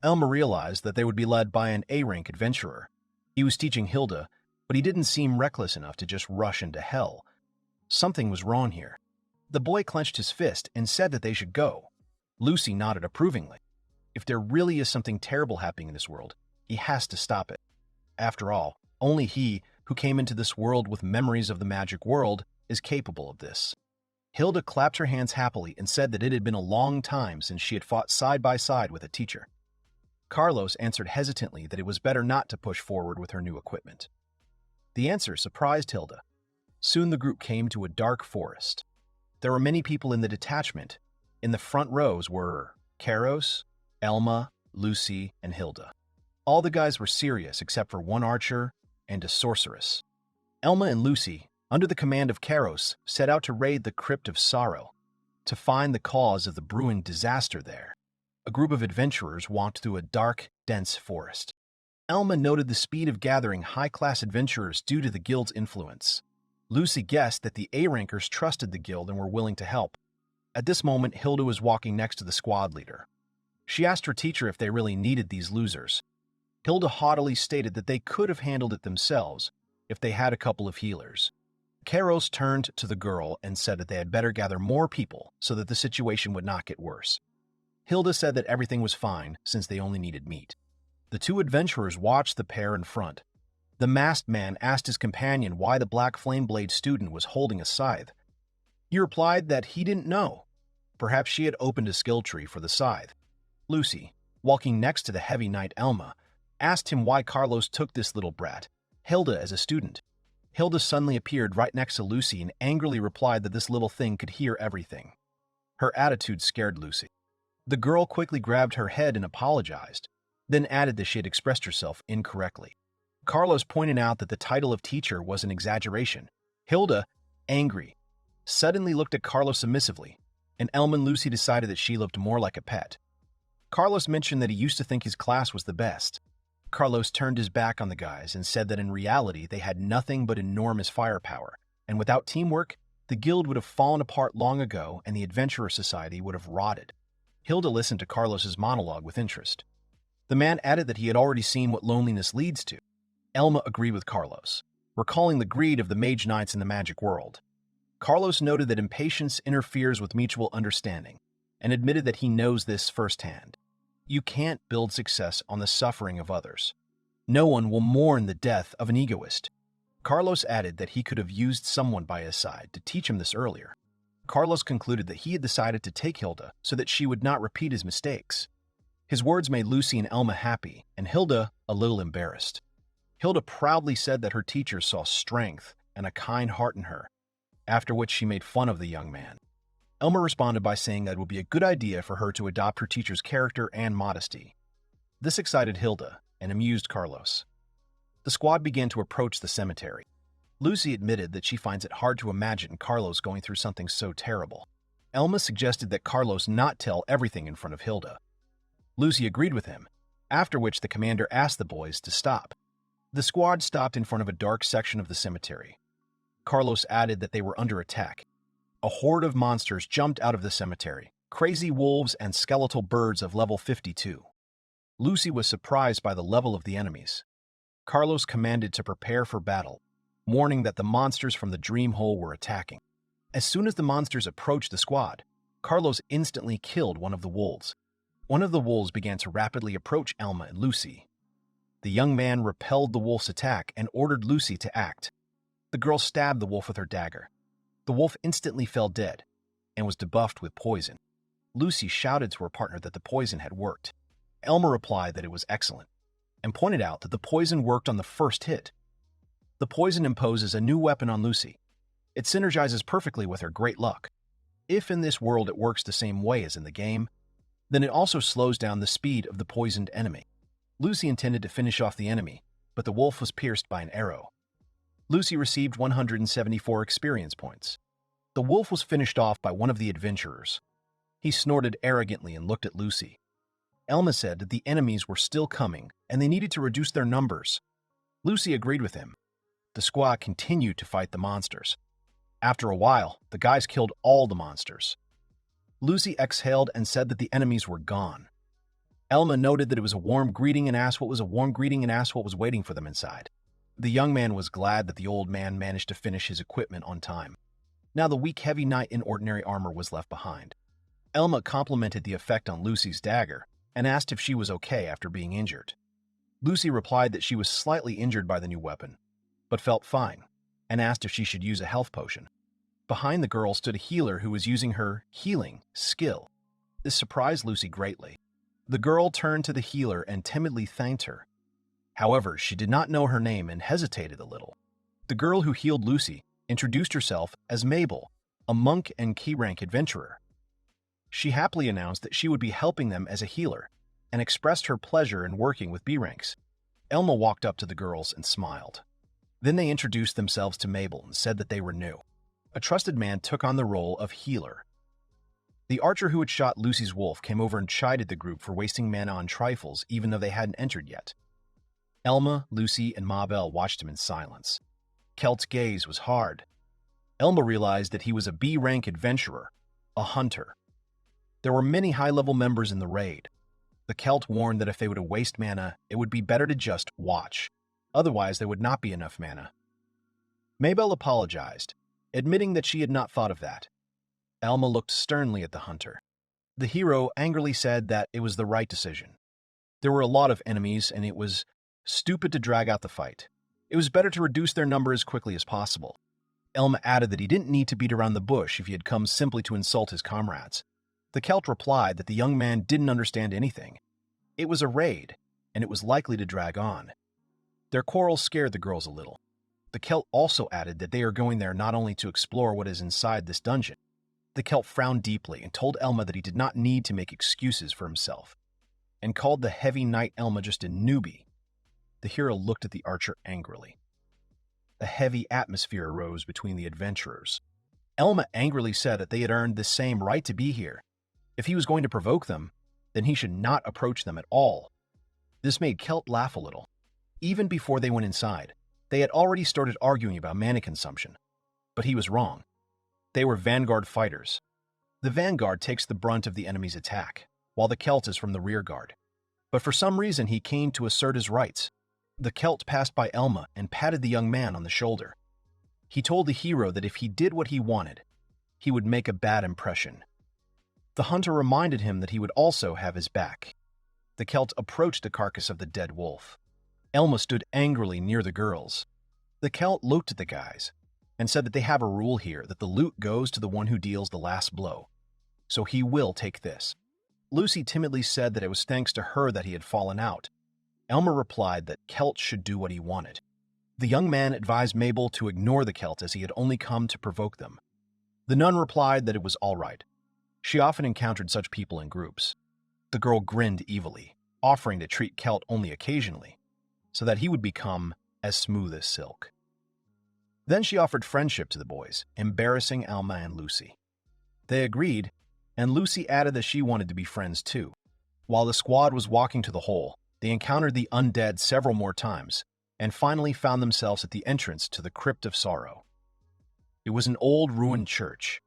Elma realized that they would be led by an A-rank adventurer. He was teaching Hilda, but he didn't seem reckless enough to just rush into hell. Something was wrong here. The boy clenched his fist and said that they should go. Lucy nodded approvingly. If there really is something terrible happening in this world, he has to stop it. After all, only he, who came into this world with memories of the magic world, is capable of this. Hilda clapped her hands happily and said that it had been a long time since she had fought side by side with a teacher. Carlos answered hesitantly that it was better not to push forward with her new equipment. The answer surprised Hilda. Soon the group came to a dark forest. There were many people in the detachment. In the front rows were Carlos, Elma, Lucy, and Hilda. All the guys were serious except for one archer and a sorceress. Elma and Lucy, under the command of Carlos, set out to raid the Crypt of Sorrow, to find the cause of the brewing disaster there. A group of adventurers walked through a dark, dense forest. Elma noted the speed of gathering high-class adventurers due to the guild's influence. Lucy guessed that the A-rankers trusted the guild and were willing to help. At this moment, Hilda was walking next to the squad leader. She asked her teacher if they really needed these losers. Hilda haughtily stated that they could have handled it themselves if they had a couple of healers. Carlos turned to the girl and said that they had better gather more people so that the situation would not get worse. Hilda said that everything was fine since they only needed meat. The two adventurers watched the pair in front. The masked man asked his companion why the Black Flameblade student was holding a scythe. He replied that he didn't know. Perhaps she had opened a skill tree for the scythe. Lucy, walking next to the heavy knight Elma, asked him why Carlos took this little brat, Hilda, as a student. Hilda suddenly appeared right next to Lucy and angrily replied that this little thing could hear everything. Her attitude scared Lucy. The girl quickly grabbed her head and apologized, then added that she had expressed herself incorrectly. Carlos pointed out that the title of teacher was an exaggeration. Hilda, angry, suddenly looked at Carlos submissively, and Elma and Lucy decided that she looked more like a pet. Carlos mentioned that he used to think his class was the best. Carlos turned his back on the guys and said that in reality they had nothing but enormous firepower, and without teamwork, the guild would have fallen apart long ago and the Adventurer Society would have rotted. Hilda listened to Carlos's monologue with interest. The man added that he had already seen what loneliness leads to. Elma agreed with Carlos, recalling the greed of the mage knights in the magic world. Carlos noted that impatience interferes with mutual understanding, and admitted that he knows this firsthand. You can't build success on the suffering of others. No one will mourn the death of an egoist. Carlos added that he could have used someone by his side to teach him this earlier. Carlos concluded that he had decided to take Hilda so that she would not repeat his mistakes. His words made Lucy and Elma happy, and Hilda a little embarrassed. Hilda proudly said that her teacher saw strength and a kind heart in her, after which she made fun of the young man. Elma responded by saying that it would be a good idea for her to adopt her teacher's character and modesty. This excited Hilda and amused Carlos. The squad began to approach the cemetery. Lucy admitted that she finds it hard to imagine Carlos going through something so terrible. Elma suggested that Carlos not tell everything in front of Hilda. Lucy agreed with him, after which the commander asked the boys to stop. The squad stopped in front of a dark section of the cemetery. Carlos added that they were under attack. A horde of monsters jumped out of the cemetery, crazy wolves and skeletal birds of level 52. Lucy was surprised by the level of the enemies. Carlos commanded to prepare for battle, warning that the monsters from the dream hole were attacking. As soon as the monsters approached the squad, Carlos instantly killed one of the wolves. One of the wolves began to rapidly approach Elma and Lucy. The young man repelled the wolf's attack and ordered Lucy to act. The girl stabbed the wolf with her dagger. The wolf instantly fell dead and was debuffed with poison. Lucy shouted to her partner that the poison had worked. Elma replied that it was excellent and pointed out that the poison worked on the first hit. The poison imposes a new weapon on Lucy. It synergizes perfectly with her great luck. If in this world it works the same way as in the game, then it also slows down the speed of the poisoned enemy. Lucy intended to finish off the enemy, but the wolf was pierced by an arrow. Lucy received 174 experience points. The wolf was finished off by one of the adventurers. He snorted arrogantly and looked at Lucy. Elma said that the enemies were still coming and they needed to reduce their numbers. Lucy agreed with him. The squad continued to fight the monsters. After a while, the guys killed all the monsters. Lucy exhaled and said that the enemies were gone. Elma noted that it was a warm greeting and asked what was waiting for them inside. The young man was glad that the old man managed to finish his equipment on time. Now the weak heavy knight in ordinary armor was left behind. Elma complimented the effect on Lucy's dagger and asked if she was okay after being injured. Lucy replied that she was slightly injured by the new weapon, but felt fine, and asked if she should use a health potion. Behind the girl stood a healer who was using her healing skill. This surprised Lucy greatly. The girl turned to the healer and timidly thanked her. However, she did not know her name and hesitated a little. The girl who healed Lucy introduced herself as Mabel, a monk and key-rank adventurer. She happily announced that she would be helping them as a healer and expressed her pleasure in working with B-ranks. Elma walked up to the girls and smiled. Then they introduced themselves to Mabel and said that they were new. A trusted man took on the role of healer. The archer who had shot Lucy's wolf came over and chided the group for wasting mana on trifles even though they hadn't entered yet. Elma, Lucy, and Mabel watched him in silence. Celt's gaze was hard. Elma realized that he was a B-rank adventurer, a hunter. There were many high-level members in the raid. The Celt warned that if they were to waste mana, it would be better to just watch. Otherwise, there would not be enough mana. Mabel apologized, admitting that she had not thought of that. Elma looked sternly at the hunter. The hero angrily said that it was the right decision. There were a lot of enemies, and it was stupid to drag out the fight. It was better to reduce their number as quickly as possible. Elma added that he didn't need to beat around the bush if he had come simply to insult his comrades. The Celt replied that the young man didn't understand anything. It was a raid, and it was likely to drag on. Their quarrel scared the girls a little. The Celt also added that they are going there not only to explore what is inside this dungeon. The Celt frowned deeply and told Elma that he did not need to make excuses for himself, and called the heavy knight Elma just a newbie. The hero looked at the archer angrily. A heavy atmosphere arose between the adventurers. Elma angrily said that they had earned the same right to be here. If he was going to provoke them, then he should not approach them at all. This made Celt laugh a little. Even before they went inside, they had already started arguing about mana consumption. But he was wrong. They were vanguard fighters. The vanguard takes the brunt of the enemy's attack, while the Celt is from the rear guard. But for some reason he came to assert his rights. The Celt passed by Elma and patted the young man on the shoulder. He told the hero that if he did what he wanted, he would make a bad impression. The hunter reminded him that he would also have his back. The Celt approached the carcass of the dead wolf. Elma stood angrily near the girls. The Celt looked at the guys and said that they have a rule here that the loot goes to the one who deals the last blow. So he will take this. Lucy timidly said that it was thanks to her that he had fallen out. Elma replied that Celt should do what he wanted. The young man advised Mabel to ignore the Celt as he had only come to provoke them. The nun replied that it was all right. She often encountered such people in groups. The girl grinned evilly, offering to treat Celt only occasionally, so that he would become as smooth as silk. Then she offered friendship to the boys, embarrassing Elma and Lucy. They agreed, and Lucy added that she wanted to be friends too. While the squad was walking to the hole, they encountered the undead several more times, and finally found themselves at the entrance to the Crypt of Sorrow. It was an old ruined church.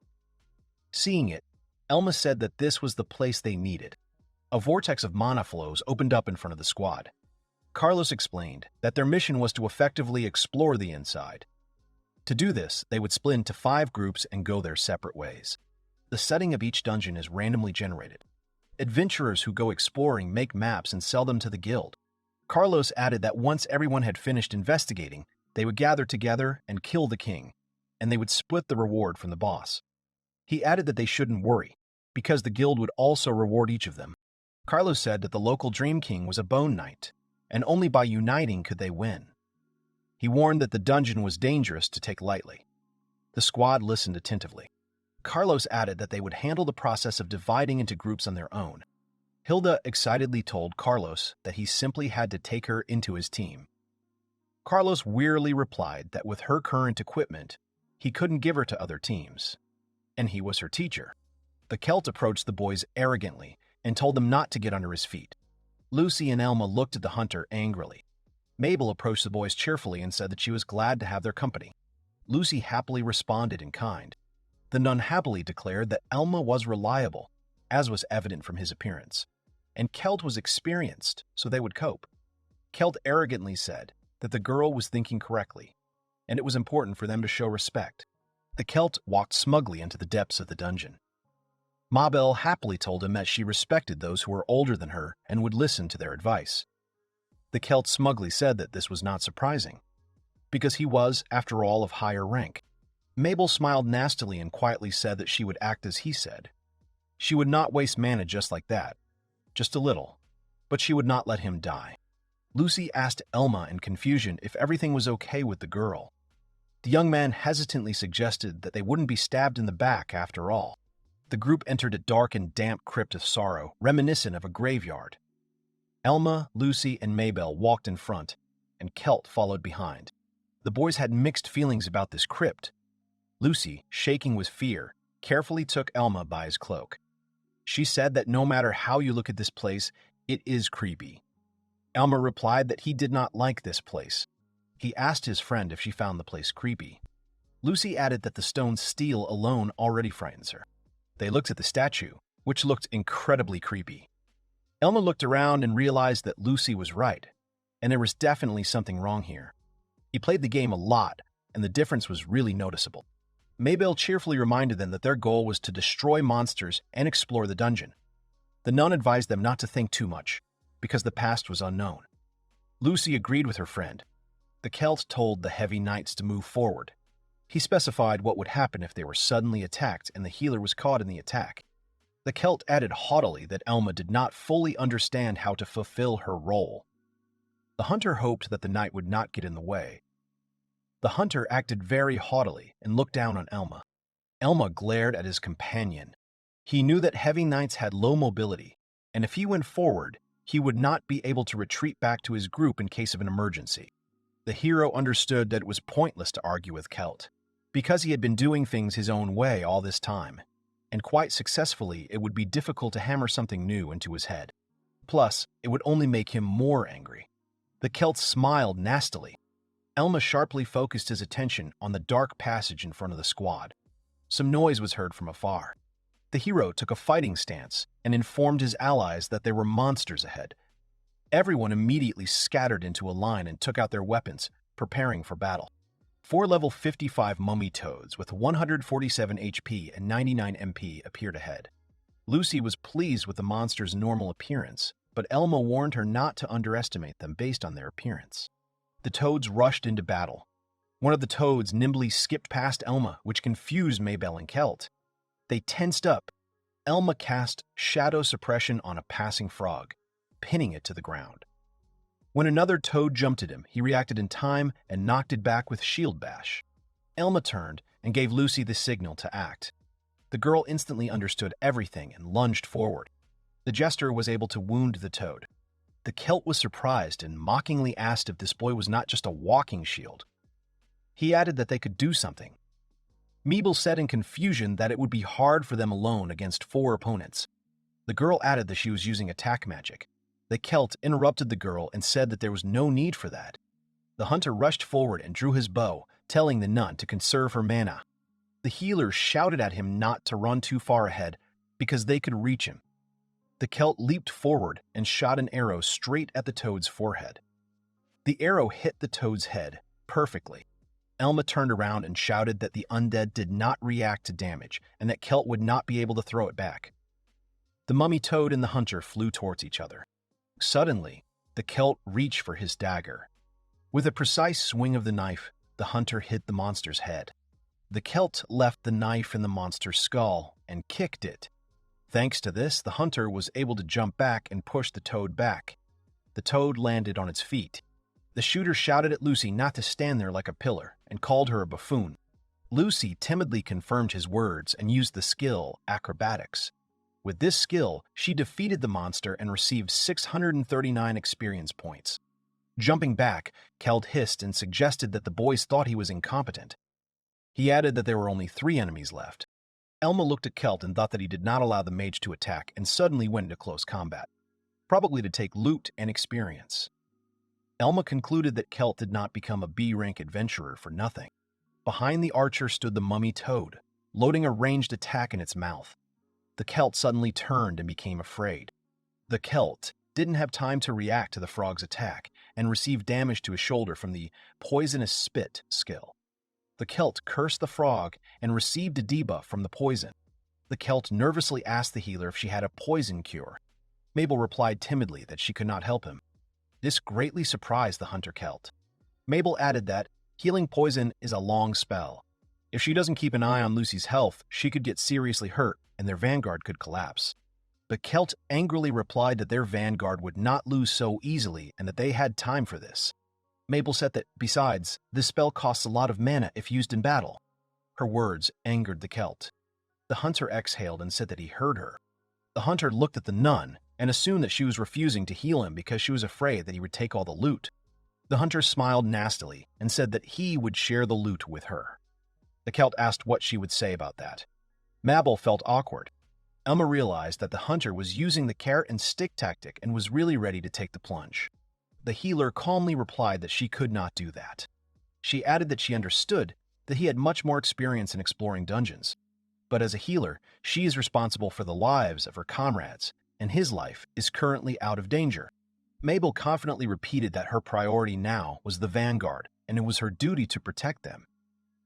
Seeing it, Elma said that this was the place they needed. A vortex of mana flows opened up in front of the squad. Carlos explained that their mission was to effectively explore the inside. To do this, they would split into 5 groups and go their separate ways. The setting of each dungeon is randomly generated. Adventurers who go exploring make maps and sell them to the guild. Carlos added that once everyone had finished investigating, they would gather together and kill the king, and they would split the reward from the boss. He added that they shouldn't worry, because the guild would also reward each of them. Carlos said that the local Dream King was a bone knight, and only by uniting could they win. He warned that the dungeon was dangerous to take lightly. The squad listened attentively. Carlos added that they would handle the process of dividing into groups on their own. Hilda excitedly told Carlos that he simply had to take her into his team. Carlos wearily replied that with her current equipment, he couldn't give her to other teams, and he was her teacher. The Celt approached the boys arrogantly and told them not to get under his feet. Lucy and Elma looked at the hunter angrily. Mabel approached the boys cheerfully and said that she was glad to have their company. Lucy happily responded in kind. The nun happily declared that Elma was reliable, as was evident from his appearance, and Celt was experienced, so they would cope. Celt arrogantly said that the girl was thinking correctly, and it was important for them to show respect. The Celt walked smugly into the depths of the dungeon. Mabel happily told him that she respected those who were older than her and would listen to their advice. The Celt smugly said that this was not surprising, because he was, after all, of higher rank. Mabel smiled nastily and quietly said that she would act as he said. She would not waste mana just like that, just a little, but she would not let him die. Lucy asked Elma in confusion if everything was okay with the girl. The young man hesitantly suggested that they wouldn't be stabbed in the back after all. The group entered a dark and damp crypt of sorrow, reminiscent of a graveyard. Elma, Lucy, and Mabel walked in front, and Celt followed behind. The boys had mixed feelings about this crypt. Lucy, shaking with fear, carefully took Elma by his cloak. She said that no matter how you look at this place, it is creepy. Elma replied that he did not like this place. He asked his friend if she found the place creepy. Lucy added that the stone steel alone already frightens her. They looked at the statue, which looked incredibly creepy. Elma looked around and realized that Lucy was right, and there was definitely something wrong here. He played the game a lot, and the difference was really noticeable. Mabel cheerfully reminded them that their goal was to destroy monsters and explore the dungeon. The nun advised them not to think too much, because the past was unknown. Lucy agreed with her friend. The Celt told the heavy knights to move forward. He specified what would happen if they were suddenly attacked and the healer was caught in the attack. The Celt added haughtily that Elma did not fully understand how to fulfill her role. The hunter hoped that the knight would not get in the way. The hunter acted very haughtily and looked down on Elma. Elma glared at his companion. He knew that heavy knights had low mobility, and if he went forward, he would not be able to retreat back to his group in case of an emergency. The hero understood that it was pointless to argue with Celt, because he had been doing things his own way all this time, and quite successfully it would be difficult to hammer something new into his head. Plus, it would only make him more angry. The Celt smiled nastily. Elma sharply focused his attention on the dark passage in front of the squad. Some noise was heard from afar. The hero took a fighting stance and informed his allies that there were monsters ahead. Everyone immediately scattered into a line and took out their weapons, preparing for battle. 4 level 55 mummy toads with 147 HP and 99 MP appeared ahead. Lucy was pleased with the monster's normal appearance, but Elma warned her not to underestimate them based on their appearance. The toads rushed into battle. One of the toads nimbly skipped past Elma, which confused Mabel and Celt. They tensed up. Elma cast shadow suppression on a passing frog, pinning it to the ground. When another toad jumped at him, he reacted in time and knocked it back with shield bash. Elma turned and gave Lucy the signal to act. The girl instantly understood everything and lunged forward. The jester was able to wound the toad. The Celt was surprised and mockingly asked if this boy was not just a walking shield. He added that they could do something. Mabel said in confusion that it would be hard for them alone against 4 opponents. The girl added that she was using attack magic. The Celt interrupted the girl and said that there was no need for that. The hunter rushed forward and drew his bow, telling the nun to conserve her mana. The healer shouted at him not to run too far ahead because they could reach him. The Celt leaped forward and shot an arrow straight at the toad's forehead. The arrow hit the toad's head perfectly. Elma turned around and shouted that the undead did not react to damage and that Celt would not be able to throw it back. The mummy toad and the hunter flew towards each other. Suddenly, the Celt reached for his dagger. With a precise swing of the knife, the hunter hit the monster's head. The Celt left the knife in the monster's skull and kicked it. Thanks to this, the hunter was able to jump back and push the toad back. The toad landed on its feet. The shooter shouted at Lucy not to stand there like a pillar and called her a buffoon. Lucy timidly confirmed his words and used the skill acrobatics. With this skill, she defeated the monster and received 639 experience points. Jumping back, Celt hissed and suggested that the boys thought he was incompetent. He added that there were only 3 enemies left. Elma looked at Celt and thought that he did not allow the mage to attack and suddenly went into close combat, probably to take loot and experience. Elma concluded that Celt did not become a B-rank adventurer for nothing. Behind the archer stood the mummy toad, loading a ranged attack in its mouth. The Celt suddenly turned and became afraid. The Celt didn't have time to react to the frog's attack and received damage to his shoulder from the poisonous spit skill. The Celt cursed the frog and received a debuff from the poison. The Celt nervously asked the healer if she had a poison cure. Mabel replied timidly that she could not help him. This greatly surprised the hunter Celt. Mabel added that healing poison is a long spell. If she doesn't keep an eye on Lucy's health, she could get seriously hurt and their vanguard could collapse. But Celt angrily replied that their vanguard would not lose so easily and that they had time for this. Mabel said that, besides, this spell costs a lot of mana if used in battle. Her words angered the Celt. The hunter exhaled and said that he heard her. The hunter looked at the nun and assumed that she was refusing to heal him because she was afraid that he would take all the loot. The hunter smiled nastily and said that he would share the loot with her. The Celt asked what she would say about that. Mabel felt awkward. Elma realized that the hunter was using the carrot and stick tactic and was really ready to take the plunge. The healer calmly replied that she could not do that. She added that she understood that he had much more experience in exploring dungeons. But as a healer, she is responsible for the lives of her comrades, and his life is currently out of danger. Mabel confidently repeated that her priority now was the vanguard, and it was her duty to protect them.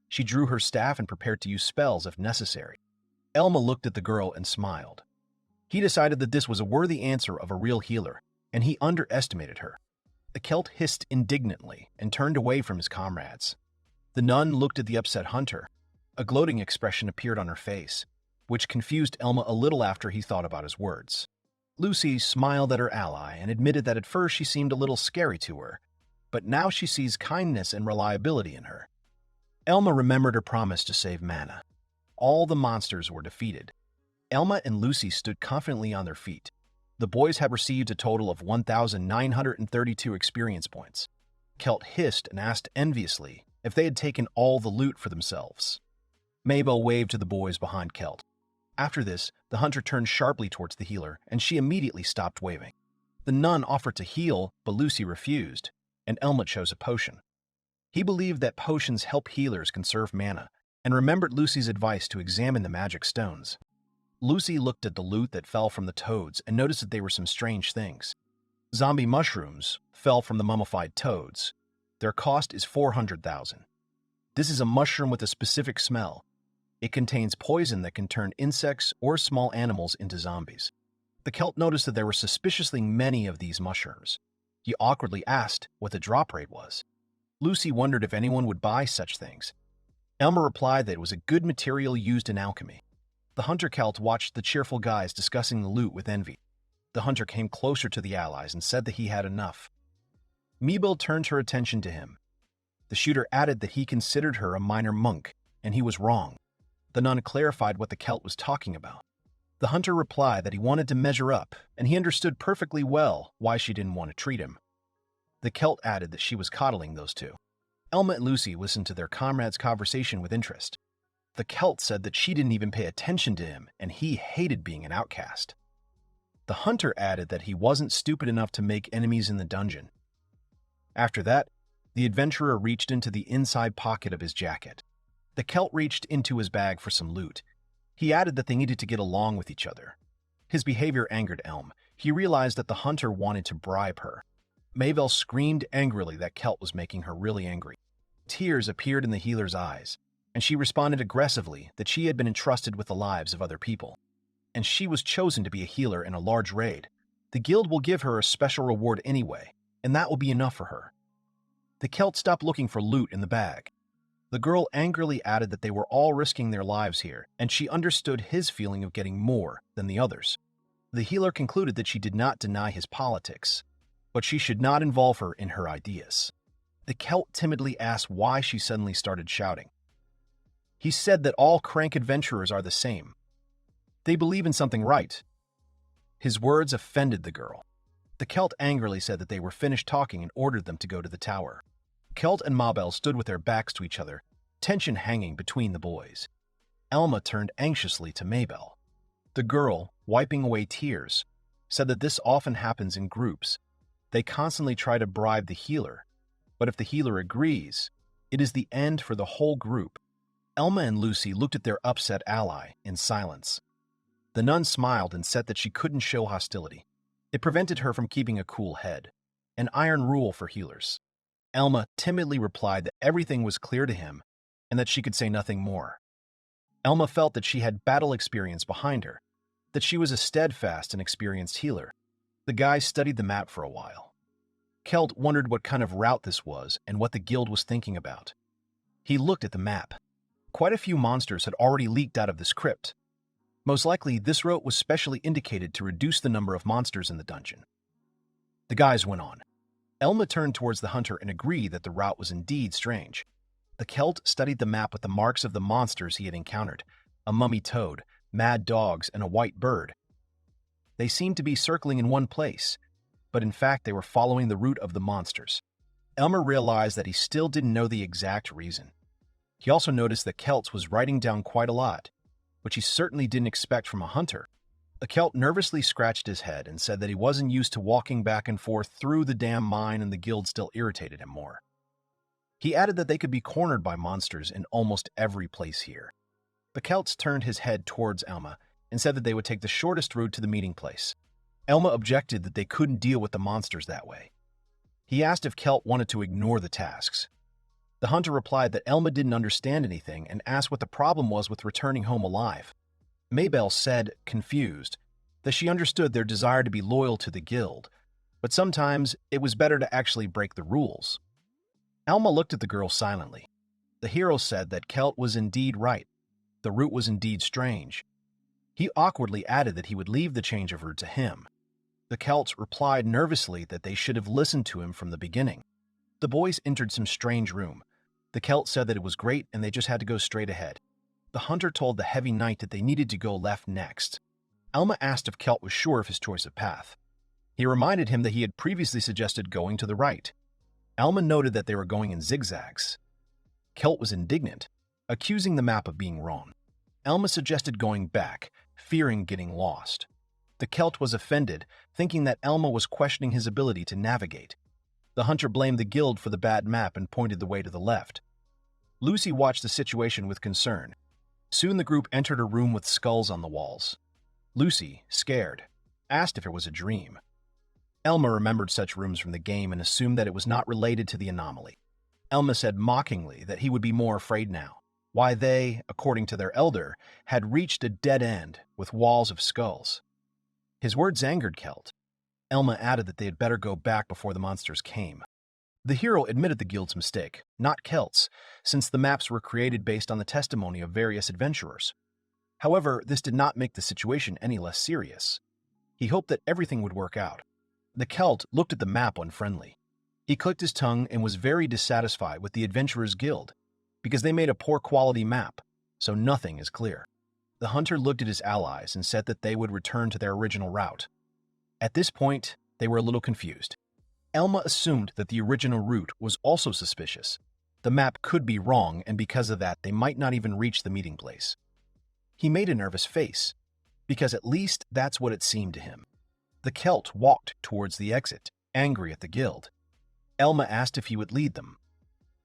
She drew her staff and prepared to use spells if necessary. Elma looked at the girl and smiled. He decided that this was a worthy answer of a real healer, and he underestimated her. The Celt hissed indignantly and turned away from his comrades. The nun looked at the upset hunter. A gloating expression appeared on her face, which confused Elma a little after he thought about his words. Lucy smiled at her ally and admitted that at first she seemed a little scary to her, but now she sees kindness and reliability in her. Elma remembered her promise to save Mana. All the monsters were defeated. Elma and Lucy stood confidently on their feet. The boys had received a total of 1,932 experience points. Kelt hissed and asked enviously if they had taken all the loot for themselves. Mabel waved to the boys behind Kelt. After this, the hunter turned sharply towards the healer, and she immediately stopped waving. The nun offered to heal, but Lucy refused, and Elma chose a potion. He believed that potions help healers conserve mana, and remembered Lucy's advice to examine the magic stones. Lucy looked at the loot that fell from the toads and noticed that they were some strange things. Zombie mushrooms fell from the mummified toads. Their cost is 400,000. This is a mushroom with a specific smell. It contains poison that can turn insects or small animals into zombies. The Celt noticed that there were suspiciously many of these mushrooms. He awkwardly asked what the drop rate was. Lucy wondered if anyone would buy such things. Elma replied that it was a good material used in alchemy. The hunter Celt watched the cheerful guys discussing the loot with envy. The hunter came closer to the allies and said that he had enough. Mabel turned her attention to him. The shooter added that he considered her a minor monk, and he was wrong. The nun clarified what the Celt was talking about. The hunter replied that he wanted to measure up, and he understood perfectly well why she didn't want to treat him. The Celt added that she was coddling those two. Elma and Lucy listened to their comrade's conversation with interest. The Celt said that she didn't even pay attention to him, and he hated being an outcast. The hunter added that he wasn't stupid enough to make enemies in the dungeon. After that, the adventurer reached into the inside pocket of his jacket. The Celt reached into his bag for some loot. He added that they needed to get along with each other. His behavior angered Elm. He realized that the hunter wanted to bribe her. Mabel screamed angrily that Celt was making her really angry. Tears appeared in the healer's eyes, and she responded aggressively that she had been entrusted with the lives of other people, and she was chosen to be a healer in a large raid. The guild will give her a special reward anyway, and that will be enough for her. The Celt stopped looking for loot in the bag. The girl angrily added that they were all risking their lives here, and she understood his feeling of getting more than the others. The healer concluded that she did not deny his politics, but she should not involve her in her ideas. The Celt timidly asked why she suddenly started shouting. He said that all crank adventurers are the same. They believe in something right. His words offended the girl. The Celt angrily said that they were finished talking and ordered them to go to the tower. Celt and Mabel stood with their backs to each other, tension hanging between the boys. Elma turned anxiously to Mabel. The girl, wiping away tears, said that this often happens in groups. They constantly try to bribe the healer, but if the healer agrees, it is the end for the whole group. Elma and Lucy looked at their upset ally in silence. The nun smiled and said that she couldn't show hostility. It prevented her from keeping a cool head, an iron rule for healers. Elma timidly replied that everything was clear to him and that she could say nothing more. Elma felt that she had battle experience behind her, that she was a steadfast and experienced healer. The guys studied the map for a while. Celt wondered what kind of route this was and what the guild was thinking about. He looked at the map. Quite a few monsters had already leaked out of this crypt. Most likely, this route was specially indicated to reduce the number of monsters in the dungeon. The guys went on. Elma turned towards the hunter and agreed that the route was indeed strange. The Celt studied the map with the marks of the monsters he had encountered, a mummy toad, mad dogs, and a white bird. They seemed to be circling in one place, but in fact they were following the route of the monsters. Elmer realized that he still didn't know the exact reason. He also noticed that Celt was writing down quite a lot, which he certainly didn't expect from a hunter. The Celt nervously scratched his head and said that he wasn't used to walking back and forth through the damn mine and the guild still irritated him more. He added that they could be cornered by monsters in almost every place here. The Celts turned his head towards Elma and said that they would take the shortest route to the meeting place. Elma objected that they couldn't deal with the monsters that way. He asked if Celt wanted to ignore the tasks. The hunter replied that Elma didn't understand anything and asked what the problem was with returning home alive. Mabel said, confused, that she understood their desire to be loyal to the guild, but sometimes it was better to actually break the rules. Elma looked at the girl silently. The hero said that Celt was indeed right. The route was indeed strange. He awkwardly added that he would leave the change of route to him. The Celts replied nervously that they should have listened to him from the beginning. The boys entered some strange room. The Celt said that it was great and they just had to go straight ahead. The hunter told the heavy knight that they needed to go left next. Elma asked if Celt was sure of his choice of path. He reminded him that he had previously suggested going to the right. Elma noted that they were going in zigzags. Celt was indignant, accusing the map of being wrong. Elma suggested going back, fearing getting lost. The Celt was offended, thinking that Elma was questioning his ability to navigate. The hunter blamed the guild for the bad map and pointed the way to the left. Lucy watched the situation with concern. Soon the group entered a room with skulls on the walls. Lucy, scared, asked if it was a dream. Elma remembered such rooms from the game and assumed that it was not related to the anomaly. Elma said mockingly that he would be more afraid now, why they, according to their elder, had reached a dead end with walls of skulls. His words angered Celt. Elma added that they had better go back before the monsters came. The hero admitted the guild's mistake, not Celt's, since the maps were created based on the testimony of various adventurers. However, this did not make the situation any less serious. He hoped that everything would work out. The Celt looked at the map unfriendly. He clicked his tongue and was very dissatisfied with the Adventurers Guild, because they made a poor quality map, so nothing is clear. The hunter looked at his allies and said that they would return to their original route. At this point, they were a little confused. Elma assumed that the original route was also suspicious. The map could be wrong, and because of that, they might not even reach the meeting place. He made a nervous face, because at least that's what it seemed to him. The Celt walked towards the exit, angry at the guild. Elma asked if he would lead them.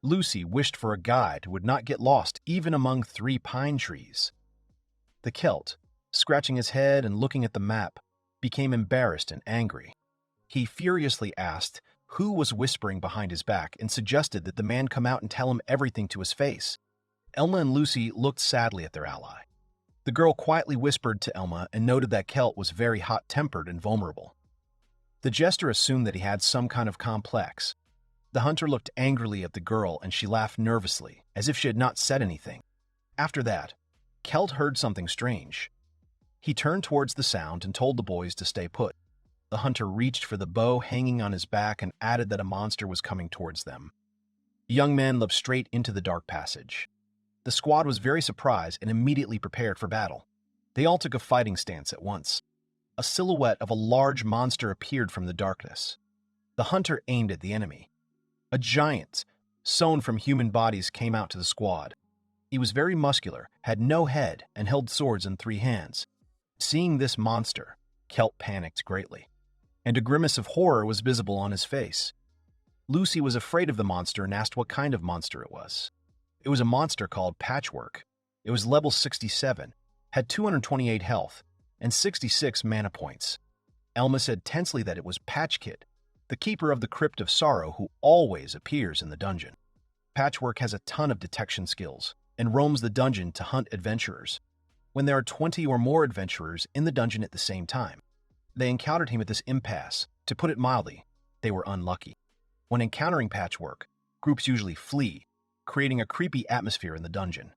Lucy wished for a guide who would not get lost even among 3 pine trees. The Celt, scratching his head and looking at the map, became embarrassed and angry. He furiously asked who was whispering behind his back and suggested that the man come out and tell him everything to his face. Elma and Lucy looked sadly at their ally. The girl quietly whispered to Elma and noted that Celt was very hot-tempered and vulnerable. The jester assumed that he had some kind of complex. The hunter looked angrily at the girl and she laughed nervously, as if she had not said anything. After that, Celt heard something strange. He turned towards the sound and told the boys to stay put. The hunter reached for the bow hanging on his back and added that a monster was coming towards them. The young man leapt straight into the dark passage. The squad was very surprised and immediately prepared for battle. They all took a fighting stance at once. A silhouette of a large monster appeared from the darkness. The hunter aimed at the enemy. A giant, sewn from human bodies, came out to the squad. He was very muscular, had no head, and held swords in 3 hands. Seeing this monster, Celt panicked greatly, and a grimace of horror was visible on his face. Lucy was afraid of the monster and asked what kind of monster it was. It was a monster called Patchwork. It was level 67, had 228 health, and 66 mana points. Elma said tensely that it was Patch Kid, the keeper of the Crypt of Sorrow who always appears in the dungeon. Patchwork has a ton of detection skills and roams the dungeon to hunt adventurers. When there are 20 or more adventurers in the dungeon at the same time, they encountered him at this impasse. To put it mildly, they were unlucky. When encountering Patchwork, groups usually flee, creating a creepy atmosphere in the dungeon.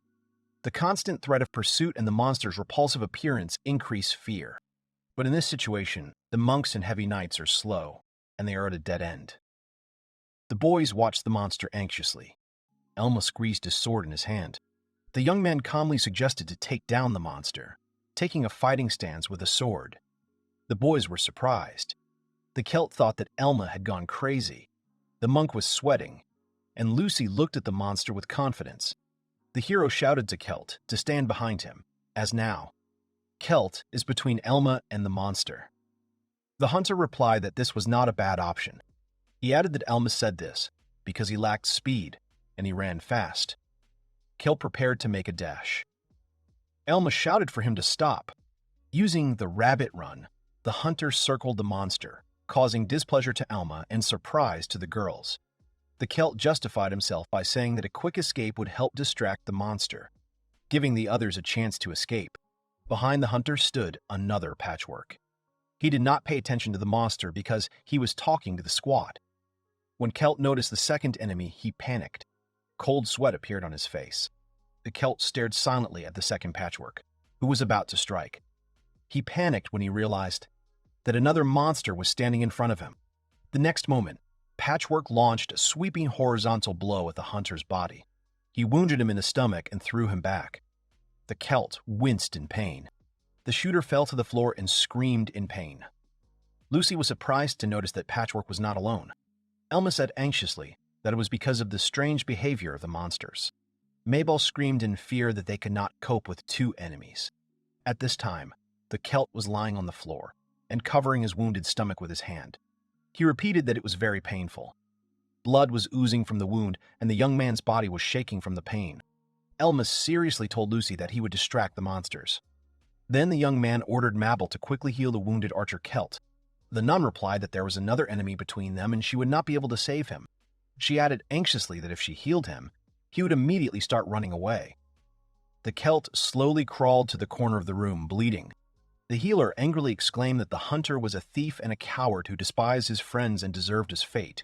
The constant threat of pursuit and the monster's repulsive appearance increase fear. But in this situation, the monks and heavy knights are slow, and they are at a dead end. The boys watched the monster anxiously. Elma squeezed his sword in his hand. The young man calmly suggested to take down the monster, taking a fighting stance with a sword. The boys were surprised. The Celt thought that Elma had gone crazy. The monk was sweating, and Lucy looked at the monster with confidence. The hero shouted to Celt to stand behind him, as now, Celt is between Elma and the monster. The hunter replied that this was not a bad option. He added that Elma said this because he lacked speed, and he ran fast. Celt prepared to make a dash. Elma shouted for him to stop. Using the rabbit run, the hunter circled the monster, causing displeasure to Elma and surprise to the girls. The Celt justified himself by saying that a quick escape would help distract the monster, giving the others a chance to escape. Behind the hunter stood another Patchwork. He did not pay attention to the monster because he was talking to the squad. When Celt noticed the second enemy, he panicked. Cold sweat appeared on his face. The Celt stared silently at the second Patchwork, who was about to strike. He panicked when he realized that another monster was standing in front of him. The next moment, Patchwork launched a sweeping horizontal blow at the hunter's body. He wounded him in the stomach and threw him back. The Celt winced in pain. The shooter fell to the floor and screamed in pain. Lucy was surprised to notice that Patchwork was not alone. Elma said anxiously that it was because of the strange behavior of the monsters. Mabel screamed in fear that they could not cope with two enemies. At this time, the Celt was lying on the floor and covering his wounded stomach with his hand. He repeated that it was very painful. Blood was oozing from the wound, and the young man's body was shaking from the pain. Elma seriously told Lucy that he would distract the monsters. Then the young man ordered Mabel to quickly heal the wounded archer Celt. The nun replied that there was another enemy between them and she would not be able to save him. She added anxiously that if she healed him, he would immediately start running away. The Celt slowly crawled to the corner of the room, bleeding. The healer angrily exclaimed that the hunter was a thief and a coward who despised his friends and deserved his fate.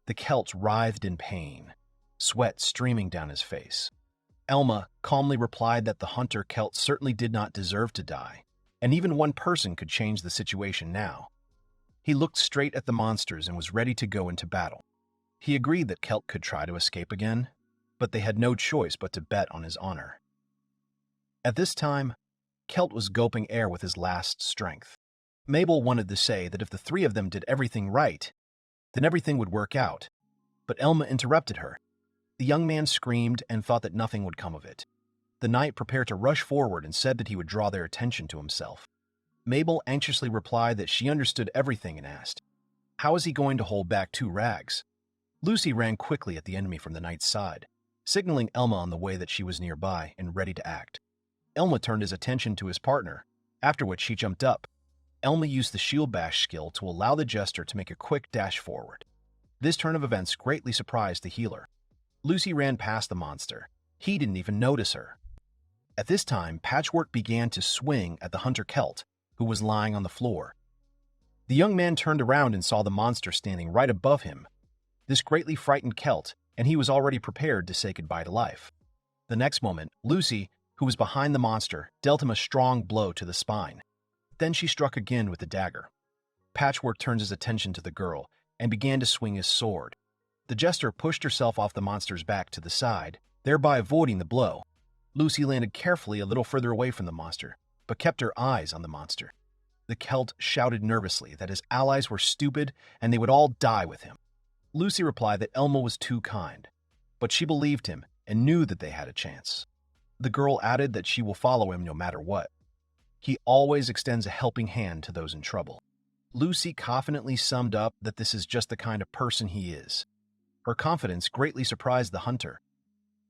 The Celt writhed in pain, sweat streaming down his face. Elma calmly replied that the hunter Celt certainly did not deserve to die, and even one person could change the situation now. He looked straight at the monsters and was ready to go into battle. He agreed that Celt could try to escape again, but they had no choice but to bet on his honor. At this time, Celt was gulping air with his last strength. Mabel wanted to say that if the three of them did everything right, then everything would work out, but Elma interrupted her. The young man screamed and thought that nothing would come of it. The knight prepared to rush forward and said that he would draw their attention to himself. Mabel anxiously replied that she understood everything and asked, "How is he going to hold back two rags?" Lucy ran quickly at the enemy from the knight's side, signaling Elma on the way that she was nearby and ready to act. Elma turned his attention to his partner, after which he jumped up. Elma used the shield bash skill to allow the jester to make a quick dash forward. This turn of events greatly surprised the healer. Lucy ran past the monster. He didn't even notice her. At this time, Patchwork began to swing at the hunter Celt, who was lying on the floor. The young man turned around and saw the monster standing right above him. This greatly frightened Celt, and he was already prepared to say goodbye to life. The next moment, Lucy, who was behind the monster, dealt him a strong blow to the spine. Then she struck again with the dagger. Patchwork turned his attention to the girl and began to swing his sword. The jester pushed herself off the monster's back to the side, thereby avoiding the blow. Lucy landed carefully a little further away from the monster, but kept her eyes on the monster. The Celt shouted nervously that his allies were stupid and they would all die with him. Lucy replied that Elma was too kind, but she believed him and knew that they had a chance. The girl added that she will follow him no matter what. He always extends a helping hand to those in trouble. Lucy confidently summed up that this is just the kind of person he is. Her confidence greatly surprised the hunter.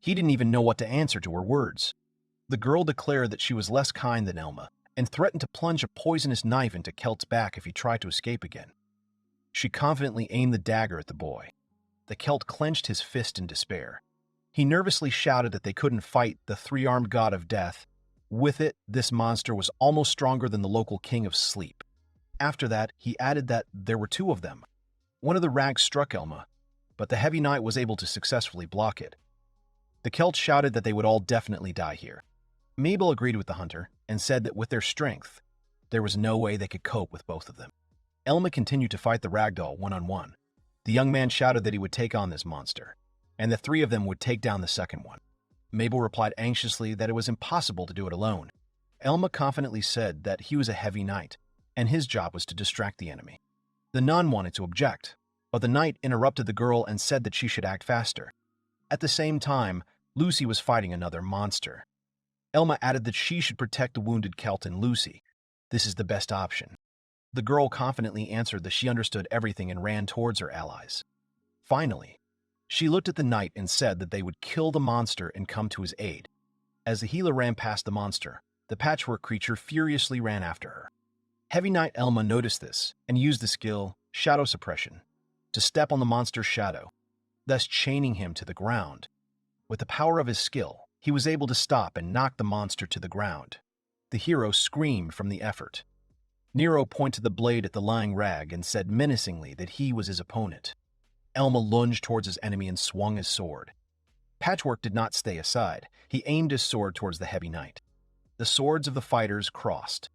He didn't even know what to answer to her words. The girl declared that she was less kind than Elma and threatened to plunge a poisonous knife into Celt's back if he tried to escape again. She confidently aimed the dagger at the boy. The Celt clenched his fist in despair. He nervously shouted that they couldn't fight the three-armed god of death. With it, this monster was almost stronger than the local king of sleep. After that, he added that there were two of them. One of the rags struck Elma, but the heavy knight was able to successfully block it. The Celt shouted that they would all definitely die here. Mabel agreed with the hunter and said that with their strength, there was no way they could cope with both of them. Elma continued to fight the ragdoll one-on-one. The young man shouted that he would take on this monster, and the three of them would take down the second one. Mabel replied anxiously that it was impossible to do it alone. Elma confidently said that he was a heavy knight, and his job was to distract the enemy. The nun wanted to object, but the knight interrupted the girl and said that she should act faster. At the same time, Lucy was fighting another monster. Elma added that she should protect the wounded Celt and Lucy. This is the best option. The girl confidently answered that she understood everything and ran towards her allies. Finally, she looked at the knight and said that they would kill the monster and come to his aid. As the healer ran past the monster, the patchwork creature furiously ran after her. Heavy Knight Elma noticed this and used the skill Shadow Suppression to step on the monster's shadow, thus chaining him to the ground. With the power of his skill, he was able to stop and knock the monster to the ground. The hero screamed from the effort. Nero pointed the blade at the lying rag and said menacingly that he was his opponent. Elma lunged towards his enemy and swung his sword. Patchwork did not stay aside. He aimed his sword towards the heavy knight. The swords of the fighters crossed.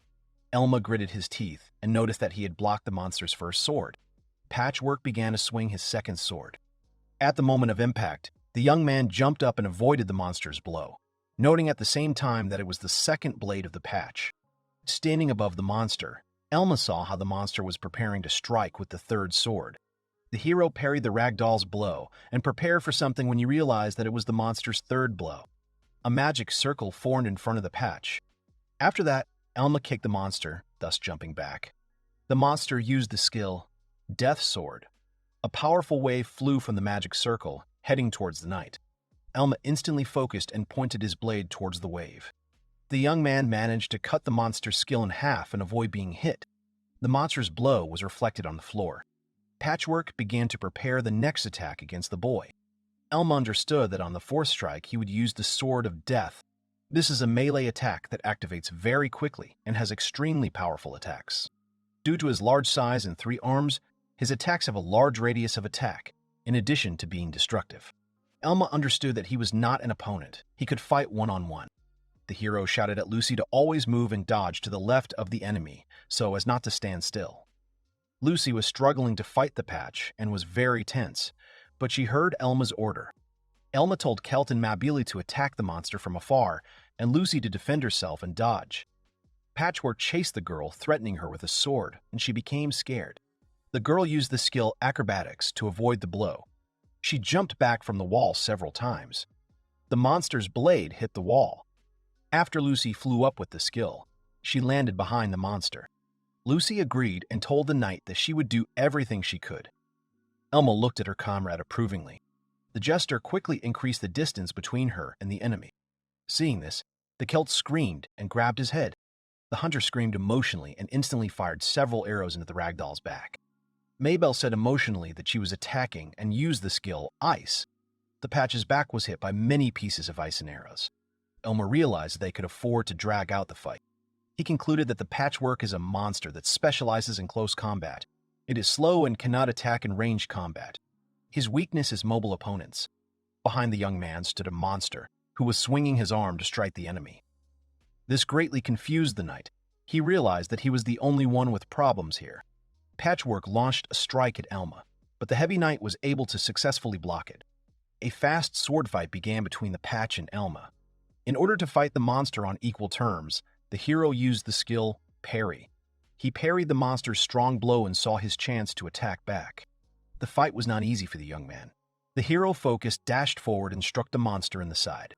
Elma gritted his teeth and noticed that he had blocked the monster's first sword. Patchwork began to swing his second sword. At the moment of impact, The young man jumped up and avoided the monster's blow, noting at the same time that it was the second blade of the patch. Standing above the monster, Elma saw how the monster was preparing to strike with the third sword. The hero parried the ragdoll's blow and prepared for something when he realized that it was the monster's third blow. A magic circle formed in front of the patch. After that, Elma kicked the monster, thus jumping back. The monster used the skill Death Sword. A powerful wave flew from the magic circle, heading towards the knight. Elma instantly focused and pointed his blade towards the wave. The young man managed to cut the monster's skill in half and avoid being hit. The monster's blow was reflected on the floor. Patchwork began to prepare the next attack against the boy. Elma understood that on the fourth strike he would use the Sword of Death. This is a melee attack that activates very quickly and has extremely powerful attacks. Due to his large size and 3 arms, his attacks have a large radius of attack, in addition to being destructive. Elma understood that he was not an opponent. He could fight one-on-one. The hero shouted at Lucy to always move and dodge to the left of the enemy, so as not to stand still. Lucy was struggling to fight the patch and was very tense, but she heard Elma's order. Elma told Kelt and Mabili to attack the monster from afar, and Lucy to defend herself and dodge. Patchwork chased the girl, threatening her with a sword, and she became scared. The girl used the skill Acrobatics to avoid the blow. She jumped back from the wall several times. The monster's blade hit the wall. After Lucy flew up with the skill, she landed behind the monster. Lucy agreed and told the knight that she would do everything she could. Elma looked at her comrade approvingly. The jester quickly increased the distance between her and the enemy. Seeing this, the Celt screamed and grabbed his head. The hunter screamed emotionally and instantly fired several arrows into the ragdoll's back. Maybelle said emotionally that she was attacking and used the skill Ice. The patch's back was hit by many pieces of ice and arrows. Elma realized that they could afford to drag out the fight. He concluded that the patchwork is a monster that specializes in close combat. It is slow and cannot attack in ranged combat. His weakness is mobile opponents. Behind the young man stood a monster who was swinging his arm to strike the enemy. This greatly confused the knight. He realized that he was the only one with problems here. Patchwork launched a strike at Elma, but the heavy knight was able to successfully block it. A fast sword fight began between the patch and Elma. In order to fight the monster on equal terms, the hero used the skill Parry. He parried the monster's strong blow and saw his chance to attack back. The fight was not easy for the young man. The hero focused, dashed forward, and struck the monster in the side.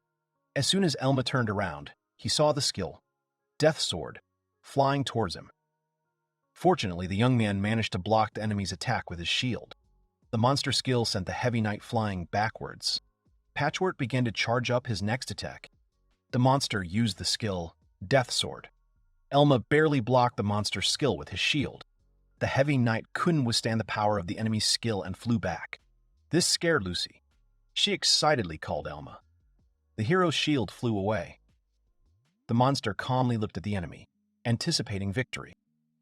As soon as Elma turned around, he saw the skill Death Sword flying towards him. Fortunately, the young man managed to block the enemy's attack with his shield. The monster skill sent the heavy knight flying backwards. Patchwork began to charge up his next attack. The monster used the skill Death Sword. Elma barely blocked the monster's skill with his shield. The heavy knight couldn't withstand the power of the enemy's skill and flew back. This scared Lucy. She excitedly called Elma. The hero's shield flew away. The monster calmly looked at the enemy, anticipating victory.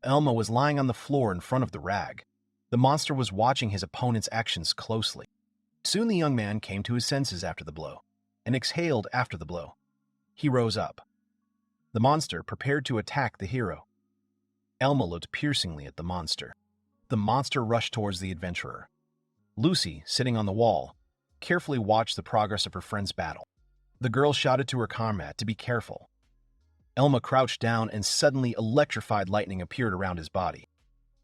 Elma was lying on the floor in front of the rag. The monster was watching his opponent's actions closely. Soon the young man came to his senses after the blow, and exhaled after the blow. He rose up. The monster prepared to attack the hero. Elma looked piercingly at the monster. The monster rushed towards the adventurer. Lucy, sitting on the wall, carefully watched the progress of her friend's battle. The girl shouted to her comrade to be careful. Elma crouched down and suddenly electrified lightning appeared around his body.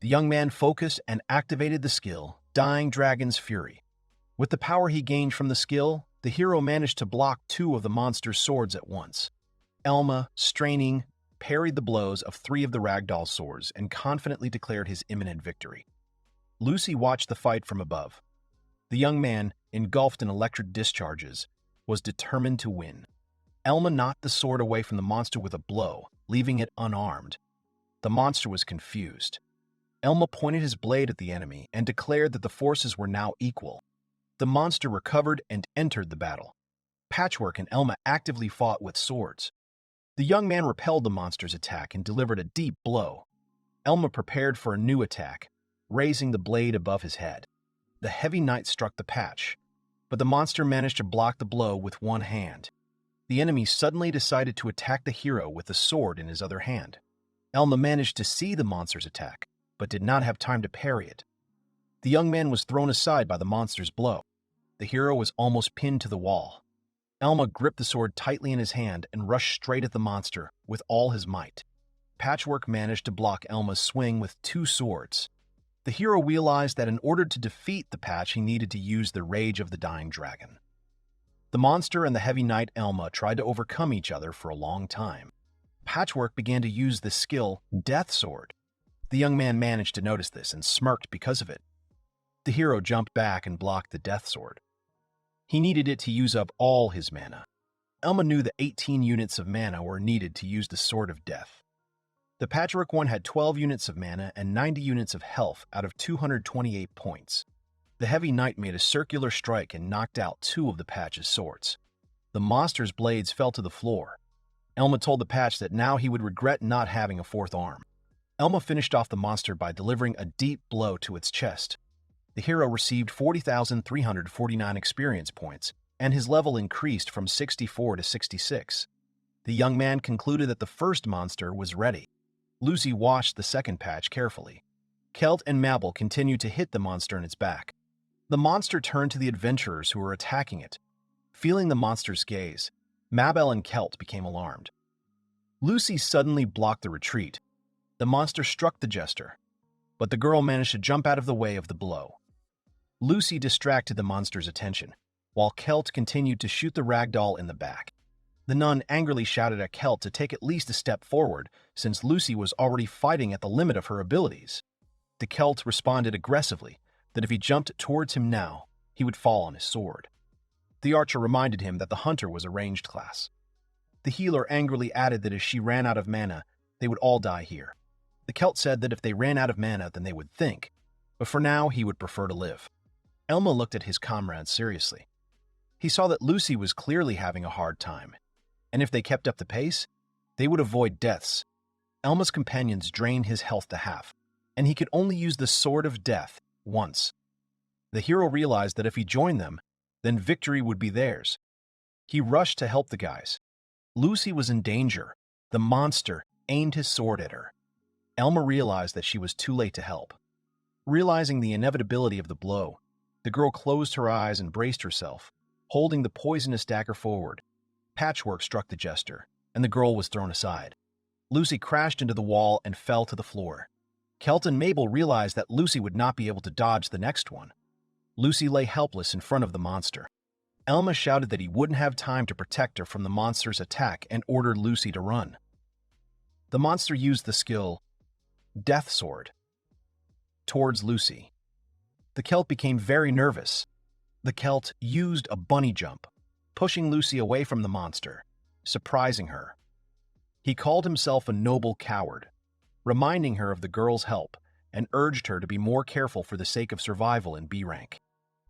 The young man focused and activated the skill, Dying Dragon's Fury. With the power he gained from the skill, the hero managed to block 2 of the monster's swords at once. Elma, straining, parried the blows of 3 of the ragdoll swords and confidently declared his imminent victory. Lucy watched the fight from above. The young man, engulfed in electric discharges, was determined to win. Elma knocked the sword away from the monster with a blow, leaving it unarmed. The monster was confused. Elma pointed his blade at the enemy and declared that the forces were now equal. The monster recovered and entered the battle. Patchwork and Elma actively fought with swords. The young man repelled the monster's attack and delivered a deep blow. Elma prepared for a new attack, raising the blade above his head. The heavy knight struck the patch, but the monster managed to block the blow with one hand. The enemy suddenly decided to attack the hero with the sword in his other hand. Elma managed to see the monster's attack, but did not have time to parry it. The young man was thrown aside by the monster's blow. the hero was almost pinned to the wall. Elma gripped the sword tightly in his hand and rushed straight at the monster with all his might. Patchwork managed to block Elma's swing with two swords. The hero realized that in order to defeat the Patch, he needed to use the rage of the dying dragon. The monster and the heavy knight Elma tried to overcome each other for a long time. Patchwork began to use the skill Death Sword. The young man managed to notice this and smirked because of it. The hero jumped back and blocked the Death Sword. He needed it to use up all his mana. Elma knew that 18 units of mana were needed to use the Sword of Death. The Patchwork one had 12 units of mana and 90 units of health out of 228 points. The heavy knight made a circular strike and knocked out two of the Patch's swords. The monster's blades fell to the floor. Elma told the Patch that now he would regret not having a fourth arm. Elma finished off the monster by delivering a deep blow to its chest. The hero received 40,349 experience points, and his level increased from 64 to 66. The young man concluded that the first monster was ready. Lucy watched the second Patch carefully. Kelt and Mabel continued to hit the monster in its back. The monster turned to the adventurers who were attacking it. Feeling the monster's gaze, Mabel and Kelt became alarmed. Lucy suddenly blocked the retreat. The monster struck the jester, but the girl managed to jump out of the way of the blow. Lucy distracted the monster's attention, while Kelt continued to shoot the ragdoll in the back. The nun angrily shouted at Kelt to take at least a step forward, since Lucy was already fighting at the limit of her abilities. The Kelt responded aggressively that if he jumped towards him now, he would fall on his sword. The archer reminded him that the hunter was a ranged class. The healer angrily added that if she ran out of mana, they would all die here. The Kelt said that if they ran out of mana, then they would think, but for now he would prefer to live. Elma looked at his comrades seriously. He saw that Lucy was clearly having a hard time, and if they kept up the pace, they would avoid deaths. Elma's companions drained his health to half, and he could only use the Sword of Death once. The hero realized that if he joined them, then victory would be theirs. He rushed to help the guys. Lucy was in danger. The monster aimed his sword at her. Elma realized that she was too late to help. Realizing the inevitability of the blow, the girl closed her eyes and braced herself, holding the poisonous dagger forward. Patchwork struck the jester, and the girl was thrown aside. Lucy crashed into the wall and fell to the floor. Kelt and Mabel realized that Lucy would not be able to dodge the next one. Lucy lay helpless in front of the monster. Elma shouted that he wouldn't have time to protect her from the monster's attack and ordered Lucy to run. The monster used the skill Death Sword towards Lucy. The Kelt became very nervous. The Kelt used a bunny jump, pushing Lucy away from the monster, surprising her. He called himself a noble coward, reminding her of the girl's help, and urged her to be more careful for the sake of survival in B rank.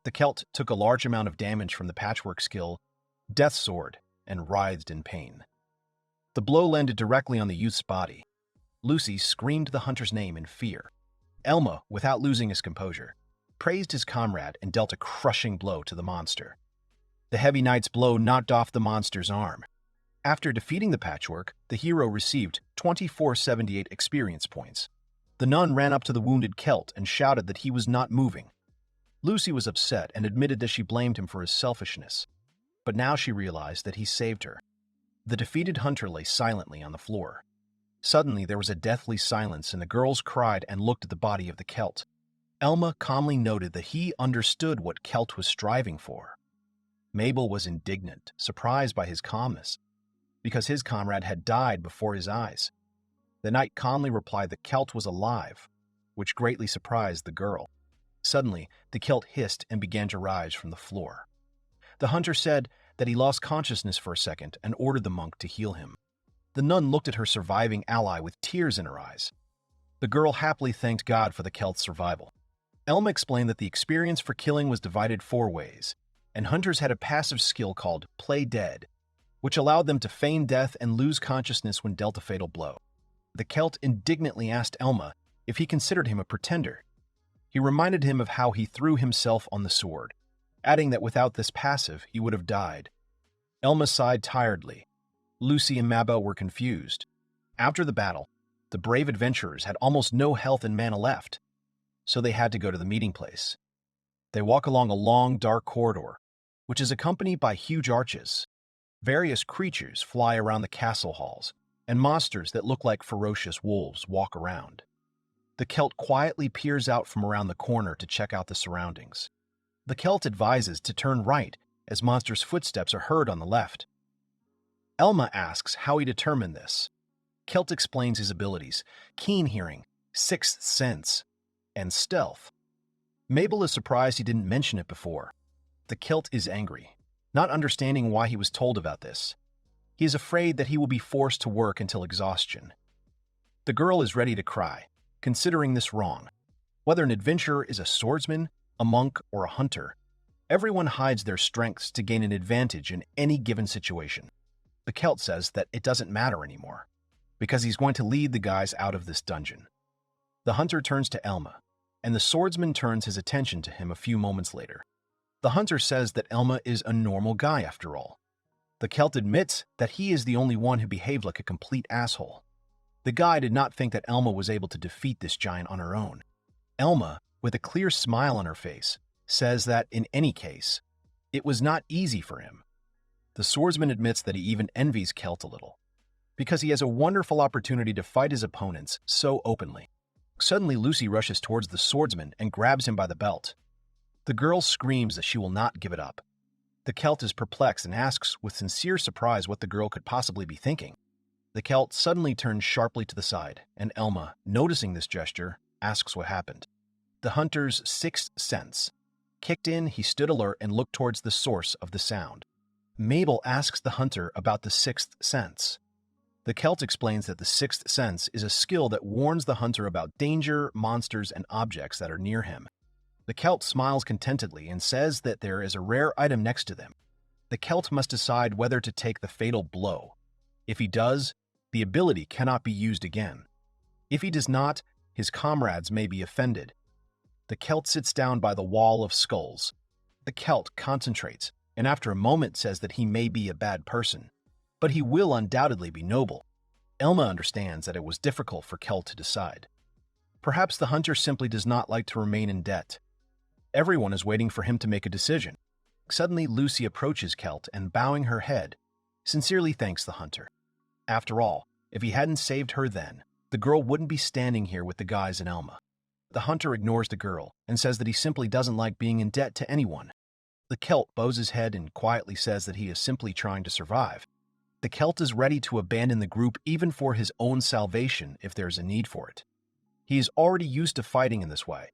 The Kelt took a large amount of damage from the Patchwork skill Death Sword and writhed in pain. The blow landed directly on the youth's body. Lucy screamed the hunter's name in fear. Elma, without losing his composure, praised his comrade and dealt a crushing blow to the monster. The heavy knight's blow knocked off the monster's arm. After defeating the Patchwork, the hero received 2478 experience points. The nun ran up to the wounded Kelt and shouted that he was not moving. Lucy was upset and admitted that she blamed him for his selfishness, but now she realized that he saved her. The defeated hunter lay silently on the floor. Suddenly there was a deathly silence and the girls cried and looked at the body of the Kelt. Elma calmly noted that he understood what Kelt was striving for. Mabel was indignant, surprised by his calmness, because his comrade had died before his eyes. The knight calmly replied that Kelt was alive, which greatly surprised the girl. Suddenly, the Kelt hissed and began to rise from the floor. The hunter said that he lost consciousness for a second and ordered the monk to heal him. The nun looked at her surviving ally with tears in her eyes. The girl happily thanked God for the Kelt's survival. Elma explained that the experience for killing was divided 4 ways, and hunters had a passive skill called Play Dead, which allowed them to feign death and lose consciousness when dealt a fatal blow. The Kelt indignantly asked Elma if he considered him a pretender. He reminded him of how he threw himself on the sword, adding that without this passive, he would have died. Elma sighed tiredly. Lucy and Mabel were confused. After the battle, the brave adventurers had almost no health and mana left, so they had to go to the meeting place. They walk along a long, dark corridor, which is accompanied by huge arches. Various creatures fly around the castle halls, and monsters that look like ferocious wolves walk around. The Celt quietly peers out from around the corner to check out the surroundings. The Celt advises to turn right as monsters' footsteps are heard on the left. Elma asks how he determined this. Celt explains his abilities: keen hearing, sixth sense, and stealth. Mabel is surprised he didn't mention it before. The Celt is angry, not understanding why he was told about this. He is afraid that he will be forced to work until exhaustion. The girl is ready to cry, considering this wrong. Whether an adventurer is a swordsman, a monk, or a hunter, everyone hides their strengths to gain an advantage in any given situation. The Celt says that it doesn't matter anymore, because he's going to lead the guys out of this dungeon. The hunter turns to Elma, and the swordsman turns his attention to him a few moments later. The hunter says that Elma is a normal guy after all. The Celt admits that he is the only one who behaved like a complete asshole. The guy did not think that Elma was able to defeat this giant on her own. Elma, with a clear smile on her face, says that in any case, it was not easy for him. The swordsman admits that he even envies Celt a little, because he has a wonderful opportunity to fight his opponents so openly. Suddenly, Lucy rushes towards the swordsman and grabs him by the belt. The girl screams that she will not give it up. The Celt is perplexed and asks with sincere surprise what the girl could possibly be thinking. The Celt suddenly turns sharply to the side, and Elma, noticing this gesture, asks what happened. The hunter's sixth sense kicked in. He stood alert and looked towards the source of the sound. Mabel asks the hunter about the sixth sense. The Celt explains that the sixth sense is a skill that warns the hunter about danger, monsters, and objects that are near him. The Celt smiles contentedly and says that there is a rare item next to them. The Celt must decide whether to take the fatal blow. If he does, the ability cannot be used again. If he does not, his comrades may be offended. The Celt sits down by the wall of skulls. The Celt concentrates, and after a moment says that he may be a bad person, but he will undoubtedly be noble. Elma understands that it was difficult for Celt to decide. Perhaps the hunter simply does not like to remain in debt. Everyone is waiting for him to make a decision. Suddenly, Lucy approaches Celt and, bowing her head, sincerely thanks the hunter. After all, if he hadn't saved her then, the girl wouldn't be standing here with the guys and Elma. The hunter ignores the girl and says that he simply doesn't like being in debt to anyone. The Celt bows his head and quietly says that he is simply trying to survive. The Celt is ready to abandon the group even for his own salvation if there is a need for it. He is already used to fighting in this way,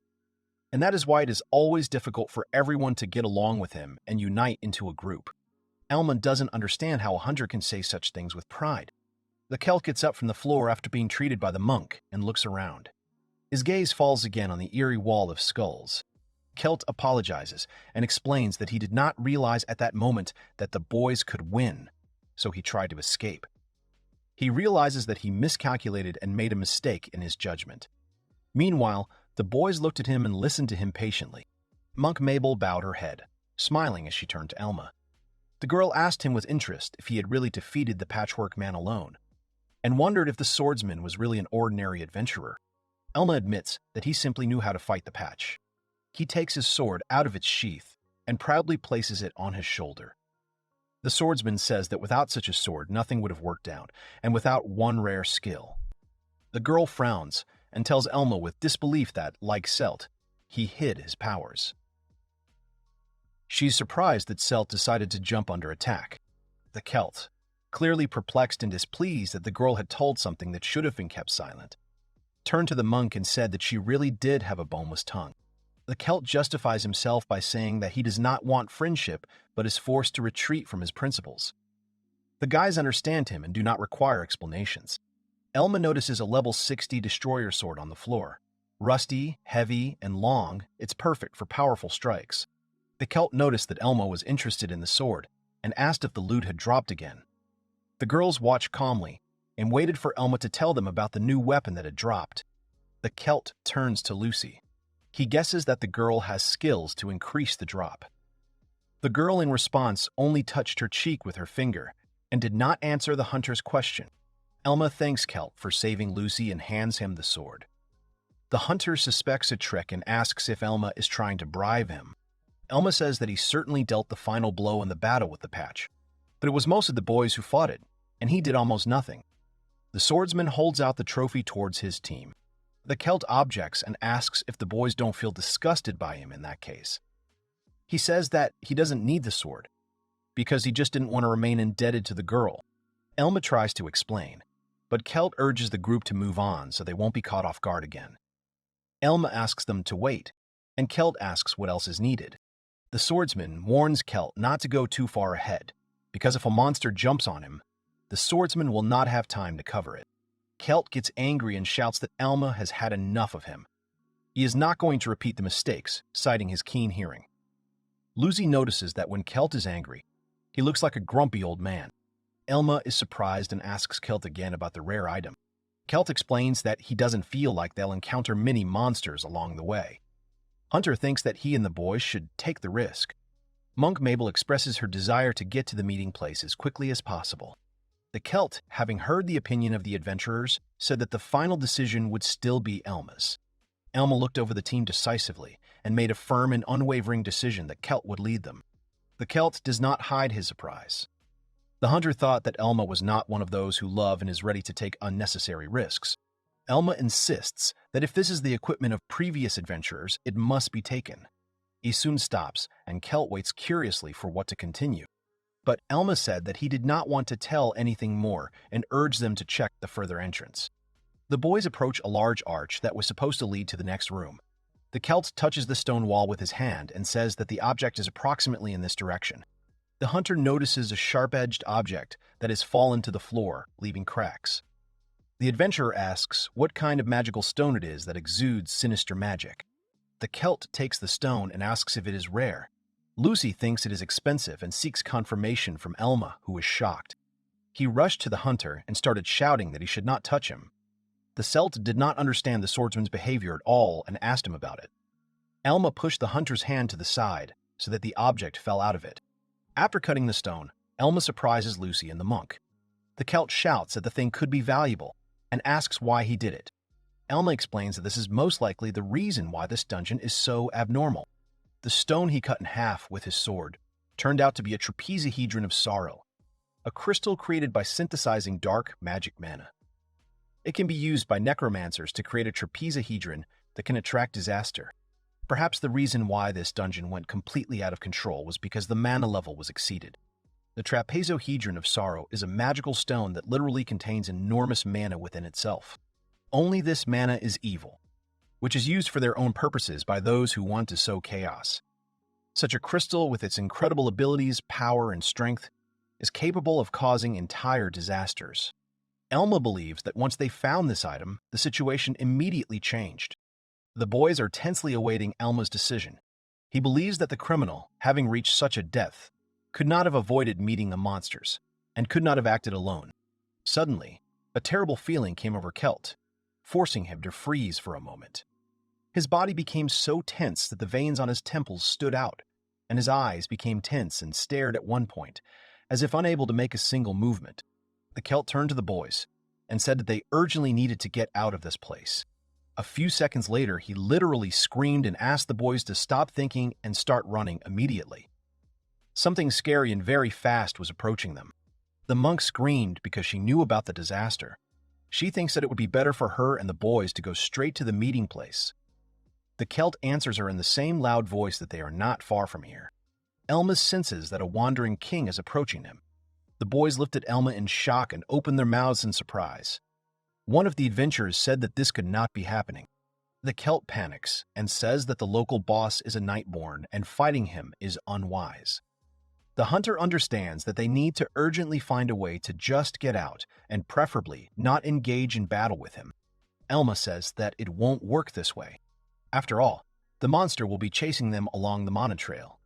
and that is why it is always difficult for everyone to get along with him and unite into a group. Elma doesn't understand how a hunter can say such things with pride. The Celt gets up from the floor after being treated by the monk and looks around. His gaze falls again on the eerie wall of skulls. Celt apologizes and explains that he did not realize at that moment that the boys could win, so he tried to escape. He realizes that he miscalculated and made a mistake in his judgment. Meanwhile, the boys looked at him and listened to him patiently. Monk Mabel bowed her head, smiling as she turned to Elma. The girl asked him with interest if he had really defeated the patchwork man alone, and wondered if the swordsman was really an ordinary adventurer. Elma admits that he simply knew how to fight the patch. He takes his sword out of its sheath and proudly places it on his shoulder. The swordsman says that without such a sword, nothing would have worked out, and without one rare skill. The girl frowns and tells Elma with disbelief that, like Celt, he hid his powers. She's surprised that Celt decided to jump under attack. The Celt, clearly perplexed and displeased that the girl had told something that should have been kept silent, turned to the monk and said that she really did have a boneless tongue. The Celt justifies himself by saying that he does not want friendship but is forced to retreat from his principles. The guys understand him and do not require explanations. Elma notices a level 60 destroyer sword on the floor. Rusty, heavy, and long, it's perfect for powerful strikes. The Celt noticed that Elma was interested in the sword and asked if the loot had dropped again. The girls watched calmly and waited for Elma to tell them about the new weapon that had dropped. The Celt turns to Lucy. He guesses that the girl has skills to increase the drop. The girl, in response, only touched her cheek with her finger and did not answer the hunter's question. Elma thanks Celt for saving Lucy and hands him the sword. The hunter suspects a trick and asks if Elma is trying to bribe him. Elma says that he certainly dealt the final blow in the battle with the patch, but it was most of the boys who fought it, and he did almost nothing. The swordsman holds out the trophy towards his team. The Celt objects and asks if the boys don't feel disgusted by him in that case. He says that he doesn't need the sword, because he just didn't want to remain indebted to the girl. Elma tries to explain, but Celt urges the group to move on so they won't be caught off guard again. Elma asks them to wait, and Celt asks what else is needed. The swordsman warns Celt not to go too far ahead, because if a monster jumps on him, the swordsman will not have time to cover it. Celt gets angry and shouts that Elma has had enough of him. He is not going to repeat the mistakes, citing his keen hearing. Lucy notices that when Celt is angry, he looks like a grumpy old man. Elma is surprised and asks Celt again about the rare item. Celt explains that he doesn't feel like they'll encounter many monsters along the way. Hunter thinks that he and the boys should take the risk. Monk Mabel expresses her desire to get to the meeting place as quickly as possible. The Celt, having heard the opinion of the adventurers, said that the final decision would still be Elma's. Elma looked over the team decisively and made a firm and unwavering decision that Celt would lead them. The Celt does not hide his surprise. The hunter thought that Elma was not one of those who love and is ready to take unnecessary risks. Elma insists that if this is the equipment of previous adventurers, it must be taken. He soon stops, and Celt waits curiously for what to continue. But Elma said that he did not want to tell anything more and urged them to check the further entrance. The boys approach a large arch that was supposed to lead to the next room. The Celt touches the stone wall with his hand and says that the object is approximately in this direction. The hunter notices a sharp-edged object that has fallen to the floor, leaving cracks. The adventurer asks what kind of magical stone it is that exudes sinister magic. The Celt takes the stone and asks if it is rare. Lucy thinks it is expensive and seeks confirmation from Elma, who is shocked. He rushed to the hunter and started shouting that he should not touch him. The Celt did not understand the swordsman's behavior at all and asked him about it. Elma pushed the hunter's hand to the side so that the object fell out of it. After cutting the stone, Elma surprises Lucy and the monk. The Celt shouts that the thing could be valuable and asks why he did it. Elma explains that this is most likely the reason why this dungeon is so abnormal. The stone he cut in half with his sword turned out to be a trapezohedron of sorrow, a crystal created by synthesizing dark magic mana. It can be used by necromancers to create a trapezohedron that can attract disaster. Perhaps the reason why this dungeon went completely out of control was because the mana level was exceeded. The trapezohedron of sorrow is a magical stone that literally contains enormous mana within itself. Only this mana is evil, which is used for their own purposes by those who want to sow chaos. Such a crystal, with its incredible abilities, power, and strength, is capable of causing entire disasters. Elma believes that once they found this item, the situation immediately changed. The boys are tensely awaiting Elma's decision. He believes that the criminal, having reached such a depth, could not have avoided meeting the monsters, and could not have acted alone. Suddenly, a terrible feeling came over Celt, forcing him to freeze for a moment. His body became so tense that the veins on his temples stood out, and his eyes became tense and stared at one point, as if unable to make a single movement. The Celt turned to the boys and said that they urgently needed to get out of this place. A few seconds later, he literally screamed and asked the boys to stop thinking and start running immediately. Something scary and very fast was approaching them. The monk screamed because she knew about the disaster. She thinks that it would be better for her and the boys to go straight to the meeting place. The Celt answers her in the same loud voice that they are not far from here. Elma senses that a wandering king is approaching them. The boys looked at Elma in shock and opened their mouths in surprise. One of the adventurers said that this could not be happening. The Celt panics and says that the local boss is a Nightborn and fighting him is unwise. The hunter understands that they need to urgently find a way to just get out and preferably not engage in battle with him. Elma says that it won't work this way. After all, the monster will be chasing them along the Mana Trail.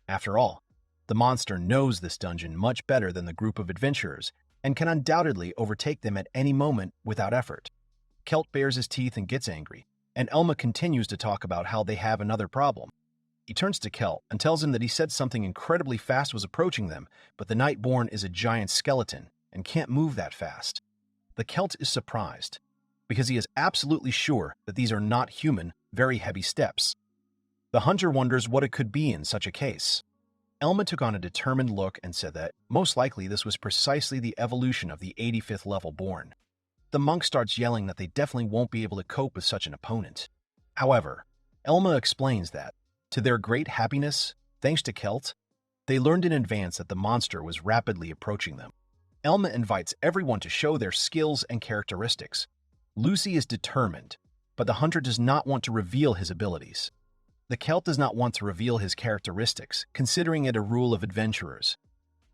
After all, the monster knows this dungeon much better than the group of adventurers and can undoubtedly overtake them at any moment without effort. Celt bares his teeth and gets angry, and Elma continues to talk about how they have another problem. He turns to Celt and tells him that he said something incredibly fast was approaching them, but the Nightborn is a giant skeleton and can't move that fast. The Celt is surprised, because he is absolutely sure that these are not human, very heavy steps. The hunter wonders what it could be in such a case. Elma took on a determined look and said that, most likely, this was precisely the evolution of the 85th level born. The monk starts yelling that they definitely won't be able to cope with such an opponent. However, Elma explains that, to their great happiness, thanks to Celt, they learned in advance that the monster was rapidly approaching them. Elma invites everyone to show their skills and characteristics. Lucy is determined, but the hunter does not want to reveal his abilities. The Celt does not want to reveal his characteristics, considering it a rule of adventurers.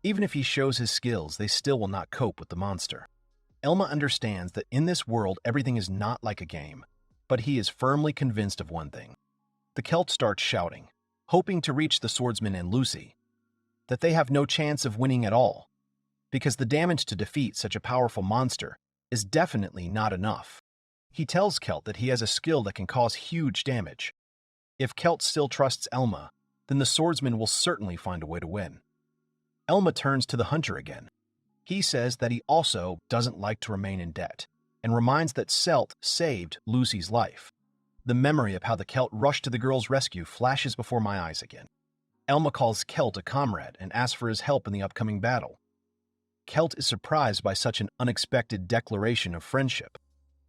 Even if he shows his skills, they still will not cope with the monster. Elma understands that in this world everything is not like a game, but he is firmly convinced of one thing. The Celt starts shouting, hoping to reach the swordsman and Lucy, that they have no chance of winning at all, because the damage to defeat such a powerful monster is definitely not enough. He tells Celt that he has a skill that can cause huge damage. If Celt still trusts Elma, then the swordsman will certainly find a way to win. Elma turns to the hunter again. He says that he also doesn't like to remain in debt, and reminds that Celt saved Lucy's life. The memory of how the Celt rushed to the girl's rescue flashes before my eyes again. Elma calls Celt a comrade and asks for his help in the upcoming battle. Celt is surprised by such an unexpected declaration of friendship.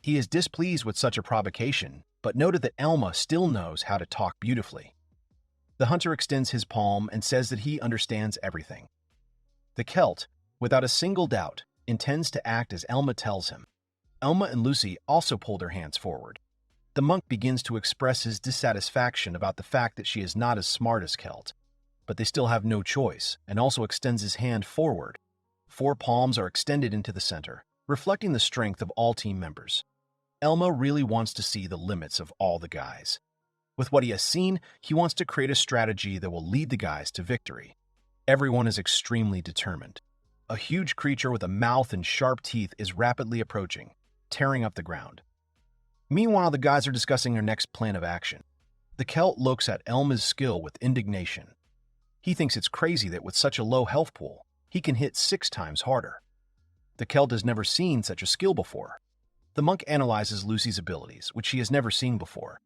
He is displeased with such a provocation, but noted that Elma still knows how to talk beautifully. The hunter extends his palm and says that he understands everything. The Celt, without a single doubt, intends to act as Elma tells him. Elma and Lucy also pull their hands forward. The monk begins to express his dissatisfaction about the fact that she is not as smart as Celt, but they still have no choice, and also extends his hand forward. 4 palms are extended into the center, reflecting the strength of all team members. Elma really wants to see the limits of all the guys. With what he has seen, he wants to create a strategy that will lead the guys to victory. Everyone is extremely determined. A huge creature with a mouth and sharp teeth is rapidly approaching, tearing up the ground. Meanwhile, the guys are discussing their next plan of action. The Celt looks at Elma's skill with indignation. He thinks it's crazy that with such a low health pool, he can hit 6 times harder. The Celt has never seen such a skill before. The monk analyzes Lucy's abilities, which she has never seen before.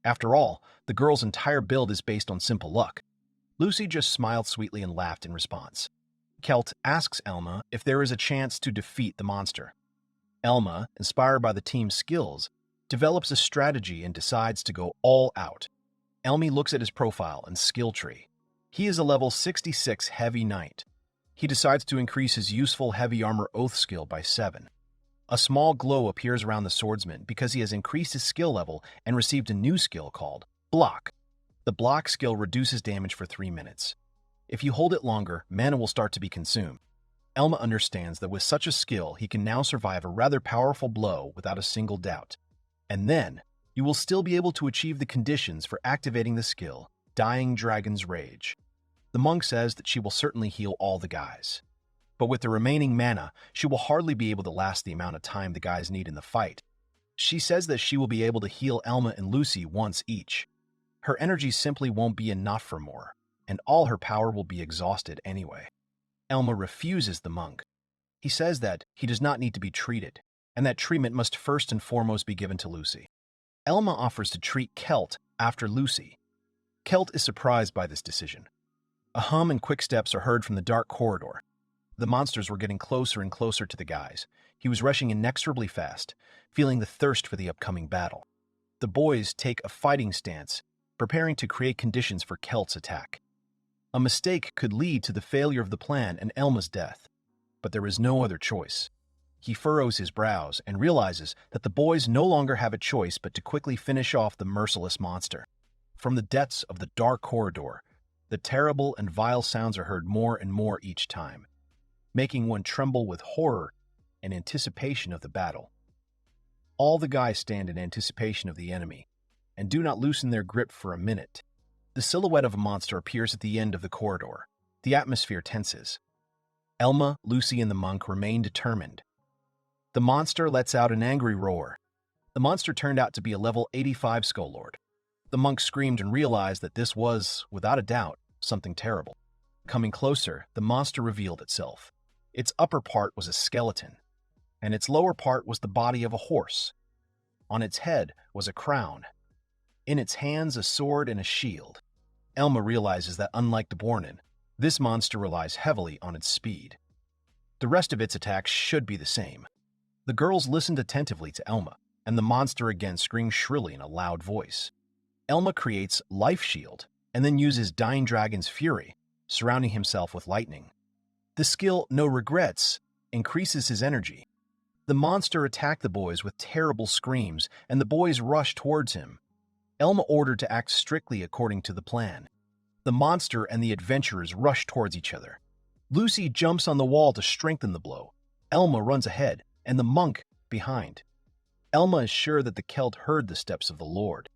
After all, the girl's entire build is based on simple luck. Lucy just smiled sweetly and laughed in response. Celt asks Elma if there is a chance to defeat the monster. Elma, inspired by the team's skills, develops a strategy and decides to go all out. Elmi looks at his profile and skill tree. He is a level 66 heavy knight. He decides to increase his useful heavy armor oath skill by 7. A small glow appears around the swordsman because he has increased his skill level and received a new skill called Block. The block skill reduces damage for 3 minutes. If you hold it longer, mana will start to be consumed. Elma understands that with such a skill, he can now survive a rather powerful blow without a single doubt. And then, you will still be able to achieve the conditions for activating the skill, Dying Dragon's Rage. The monk says that she will certainly heal all the guys. But with the remaining mana, she will hardly be able to last the amount of time the guys need in the fight. She says that she will be able to heal Elma and Lucy once each. Her energy simply won't be enough for more, and all her power will be exhausted anyway. Elma refuses the monk. He says that he does not need to be treated, and that treatment must first and foremost be given to Lucy. Elma offers to treat Celt after Lucy. Celt is surprised by this decision. A hum and quick steps are heard from the dark corridor. The monsters were getting closer and closer to the guys. He was rushing inexorably fast, feeling the thirst for the upcoming battle. The boys take a fighting stance, preparing to create conditions for Celt's attack. A mistake could lead to the failure of the plan and Elma's death, but there is no other choice. He furrows his brows and realizes that the boys no longer have a choice but to quickly finish off the merciless monster. From the depths of the dark corridor, the terrible and vile sounds are heard more and more each time, making one tremble with horror and anticipation of the battle. All the guys stand in anticipation of the enemy, and do not loosen their grip for a minute. The silhouette of a monster appears at the end of the corridor. The atmosphere tenses. Elma, Lucy, and the monk remain determined. The monster lets out an angry roar. The monster turned out to be a level 85 Skull Lord. The monk screamed and realized that this was, without a doubt, something terrible. Coming closer, the monster revealed itself. Its upper part was a skeleton, and its lower part was the body of a horse. On its head was a crown. in its hands a sword and a shield. Elma realizes that unlike Dbornin, this monster relies heavily on its speed. The rest of its attacks should be the same. The girls listened attentively to Elma, and the monster again screamed shrilly in a loud voice. Elma creates Life Shield, and then uses Dying Dragon's Fury, surrounding himself with lightning. The skill No Regrets increases his energy. The monster attacked the boys with terrible screams, and the boys rushed towards him. Elma ordered to act strictly according to the plan. The monster and the adventurers rush towards each other. Lucy jumps on the wall to strengthen the blow. Elma runs ahead, and the monk behind. Elma is sure that the Celt heard the steps of the Lord.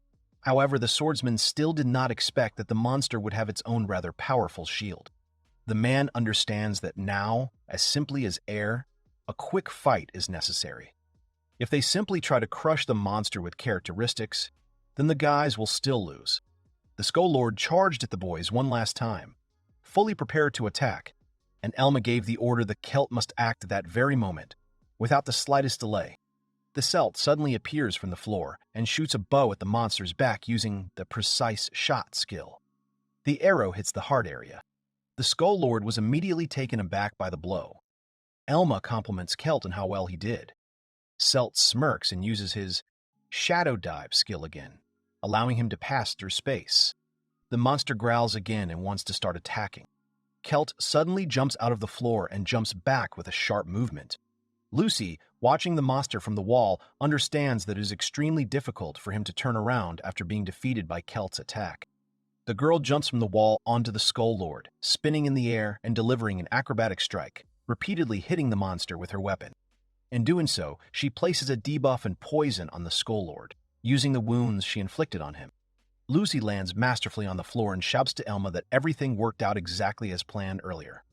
However, the swordsman still did not expect that the monster would have its own rather powerful shield. The man understands that now, as simply as air, a quick fight is necessary. If they simply try to crush the monster with characteristics, then the guys will still lose. The Skull Lord charged at the boys one last time, fully prepared to attack, and Elma gave the order the Celt must act at that very moment, without the slightest delay. The Celt suddenly appears from the floor and shoots a bow at the monster's back using the precise shot skill. The arrow hits the heart area. The Skull Lord was immediately taken aback by the blow. Elma compliments Celt on how well he did. Celt smirks and uses his Shadow Dive skill again, allowing him to pass through space. The monster growls again and wants to start attacking. Celt suddenly jumps out of the floor and jumps back with a sharp movement. Lucy, watching the monster from the wall, understands that it is extremely difficult for him to turn around after being defeated by Celt's attack. The girl jumps from the wall onto the Skull Lord, spinning in the air and delivering an acrobatic strike, repeatedly hitting the monster with her weapon. In doing so, she places a debuff and poison on the Skull Lord, using the wounds she inflicted on him. Lucy lands masterfully on the floor and shouts to Elma that everything worked out exactly as planned earlier.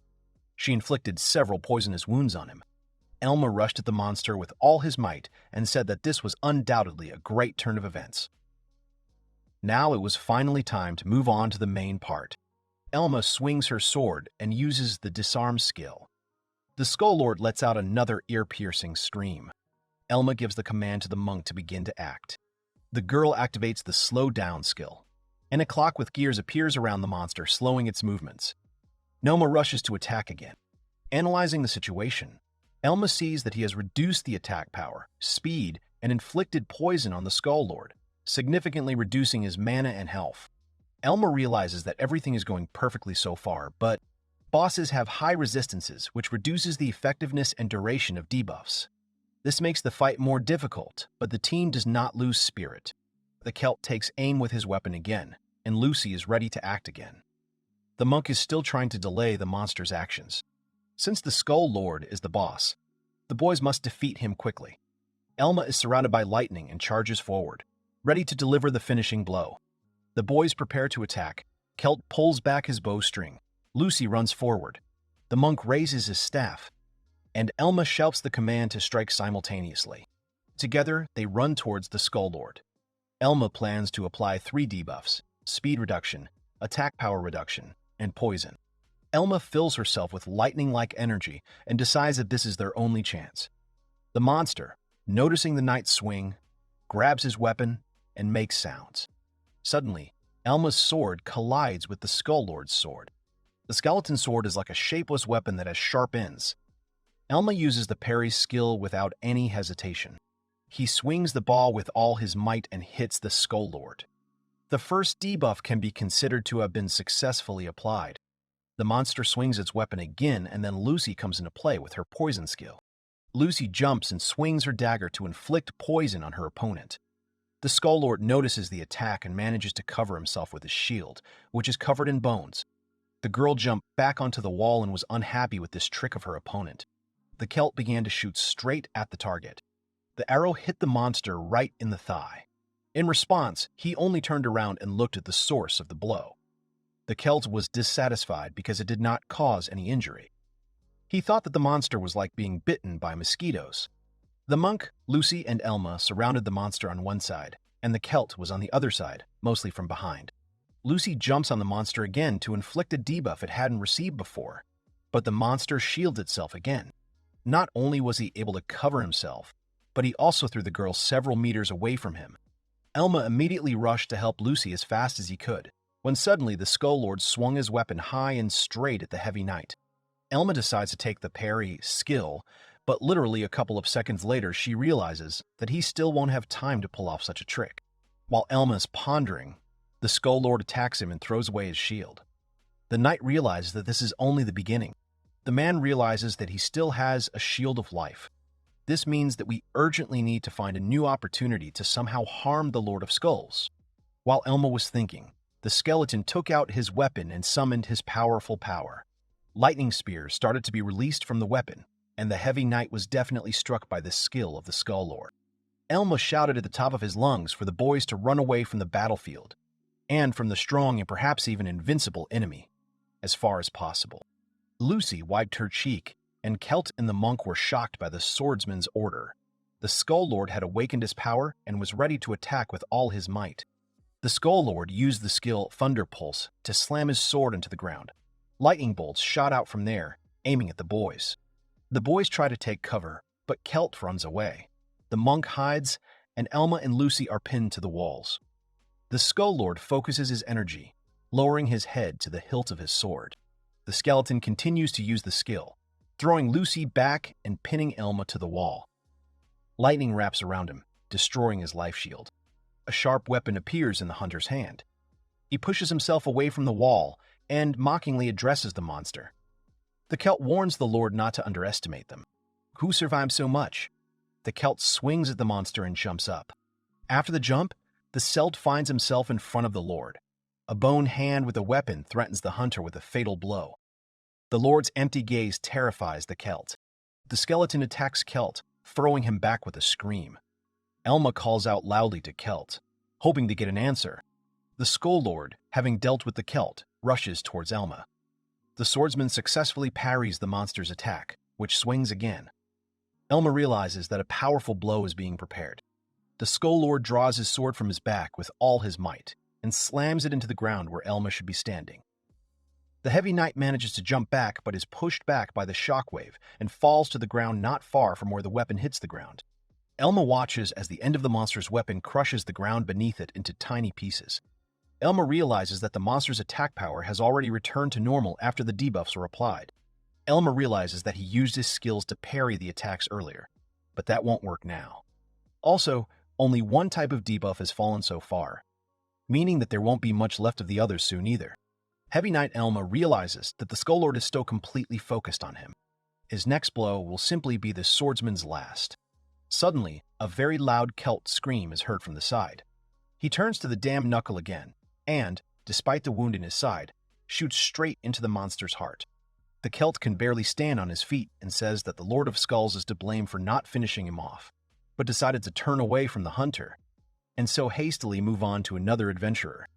She inflicted several poisonous wounds on him. Elma rushed at the monster with all his might and said that this was undoubtedly a great turn of events. Now it was finally time to move on to the main part. Elma swings her sword and uses the disarm skill. The Skull Lord lets out another ear-piercing scream. Elma gives the command to the monk to begin to act. The girl activates the slow down skill, and a clock with gears appears around the monster, slowing its movements. Noma rushes to attack again. Analyzing the situation, Elma sees that he has reduced the attack power, speed, and inflicted poison on the Skull Lord, significantly reducing his mana and health. Elma realizes that everything is going perfectly so far, but bosses have high resistances, which reduces the effectiveness and duration of debuffs. This makes the fight more difficult, but the team does not lose spirit. The Celt takes aim with his weapon again, and Lucy is ready to act again. The monk is still trying to delay the monster's actions. Since the Skull Lord is the boss, the boys must defeat him quickly. Elma is surrounded by lightning and charges forward, ready to deliver the finishing blow. The boys prepare to attack. Celt pulls back his bowstring. Lucy runs forward. The monk raises his staff, and Elma shouts the command to strike simultaneously. Together, they run towards the Skull Lord. Elma plans to apply 3 debuffs: speed reduction, attack power reduction, and poison. Elma fills herself with lightning-like energy and decides that this is their only chance. The monster, noticing the knight's swing, grabs his weapon and makes sounds. Suddenly, Elma's sword collides with the Skull Lord's sword. The skeleton sword is like a shapeless weapon that has sharp ends. Elma uses the parry skill without any hesitation. He swings the ball with all his might and hits the Skull Lord. The first debuff can be considered to have been successfully applied. The monster swings its weapon again, and then Lucy comes into play with her poison skill. Lucy jumps and swings her dagger to inflict poison on her opponent. The Skull Lord notices the attack and manages to cover himself with his shield, which is covered in bones. The girl jumped back onto the wall and was unhappy with this trick of her opponent. The Celt began to shoot straight at the target. The arrow hit the monster right in the thigh. In response, he only turned around and looked at the source of the blow. The Celt was dissatisfied because it did not cause any injury. He thought that the monster was like being bitten by mosquitoes. The monk, Lucy, and Elma surrounded the monster on one side, and the Celt was on the other side, mostly from behind. Lucy jumps on the monster again to inflict a debuff it hadn't received before, but the monster shields itself again. Not only was he able to cover himself, but he also threw the girl several meters away from him. Elma immediately rushed to help Lucy as fast as he could, when suddenly the Skull Lord swung his weapon high and straight at the Heavy Knight. Elma decides to take the parry skill, but literally a couple of seconds later she realizes that he still won't have time to pull off such a trick. While Elma is pondering, the Skull Lord attacks him and throws away his shield. The knight realizes that this is only the beginning. The man realizes that he still has a shield of life. This means that we urgently need to find a new opportunity to somehow harm the Lord of Skulls. While Elma was thinking, the skeleton took out his weapon and summoned his powerful power. Lightning spears started to be released from the weapon, and the Heavy Knight was definitely struck by the skill of the Skull Lord. Elma shouted at the top of his lungs for the boys to run away from the battlefield, and from the strong and perhaps even invincible enemy, as far as possible. Lucy wiped her cheek, and Celt and the monk were shocked by the swordsman's order. The Skull Lord had awakened his power and was ready to attack with all his might. The Skull Lord used the skill Thunder Pulse to slam his sword into the ground. Lightning bolts shot out from there, aiming at the boys. The boys try to take cover, but Celt runs away. The monk hides, and Elma and Lucy are pinned to the walls. The Skull Lord focuses his energy, lowering his head to the hilt of his sword. The skeleton continues to use the skill, throwing Lucy back and pinning Elma to the wall. Lightning wraps around him, destroying his life shield. A sharp weapon appears in the hunter's hand. He pushes himself away from the wall and mockingly addresses the monster. The Celt warns the Lord not to underestimate them. Who survives so much? The Celt swings at the monster and jumps up. After the jump, the Celt finds himself in front of the Lord. A bone hand with a weapon threatens the hunter with a fatal blow. The Lord's empty gaze terrifies the Celt. The skeleton attacks Celt, throwing him back with a scream. Elma calls out loudly to Celt, hoping to get an answer. The Skull Lord, having dealt with the Celt, rushes towards Elma. The swordsman successfully parries the monster's attack, which swings again. Elma realizes that a powerful blow is being prepared. The Skull Lord draws his sword from his back with all his might and slams it into the ground where Elma should be standing. The Heavy Knight manages to jump back but is pushed back by the shockwave and falls to the ground not far from where the weapon hits the ground. Elma watches as the end of the monster's weapon crushes the ground beneath it into tiny pieces. Elma realizes that the monster's attack power has already returned to normal after the debuffs were applied. Elma realizes that he used his skills to parry the attacks earlier, but that won't work now. Also, only one type of debuff has fallen so far, meaning that there won't be much left of the others soon either. Heavy Knight Elma realizes that the Skull Lord is still completely focused on him. His next blow will simply be the swordsman's last. Suddenly, a very loud Celt scream is heard from the side. He turns to the damned knuckle again, and, despite the wound in his side, shoots straight into the monster's heart. The Celt can barely stand on his feet and says that the Lord of Skulls is to blame for not finishing him off, but decided to turn away from the hunter, and so hastily move on to another adventurer.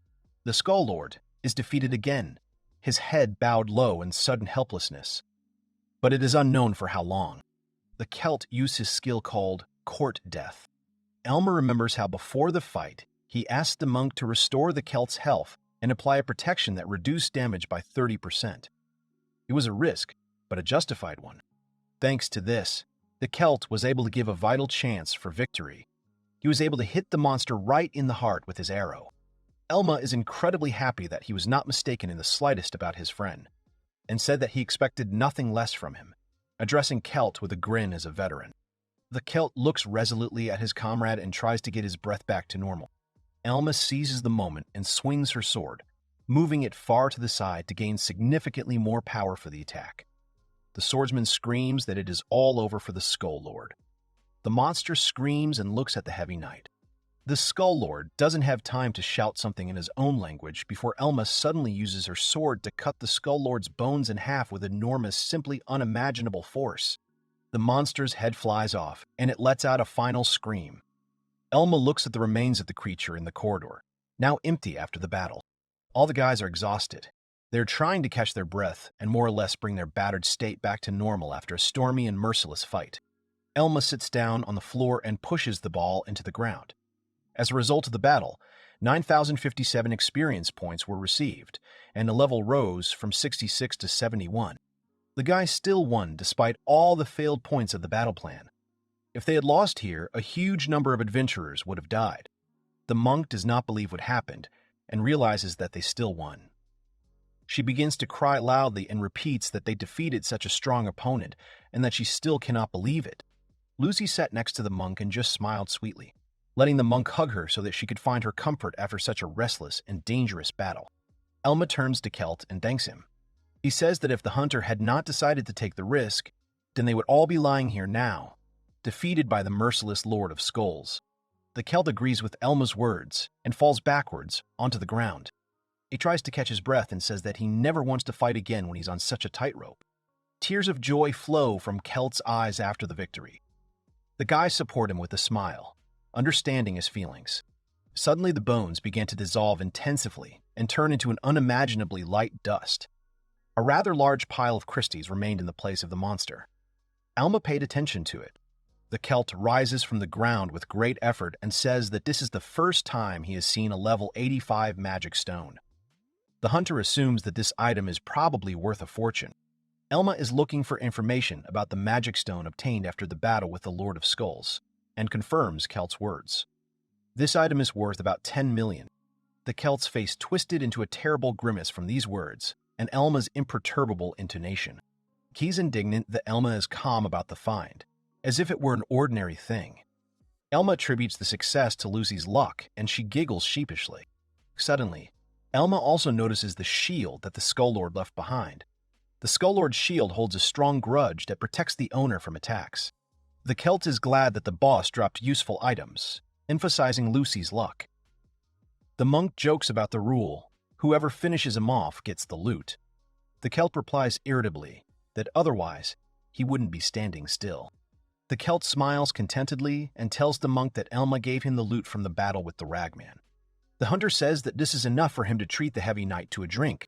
The Skull Lord is defeated again, his head bowed low in sudden helplessness. But it is unknown for how long. The Celt used his skill called Court Death. Elma remembers how before the fight, he asked the monk to restore the Celt's health and apply a protection that reduced damage by 30%. It was a risk, but a justified one. Thanks to this, the Celt was able to give a vital chance for victory. He was able to hit the monster right in the heart with his arrow. Elma is incredibly happy that he was not mistaken in the slightest about his friend, and said that he expected nothing less from him, addressing Celt with a grin as a veteran. The Celt looks resolutely at his comrade and tries to get his breath back to normal. Elma seizes the moment and swings her sword, moving it far to the side to gain significantly more power for the attack. The swordsman screams that it is all over for the Skull Lord. The monster screams and looks at the Heavy Knight. The Skull Lord doesn't have time to shout something in his own language before Elma suddenly uses her sword to cut the Skull Lord's bones in half with enormous, simply unimaginable force. The monster's head flies off, and it lets out a final scream. Elma looks at the remains of the creature in the corridor, now empty after the battle. All the guys are exhausted. They're trying to catch their breath and more or less bring their battered state back to normal after a stormy and merciless fight. Elma sits down on the floor and pushes the ball into the ground. As a result of the battle, 9,057 experience points were received, and the level rose from 66 to 71. The guys still won despite all the failed points of the battle plan. If they had lost here, a huge number of adventurers would have died. The monk does not believe what happened and realizes that they still won. She begins to cry loudly and repeats that they defeated such a strong opponent and that she still cannot believe it. Lucy sat next to the monk and just smiled sweetly, letting the monk hug her so that she could find her comfort after such a restless and dangerous battle. Elma turns to Celt and thanks him. He says that if the hunter had not decided to take the risk, then they would all be lying here now, defeated by the merciless Lord of Skulls. The Celt agrees with Elma's words and falls backwards onto the ground. He tries to catch his breath and says that he never wants to fight again when he's on such a tightrope. Tears of joy flow from Celt's eyes after the victory. The guys support him with a smile, understanding his feelings. Suddenly the bones began to dissolve intensively and turn into an unimaginably light dust. A rather large pile of Christies remained in the place of the monster. Elma paid attention to it. The Celt rises from the ground with great effort and says that this is the first time he has seen a level 85 magic stone. The hunter assumes that this item is probably worth a fortune. Elma is looking for information about the magic stone obtained after the battle with the Lord of Skulls, and confirms Celt's words. This item is worth about 10 million. The Celt's face twisted into a terrible grimace from these words, and Elma's imperturbable intonation. He's indignant that Elma is calm about the find, as if it were an ordinary thing. Elma attributes the success to Lucy's luck, and she giggles sheepishly. Suddenly, Elma also notices the shield that the Skull Lord left behind. The Skull Lord's shield holds a strong grudge that protects the owner from attacks. The Celt is glad that the boss dropped useful items, emphasizing Lucy's luck. The monk jokes about the rule, whoever finishes him off gets the loot. The Celt replies irritably that otherwise he wouldn't be standing still. The Celt smiles contentedly and tells the monk that Elma gave him the loot from the battle with the ragman. The hunter says that this is enough for him to treat the heavy knight to a drink.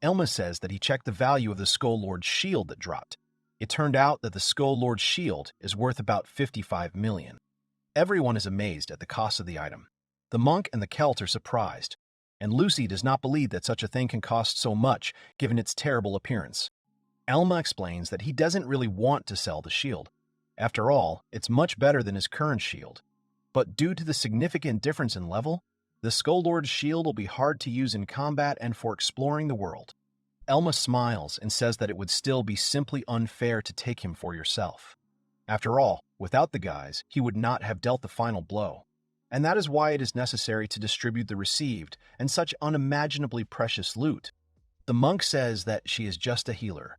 Elma says that he checked the value of the Skull Lord's shield that dropped. It turned out that the Skull Lord's shield is worth about 55 million. Everyone is amazed at the cost of the item. The monk and the Celt are surprised, and Lucy does not believe that such a thing can cost so much given its terrible appearance. Elma explains that he doesn't really want to sell the shield. After all, it's much better than his current shield. But due to the significant difference in level, the Skull Lord's shield will be hard to use in combat and for exploring the world. Elma smiles and says that it would still be simply unfair to take him for yourself. After all, without the guys, he would not have dealt the final blow. And that is why it is necessary to distribute the received and such unimaginably precious loot. The monk says that she is just a healer,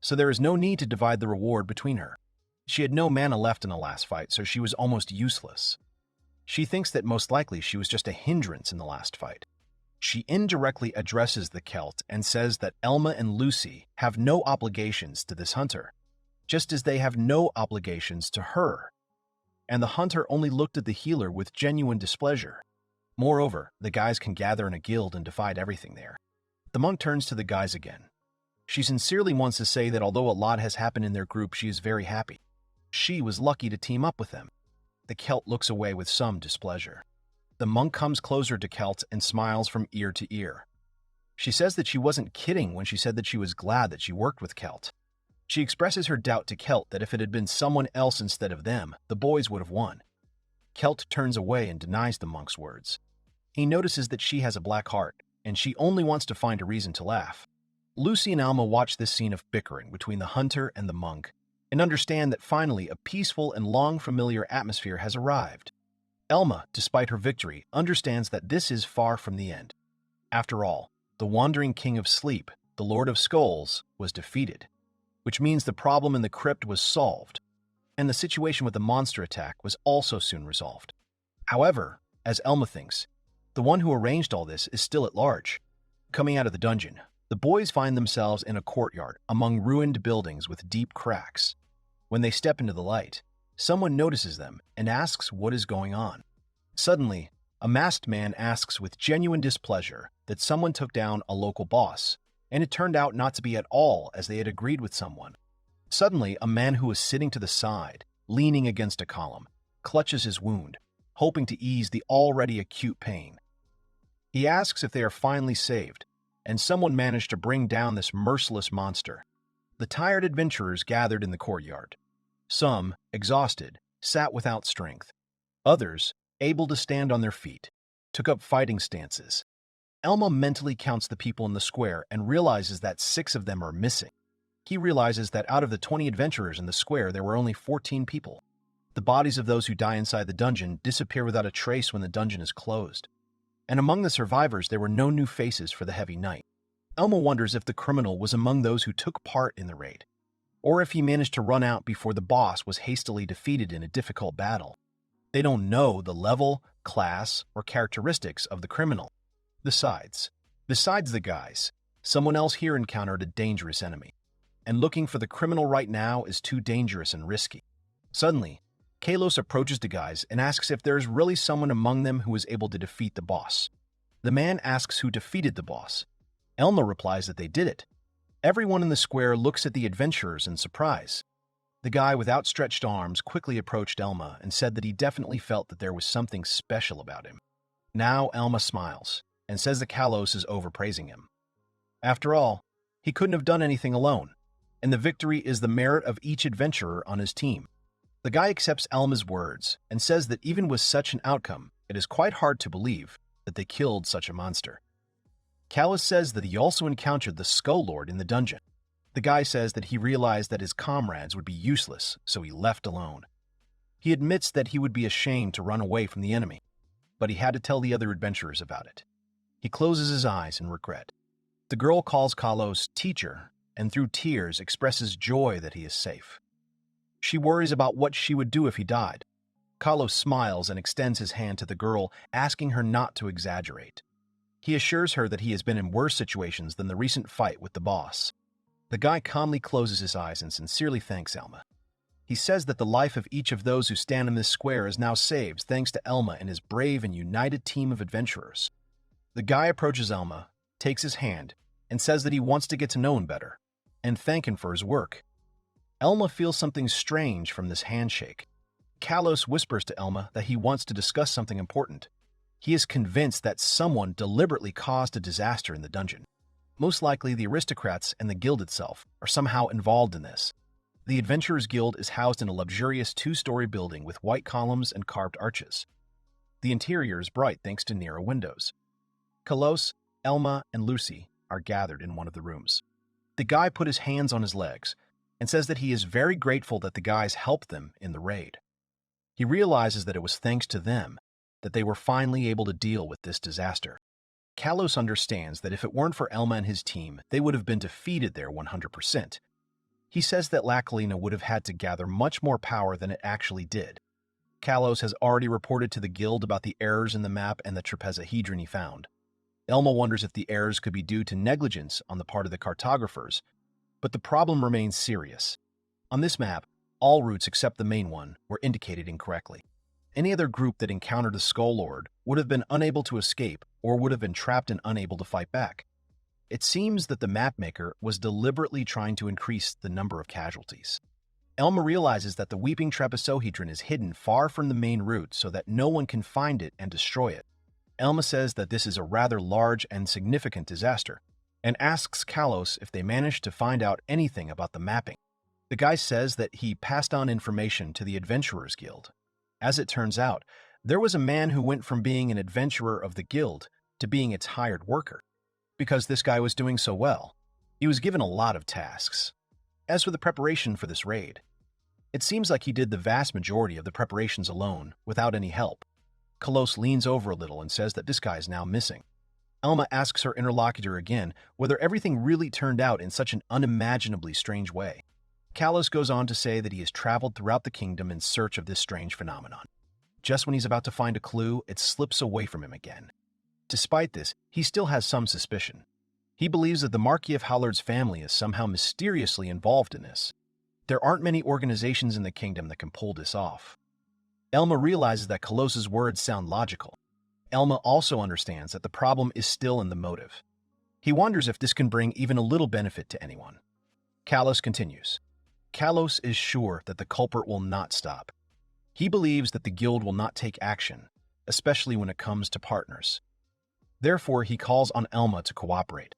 so there is no need to divide the reward between her. She had no mana left in the last fight, so she was almost useless. She thinks that most likely she was just a hindrance in the last fight. She indirectly addresses the Celt and says that Elma and Lucy have no obligations to this hunter, just as they have no obligations to her. And the hunter only looked at the healer with genuine displeasure. Moreover, the guys can gather in a guild and divide everything there. The monk turns to the guys again. She sincerely wants to say that although a lot has happened in their group, she is very happy. She was lucky to team up with them. The Celt looks away with some displeasure. The monk comes closer to Celt and smiles from ear to ear. She says that she wasn't kidding when she said that she was glad that she worked with Celt. She expresses her doubt to Celt that if it had been someone else instead of them, the boys would have won. Celt turns away and denies the monk's words. He notices that she has a black heart, and she only wants to find a reason to laugh. Lucy and Alma watch this scene of bickering between the hunter and the monk, and understand that finally a peaceful and long-familiar atmosphere has arrived. Elma, despite her victory, understands that this is far from the end. After all, the wandering king of sleep, the Lord of Skulls, was defeated, which means the problem in the crypt was solved, and the situation with the monster attack was also soon resolved. However, as Elma thinks, the one who arranged all this is still at large. Coming out of the dungeon, the boys find themselves in a courtyard among ruined buildings with deep cracks. When they step into the light, someone notices them and asks what is going on. Suddenly, a masked man asks with genuine displeasure that someone took down a local boss, and it turned out not to be at all as they had agreed with someone. Suddenly, a man who was sitting to the side, leaning against a column, clutches his wound, hoping to ease the already acute pain. He asks if they are finally saved, and someone managed to bring down this merciless monster. The tired adventurers gathered in the courtyard. Some, exhausted, sat without strength. Others, able to stand on their feet, took up fighting stances. Elma mentally counts the people in the square and realizes that 6 of them are missing. He realizes that out of the 20 adventurers in the square, there were only 14 people. The bodies of those who die inside the dungeon disappear without a trace when the dungeon is closed. And among the survivors, there were no new faces for the heavy night. Elma wonders if the criminal was among those who took part in the raid, or if he managed to run out before the boss was hastily defeated in a difficult battle. They don't know the level, class, or characteristics of the criminal. Besides the guys, someone else here encountered a dangerous enemy, and looking for the criminal right now is too dangerous and risky. Suddenly, Kalos approaches the guys and asks if there is really someone among them who is able to defeat the boss. The man asks who defeated the boss. Elma replies that they did it. Everyone in the square looks at the adventurers in surprise. The guy with outstretched arms quickly approached Elma and said that he definitely felt that there was something special about him. Now Elma smiles and says that Kalos is overpraising him. After all, he couldn't have done anything alone, and the victory is the merit of each adventurer on his team. The guy accepts Elma's words and says that even with such an outcome, it is quite hard to believe that they killed such a monster. Kalos says that he also encountered the Skull Lord in the dungeon. The guy says that he realized that his comrades would be useless, so he left alone. He admits that he would be ashamed to run away from the enemy, but he had to tell the other adventurers about it. He closes his eyes in regret. The girl calls Kalos teacher and through tears expresses joy that he is safe. She worries about what she would do if he died. Kalos smiles and extends his hand to the girl, asking her not to exaggerate. He assures her that he has been in worse situations than the recent fight with the boss. The guy calmly closes his eyes and sincerely thanks Elma. He says that the life of each of those who stand in this square is now saved thanks to Elma and his brave and united team of adventurers. The guy approaches Elma, takes his hand, and says that he wants to get to know him better and thank him for his work. Elma feels something strange from this handshake. Kalos whispers to Elma that he wants to discuss something important. He is convinced that someone deliberately caused a disaster in the dungeon. Most likely, the aristocrats and the guild itself are somehow involved in this. The Adventurers Guild is housed in a luxurious 2-story building with white columns and carved arches. The interior is bright thanks to narrow windows. Kalos, Elma, and Lucy are gathered in one of the rooms. The guy put his hands on his legs and says that he is very grateful that the guys helped them in the raid. He realizes that it was thanks to them that they were finally able to deal with this disaster. Kalos understands that if it weren't for Elma and his team, they would have been defeated there 100%. He says that Lakalina would have had to gather much more power than it actually did. Kalos has already reported to the guild about the errors in the map and the trapezohedron he found. Elma wonders if the errors could be due to negligence on the part of the cartographers, but the problem remains serious. On this map, all routes except the main one were indicated incorrectly. Any other group that encountered the Skull Lord would have been unable to escape or would have been trapped and unable to fight back. It seems that the mapmaker was deliberately trying to increase the number of casualties. Elma realizes that the Weeping Trapezohedron is hidden far from the main route so that no one can find it and destroy it. Elma says that this is a rather large and significant disaster, and asks Kalos if they managed to find out anything about the mapping. The guy says that he passed on information to the Adventurers Guild. As it turns out, there was a man who went from being an adventurer of the guild to being its hired worker. Because this guy was doing so well, he was given a lot of tasks. As for the preparation for this raid, it seems like he did the vast majority of the preparations alone, without any help. Kalos leans over a little and says that this guy is now missing. Elma asks her interlocutor again whether everything really turned out in such an unimaginably strange way. Kalos goes on to say that he has traveled throughout the kingdom in search of this strange phenomenon. Just when he's about to find a clue, it slips away from him again. Despite this, he still has some suspicion. He believes that the Marquis of Hallard's family is somehow mysteriously involved in this. There aren't many organizations in the kingdom that can pull this off. Elma realizes that Kalos's words sound logical. Elma also understands that the problem is still in the motive. He wonders if this can bring even a little benefit to anyone. Kalos continues. Kalos is sure that the culprit will not stop. He believes that the guild will not take action, especially when it comes to partners. Therefore, he calls on Elma to cooperate.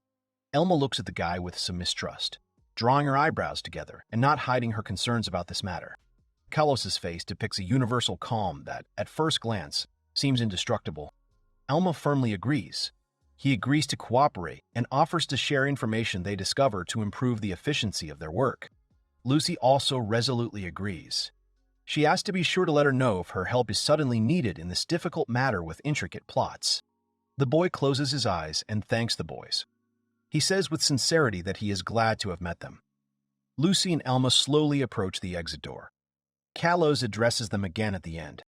Elma looks at the guy with some mistrust, drawing her eyebrows together and not hiding her concerns about this matter. Kalos's face depicts a universal calm that, at first glance, seems indestructible. Elma firmly agrees. He agrees to cooperate and offers to share information they discover to improve the efficiency of their work. Lucy also resolutely agrees. She asks to be sure to let her know if her help is suddenly needed in this difficult matter with intricate plots. The boy closes his eyes and thanks the boys. He says with sincerity that he is glad to have met them. Lucy and Elma slowly approach the exit door. Kalos addresses them again at the end.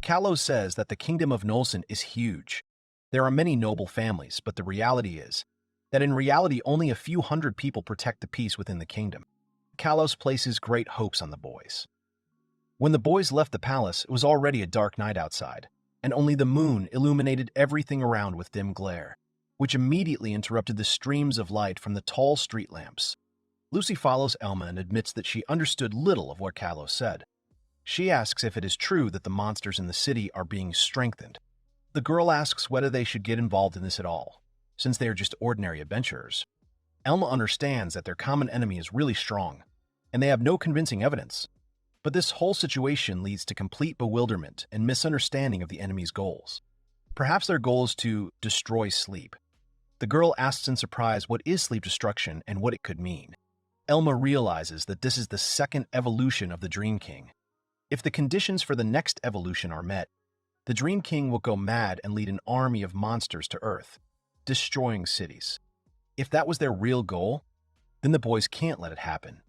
Kalos says that the kingdom of Nolson is huge. There are many noble families, but the reality is that in reality only a few hundred people protect the peace within the kingdom. Kalos places great hopes on the boys. When the boys left the palace, it was already a dark night outside, and only the moon illuminated everything around with dim glare, which immediately interrupted the streams of light from the tall street lamps. Lucy follows Elma and admits that she understood little of what Kalos said. She asks if it is true that the monsters in the city are being strengthened. The girl asks whether they should get involved in this at all, since they are just ordinary adventurers. Elma understands that their common enemy is really strong, and they have no convincing evidence. But this whole situation leads to complete bewilderment and misunderstanding of the enemy's goals. Perhaps their goal is to destroy sleep. The girl asks in surprise what is sleep destruction and what it could mean. Elma realizes that this is the second evolution of the Dream King. If the conditions for the next evolution are met, the Dream King will go mad and lead an army of monsters to Earth, destroying cities. If that was their real goal, then the boys can't let it happen.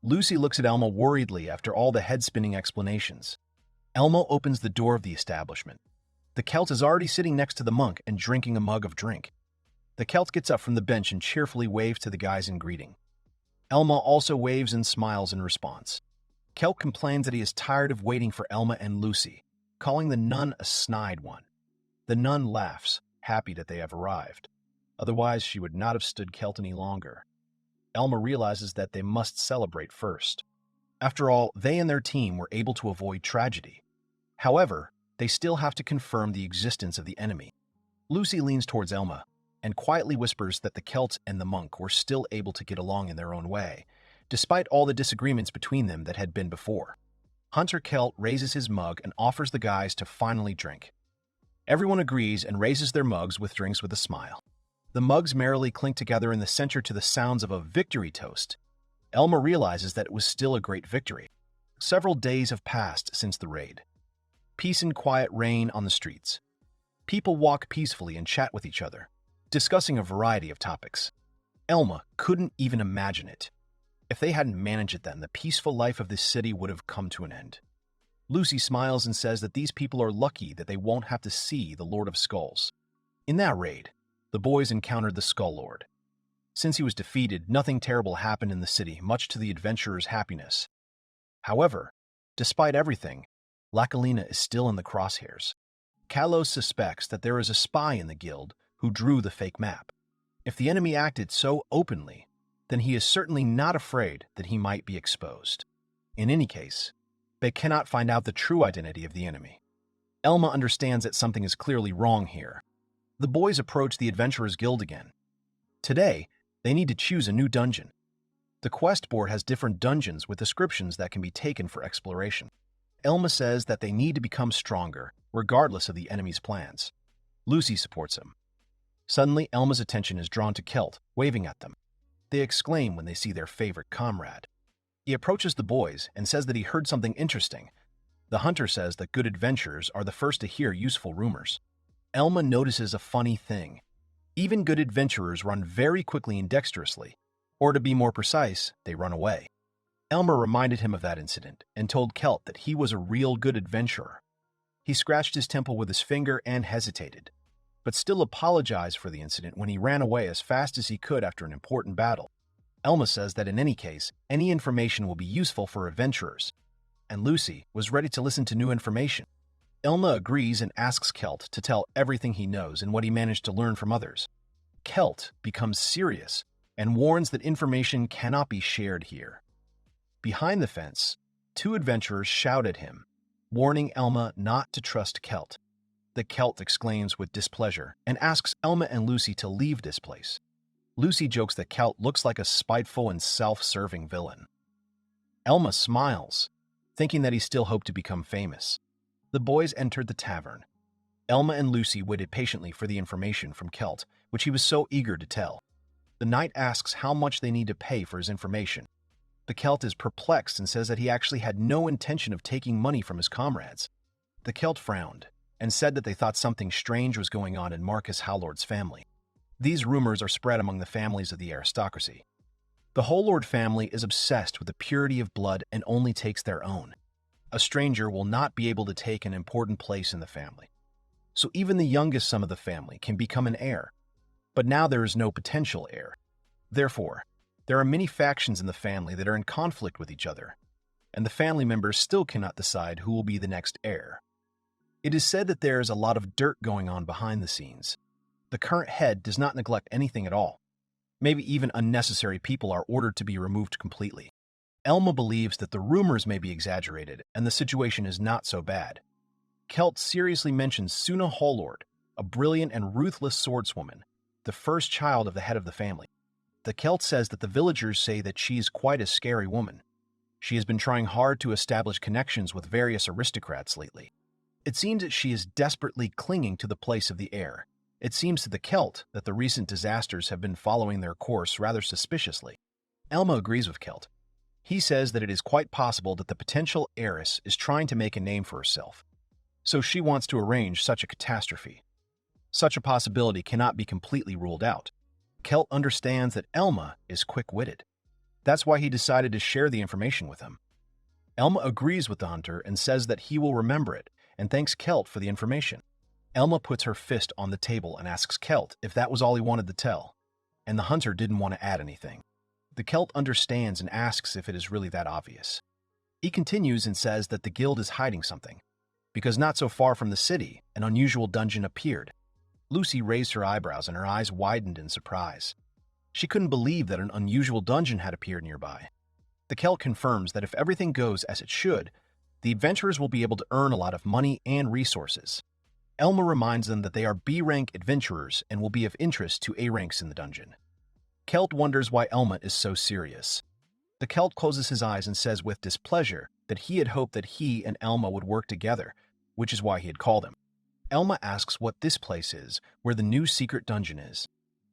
Lucy looks at Elma worriedly after all the head-spinning explanations. Elma opens the door of the establishment. The Celt is already sitting next to the monk and drinking a mug of drink. The Celt gets up from the bench and cheerfully waves to the guys in greeting. Elma also waves and smiles in response. Celt complains that he is tired of waiting for Elma and Lucy, calling the nun a snide one. The nun laughs, happy that they have arrived. Otherwise, she would not have stood Celt any longer. Elma realizes that they must celebrate first. After all, they and their team were able to avoid tragedy. However, they still have to confirm the existence of the enemy. Lucy leans towards Elma and quietly whispers that the Celt and the monk were still able to get along in their own way, despite all the disagreements between them that had been before. Hunter Celt raises his mug and offers the guys to finally drink. Everyone agrees and raises their mugs with drinks with a smile. The mugs merrily clink together in the center to the sounds of a victory toast. Elma realizes that it was still a great victory. Several days have passed since the raid. Peace and quiet reign on the streets. People walk peacefully and chat with each other, discussing a variety of topics. Elma couldn't even imagine it. If they hadn't managed it then, the peaceful life of this city would have come to an end. Lucy smiles and says that these people are lucky that they won't have to see the Lord of Skulls. In that raid, the boys encountered the Skull Lord. Since he was defeated, nothing terrible happened in the city, much to the adventurers' happiness. However, despite everything, Lakalina is still in the crosshairs. Kalos suspects that there is a spy in the guild who drew the fake map. If the enemy acted so openly, then he is certainly not afraid that he might be exposed. In any case, they cannot find out the true identity of the enemy. Elma understands that something is clearly wrong here. The boys approach the Adventurers Guild again. Today, they need to choose a new dungeon. The quest board has different dungeons with descriptions that can be taken for exploration. Elma says that they need to become stronger, regardless of the enemy's plans. Lucy supports him. Suddenly, Elma's attention is drawn to Celt, waving at them. They exclaim when they see their favorite comrade. He approaches the boys and says that he heard something interesting. The hunter says that good adventurers are the first to hear useful rumors. Elma notices a funny thing. Even good adventurers run very quickly and dexterously, or to be more precise, they run away. Elma reminded him of that incident and told Celt that he was a real good adventurer. He scratched his temple with his finger and hesitated, but still apologized for the incident when he ran away as fast as he could after an important battle. Elma says that in any case, any information will be useful for adventurers, and Lucy was ready to listen to new information. Elma agrees and asks Celt to tell everything he knows and what he managed to learn from others. Celt becomes serious and warns that information cannot be shared here. Behind the fence, two adventurers shout at him, warning Elma not to trust Celt. The Celt exclaims with displeasure and asks Elma and Lucy to leave this place. Lucy jokes that Celt looks like a spiteful and self-serving villain. Elma smiles, thinking that he still hoped to become famous. The boys entered the tavern. Elma and Lucy waited patiently for the information from Celt, which he was so eager to tell. The knight asks how much they need to pay for his information. The Celt is perplexed and says that he actually had no intention of taking money from his comrades. The Celt frowned and said that they thought something strange was going on in Marcus Howlord's family. These rumors are spread among the families of the aristocracy. The Howlord family is obsessed with the purity of blood and only takes their own. A stranger will not be able to take an important place in the family. So even the youngest son of the family can become an heir. But now there is no potential heir. Therefore, there are many factions in the family that are in conflict with each other, and the family members still cannot decide who will be the next heir. It is said that there is a lot of dirt going on behind the scenes. The current head does not neglect anything at all. Maybe even unnecessary people are ordered to be removed completely. Elma believes that the rumors may be exaggerated and the situation is not so bad. Celt seriously mentions Suna Howlord, a brilliant and ruthless swordswoman, the first child of the head of the family. The Celt says that the villagers say that she is quite a scary woman. She has been trying hard to establish connections with various aristocrats lately. It seems that she is desperately clinging to the place of the heir. It seems to the Celt that the recent disasters have been following their course rather suspiciously. Elma agrees with Celt. He says that it is quite possible that the potential heiress is trying to make a name for herself, so she wants to arrange such a catastrophe. Such a possibility cannot be completely ruled out. Celt understands that Elma is quick-witted. That's why he decided to share the information with him. Elma agrees with the hunter and says that he will remember it and thanks Celt for the information. Elma puts her fist on the table and asks Celt if that was all he wanted to tell, and the hunter didn't want to add anything. The Celt understands and asks if it is really that obvious. He continues and says that the guild is hiding something, because not so far from the city, an unusual dungeon appeared. Lucy raised her eyebrows and her eyes widened in surprise. She couldn't believe that an unusual dungeon had appeared nearby. The Celt confirms that if everything goes as it should, the adventurers will be able to earn a lot of money and resources. Elma reminds them that they are B-rank adventurers and will be of interest to A-ranks in the dungeon. Celt wonders why Elma is so serious. The Celt closes his eyes and says with displeasure that he had hoped that he and Elma would work together, which is why he had called him. Elma asks what this place is, where the new secret dungeon is.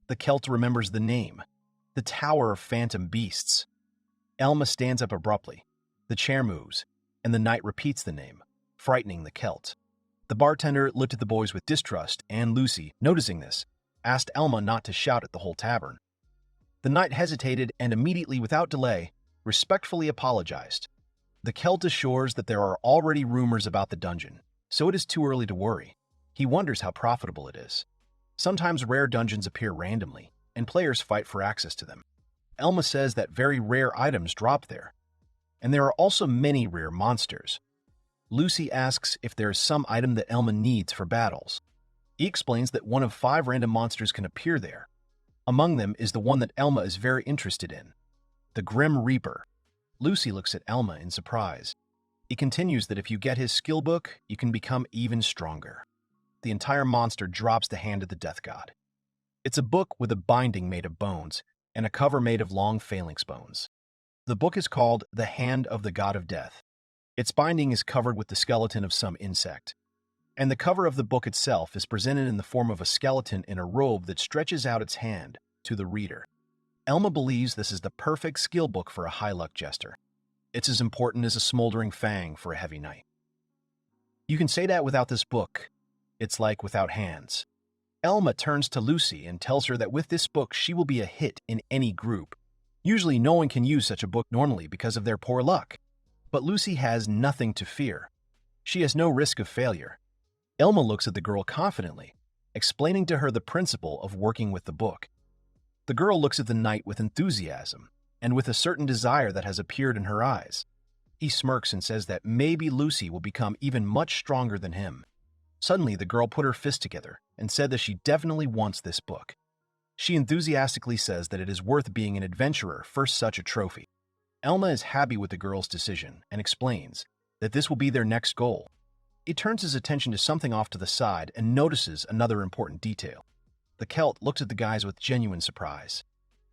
The Celt remembers the name, the Tower of Phantom Beasts. Elma stands up abruptly. The chair moves, and the knight repeats the name, frightening the Celt. The bartender looked at the boys with distrust, and Lucy, noticing this, asked Elma not to shout at the whole tavern. The knight hesitated and immediately, without delay, respectfully apologized. The Celt assures that there are already rumors about the dungeon, so it is too early to worry. He wonders how profitable it is. Sometimes rare dungeons appear randomly, and players fight for access to them. Elma says that very rare items drop there, and there are also many rare monsters. Lucy asks if there is some item that Elma needs for battles. He explains that one of 5 random monsters can appear there. Among them is the one that Elma is very interested in, the Grim Reaper. Lucy looks at Elma in surprise. He continues that if you get his skill book, you can become even stronger. The entire monster drops the hand of the death god. It's a book with a binding made of bones and a cover made of long phalanx bones. The book is called The Hand of the God of Death. Its binding is covered with the skeleton of some insect, and the cover of the book itself is presented in the form of a skeleton in a robe that stretches out its hand to the reader. Elma believes this is the perfect skill book for a high-luck jester. It's as important as a smoldering fang for a heavy knight. You can say that without this book, it's like without hands. Elma turns to Lucy and tells her that with this book she will be a hit in any group. Usually no one can use such a book normally because of their poor luck. But Lucy has nothing to fear. She has no risk of failure. Elma looks at the girl confidently, explaining to her the principle of working with the book. The girl looks at the knight with enthusiasm and with a certain desire that has appeared in her eyes. He smirks and says that maybe Lucy will become even much stronger than him. Suddenly, the girl put her fist together and said that she definitely wants this book. She enthusiastically says that it is worth being an adventurer for such a trophy. Elma is happy with the girl's decision and explains that this will be their next goal. He turns his attention to something off to the side and notices another important detail. The Celt looks at the guys with genuine surprise.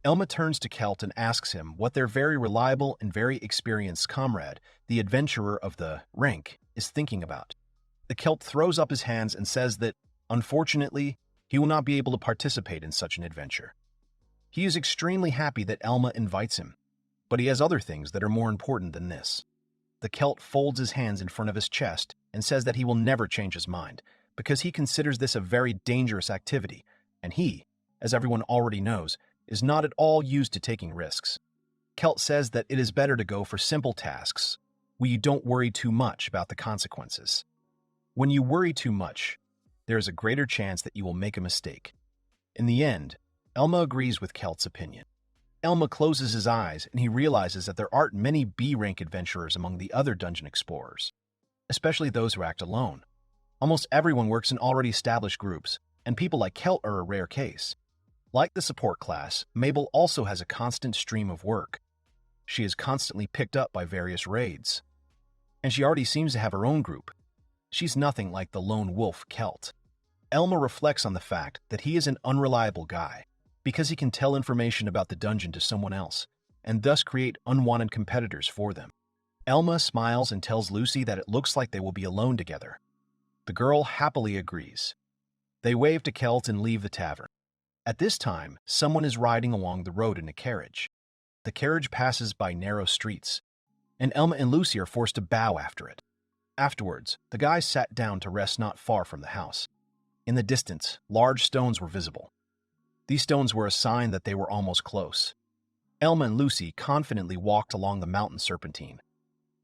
Elma turns to Celt and asks him what their very reliable and very experienced comrade, the adventurer of the rank, is thinking about. The Celt throws up his hands and says that, unfortunately, he will not be able to participate in such an adventure. He is extremely happy that Elma invites him, but he has other things that are more important than this. The Celt folds his hands in front of his chest and says that he will never change his mind because he considers this a very dangerous activity, and he, as everyone already knows, is not at all used to taking risks. Celt says that it is better to go for simple tasks where you don't worry too much about the consequences. When you worry too much, there is a greater chance that you will make a mistake. In the end, Elma agrees with Celt's opinion. Elma closes his eyes and he realizes that there aren't many B-rank adventurers among the other dungeon explorers, especially those who act alone. Almost everyone works in already established groups, and people like Celt are a rare case. Like the support class, Mabel also has a constant stream of work. She is constantly picked up by various raids, and she already seems to have her own group. She's nothing like the lone wolf Celt. Elma reflects on the fact that he is an unreliable guy, because he can tell information about the dungeon to someone else, and thus create unwanted competitors for them. Elma smiles and tells Lucy that it looks like they will be alone together. The girl happily agrees. They wave to Celt and leave the tavern. At this time, someone is riding along the road in a carriage. The carriage passes by narrow streets, and Elma and Lucy are forced to bow after it. Afterwards, the guys sat down to rest not far from the house. In the distance, large stones were visible. These stones were a sign that they were almost close. Elma and Lucy confidently walked along the mountain serpentine.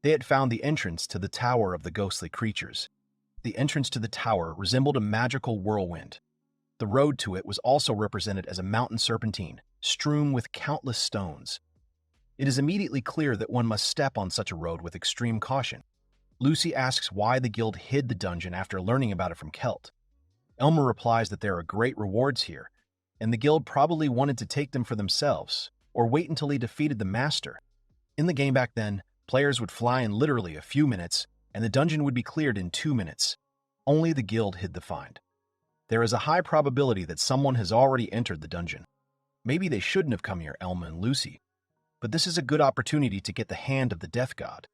They had found the entrance to the Tower of the Ghostly Creatures. The entrance to the tower resembled a magical whirlwind. The road to it was also represented as a mountain serpentine, strewn with countless stones. It is immediately clear that one must step on such a road with extreme caution. Lucy asks why the guild hid the dungeon after learning about it from Celt. Elma replies that there are great rewards here, and the guild probably wanted to take them for themselves, or wait until he defeated the master. In the game back then, players would fly in literally a few minutes, and the dungeon would be cleared in 2 minutes. Only the guild hid the find. There is a high probability that someone has already entered the dungeon. Maybe they shouldn't have come here, Elma and Lucy, but this is a good opportunity to get the hand of the death god.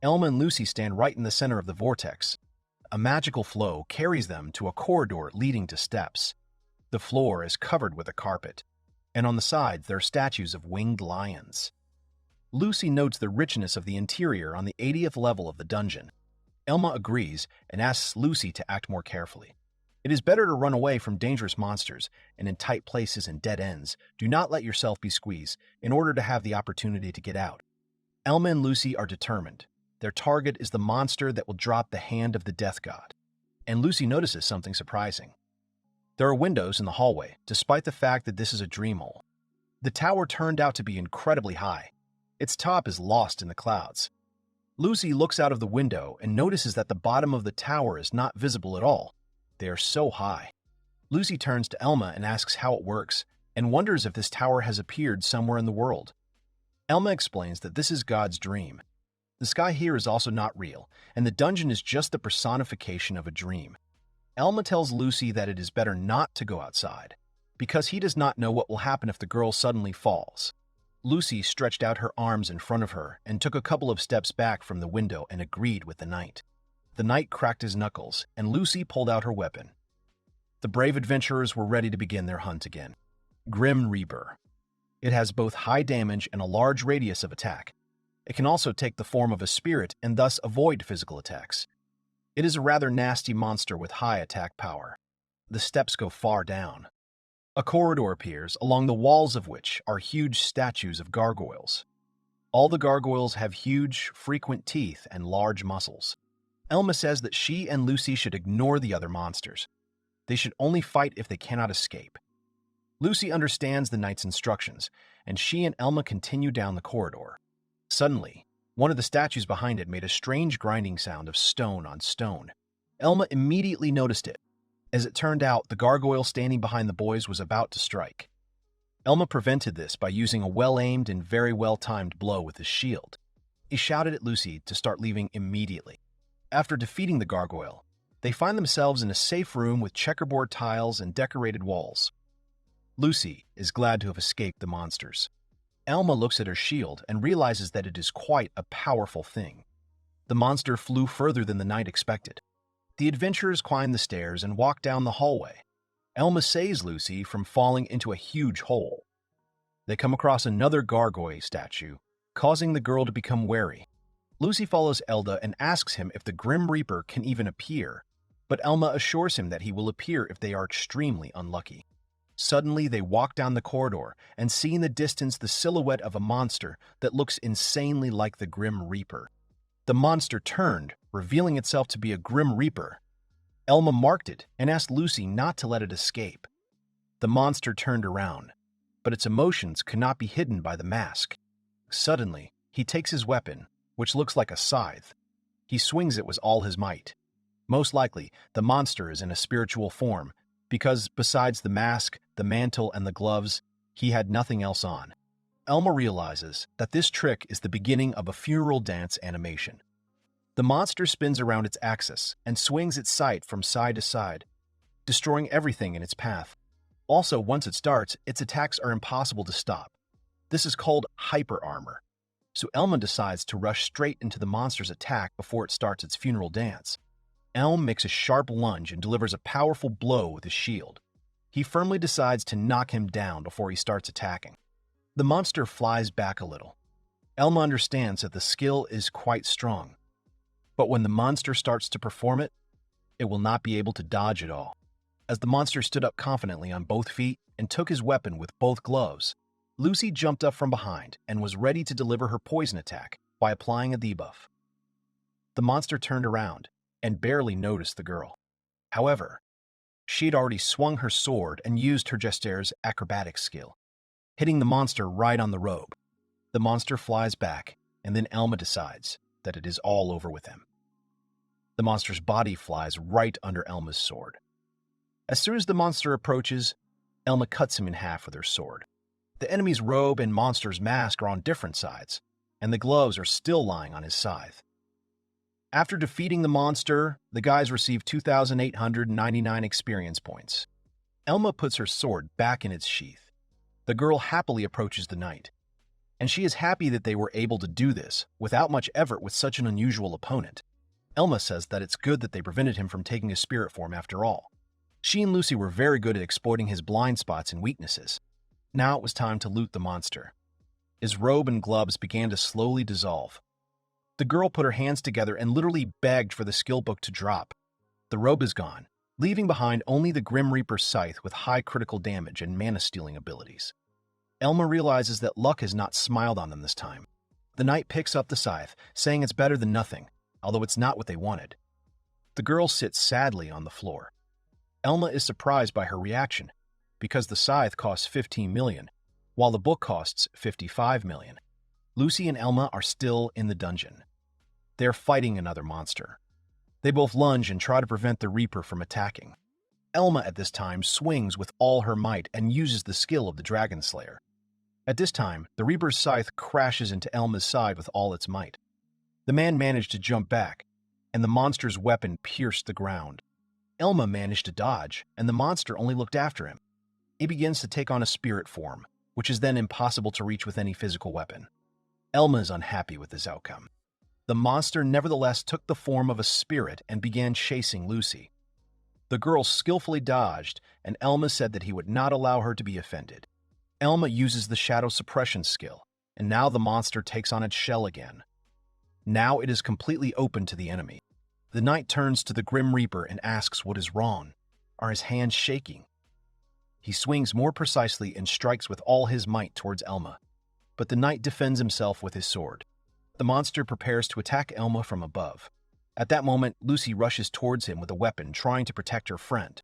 Elma and Lucy stand right in the center of the vortex. A magical flow carries them to a corridor leading to steps. The floor is covered with a carpet, and on the sides there are statues of winged lions. Lucy notes the richness of the interior on the 80th level of the dungeon. Elma agrees and asks Lucy to act more carefully. It is better to run away from dangerous monsters, and in tight places and dead ends, do not let yourself be squeezed in order to have the opportunity to get out. Elma and Lucy are determined. Their target is the monster that will drop the hand of the death god. And Lucy notices something surprising. There are windows in the hallway, despite the fact that this is a dream hole. The tower turned out to be incredibly high. Its top is lost in the clouds. Lucy looks out of the window and notices that the bottom of the tower is not visible at all. They are so high. Lucy turns to Elma and asks how it works, and wonders if this tower has appeared somewhere in the world. Elma explains that this is God's dream. The sky here is also not real, and the dungeon is just the personification of a dream. Elma tells Lucy that it is better not to go outside, because he does not know what will happen if the girl suddenly falls. Lucy stretched out her arms in front of her and took a couple of steps back from the window and agreed with the knight. The knight cracked his knuckles, and Lucy pulled out her weapon. The brave adventurers were ready to begin their hunt again. Grim Reaper. It has both high damage and a large radius of attack. It can also take the form of a spirit and thus avoid physical attacks. It is a rather nasty monster with high attack power. The steps go far down. A corridor appears, along the walls of which are huge statues of gargoyles. All the gargoyles have huge, frequent teeth and large muscles. Elma says that she and Lucy should ignore the other monsters. They should only fight if they cannot escape. Lucy understands the knight's instructions, and she and Elma continue down the corridor. Suddenly, one of the statues behind it made a strange grinding sound of stone on stone. Elma immediately noticed it. As it turned out, the gargoyle standing behind the boys was about to strike. Elma prevented this by using a well-aimed and very well-timed blow with his shield. He shouted at Lucy to start leaving immediately. After defeating the gargoyle, they find themselves in a safe room with checkerboard tiles and decorated walls. Lucy is glad to have escaped the monsters. Elma looks at her shield and realizes that it is quite a powerful thing. The monster flew further than the knight expected. The adventurers climb the stairs and walk down the hallway. Elma saves Lucy from falling into a huge hole. They come across another gargoyle statue, causing the girl to become wary. Lucy follows Elda and asks him if the Grim Reaper can even appear, but Elma assures him that he will appear if they are extremely unlucky. Suddenly, they walk down the corridor and see in the distance the silhouette of a monster that looks insanely like the Grim Reaper. The monster turned, revealing itself to be a Grim Reaper. Elma marked it and asked Lucy not to let it escape. The monster turned around, but its emotions could not be hidden by the mask. Suddenly, he takes his weapon, which looks like a scythe. He swings it with all his might. Most likely, the monster is in a spiritual form, because besides the mask, the mantle, and the gloves, he had nothing else on. Elma realizes that this trick is the beginning of a funeral dance animation. The monster spins around its axis and swings its scythe from side to side, destroying everything in its path. Also, once it starts, its attacks are impossible to stop. This is called hyper armor. So Elma decides to rush straight into the monster's attack before it starts its funeral dance. Elm makes a sharp lunge and delivers a powerful blow with his shield. He firmly decides to knock him down before he starts attacking. The monster flies back a little. Elma understands that the skill is quite strong. But when the monster starts to perform it, it will not be able to dodge at all. As the monster stood up confidently on both feet and took his weapon with both gloves, Lucy jumped up from behind and was ready to deliver her poison attack by applying a debuff. The monster turned around and barely noticed the girl. However, she had already swung her sword and used her jester's acrobatic skill, hitting the monster right on the robe. The monster flies back, and then Elma decides that it is all over with him. The monster's body flies right under Elma's sword. As soon as the monster approaches, Elma cuts him in half with her sword. The enemy's robe and monster's mask are on different sides, and the gloves are still lying on his scythe. After defeating the monster, the guys receive 2,899 experience points. Elma puts her sword back in its sheath. The girl happily approaches the knight, and she is happy that they were able to do this without much effort with such an unusual opponent. Elma says that it's good that they prevented him from taking his spirit form after all. She and Lucy were very good at exploiting his blind spots and weaknesses. Now it was time to loot the monster. His robe and gloves began to slowly dissolve. The girl put her hands together and literally begged for the skill book to drop. The robe is gone, leaving behind only the Grim Reaper's scythe with high critical damage and mana-stealing abilities. Elma realizes that luck has not smiled on them this time. The knight picks up the scythe, saying it's better than nothing, although it's not what they wanted. The girl sits sadly on the floor. Elma is surprised by her reaction, because the scythe costs 15 million, while the book costs 55 million. Lucy and Elma are still in the dungeon. They're fighting another monster. They both lunge and try to prevent the Reaper from attacking. Elma at this time swings with all her might and uses the skill of the Dragon Slayer. At this time, the Reaper's scythe crashes into Elma's side with all its might. The man managed to jump back, and the monster's weapon pierced the ground. Elma managed to dodge, and the monster only looked after him. He begins to take on a spirit form, which is then impossible to reach with any physical weapon. Elma is unhappy with this outcome. The monster nevertheless took the form of a spirit and began chasing Lucy. The girl skillfully dodged, and Elma said that he would not allow her to be offended. Elma uses the shadow suppression skill, and now the monster takes on its shell again. Now it is completely open to the enemy. The knight turns to the Grim Reaper and asks what is wrong. Are his hands shaking? He swings more precisely and strikes with all his might towards Elma, but the knight defends himself with his sword. The monster prepares to attack Elma from above. At that moment, Lucy rushes towards him with a weapon, trying to protect her friend.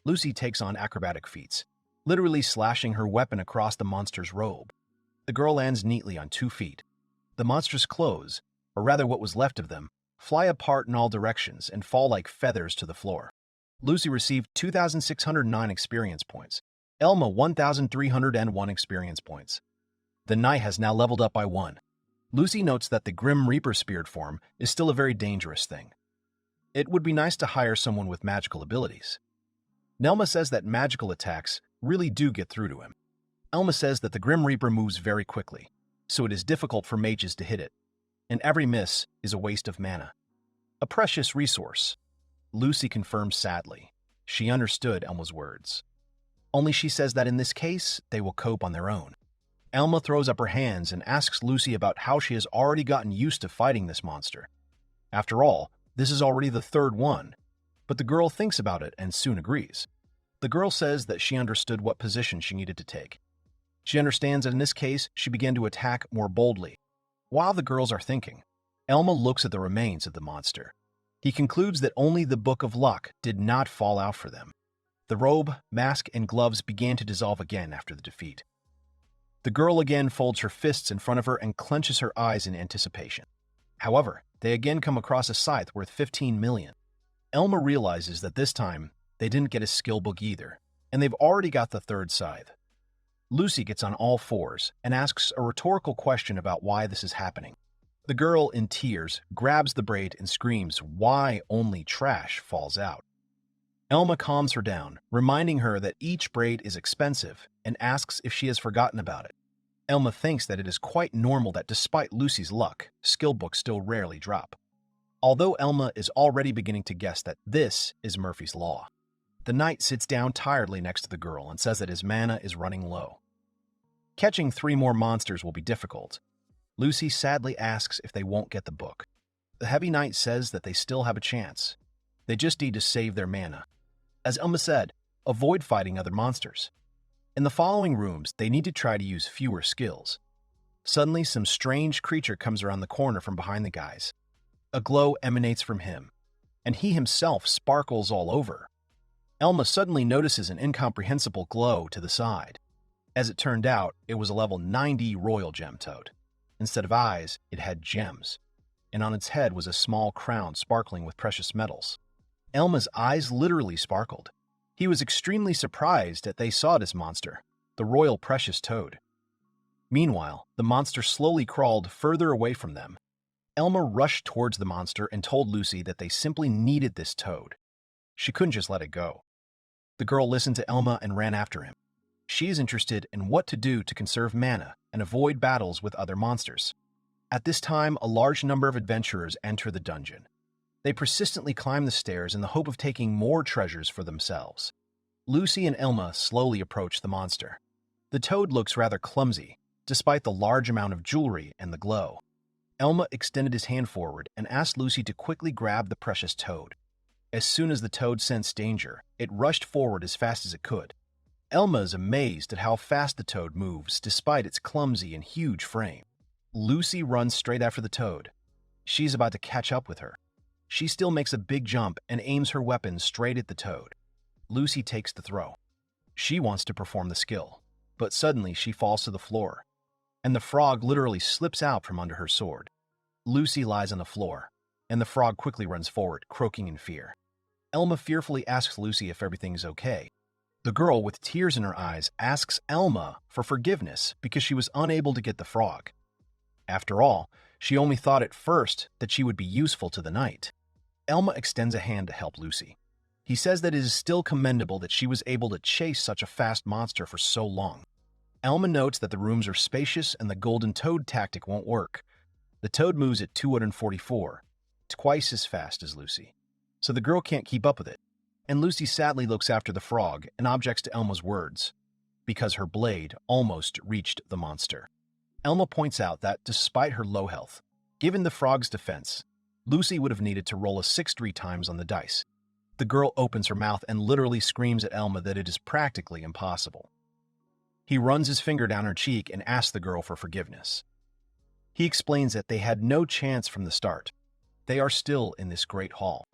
Lucy takes on acrobatic feats, literally slashing her weapon across the monster's robe. The girl lands neatly on 2 feet. The monster's clothes, or rather what was left of them, fly apart in all directions and fall like feathers to the floor. Lucy received 2,609 experience points. Elma 1,301 experience points. The knight has now leveled up by 1. Lucy notes that the Grim Reaper spirit form is still a very dangerous thing. It would be nice to hire someone with magical abilities. Elma says that magical attacks really do get through to him. Elma says that the Grim Reaper moves very quickly, so it is difficult for mages to hit it, and every miss is a waste of mana. A precious resource. Lucy confirms sadly. She understood Elma's words. Only she says that in this case, they will cope on their own. Elma throws up her hands and asks Lucy about how she has already gotten used to fighting this monster. After all, this is already the third one, but the girl thinks about it and soon agrees. The girl says that she understood what position she needed to take. She understands that in this case, she began to attack more boldly. While the girls are thinking, Elma looks at the remains of the monster. He concludes that only the Book of Luck did not fall out for them. The robe, mask, and gloves began to dissolve again after the defeat. The girl again folds her fists in front of her and clenches her eyes in anticipation. However, they again come across a scythe worth 15 million. Elma realizes that this time, they didn't get a skill book either, and they've already got the third scythe. Lucy gets on all fours and asks a rhetorical question about why this is happening. The girl, in tears, grabs the braid and screams why only trash falls out. Elma calms her down, reminding her that each braid is expensive, and asks if she has forgotten about it. Elma thinks that it is quite normal that despite Lucy's luck, skill books still rarely drop. Although Elma is already beginning to guess that this is Murphy's Law. The knight sits down tiredly next to the girl and says that his mana is running low. Catching 3 more monsters will be difficult. Lucy sadly asks if they won't get the book. The heavy knight says that they still have a chance. They just need to save their mana. As Elma said, avoid fighting other monsters. In the following rooms, they need to try to use fewer skills. Suddenly, some strange creature comes around the corner from behind the guys. A glow emanates from him, and he himself sparkles all over. Elma suddenly notices an incomprehensible glow to the side. As it turned out, it was a level 90 royal gem toad. Instead of eyes, it had gems, and on its head was a small crown sparkling with precious metals. Elma's eyes literally sparkled. He was extremely surprised that they saw this monster, the royal precious toad. Meanwhile, the monster slowly crawled further away from them. Elma rushed towards the monster and told Lucy that they simply needed this toad. She couldn't just let it go. The girl listened to Elma and ran after him. She is interested in what to do to conserve mana and avoid battles with other monsters. At this time, a large number of adventurers enter the dungeon. They persistently climb the stairs in the hope of taking more treasures for themselves. Lucy and Elma slowly approach the monster. The toad looks rather clumsy, despite the large amount of jewelry and the glow. Elma extended his hand forward and asked Lucy to quickly grab the precious toad. As soon as the toad sensed danger, it rushed forward as fast as it could. Elma is amazed at how fast the toad moves despite its clumsy and huge frame. Lucy runs straight after the toad. She's about to catch up with her. She still makes a big jump and aims her weapon straight at the toad. Lucy takes the throw. She wants to perform the skill, but suddenly she falls to the floor, and the frog literally slips out from under her sword. Lucy lies on the floor, and the frog quickly runs forward, croaking in fear. Elma fearfully asks Lucy if everything's okay. The girl, with tears in her eyes, asks Elma for forgiveness because she was unable to get the frog. After all, she only thought at first that she would be useful to the knight. Elma extends a hand to help Lucy. He says that it is still commendable that she was able to chase such a fast monster for so long. Elma notes that the rooms are spacious and the golden toad tactic won't work. The toad moves at 244, twice as fast as Lucy, so the girl can't keep up with it. And Lucy sadly looks after the frog and objects to Elma's words, because her blade almost reached the monster. Elma points out that, despite her low health, given the frog's defense, Lucy would have needed to roll a 6 3 times on the dice. The girl opens her mouth and literally screams at Elma that it is practically impossible. He runs his finger down her cheek and asks the girl for forgiveness. He explains that they had no chance from the start. They are still in this great hall.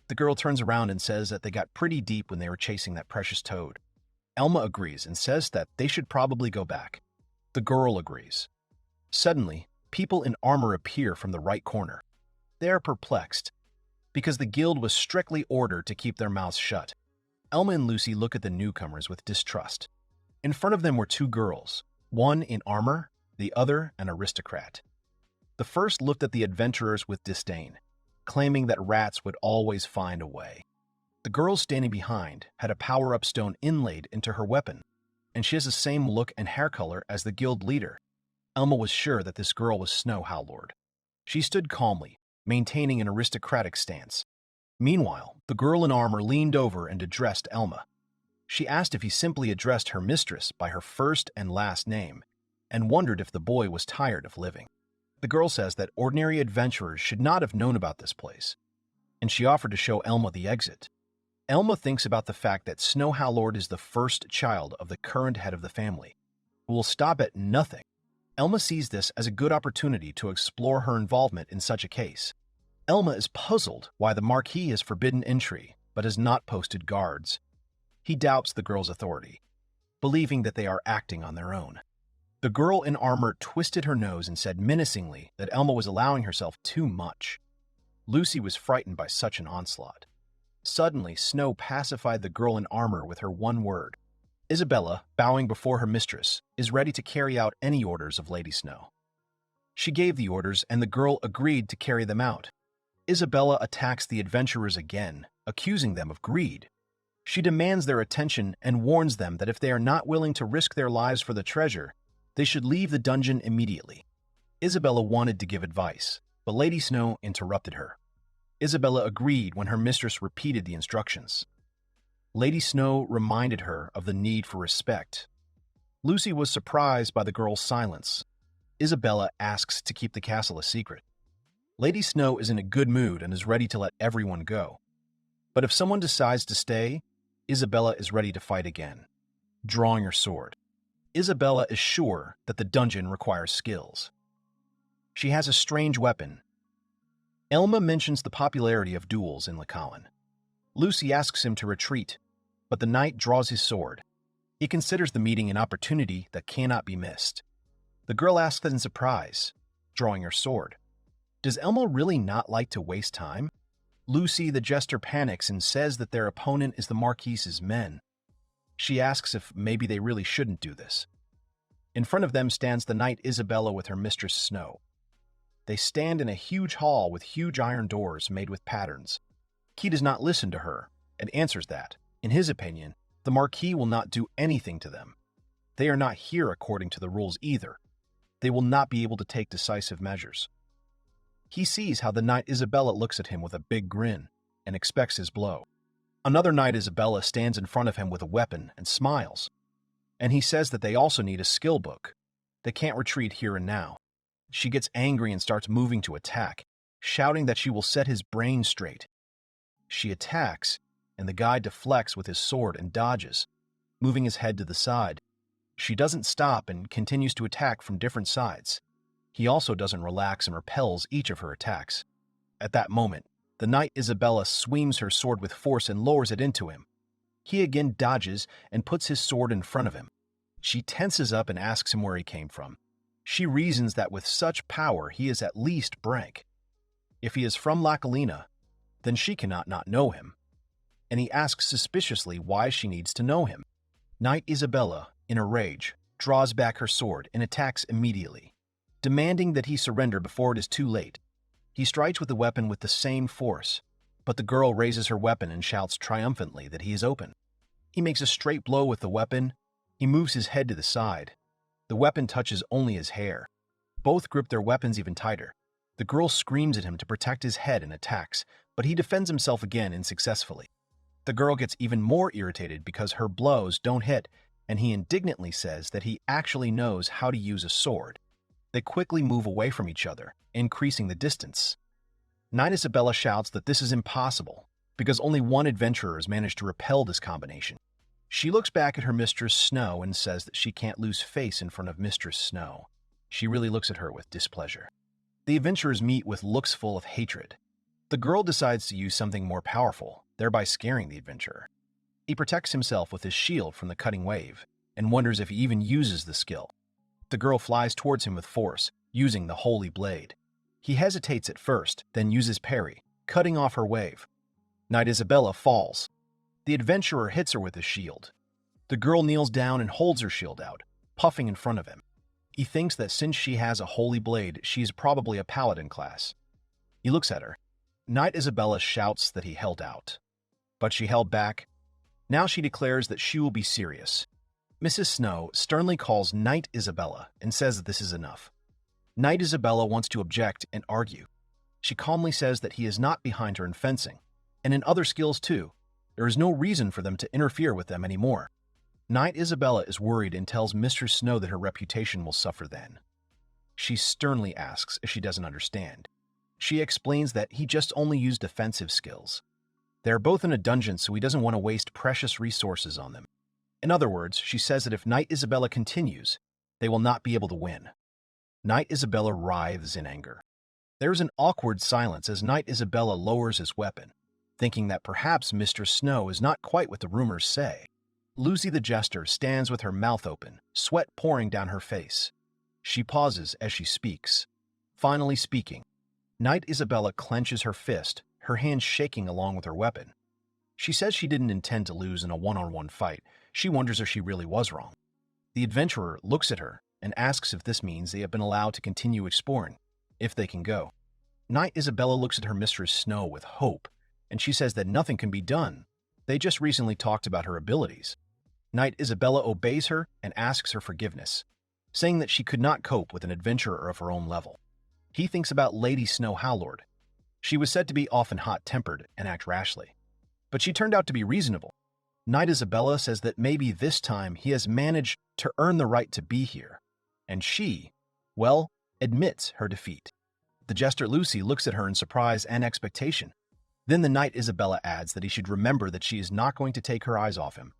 The girl turns around and says that they got pretty deep when they were chasing that precious toad. Elma agrees and says that they should probably go back. The girl agrees. Suddenly, people in armor appear from the right corner. They are perplexed, because the guild was strictly ordered to keep their mouths shut. Elma and Lucy look at the newcomers with distrust. In front of them were 2 girls, one in armor, the other an aristocrat. The first looked at the adventurers with disdain, claiming that rats would always find a way. The girl standing behind had a power-up stone inlaid into her weapon, and she has the same look and hair color as the guild leader. Elma was sure that this girl was Snow Howlord. She stood calmly, maintaining an aristocratic stance. Meanwhile, the girl in armor leaned over and addressed Elma. She asked if he simply addressed her mistress by her first and last name, and wondered if the boy was tired of living. The girl says that ordinary adventurers should not have known about this place, and she offered to show Elma the exit. Elma thinks about the fact that Snow Howlord is the first child of the current head of the family, who will stop at nothing. Elma sees this as a good opportunity to explore her involvement in such a case. Elma is puzzled why the Marquis has forbidden entry but has not posted guards. He doubts the girl's authority, believing that they are acting on their own. The girl in armor twisted her nose and said menacingly that Elma was allowing herself too much. Lucy was frightened by such an onslaught. Suddenly, Snow pacified the girl in armor with her one word. Isabella, bowing before her mistress, is ready to carry out any orders of Lady Snow. She gave the orders, and the girl agreed to carry them out. Isabella attacks the adventurers again, accusing them of greed. She demands their attention and warns them that if they are not willing to risk their lives for the treasure, they should leave the dungeon immediately. Isabella wanted to give advice, but Lady Snow interrupted her. Isabella agreed when her mistress repeated the instructions. Lady Snow reminded her of the need for respect. Lucy was surprised by the girl's silence. Isabella asks to keep the castle a secret. Lady Snow is in a good mood and is ready to let everyone go. But if someone decides to stay, Isabella is ready to fight again, drawing her sword. Isabella is sure that the dungeon requires skills. She has a strange weapon. Elma mentions the popularity of duels in Lakawan. Lucy asks him to retreat, but the knight draws his sword. He considers the meeting an opportunity that cannot be missed. The girl asks in surprise, drawing her sword. Does Elma really not like to waste time? Lucy, the jester, panics and says that their opponent is the Marquis's men. She asks if maybe they really shouldn't do this. In front of them stands the knight Isabella with her mistress Snow. They stand in a huge hall with huge iron doors made with patterns. Key does not listen to her and answers that, in his opinion, the Marquis will not do anything to them. They are not here according to the rules either. They will not be able to take decisive measures. He sees how the knight Isabella looks at him with a big grin and expects his blow. Another knight Isabella stands in front of him with a weapon and smiles. And he says that they also need a skill book. They can't retreat here and now. She gets angry and starts moving to attack, shouting that she will set his brain straight. She attacks, and the guy deflects with his sword and dodges, moving his head to the side. She doesn't stop and continues to attack from different sides. He also doesn't relax and repels each of her attacks. At that moment, the knight Isabella swings her sword with force and lowers it into him. He again dodges and puts his sword in front of him. She tenses up and asks him where he came from. She reasons that with such power he is at least Brank. If he is from Lakalina, then she cannot not know him. And he asks suspiciously why she needs to know him. Knight Isabella, in a rage, draws back her sword and attacks immediately, demanding that he surrender before it is too late. He strikes with the weapon with the same force, but the girl raises her weapon and shouts triumphantly that he is open. He makes a straight blow with the weapon. He moves his head to the side. The weapon touches only his hair. Both grip their weapons even tighter. The girl screams at him to protect his head and attacks, but he defends himself again unsuccessfully. The girl gets even more irritated because her blows don't hit, and he indignantly says that he actually knows how to use a sword. They quickly move away from each other, increasing the distance. Knight Isabella shouts that this is impossible, because only one adventurer has managed to repel this combination. She looks back at her Mistress Snow and says that she can't lose face in front of Mistress Snow. She really looks at her with displeasure. The adventurers meet with looks full of hatred. The girl decides to use something more powerful, thereby scaring the adventurer. He protects himself with his shield from the cutting wave, and wonders if he even uses the skill. The girl flies towards him with force, using the holy blade. He hesitates at first, then uses parry, cutting off her wave. Knight Isabella falls. The adventurer hits her with his shield. The girl kneels down and holds her shield out, puffing in front of him. He thinks that since she has a holy blade, she is probably a paladin class. He looks at her. Knight Isabella shouts that he held out, but she held back. Now she declares that she will be serious. Mrs. Snow sternly calls Knight Isabella and says that this is enough. Knight Isabella wants to object and argue. She calmly says that he is not behind her in fencing, and in other skills too. There is no reason for them to interfere with them anymore. Knight Isabella is worried and tells Mr. Snow that her reputation will suffer then. She sternly asks if she doesn't understand. She explains that he just only used defensive skills. They are both in a dungeon, so he doesn't want to waste precious resources on them. In other words, she says that if Knight Isabella continues, they will not be able to win. Knight Isabella writhes in anger. There is an awkward silence as Knight Isabella lowers his weapon, thinking that perhaps Mr. Snow is not quite what the rumors say. Lucy the Jester stands with her mouth open, sweat pouring down her face. She pauses as she speaks. Finally speaking, Knight Isabella clenches her fist, her hand shaking along with her weapon. She says she didn't intend to lose in a one-on-one fight. She wonders if she really was wrong. The adventurer looks at her and asks if this means they have been allowed to continue exploring, if they can go. Knight Isabella looks at her Mistress Snow with hope, and she says that nothing can be done. They just recently talked about her abilities. Knight Isabella obeys her and asks her forgiveness, saying that she could not cope with an adventurer of her own level. He thinks about Lady Snow Howlord. She was said to be often hot-tempered and act rashly, but she turned out to be reasonable. Knight Isabella says that maybe this time he has managed to earn the right to be here, and she, well, admits her defeat. The Jester Lucy looks at her in surprise and expectation. Then the Knight Isabella adds that he should remember that she is not going to take her eyes off him.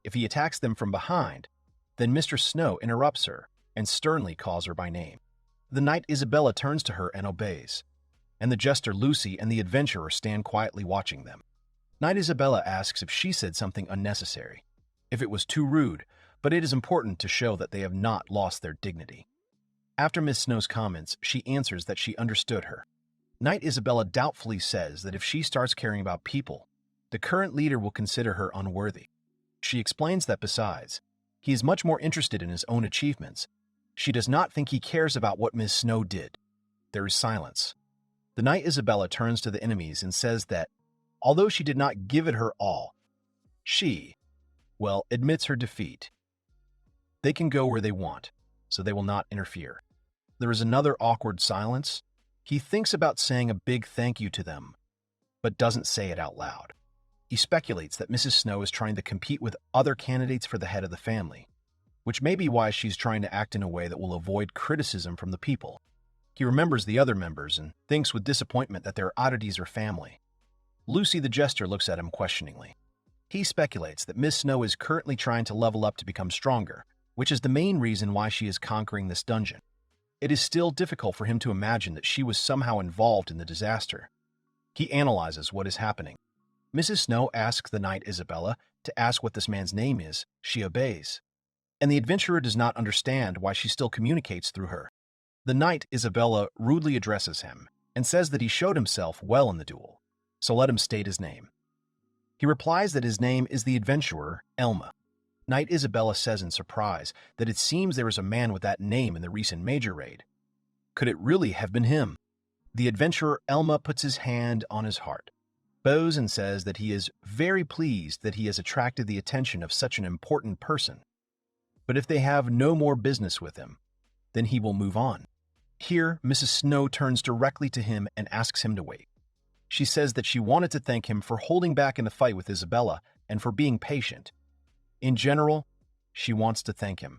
If he attacks them from behind, then Mr. Snow interrupts her and sternly calls her by name. The Knight Isabella turns to her and obeys, and the Jester Lucy and the adventurer stand quietly watching them. Knight Isabella asks if she said something unnecessary, if it was too rude, but it is important to show that they have not lost their dignity. After Miss Snow's comments, she answers that she understood her. Knight Isabella doubtfully says that if she starts caring about people, the current leader will consider her unworthy. She explains that besides, he is much more interested in his own achievements. She does not think he cares about what Miss Snow did. There is silence. The Knight Isabella turns to the enemies and says that, although she did not give it her all, she, well, admits her defeat. They can go where they want, so they will not interfere. There is another awkward silence. He thinks about saying a big thank you to them, but doesn't say it out loud. He speculates that Mrs. Snow is trying to compete with other candidates for the head of the family, which may be why she's trying to act in a way that will avoid criticism from the people. He remembers the other members and thinks with disappointment that their oddities are family. Lucy the Jester looks at him questioningly. He speculates that Miss Snow is currently trying to level up to become stronger, which is the main reason why she is conquering this dungeon. It is still difficult for him to imagine that she was somehow involved in the disaster. He analyzes what is happening. Mrs. Snow asks the Knight Isabella to ask what this man's name is. She obeys, and the adventurer does not understand why she still communicates through her. The Knight Isabella rudely addresses him and says that he showed himself well in the duel, so let him state his name. He replies that his name is the adventurer Elma. Knight Isabella says in surprise that it seems there is a man with that name in the recent major raid. Could it really have been him? The adventurer Elma puts his hand on his heart, bows and says that he is very pleased that he has attracted the attention of such an important person. But if they have no more business with him, then he will move on. Here, Mrs. Snow turns directly to him and asks him to wait. She says that she wanted to thank him for holding back in the fight with Isabella and for being patient. In general, she wants to thank him,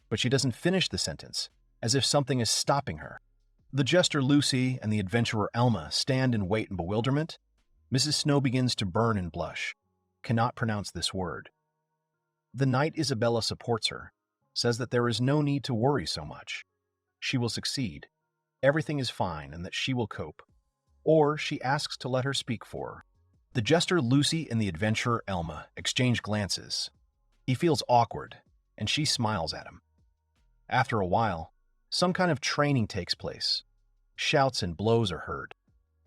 but she doesn't finish the sentence, as if something is stopping her. The Jester Lucy and the adventurer Elma stand and wait in bewilderment. Mrs. Snow begins to burn and blush, cannot pronounce this word. The Knight Isabella supports her, says that there is no need to worry so much. She will succeed. Everything is fine and that she will cope. Or she asks to let her speak for her. The Jester Lucy and the adventurer Elma exchange glances. He feels awkward, and she smiles at him. After a while, some kind of training takes place. Shouts and blows are heard.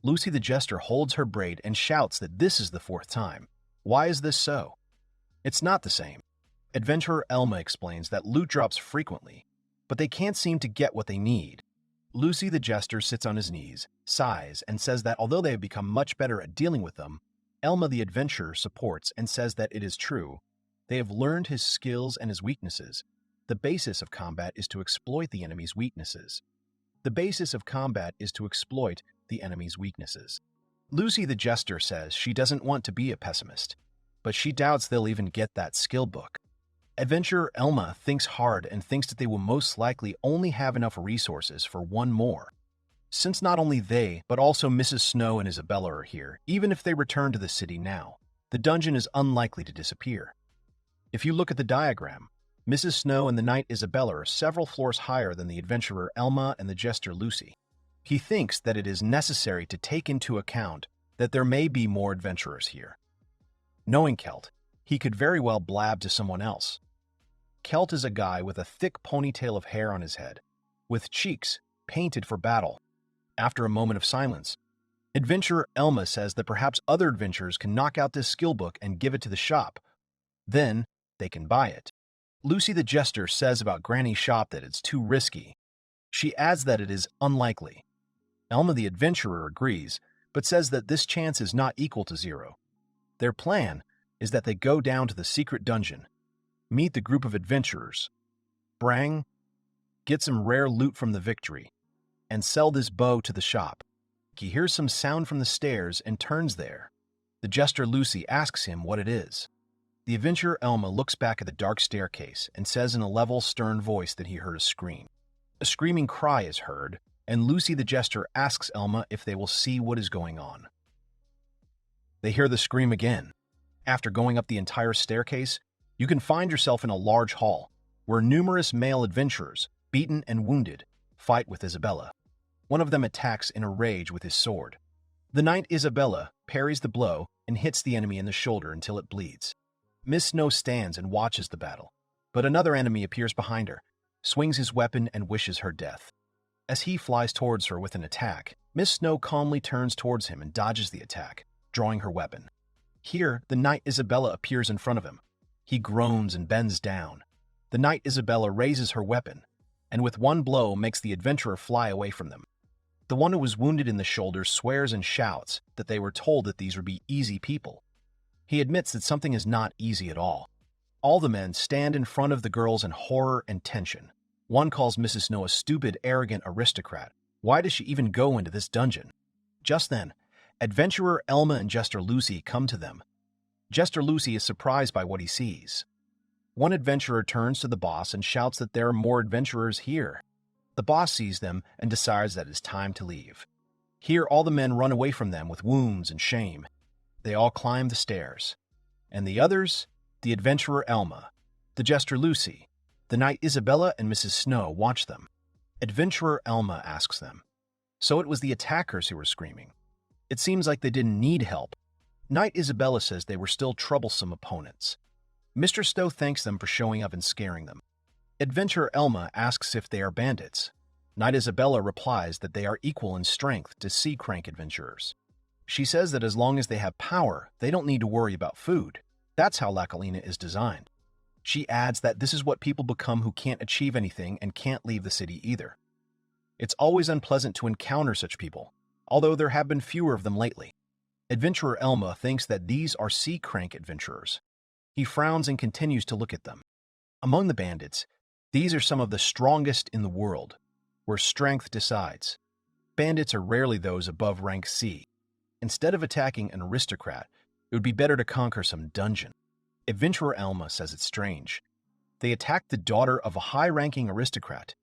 Lucy the Jester holds her braid and shouts that this is the fourth time. Why is this so? It's not the same. Adventurer Elma explains that loot drops frequently, but they can't seem to get what they need. Lucy the Jester sits on his knees, sighs, and says that although they have become much better at dealing with them, Elma the adventurer supports and says that it is true. They have learned his skills and his weaknesses. The basis of combat is to exploit the enemy's weaknesses. The basis of combat is to exploit the enemy's weaknesses. Lucy the Jester says she doesn't want to be a pessimist, but she doubts they'll even get that skill book. Adventurer Elma thinks hard and thinks that they will most likely only have enough resources for one more. Since not only they, but also Mrs. Snow and Isabella are here, even if they return to the city now, the dungeon is unlikely to disappear. If you look at the diagram, Mrs. Snow and the knight Isabella are several floors higher than the adventurer Elma and the jester Lucy. He thinks that it is necessary to take into account that there may be more adventurers here. Knowing Celt, he could very well blab to someone else. Celt is a guy with a thick ponytail of hair on his head, with cheeks painted for battle. After a moment of silence, adventurer Elma says that perhaps other adventurers can knock out this skill book and give it to the shop. Then, they can buy it. Lucy the Jester says about Granny's shop that it's too risky. She adds that it is unlikely. Elma the Adventurer agrees, but says that this chance is not equal to 0. Their plan is that they go down to the secret dungeon, meet the group of adventurers, brang, get some rare loot from the victory, and sell this bow to the shop. He hears some sound from the stairs and turns there. The jester Lucy asks him what it is. The adventurer Elma looks back at the dark staircase and says in a level, stern voice that he heard a scream. A screaming cry is heard, and Lucy the jester asks Elma if they will see what is going on. They hear the scream again. After going up the entire staircase, you can find yourself in a large hall, where numerous male adventurers, beaten and wounded, fight with Isabella. One of them attacks in a rage with his sword. The knight Isabella parries the blow and hits the enemy in the shoulder until it bleeds. Miss Snow stands and watches the battle, but another enemy appears behind her, swings his weapon and wishes her death. As he flies towards her with an attack, Miss Snow calmly turns towards him and dodges the attack, drawing her weapon. Here, the knight Isabella appears in front of him. He groans and bends down. The knight Isabella raises her weapon, and with one blow makes the adventurer fly away from them. The one who was wounded in the shoulder swears and shouts that they were told that these would be easy people. He admits that something is not easy at all. All the men stand in front of the girls in horror and tension. One calls Mrs. Snow a stupid, arrogant aristocrat. Why does she even go into this dungeon? Just then, adventurer Elma and jester Lucy come to them. Jester Lucy is surprised by what he sees. One adventurer turns to the boss and shouts that there are more adventurers here. The boss sees them and decides that it's time to leave. Here, all the men run away from them with wounds and shame. They all climb the stairs. And the others, the adventurer Elma, the jester Lucy, the knight Isabella, and Mrs. Snow watch them. Adventurer Elma asks them, so it was the attackers who were screaming. It seems like they didn't need help. Knight Isabella says they were still troublesome opponents. Mr. Snow thanks them for showing up and scaring them. Adventurer Elma asks if they are bandits. Knight Isabella replies that they are equal in strength to sea crank adventurers. She says that as long as they have power, they don't need to worry about food. That's how La Colina is designed. She adds that this is what people become who can't achieve anything and can't leave the city either. It's always unpleasant to encounter such people, although there have been fewer of them lately. Adventurer Elma thinks that these are sea crank adventurers. He frowns and continues to look at them. Among the bandits, these are some of the strongest in the world, where strength decides. Bandits are rarely those above rank C. Instead of attacking an aristocrat, it would be better to conquer some dungeon. Adventurer Elma says it's strange. They attacked the daughter of a high-ranking aristocrat.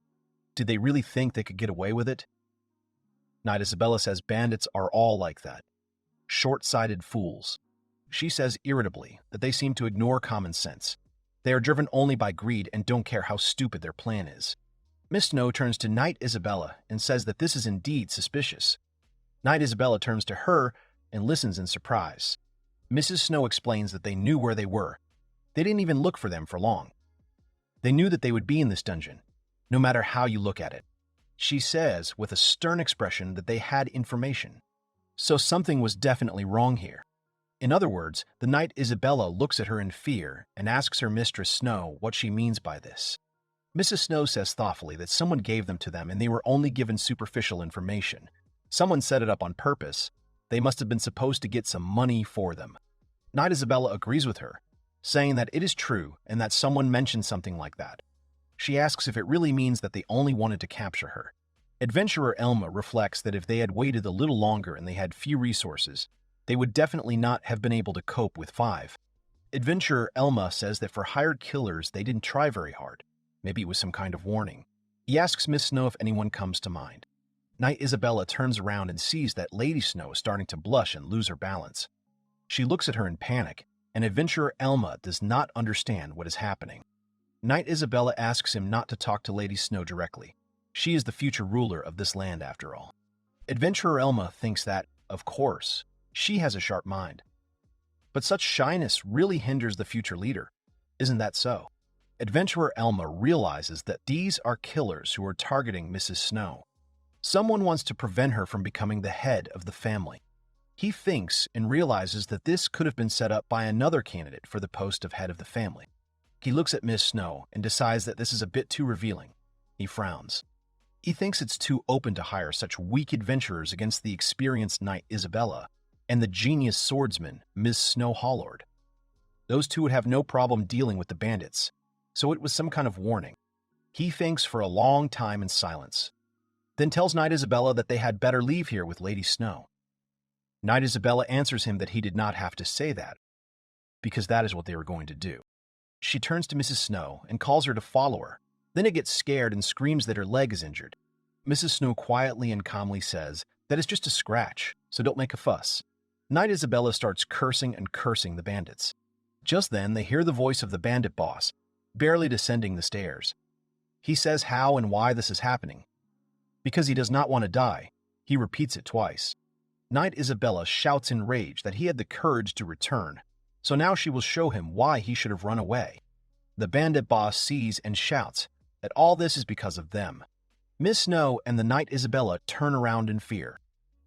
Did they really think they could get away with it? Knight Isabella says bandits are all like that. Short-sighted fools. She says irritably that they seem to ignore common sense. They are driven only by greed and don't care how stupid their plan is. Miss Snow turns to Knight Isabella and says that this is indeed suspicious. Knight Isabella turns to her and listens in surprise. Mrs. Snow explains that they knew where they were. They didn't even look for them for long. They knew that they would be in this dungeon, no matter how you look at it. She says with a stern expression that they had information. So something was definitely wrong here. In other words, the knight Isabella looks at her in fear and asks her mistress Snow what she means by this. Mrs. Snow says thoughtfully that someone gave them to them and they were only given superficial information. Someone set it up on purpose. They must have been supposed to get some money for them. Knight Isabella agrees with her, saying that it is true and that someone mentioned something like that. She asks if it really means that they only wanted to capture her. Adventurer Elma reflects that if they had waited a little longer and they had few resources, they would definitely not have been able to cope with 5. Adventurer Elma says that for hired killers, they didn't try very hard. Maybe it was some kind of warning. He asks Miss Snow if anyone comes to mind. Knight Isabella turns around and sees that Lady Snow is starting to blush and lose her balance. She looks at her in panic, and Adventurer Elma does not understand what is happening. Knight Isabella asks him not to talk to Lady Snow directly. She is the future ruler of this land after all. Adventurer Elma thinks that, of course, she has a sharp mind. But such shyness really hinders the future leader. Isn't that so? Adventurer Elma realizes that these are killers who are targeting Mrs. Snow. Someone wants to prevent her from becoming the head of the family. He thinks and realizes that this could have been set up by another candidate for the post of head of the family. He looks at Miss Snow and decides that this is a bit too revealing. He frowns. He thinks it's too open to hire such weak adventurers against the experienced Knight Isabella and the genius swordsman, Miss Snow Hollord. Those two would have no problem dealing with the bandits, so it was some kind of warning. He thinks for a long time in silence, then tells Knight Isabella that they had better leave here with Lady Snow. Knight Isabella answers him that he did not have to say that, because that is what they were going to do. She turns to Mrs. Snow and calls her to follow her. Then it gets scared and screams that her leg is injured. Mrs. Snow quietly and calmly says that it's just a scratch, so don't make a fuss. Knight Isabella starts cursing and cursing the bandits. Just then, they hear the voice of the bandit boss, barely descending the stairs. He says how and why this is happening. Because he does not want to die, he repeats it twice. Knight Isabella shouts in rage that he had the courage to return, so now she will show him why he should have run away. The bandit boss sees and shouts that all this is because of them. Miss Snow and the Knight Isabella turn around in fear.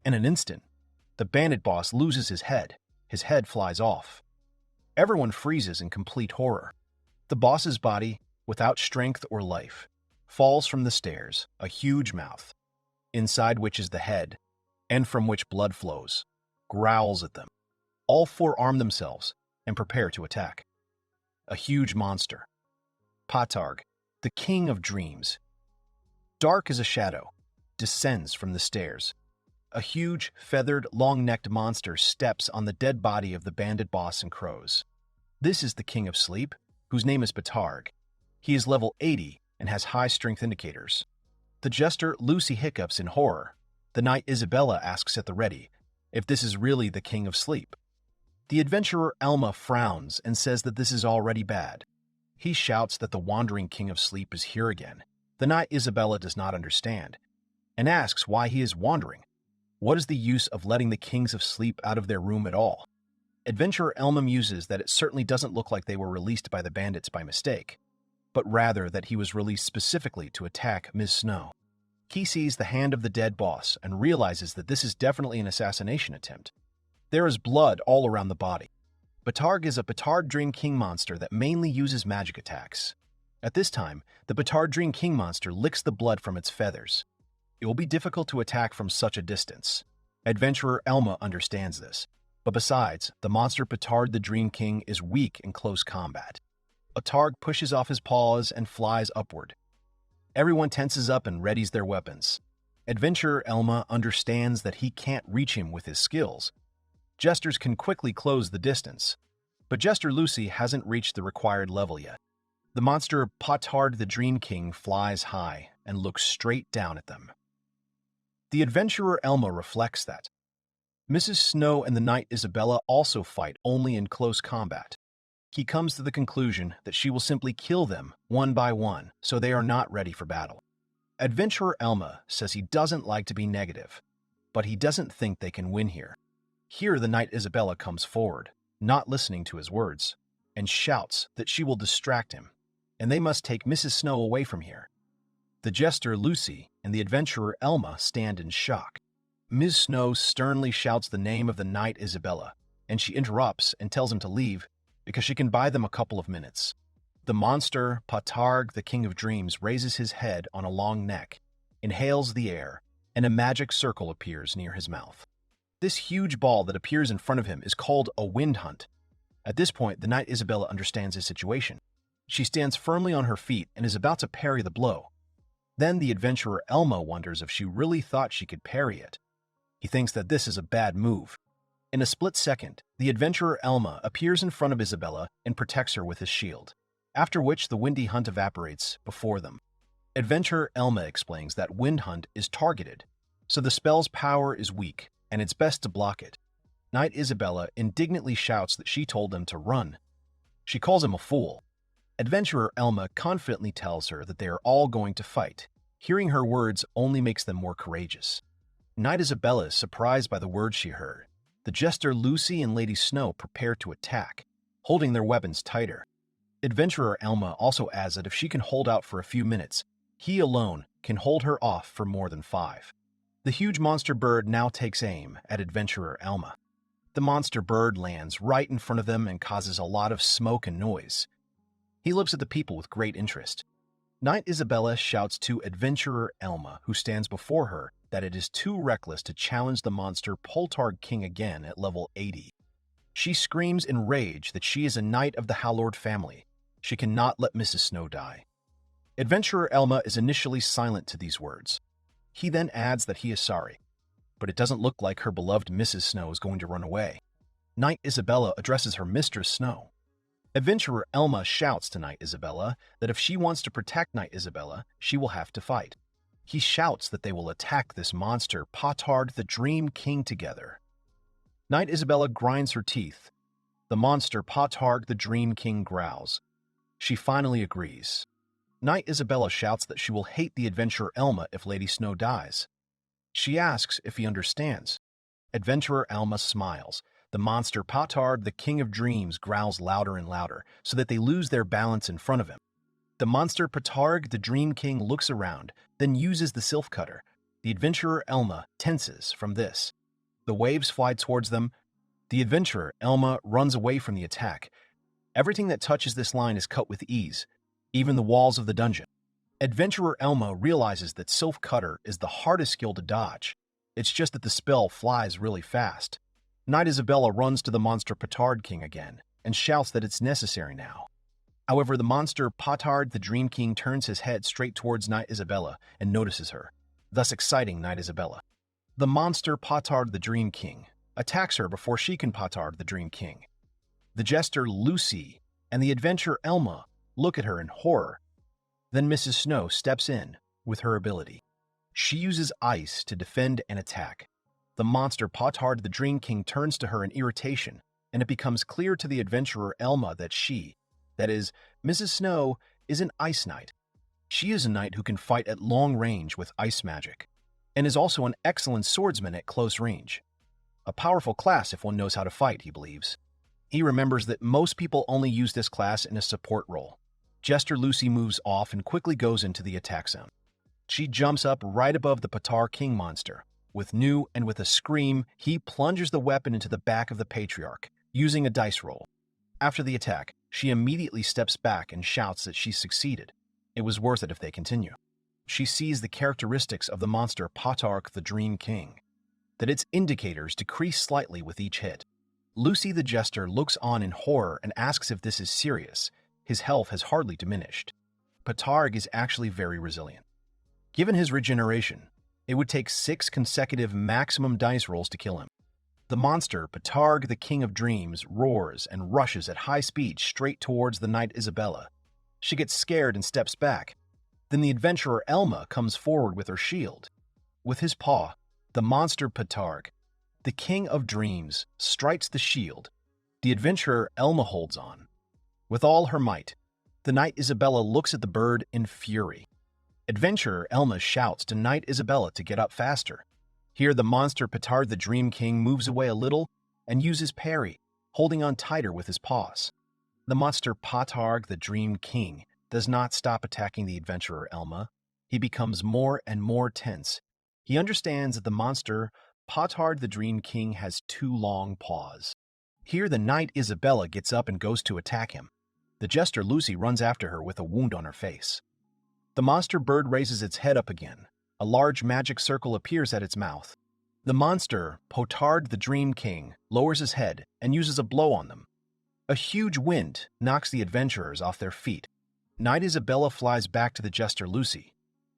In an instant, the bandit boss loses his head. His head flies off. Everyone freezes in complete horror. The boss's body, without strength or life, falls from the stairs, a huge mouth, inside which is the head, and from which blood flows, growls at them. All 4 arm themselves and prepare to attack. A huge monster. Patarg, the king of dreams, dark as a shadow, descends from the stairs. A huge, feathered, long-necked monster steps on the dead body of the bandit boss and crows. This is the king of sleep, whose name is Patarg. He is level 80 and has high strength indicators. The jester Lucy hiccups in horror. The Knight Isabella asks at the ready if this is really the king of sleep. The adventurer Elma frowns and says that this is already bad. He shouts that the wandering king of sleep is here again. The Knight Isabella does not understand and asks why he is wandering. What is the use of letting the kings of sleep out of their room at all? Adventurer Elma muses that it certainly doesn't look like they were released by the bandits by mistake, but rather that he was released specifically to attack Miss Snow. He sees the hand of the dead boss and realizes that this is definitely an assassination attempt. There is blood all around the body. Patarg is a Petard Dream King monster that mainly uses magic attacks. At this time, the Petard Dream King monster licks the blood from its feathers. It will be difficult to attack from such a distance. Adventurer Elma understands this, but besides, the monster Petard the Dream King is weak in close combat. Patarg pushes off his paws and flies upward. Everyone tenses up and readies their weapons. Adventurer Elma understands that he can't reach him with his skills. Jesters can quickly close the distance, but Jester Lucy hasn't reached the required level yet. The monster Petard the Dream King flies high and looks straight down at them. The adventurer Elma reflects that Mrs. Snow and the Knight Isabella also fight only in close combat. He comes to the conclusion that she will simply kill them one by one, so they are not ready for battle. Adventurer Elma says he doesn't like to be negative, but he doesn't think they can win here. Here the Knight Isabella comes forward, not listening to his words, and shouts that she will distract him, and they must take Mrs. Snow away from here. The jester Lucy and the adventurer Elma stand in shock. Ms. Snow sternly shouts the name of the Knight Isabella, and she interrupts and tells him to leave because she can buy them a couple of minutes. The monster, Patarg, the King of Dreams, raises his head on a long neck, inhales the air, and a magic circle appears near his mouth. This huge ball that appears in front of him is called a wind hunt. At this point, the Knight Isabella understands his situation. She stands firmly on her feet and is about to parry the blow. Then the adventurer Elma wonders if she really thought she could parry it. He thinks that this is a bad move. In a split second, the adventurer Elma appears in front of Isabella and protects her with his shield, after which the windy hunt evaporates before them. Adventurer Elma explains that Wind Hunt is targeted, so the spell's power is weak, and it's best to block it. Knight Isabella indignantly shouts that she told them to run. She calls him a fool. Adventurer Elma confidently tells her that they are all going to fight. Hearing her words only makes them more courageous. Knight Isabella is surprised by the words she heard. The jester Lucy and Lady Snow prepare to attack, holding their weapons tighter. Adventurer Elma also adds that if she can hold out for a few minutes, he alone can hold her off for more than 5. The huge monster bird now takes aim at Adventurer Elma. The monster bird lands right in front of them and causes a lot of smoke and noise. He looks at the people with great interest. Knight Isabella shouts to Adventurer Elma, who stands before her, that it is too reckless to challenge the monster Poltarg King again at level 80. She screams in rage that she is a knight of the Howlord family. She cannot let Mrs. Snow die. Adventurer Elma is initially silent to these words. He then adds that he is sorry, but it doesn't look like her beloved Mrs. Snow is going to run away. Knight Isabella addresses her Mistress Snow. Adventurer Elma shouts to Knight Isabella that if she wants to protect Knight Isabella, she will have to fight. He shouts that they will attack this monster Potard the Dream King together. Knight Isabella grinds her teeth. The monster Potard the Dream King growls. She finally agrees. Knight Isabella shouts that she will hate the adventurer Elma if Lady Snow dies. She asks if he understands. Adventurer Elma smiles. The monster Potard, the King of Dreams, growls louder and louder, so that they lose their balance in front of him. The monster Potard, the Dream King, looks around, then uses the Sylph Cutter. The adventurer Elma tenses from this. The waves fly towards them. The adventurer Elma runs away from the attack. Everything that touches this line is cut with ease, even the walls of the dungeon. Adventurer Elma realizes that Sylph Cutter is the hardest skill to dodge. It's just that the spell flies really fast. Knight Isabella runs to the monster Potard King again and shouts that it's necessary now. However, the monster Potard the Dream King turns his head straight towards Knight Isabella and notices her, thus exciting Knight Isabella. The monster Potard the Dream King attacks her before she can Potard the Dream King. The jester Lucy and the adventurer Elma look at her in horror. Then Mrs. Snow steps in with her ability. She uses ice to defend and attack. The monster Potard the Dream King turns to her in irritation, and it becomes clear to the adventurer Elma that she, that is, Mrs. Snow, is an ice knight. She is a knight who can fight at long range with ice magic, and is also an excellent swordsman at close range. A powerful class if one knows how to fight, he believes. He remembers that most people only use this class in a support role. Jester Lucy moves off and quickly goes into the attack zone. She jumps up right above the Potard King monster. With a scream, he plunges the weapon into the back of the patriarch, using a dice roll. After the attack, she immediately steps back and shouts that she succeeded. It was worth it if they continue. She sees the characteristics of the monster Potard the Dream King, that its indicators decrease slightly with each hit. Lucy the Jester looks on in horror and asks if this is serious. His health has hardly diminished. Potard is actually very resilient. Given his regeneration, it would take 6 consecutive maximum dice rolls to kill him. The monster, Potard the King of Dreams, roars and rushes at high speed straight towards the Knight Isabella. She gets scared and steps back. Then the adventurer Elma comes forward with her shield. With his paw, the monster Potard, the King of Dreams, strikes the shield. The adventurer Elma holds on. With all her might, the Knight Isabella looks at the bird in fury. Adventurer Elma shouts to Knight Isabella to get up faster. Here the monster Potard the Dream King moves away a little and uses parry, holding on tighter with his paws. The monster Potard the Dream King does not stop attacking the adventurer Elma. He becomes more and more tense. He understands that the monster Potard the Dream King has 2 long paws. Here the Knight Isabella gets up and goes to attack him. The jester Lucy runs after her with a wound on her face. The monster bird raises its head up again. A large magic circle appears at its mouth. The monster, Potard the Dream King, lowers his head and uses a blow on them. A huge wind knocks the adventurers off their feet. Knight Isabella flies back to the jester Lucy.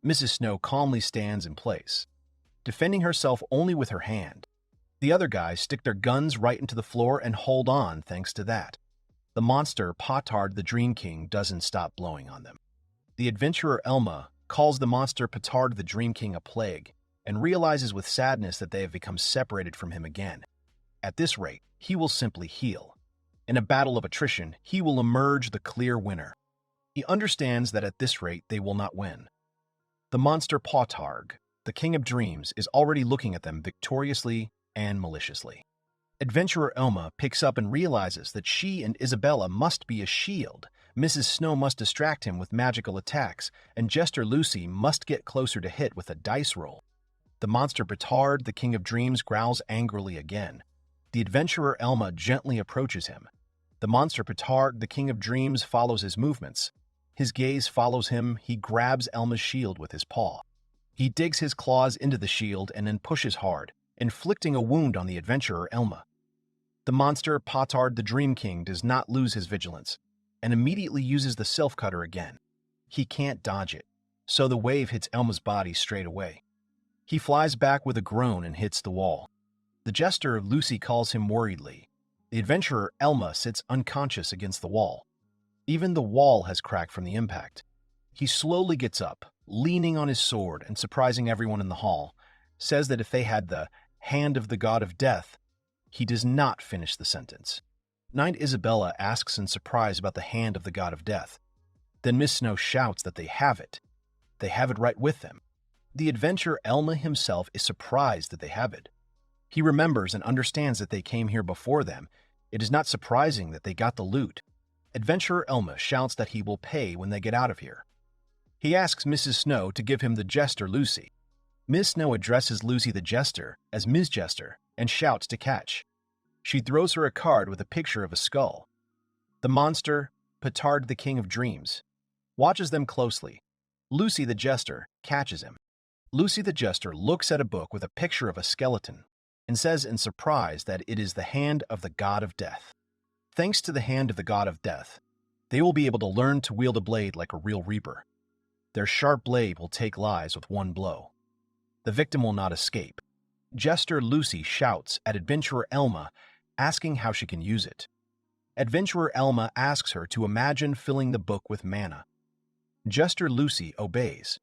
Mrs. Snow calmly stands in place, defending herself only with her hand. The other guys stick their guns right into the floor and hold on thanks to that. The monster, Potard the Dream King, doesn't stop blowing on them. The adventurer Elma calls the monster Potard the Dream King a plague and realizes with sadness that they have become separated from him again. At this rate, he will simply heal. In a battle of attrition, he will emerge the clear winner. He understands that at this rate they will not win. The monster Potard, the King of Dreams, is already looking at them victoriously and maliciously. Adventurer Elma picks up and realizes that she and Isabella must be a shield. Mrs. Snow must distract him with magical attacks, and Jester Lucy must get closer to hit with a dice roll. The monster Potard, the King of Dreams, growls angrily again. The adventurer Elma gently approaches him. The monster Potard, the King of Dreams, follows his movements. His gaze follows him. He grabs Elma's shield with his paw. He digs his claws into the shield and then pushes hard, inflicting a wound on the adventurer Elma. The monster Potard the Dream King does not lose his vigilance and immediately uses the self-cutter again. He can't dodge it, so the wave hits Elma's body straight away. He flies back with a groan and hits the wall. The jester Lucy calls him worriedly. The adventurer Elma sits unconscious against the wall. Even the wall has cracked from the impact. He slowly gets up, leaning on his sword and surprising everyone in the hall, says that if they had the hand of the god of death. He does not finish the sentence. Knight Isabella asks in surprise about the hand of the god of death. Then Miss Snow shouts that they have it. They have it right with them. The adventurer Elma himself is surprised that they have it. He remembers and understands that they came here before them. It is not surprising that they got the loot. Adventurer Elma shouts that he will pay when they get out of here. He asks Mrs. Snow to give him the jester Lucy. Miss Snow addresses Lucy the jester as Ms. Jester and shouts to catch. She throws her a card with a picture of a skull. The monster, Potard the King of Dreams, watches them closely. Lucy the jester catches him. Lucy the jester looks at a book with a picture of a skeleton and says in surprise that it is the hand of the god of death. Thanks to the hand of the god of death, they will be able to learn to wield a blade like a real reaper. Their sharp blade will take lives with one blow. The victim will not escape. Jester Lucy shouts at Adventurer Elma, asking how she can use it. Adventurer Elma asks her to imagine filling the book with mana. Jester Lucy obeys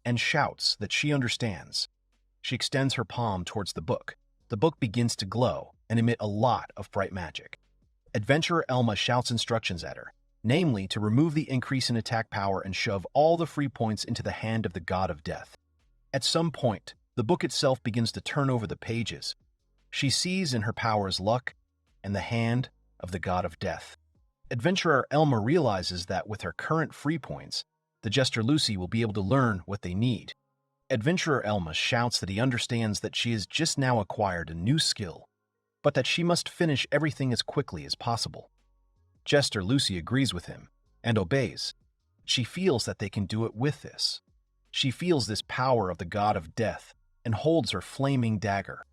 and shouts that she understands. She extends her palm towards the book. The book begins to glow and emit a lot of bright magic. Adventurer Elma shouts instructions at her, namely to remove the increase in attack power and shove all the free points into the hand of the god of death. At some point, the book itself begins to turn over the pages. She sees in her powers luck and the hand of the god of death. Adventurer Elma realizes that with her current free points, the Jester Lucy will be able to learn what they need. Adventurer Elma shouts that he understands that she has just now acquired a new skill, but that she must finish everything as quickly as possible. Jester Lucy agrees with him and obeys. She feels that they can do it with this. She feels this power of the god of death and holds her flaming dagger.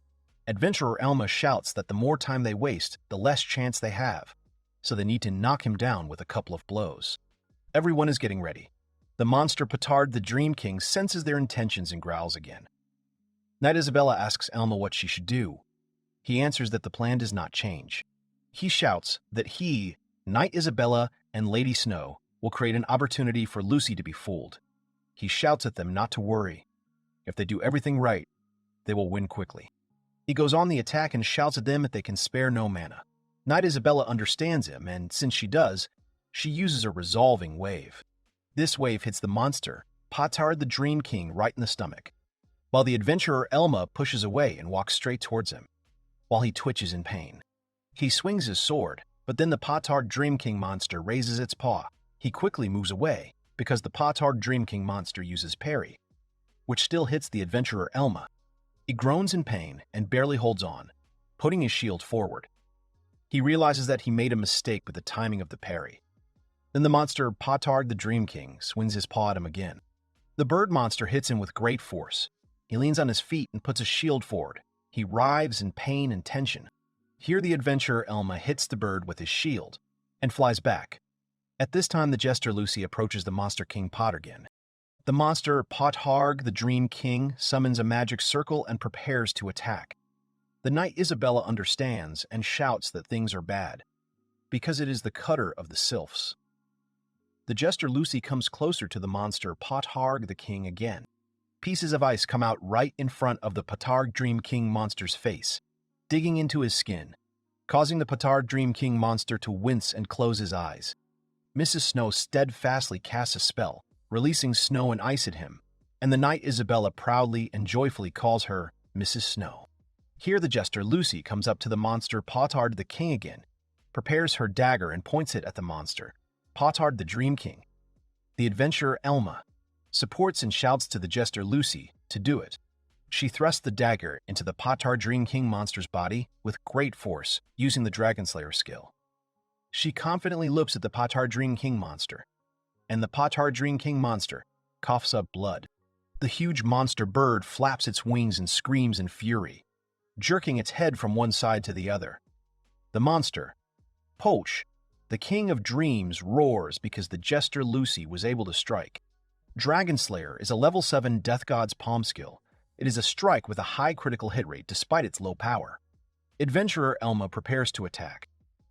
Adventurer Elma shouts that the more time they waste, the less chance they have, so they need to knock him down with a couple of blows. Everyone is getting ready. The monster Potard the Dream King senses their intentions and growls again. Knight Isabella asks Elma what she should do. He answers that the plan does not change. He shouts that he, Knight Isabella, and Lady Snow will create an opportunity for Lucy to be fooled. He shouts at them not to worry. If they do everything right, they will win quickly. He goes on the attack and shouts at them that they can spare no mana. Knight Isabella understands him, and since she does, she uses a resolving wave. This wave hits the monster, Potard the Dream King, right in the stomach, while the adventurer Elma pushes away and walks straight towards him, while he twitches in pain. He swings his sword, but then the Potard Dream King monster raises its paw. He quickly moves away, because the Potard Dream King monster uses parry, which still hits the adventurer Elma. He groans in pain and barely holds on, putting his shield forward. He realizes that he made a mistake with the timing of the parry. Then the monster Potard the Dream King swings his paw at him again. The bird monster hits him with great force. He leans on his feet and puts his shield forward. He writhes in pain and tension. Here the adventurer Elma hits the bird with his shield and flies back. At this time the Jester Lucy approaches the Monster King Pot again. The monster Potharg, the Dream King, summons a magic circle and prepares to attack. The knight Isabella understands and shouts that things are bad, because it is the cutter of the sylphs. The jester Lucy comes closer to the monster Potharg the King again. Pieces of ice come out right in front of the Potharg Dream King monster's face, digging into his skin, causing the Potharg Dream King monster to wince and close his eyes. Mrs. Snow steadfastly casts a spell, releasing snow and ice at him, and the knight Isabella proudly and joyfully calls her Mrs. Snow. Here the jester Lucy comes up to the monster Potard the King again, prepares her dagger and points it at the monster, Potard the Dream King. The adventurer Elma supports and shouts to the jester Lucy to do it. She thrusts the dagger into the Potard Dream King monster's body with great force, using the Dragon Slayer skill. She confidently looks at the Potard Dream King monster, and the Potard Dream King monster coughs up blood. The huge monster bird flaps its wings and screams in fury, jerking its head from one side to the other. The monster, Poch, the King of Dreams, roars because the jester Lucy was able to strike. Dragon Slayer is a level 7 Death God's palm skill. It is a strike with a high critical hit rate despite its low power. Adventurer Elma prepares to attack.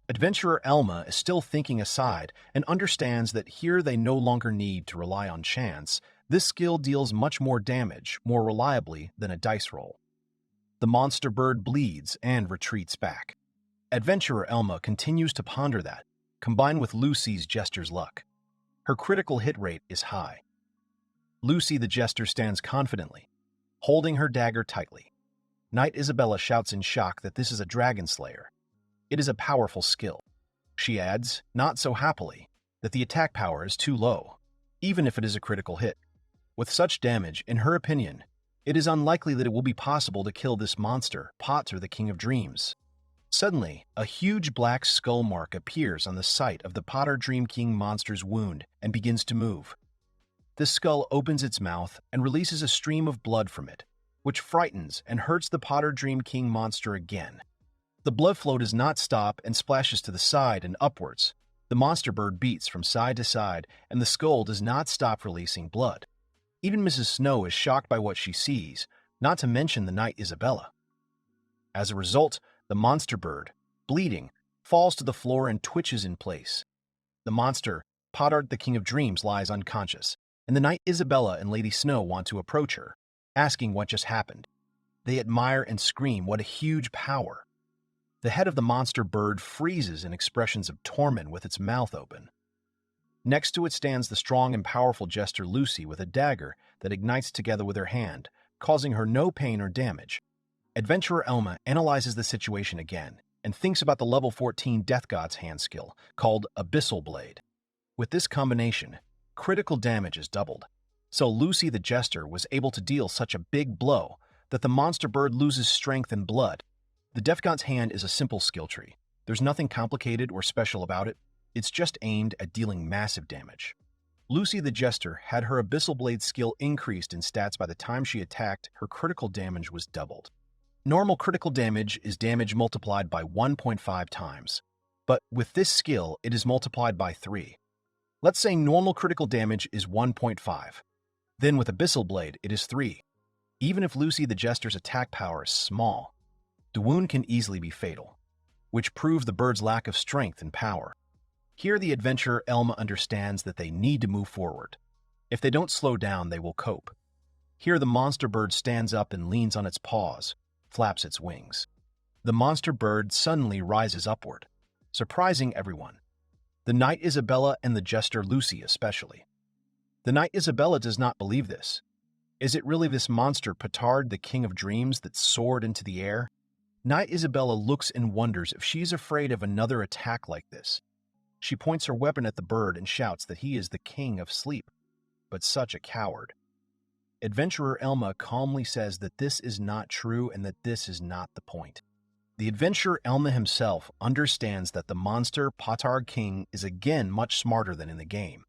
Adventurer Elma is still thinking aside and understands that here they no longer need to rely on chance. This skill deals much more damage, more reliably than a dice roll. The monster bird bleeds and retreats back. Adventurer Elma continues to ponder that, combined with Lucy's jester's luck. Her critical hit rate is high. Lucy the jester stands confidently, holding her dagger tightly. Knight Isabella shouts in shock that this is a Dragon Slayer. It is a powerful skill. She adds, not so happily, that the attack power is too low, even if it is a critical hit. With such damage, in her opinion, it is unlikely that it will be possible to kill this monster, Potter the King of Dreams. Suddenly, a huge black skull mark appears on the site of the Potter Dream King monster's wound and begins to move. The skull opens its mouth and releases a stream of blood from it, which frightens and hurts the Potter Dream King monster again. The blood flow does not stop and splashes to the side and upwards. The monster bird beats from side to side, and the skull does not stop releasing blood. Even Mrs. Snow is shocked by what she sees, not to mention the knight Isabella. As a result, the monster bird, bleeding, falls to the floor and twitches in place. The monster, Potter the King of Dreams, lies unconscious, and the knight Isabella and Lady Snow want to approach her, asking what just happened. They admire and scream, "What a huge power!" The head of the monster bird freezes in expressions of torment with its mouth open. Next to it stands the strong and powerful jester Lucy with a dagger that ignites together with her hand, causing her no pain or damage. Adventurer Elma analyzes the situation again and thinks about the level 14 Death God's hand skill, called Abyssal Blade. With this combination, critical damage is doubled. So Lucy the jester was able to deal such a big blow that the monster bird loses strength and blood. The Death God's hand is a simple skill tree. There's nothing complicated or special about it. It's just aimed at dealing massive damage. Lucy the jester had her Abyssal Blade skill increased in stats by the time she attacked. Her critical damage was doubled. Normal critical damage is damage multiplied by 1.5 times, but with this skill, it is multiplied by 3. Let's say normal critical damage is 1.5. Then with Abyssal Blade, it is 3. Even if Lucy the jester's attack power is small, the wound can easily be fatal, which proves the bird's lack of strength and power. Here the adventurer Elma understands that they need to move forward. If they don't slow down, they will cope. Here the monster bird stands up and leans on its paws, flaps its wings. The monster bird suddenly rises upward, surprising everyone. The knight Isabella and the jester Lucy especially. The knight Isabella does not believe this. Is it really this monster Petard, the King of Dreams, that soared into the air? Knight Isabella looks and wonders if she's afraid of another attack like this. She points her weapon at the bird and shouts that he is the king of sleep, but such a coward. Adventurer Elma calmly says that this is not true and that this is not the point. The adventurer Elma himself understands that the monster Potard King is again much smarter than in the game.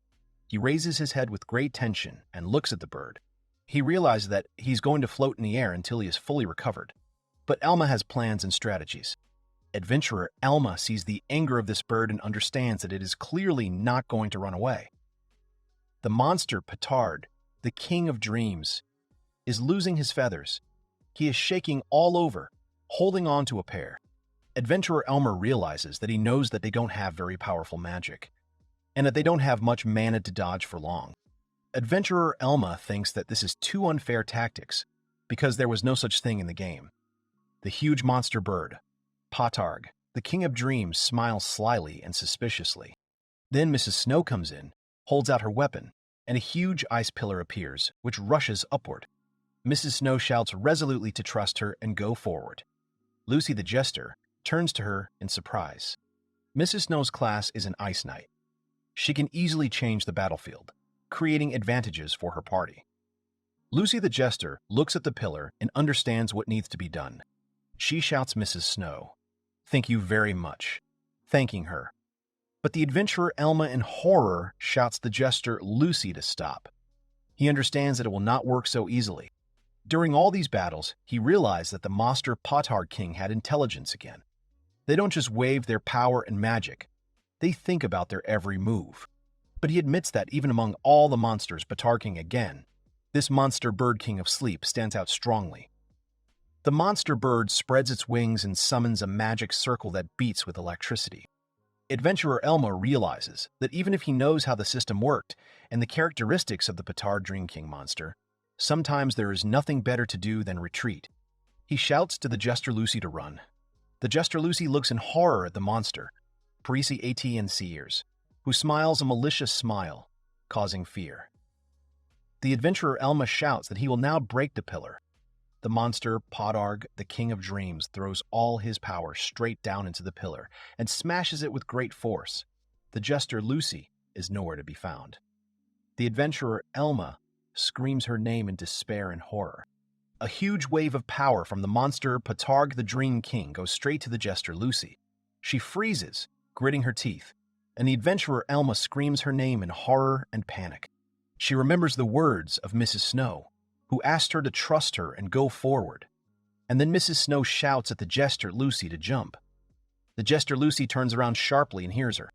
He raises his head with great tension and looks at the bird. He realizes that he's going to float in the air until he is fully recovered. But Elma has plans and strategies. Adventurer Elma sees the anger of this bird and understands that it is clearly not going to run away. The monster Petard the king of dreams, is losing his feathers. He is shaking all over, holding on to a pair. Adventurer Elmer realizes that he knows that they don't have very powerful magic, and that they don't have much mana to dodge for long. Adventurer Elma thinks that this is too unfair tactics, because there was no such thing in the game. The huge monster bird, Patarg, the king of dreams, smiles slyly and suspiciously. Then Mrs. Snow comes in, holds out her weapon, and a huge ice pillar appears, which rushes upward. Mrs. Snow shouts resolutely to trust her and go forward. Lucy the Jester turns to her in surprise. Mrs. Snow's class is an Ice Knight. She can easily change the battlefield, creating advantages for her party. Lucy the Jester looks at the pillar and understands what needs to be done. She shouts Mrs. Snow, "Thank you very much," thanking her. But the adventurer Elma in horror shouts the Jester Lucy to stop. He understands that it will not work so easily. During all these battles, he realized that the monster Patarg King had intelligence again. They don't just wave their power and magic, they think about their every move. But he admits that even among all the monsters Patarg King again, this monster bird king of sleep stands out strongly. The monster bird spreads its wings and summons a magic circle that beats with electricity. Adventurer Elma realizes that even if he knows how the system worked and the characteristics of the Patarg Dream King monster, sometimes there is nothing better to do than retreat. He shouts to the Jester Lucy to run. The Jester Lucy looks in horror at the monster, Parisi AT and Seers, who smiles a malicious smile, causing fear. The adventurer Elma shouts that he will now break the pillar. The monster Patarg, the king of dreams, throws all his power straight down into the pillar and smashes it with great force. The Jester Lucy is nowhere to be found. The adventurer Elma screams her name in despair and horror. A huge wave of power from the monster Patarg the Dream King goes straight to the Jester Lucy. She freezes, gritting her teeth, and the adventurer Elma screams her name in horror and panic. She remembers the words of Mrs. Snow, who asked her to trust her and go forward. And then Mrs. Snow shouts at the Jester Lucy to jump. The Jester Lucy turns around sharply and hears her.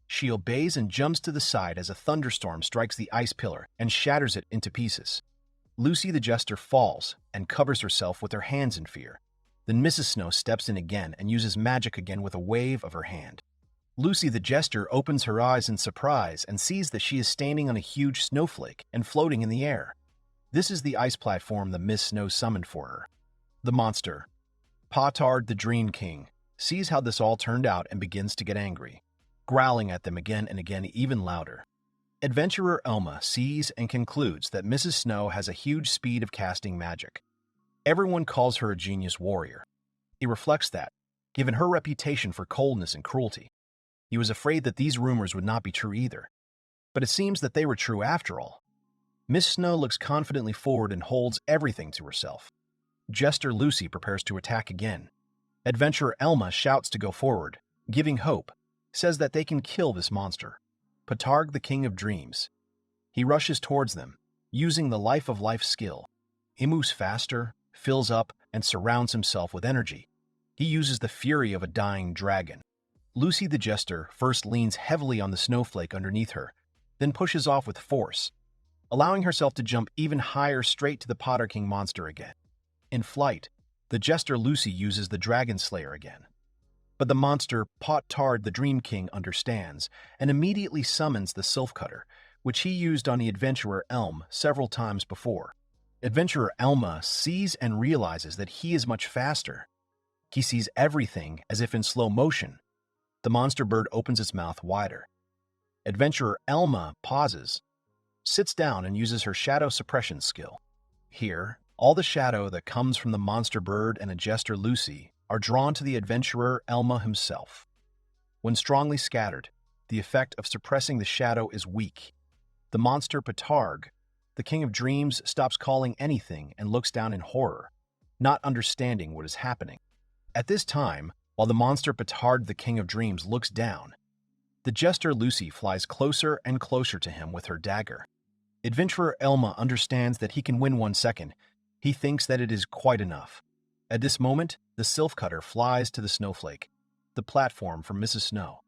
She obeys and jumps to the side as a thunderstorm strikes the ice pillar and shatters it into pieces. Lucy the Jester falls and covers herself with her hands in fear. Then Mrs. Snow steps in again and uses magic again with a wave of her hand. Lucy the Jester opens her eyes in surprise and sees that she is standing on a huge snowflake and floating in the air. This is the ice platform that Miss Snow summoned for her. The monster, Patarg the Dream King, sees how this all turned out and begins to get angry, growling at them again and again even louder. Adventurer Elma sees and concludes that Mrs. Snow has a huge speed of casting magic. Everyone calls her a genius warrior. He reflects that, given her reputation for coldness and cruelty, he was afraid that these rumors would not be true either. But it seems that they were true after all. Miss Snow looks confidently forward and holds everything to herself. Jester Lucy prepares to attack again. Adventurer Elma shouts to go forward, giving hope, says that they can kill this monster, Patarg the King of Dreams. He rushes towards them, using the Life of Life skill. He moves faster, fills up, and surrounds himself with energy. He uses the fury of a dying dragon. Lucy the Jester first leans heavily on the snowflake underneath her, then pushes off with force, allowing herself to jump even higher straight to the Patarg King monster again. In flight, the Jester Lucy uses the Dragon Slayer again. But the monster Patarg the Dream King understands and immediately summons the Sylph Cutter, which he used on the adventurer Elm several times before. Adventurer Elma sees and realizes that he is much faster. He sees everything as if in slow motion. The monster bird opens its mouth wider. Adventurer Elma pauses, sits down and uses her shadow suppression skill. Here, all the shadow that comes from the monster bird and a Jester Lucy are drawn to the adventurer Elma himself. When strongly scattered, the effect of suppressing the shadow is weak. The monster Patarg, the King of Dreams, stops calling anything and looks down in horror, not understanding what is happening. At this time, while the monster Patarg, the King of Dreams, looks down, the Jester Lucy flies closer and closer to him with her dagger. Adventurer Elma understands that he can win 1 second. He thinks that it is quite enough. At this moment, the Sylph Cutter flies to the snowflake, the platform for Mrs. Snow,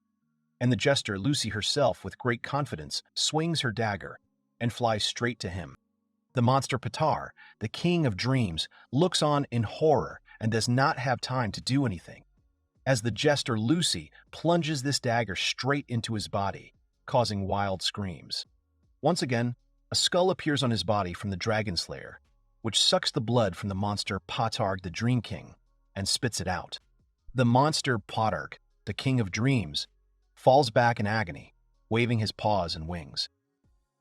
and the Jester Lucy herself, with great confidence, swings her dagger and flies straight to him. The monster Patar, the king of dreams, looks on in horror and does not have time to do anything, as the jester Lucy plunges this dagger straight into his body, causing wild screams. Once again, a skull appears on his body from the Dragon Slayer, which sucks the blood from the monster Patarg the Dream King and spits it out. The monster Patarg, the king of dreams, falls back in agony, waving his paws and wings.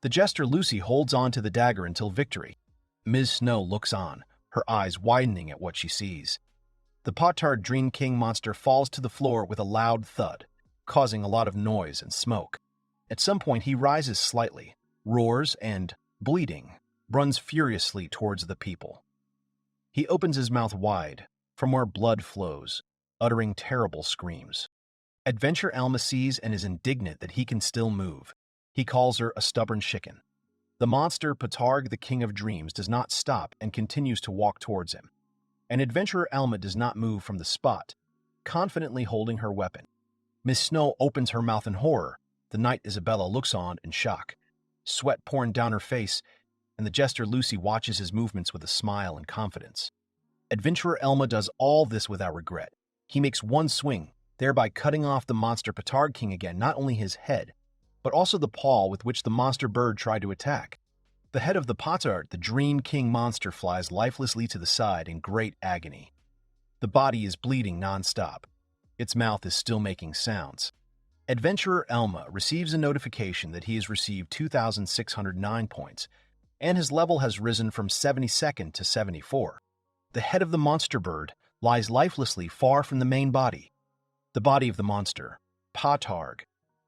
The jester Lucy holds on to the dagger until victory. Ms. Snow looks on, her eyes widening at what she sees. The Patarg Dream King monster falls to the floor with a loud thud, causing a lot of noise and smoke. At some point, he rises slightly, roars, and, bleeding, runs furiously towards the people. He opens his mouth wide, from where blood flows, uttering terrible screams. Adventurer Elma sees and is indignant that he can still move. He calls her a stubborn chicken. The monster Patarg, the king of dreams, does not stop and continues to walk towards him. And Adventurer Elma does not move from the spot, confidently holding her weapon. Miss Snow opens her mouth in horror. The knight Isabella looks on in shock, sweat pouring down her face, and the jester Lucy watches his movements with a smile and confidence. Adventurer Elma does all this without regret. He makes one swing, thereby cutting off the monster Patarg King again, not only his head, but also the paw with which the monster bird tried to attack. The head of the Patarg, the Dream King monster, flies lifelessly to the side in great agony. The body is bleeding non-stop. Its mouth is still making sounds. Adventurer Elma receives a notification that he has received 2,609 points, and his level has risen from 72nd to 74. The head of the monster bird lies lifelessly far from the main body. The body of the monster, Patarg,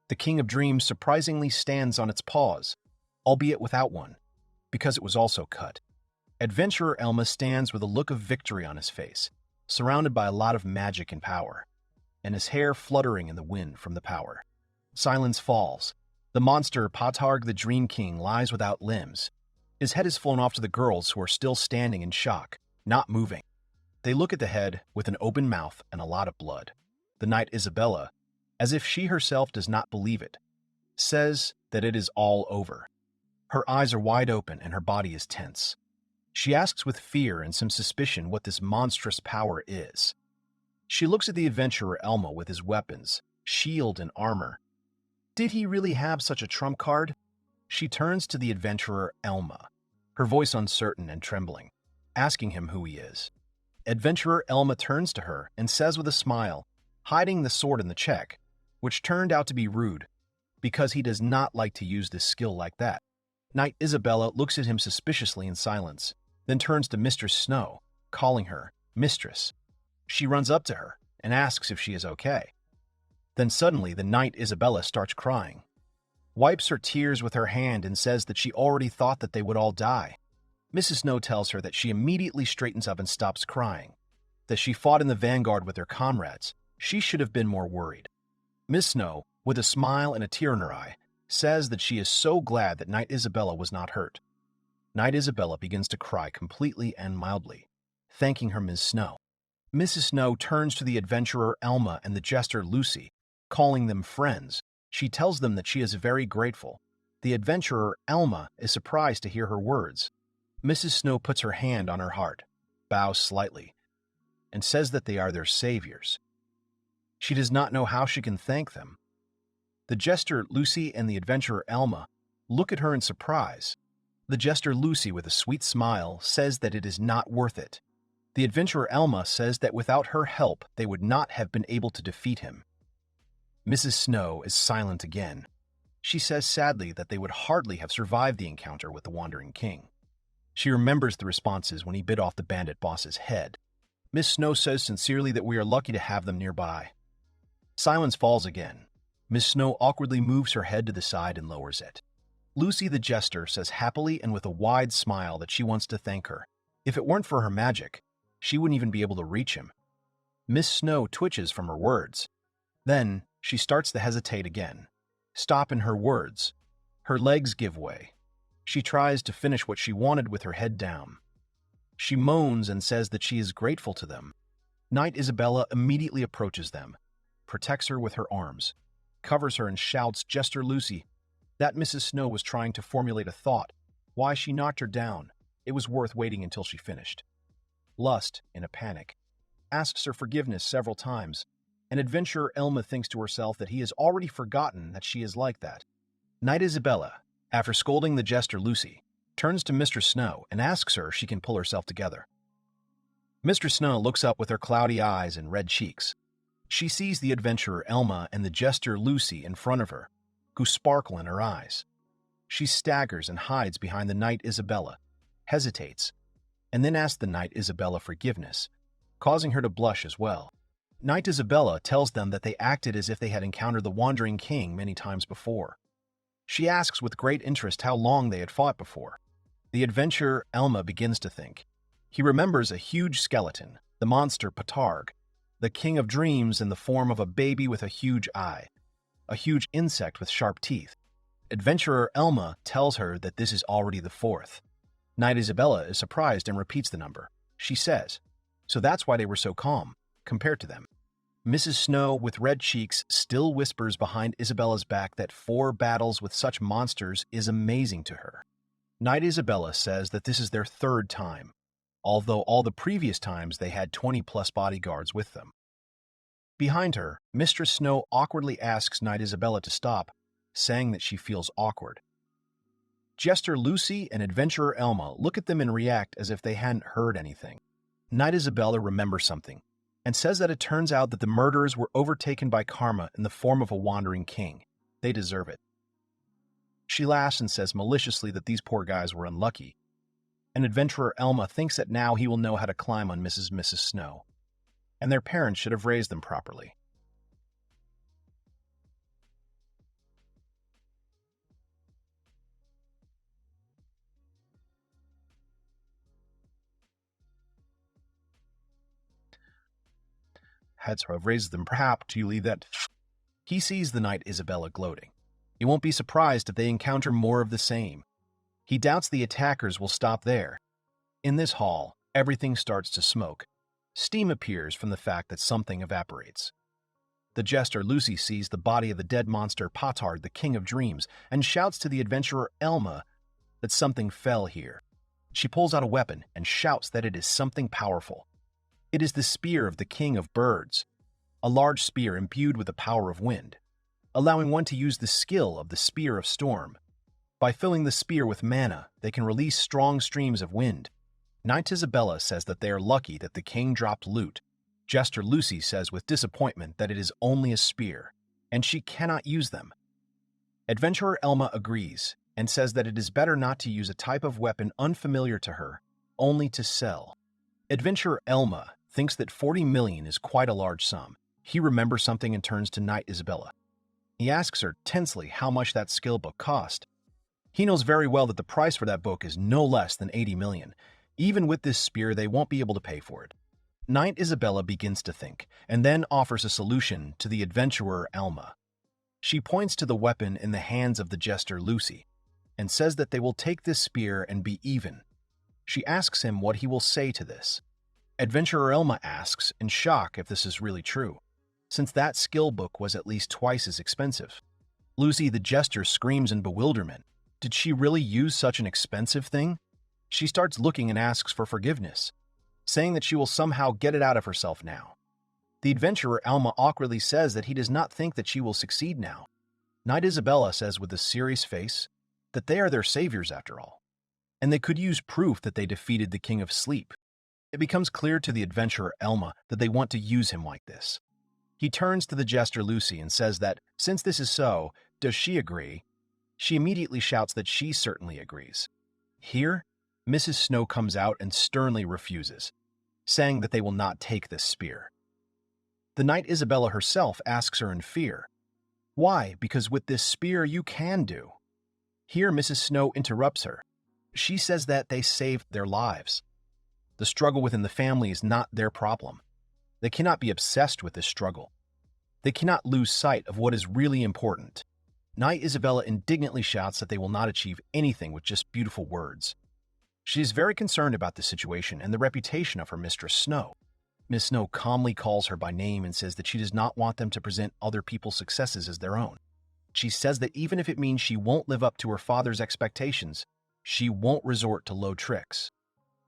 the king of dreams, surprisingly stands on its paws, albeit without one, because it was also cut. Adventurer Elma stands with a look of victory on his face, surrounded by a lot of magic and power, and his hair fluttering in the wind from the power. Silence falls. The monster Patarg the Dream King lies without limbs. His head is flown off to the girls, who are still standing in shock, not moving. They look at the head with an open mouth and a lot of blood. The knight Isabella, as if she herself does not believe it, says that it is all over. Her eyes are wide open and her body is tense. She asks with fear and some suspicion what this monstrous power is. She looks at the adventurer Elma with his weapons, shield, and armor. Did he really have such a trump card? She turns to the adventurer Elma, her voice uncertain and trembling, asking him who he is. Adventurer Elma turns to her and says with a smile, hiding the sword in the check, which turned out to be rude, because he does not like to use this skill like that. Knight Isabella looks at him suspiciously in silence, then turns to Mistress Snow, calling her Mistress. She runs up to her and asks if she is okay. Then suddenly the knight Isabella starts crying, wipes her tears with her hand, and says that she already thought that they would all die. Mrs. Snow tells her that she immediately straightens up and stops crying, that she fought in the vanguard with her comrades. She should have been more worried. Miss Snow, with a smile and a tear in her eye, says that she is so glad that Knight Isabella was not hurt. Knight Isabella begins to cry completely and mildly, thanking her Miss Snow. Mrs. Snow turns to the adventurer Elma and the jester Lucy, calling them friends. She tells them that she is very grateful. The adventurer Elma is surprised to hear her words. Mrs. Snow puts her hand on her heart, bows slightly, and says that they are their saviors. She does not know how she can thank them. The jester Lucy and the adventurer Elma look at her in surprise. The jester Lucy, with a sweet smile, says that it is not worth it. The adventurer Elma says that without her help, they would not have been able to defeat him. Mrs. Snow is silent again. She says sadly that they would hardly have survived the encounter with the Wandering King. She remembers the responses when he bit off the bandit boss's head. Miss Snow says sincerely that we are lucky to have them nearby. Silence falls again. Miss Snow awkwardly moves her head to the side and lowers it. Lucy the jester says happily and with a wide smile that she wants to thank her. If it weren't for her magic, she wouldn't even be able to reach him. Miss Snow twitches from her words. Then she starts to hesitate again, stop in her words. Her legs give way. She tries to finish what she wanted with her head down. She moans and says that she is grateful to them. Knight Isabella immediately approaches them, protects her with her arms, covers her, and shouts, "Jester Lucy." That Mrs. Snow was trying to formulate a thought, why she knocked her down, it was worth waiting until she finished. Lust, in a panic, asks her forgiveness several times, and adventurer Elma thinks to herself that he has already forgotten that she is like that. Knight Isabella, after scolding the jester Lucy, turns to Mistress Snow and asks her if she can pull herself together. Mistress Snow looks up with her cloudy eyes and red cheeks. She sees the adventurer Elma and the jester Lucy in front of her, who sparkle in her eyes. She staggers and hides behind the Knight Isabella, hesitates, and then asks the Knight Isabella forgiveness, causing her to blush as well. Knight Isabella tells them that they acted as if they had encountered the Wandering King many times before. She asks with great interest how long they had fought before. The adventurer Elma begins to think. He remembers a huge skeleton, the monster Patarg, the king of dreams in the form of a baby with a huge eye, a huge insect with sharp teeth. Adventurer Elma tells her that this is already the fourth. Knight Isabella is surprised and repeats the number. She says, so that's why they were so calm, compared to them. Mrs. Snow, with red cheeks, still whispers behind Isabella's back that 4 battles with such monsters is amazing to her. Knight Isabella says that this is their 3rd time, although all the previous times they had 20-plus bodyguards with them. Behind her, Mistress Snow awkwardly asks Knight Isabella to stop, saying that she feels awkward. Jester Lucy and adventurer Elma look at them and react as if they hadn't heard anything. Knight Isabella remembers something, and says that it turns out that the murderers were overtaken by karma in the form of a wandering king. They deserve it. She laughs and says maliciously that these poor guys were unlucky, and adventurer Elma thinks that now he will know how to climb on Mrs. Snow, and their parents should have raised them properly. Had to have raised them perhaps to leave that. He sees the Knight Isabella gloating. He won't be surprised if they encounter more of the same. He doubts the attackers will stop there. In this hall, everything starts to smoke. Steam appears from the fact that something evaporates. The jester Lucy sees the body of the dead monster Patard, the king of dreams, and shouts to the adventurer Elma that something fell here. She pulls out a weapon and shouts that it is something powerful. It is the spear of the king of birds, a large spear imbued with the power of wind, allowing one to use the skill of the spear of storm. By filling the spear with mana, they can release strong streams of wind. Knight Isabella says that they are lucky that the king dropped loot. Jester Lucy says with disappointment that it is only a spear, and she cannot use them. Adventurer Elma agrees, and says that it is better not to use a type of weapon unfamiliar to her, only to sell. Adventurer Elma thinks that 40 million is quite a large sum. He remembers something and turns to Knight Isabella. He asks her tensely how much that skill book cost. He knows very well that the price for that book is no less than 80 million. Even with this spear, they won't be able to pay for it. Knight Isabella begins to think, and then offers a solution to the adventurer Elma. She points to the weapon in the hands of the jester Lucy, and says that they will take this spear and be even. She asks him what he will say to this. Adventurer Elma asks, in shock, if this is really true, since that skill book was at least twice as expensive. Lucy the jester screams in bewilderment. Did she really use such an expensive thing? She starts looking and asks for forgiveness, saying that she will somehow get it out of herself now. The adventurer Elma awkwardly says that he does not think that she will succeed now. Knight Isabella says with a serious face that they are their saviors after all, and they could use proof that they defeated the King of Sleep. It becomes clear to the adventurer Elma that they want to use him like this. He turns to the jester Lucy and says that, since this is so, does she agree? She immediately shouts that she certainly agrees. Here, Mrs. Snow comes out and sternly refuses, saying that they will not take this spear. The Knight Isabella herself asks her in fear, "Why? Because with this spear you can do." Here Mrs. Snow interrupts her. She says that they saved their lives. The struggle within the family is not their problem. They cannot be obsessed with this struggle. They cannot lose sight of what is really important. Knight Isabella indignantly shouts that they will not achieve anything with just beautiful words. She is very concerned about the situation and the reputation of her Mistress Snow. Miss Snow calmly calls her by name and says that she does not want them to present other people's successes as their own. She says that even if it means she won't live up to her father's expectations, she won't resort to low tricks.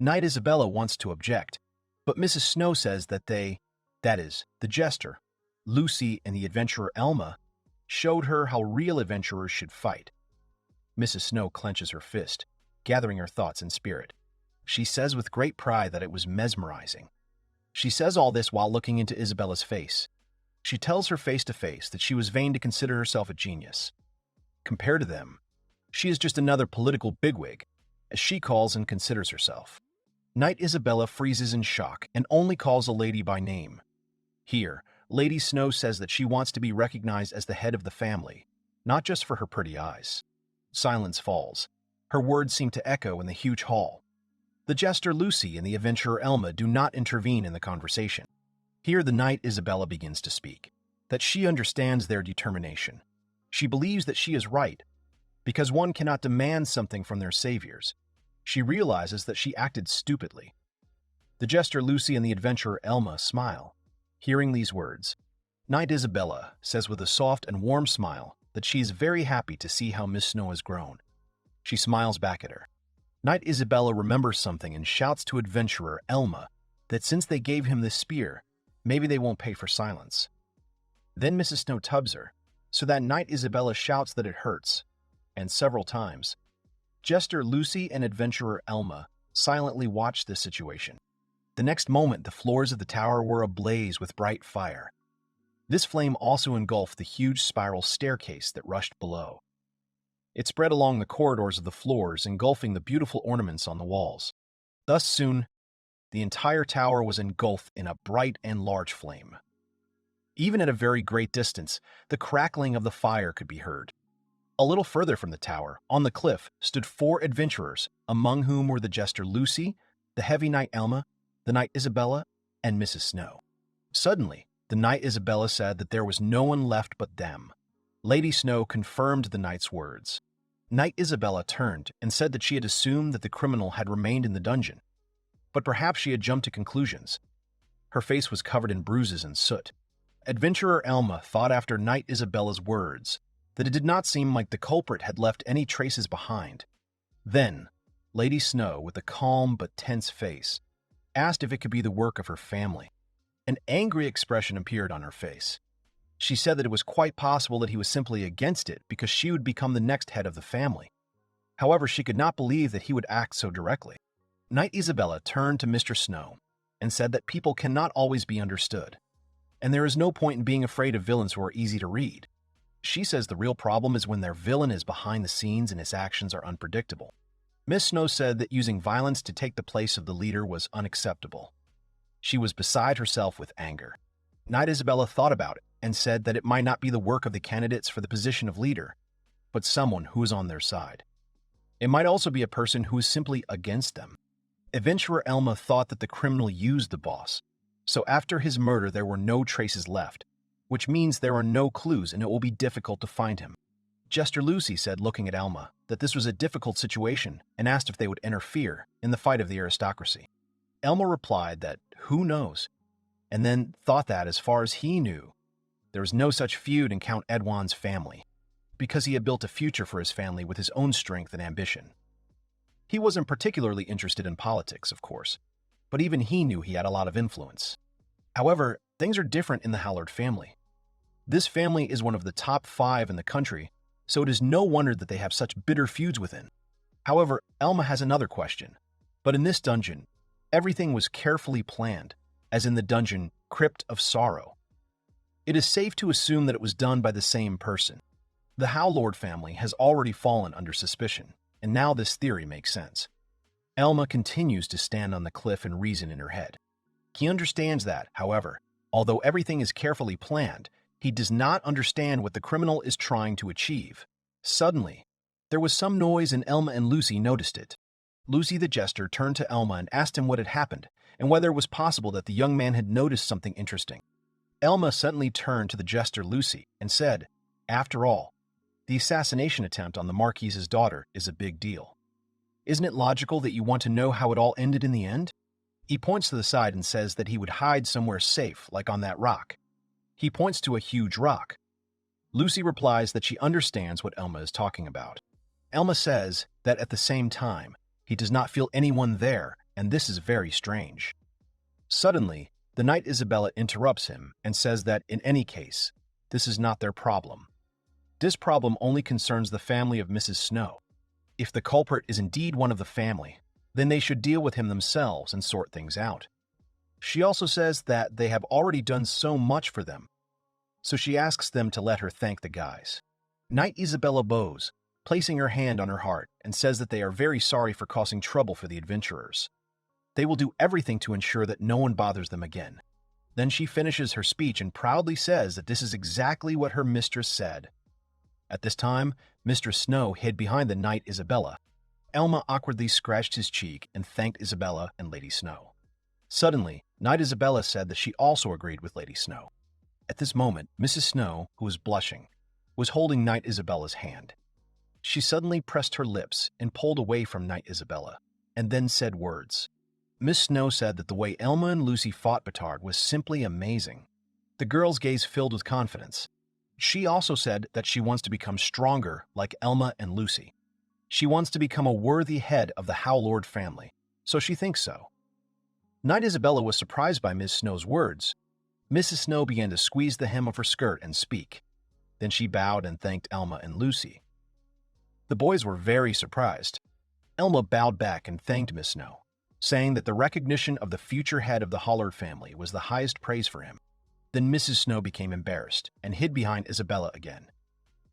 Knight Isabella wants to object, but Mrs. Snow says that that is, the jester, Lucy and the adventurer Elma, showed her how real adventurers should fight. Mrs. Snow clenches her fist, gathering her thoughts in spirit. She says with great pride that it was mesmerizing. She says all this while looking into Isabella's face. She tells her face to face that she was vain to consider herself a genius. Compared to them, she is just another political bigwig, as she calls and considers herself. Knight Isabella freezes in shock and only calls a lady by name. Here, Lady Snow says that she wants to be recognized as the head of the family, not just for her pretty eyes. Silence falls. Her words seem to echo in the huge hall. The jester Lucy and the adventurer Elma do not intervene in the conversation. Here the Knight Isabella begins to speak, that she understands their determination. She believes that she is right, because one cannot demand something from their saviors. She realizes that she acted stupidly. The jester Lucy and the adventurer Elma smile. Hearing these words, Knight Isabella says with a soft and warm smile that she is very happy to see how Miss Snow has grown. She smiles back at her. Knight Isabella remembers something and shouts to adventurer Elma that since they gave him this spear, maybe they won't pay for silence. Then Mrs. Snow tubs her, so that Knight Isabella shouts that it hurts, and several times. Jester Lucy and adventurer Elma silently watched this situation. The next moment, the floors of the tower were ablaze with bright fire. This flame also engulfed the huge spiral staircase that rushed below. It spread along the corridors of the floors, engulfing the beautiful ornaments on the walls. Thus soon, the entire tower was engulfed in a bright and large flame. Even at a very great distance, the crackling of the fire could be heard. A little further from the tower, on the cliff, stood 4 adventurers, among whom were the jester Lucy, the heavy knight Elma, the Knight Isabella, and Mrs. Snow. Suddenly, the Knight Isabella said that there was no one left but them. Lady Snow confirmed the knight's words. Knight Isabella turned and said that she had assumed that the criminal had remained in the dungeon, but perhaps she had jumped to conclusions. Her face was covered in bruises and soot. Adventurer Elma thought after Knight Isabella's words that it did not seem like the culprit had left any traces behind. Then, Lady Snow, with a calm but tense face, asked if it could be the work of her family. An angry expression appeared on her face. She said that it was quite possible that he was simply against it because she would become the next head of the family. However, she could not believe that he would act so directly. Knight Isabella turned to Mr. Snow and said that people cannot always be understood, and there is no point in being afraid of villains who are easy to read. She says the real problem is when their villain is behind the scenes and his actions are unpredictable. Miss Snow said that using violence to take the place of the leader was unacceptable. She was beside herself with anger. Knight Isabella thought about it and said that it might not be the work of the candidates for the position of leader, but someone who is on their side. It might also be a person who is simply against them. Adventurer Elma thought that the criminal used the boss, so after his murder there were no traces left, which means there are no clues and it will be difficult to find him. Jester Lucy said, looking at Elma, that this was a difficult situation and asked if they would interfere in the fight of the aristocracy. Elma replied that, who knows, and then thought that, as far as he knew, there was no such feud in Count Edwan's family, because he had built a future for his family with his own strength and ambition. He wasn't particularly interested in politics, of course, but even he knew he had a lot of influence. However, things are different in the Hallard family. This family is one of the top 5 in the country, so it is no wonder that they have such bitter feuds within. However, Elma has another question. But in this dungeon, everything was carefully planned, as in the dungeon Crypt of Sorrow. It is safe to assume that it was done by the same person. The Howlord family has already fallen under suspicion, and now this theory makes sense. Elma continues to stand on the cliff and reason in her head. He understands that, however, although everything is carefully planned, he does not understand what the criminal is trying to achieve. Suddenly, there was some noise and Elma and Lucy noticed it. Lucy the jester turned to Elma and asked him what had happened and whether it was possible that the young man had noticed something interesting. Elma suddenly turned to the jester Lucy and said, "After all, the assassination attempt on the Marquise's daughter is a big deal. Isn't it logical that you want to know how it all ended in the end?" He points to the side and says that he would hide somewhere safe, like on that rock. He points to a huge rock. Lucy replies that she understands what Elma is talking about. Elma says that at the same time, he does not feel anyone there and this is very strange. Suddenly, the knight Isabella interrupts him and says that, in any case, this is not their problem. This problem only concerns the family of Mrs. Snow. If the culprit is indeed one of the family, then they should deal with him themselves and sort things out. She also says that they have already done so much for them, so she asks them to let her thank the guys. Knight Isabella bows, placing her hand on her heart, and says that they are very sorry for causing trouble for the adventurers. They will do everything to ensure that no one bothers them again. Then she finishes her speech and proudly says that this is exactly what her mistress said. At this time, Mistress Snow hid behind the knight Isabella. Elma awkwardly scratched his cheek and thanked Isabella and Lady Snow. Suddenly, Knight Isabella said that she also agreed with Lady Snow. At this moment, Mrs. Snow, who was blushing, was holding Knight Isabella's hand. She suddenly pressed her lips and pulled away from Knight Isabella, and then said words. Miss Snow said that the way Elma and Lucy fought Batard was simply amazing. The girl's gaze filled with confidence. She also said that she wants to become stronger like Elma and Lucy. She wants to become a worthy head of the Howlord family, so she thinks so. Knight Isabella was surprised by Miss Snow's words. Mrs. Snow began to squeeze the hem of her skirt and speak. Then she bowed and thanked Elma and Lucy. The boys were very surprised. Elma bowed back and thanked Miss Snow, saying that the recognition of the future head of the Howlord family was the highest praise for him. Then Mrs. Snow became embarrassed and hid behind Isabella again.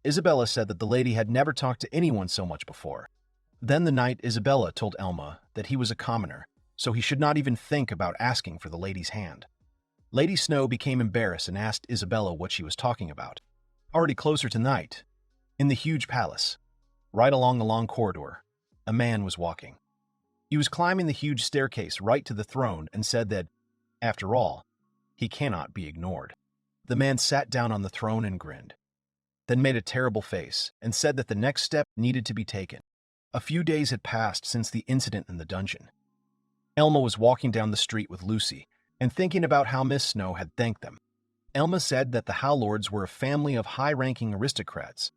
Isabella said that the lady had never talked to anyone so much before. Then the knight Isabella told Elma that he was a commoner, so he should not even think about asking for the lady's hand. Lady Snow became embarrassed and asked Isabella what she was talking about. Already closer to night, in the huge palace, right along the long corridor, a man was walking. He was climbing the huge staircase right to the throne and said that, after all, he cannot be ignored. The man sat down on the throne and grinned, then made a terrible face and said that the next step needed to be taken. A few days had passed since the incident in the dungeon. Elma was walking down the street with Lucy and thinking about how Miss Snow had thanked them. Elma said that the Howlords were a family of high-ranking aristocrats.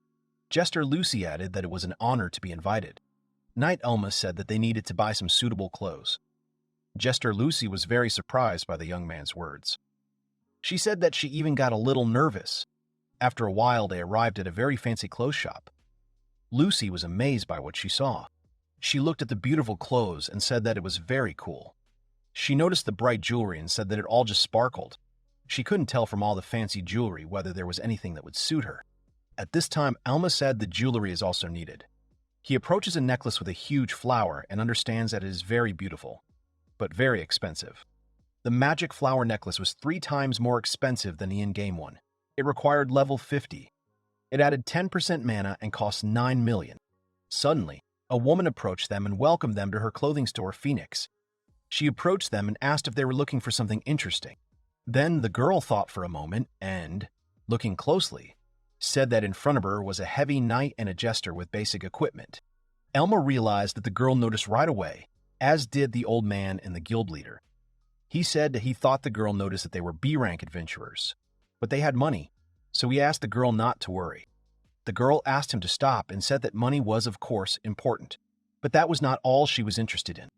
Jester Lucy added that it was an honor to be invited. Knight Elma said that they needed to buy some suitable clothes. Jester Lucy was very surprised by the young man's words. She said that she even got a little nervous. After a while, they arrived at a very fancy clothes shop. Lucy was amazed by what she saw. She looked at the beautiful clothes and said that it was very cool. She noticed the bright jewelry and said that it all just sparkled. She couldn't tell from all the fancy jewelry whether there was anything that would suit her. At this time, Elma said the jewelry is also needed. He approaches a necklace with a huge flower and understands that it is very beautiful, but very expensive. The magic flower necklace was 3 times more expensive than the in-game one. It required level 50. It added 10% mana and cost 9 million. Suddenly, a woman approached them and welcomed them to her clothing store, Phoenix. She approached them and asked if they were looking for something interesting. Then the girl thought for a moment and, looking closely, said that in front of her was a heavy knight and a jester with basic equipment. Elma realized that the girl noticed right away, as did the old man and the guild leader. He said that he thought the girl noticed that they were B-rank adventurers, but they had money, so he asked the girl not to worry. The girl asked him to stop and said that money was, of course, important, but that was not all she was interested in.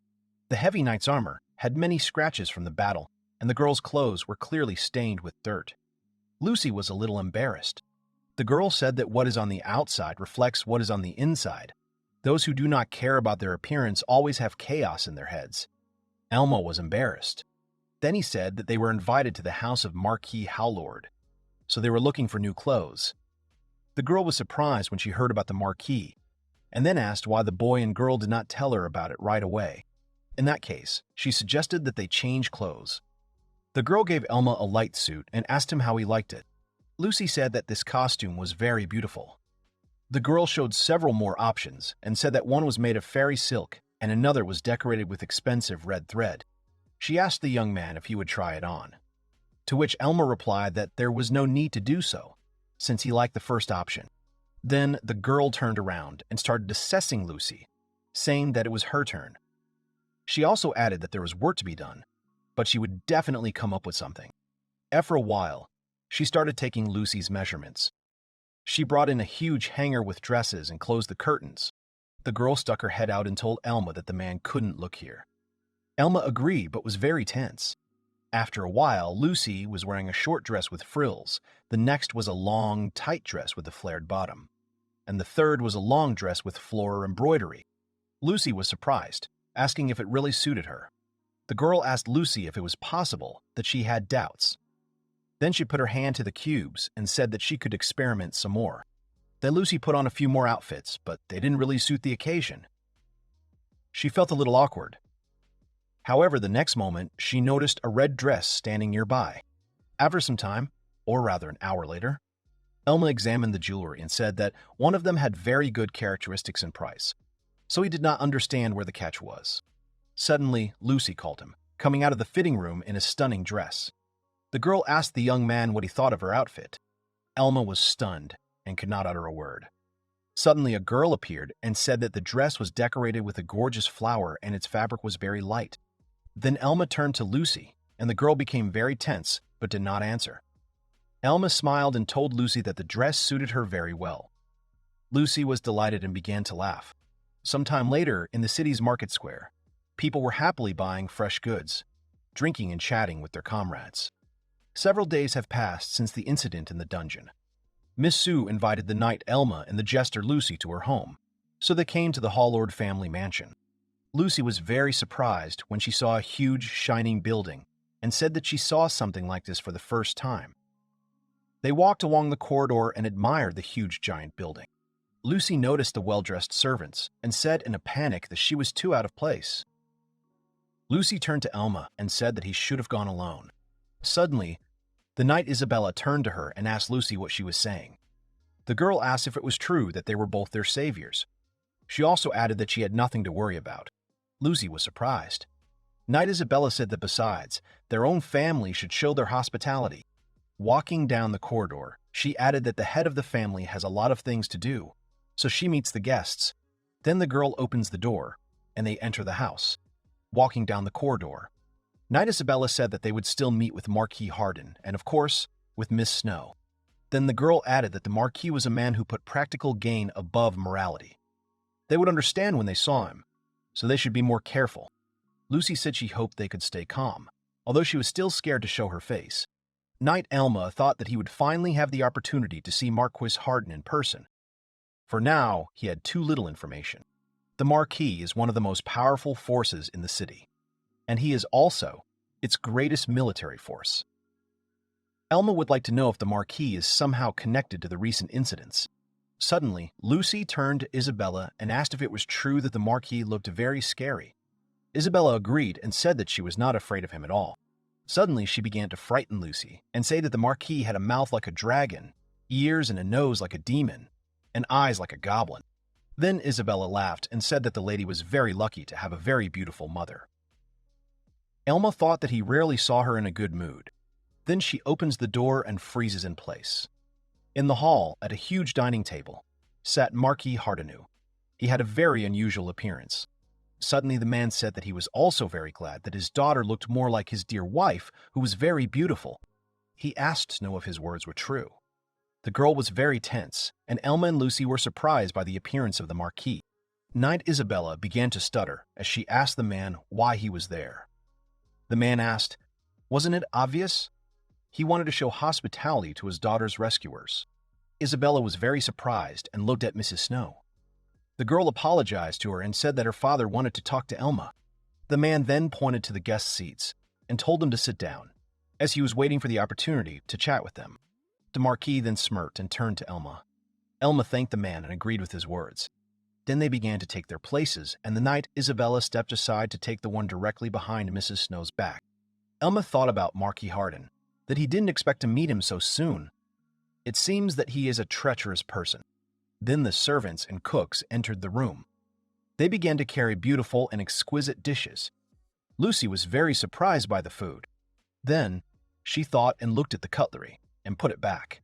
The heavy knight's armor had many scratches from the battle, and the girl's clothes were clearly stained with dirt. Lucy was a little embarrassed. The girl said that what is on the outside reflects what is on the inside. Those who do not care about their appearance always have chaos in their heads. Elma was embarrassed. Then he said that they were invited to the house of Marquis Howlord, so they were looking for new clothes. The girl was surprised when she heard about the Marquis, and then asked why the boy and girl did not tell her about it right away. In that case, she suggested that they change clothes. The girl gave Elma a light suit and asked him how he liked it. Lucy said that this costume was very beautiful. The girl showed several more options and said that one was made of fairy silk and another was decorated with expensive red thread. She asked the young man if he would try it on, to which Elma replied that there was no need to do so, since he liked the first option. Then the girl turned around and started assessing Lucy, saying that it was her turn. She also added that there was work to be done, but she would definitely come up with something. After a while, she started taking Lucy's measurements. She brought in a huge hanger with dresses and closed the curtains. The girl stuck her head out and told Elma that the man couldn't look here. Elma agreed but was very tense. After a while, Lucy was wearing a short dress with frills. The next was a long, tight dress with a flared bottom. And the third was a long dress with floral embroidery. Lucy was surprised, asking if it really suited her. The girl asked Lucy if it was possible that she had doubts. Then she put her hand to the cubes and said that she could experiment some more. Then Lucy put on a few more outfits, but they didn't really suit the occasion. She felt a little awkward. However, the next moment, she noticed a red dress standing nearby. After some time, or rather an hour later, Elma examined the jewelry and said that one of them had very good characteristics and price, so he did not understand where the catch was. Suddenly, Lucy called him, coming out of the fitting room in a stunning dress. The girl asked the young man what he thought of her outfit. Elma was stunned and could not utter a word. Suddenly, a girl appeared and said that the dress was decorated with a gorgeous flower and its fabric was very light. Then Elma turned to Lucy, and the girl became very tense but did not answer. Elma smiled and told Lucy that the dress suited her very well. Lucy was delighted and began to laugh. Sometime later, in the city's market square, people were happily buying fresh goods, drinking and chatting with their comrades. Several days have passed since the incident in the dungeon. Miss Sue invited the knight Elma and the jester Lucy to her home, so they came to the Hallord family mansion. Lucy was very surprised when she saw a huge, shining building and said that she saw something like this for the first time. They walked along the corridor and admired the huge, giant building. Lucy noticed the well-dressed servants and said in a panic that she was too out of place. Lucy turned to Elma and said that he should have gone alone. Suddenly, the knight Isabella turned to her and asked Lucy what she was saying. The girl asked if it was true that they were both their saviors. She also added that she had nothing to worry about. Lucy was surprised. Knight Isabella said that besides, their own family should show their hospitality. Walking down the corridor, she added that the head of the family has a lot of things to do, so she meets the guests. Then the girl opens the door, and they enter the house. Walking down the corridor, Knight Isabella said that they would still meet with Marquis Harden and, of course, with Miss Snow. Then the girl added that the Marquis was a man who put practical gain above morality. They would understand when they saw him, so they should be more careful. Lucy said she hoped they could stay calm, although she was still scared to show her face. Knight Elma thought that he would finally have the opportunity to see Marquis Harden in person. For now, he had too little information. The Marquis is one of the most powerful forces in the city, and he is also its greatest military force. Elma would like to know if the Marquis is somehow connected to the recent incidents. Suddenly, Lucy turned to Isabella and asked if it was true that the Marquis looked very scary. Isabella agreed and said that she was not afraid of him at all. Suddenly, she began to frighten Lucy and say that the Marquis had a mouth like a dragon, ears and a nose like a demon, and eyes like a goblin. Then Isabella laughed and said that the lady was very lucky to have a very beautiful mother. Elma thought that he rarely saw her in a good mood. Then she opens the door and freezes in place. In the hall, at a huge dining table, sat Marquis Hardeneau. He had a very unusual appearance. Suddenly the man said that he was also very glad that his daughter looked more like his dear wife, who was very beautiful. He asked to know if his words were true. The girl was very tense, and Elma and Lucy were surprised by the appearance of the Marquis. Knight Isabella began to stutter as she asked the man why he was there. The man asked, "Wasn't it obvious?" He wanted to show hospitality to his daughter's rescuers. Isabella was very surprised and looked at Mrs. Snow. The girl apologized to her and said that her father wanted to talk to Elma. The man then pointed to the guest seats and told them to sit down, as he was waiting for the opportunity to chat with them. The Marquis then smirked and turned to Elma. Elma thanked the man and agreed with his words. Then they began to take their places, and the knight Isabella stepped aside to take the one directly behind Mrs. Snow's back. Elma thought about Marquis Harden, that he didn't expect to meet him so soon. It seems that he is a treacherous person. Then the servants and cooks entered the room. They began to carry beautiful and exquisite dishes. Lucy was very surprised by the food. Then she thought and looked at the cutlery and put it back.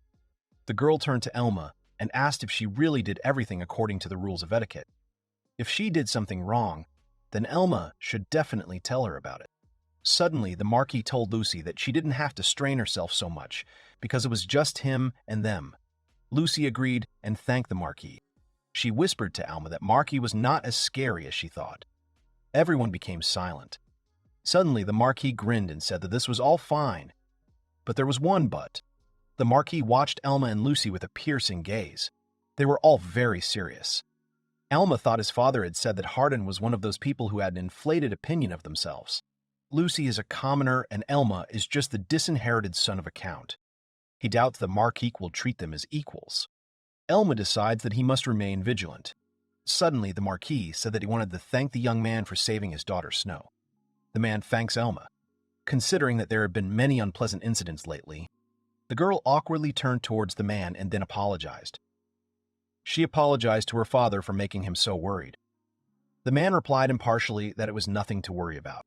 The girl turned to Elma and asked if she really did everything according to the rules of etiquette. If she did something wrong, then Elma should definitely tell her about it. Suddenly, the Marquis told Lucy that she didn't have to strain herself so much because it was just him and them. Lucy agreed and thanked the Marquis. She whispered to Elma that Marquis was not as scary as she thought. Everyone became silent. Suddenly, the Marquis grinned and said that this was all fine. But there was one but. The Marquis watched Elma and Lucy with a piercing gaze. They were all very serious. Elma thought his father had said that Hardin was one of those people who had an inflated opinion of themselves. Lucy is a commoner and Elma is just the disinherited son of a count. He doubts the Marquis will treat them as equals. Elma decides that he must remain vigilant. Suddenly, the Marquis said that he wanted to thank the young man for saving his daughter Snow. The man thanks Elma. Considering that there have been many unpleasant incidents lately, the girl awkwardly turned towards the man and then apologized. She apologized to her father for making him so worried. The man replied impartially that it was nothing to worry about.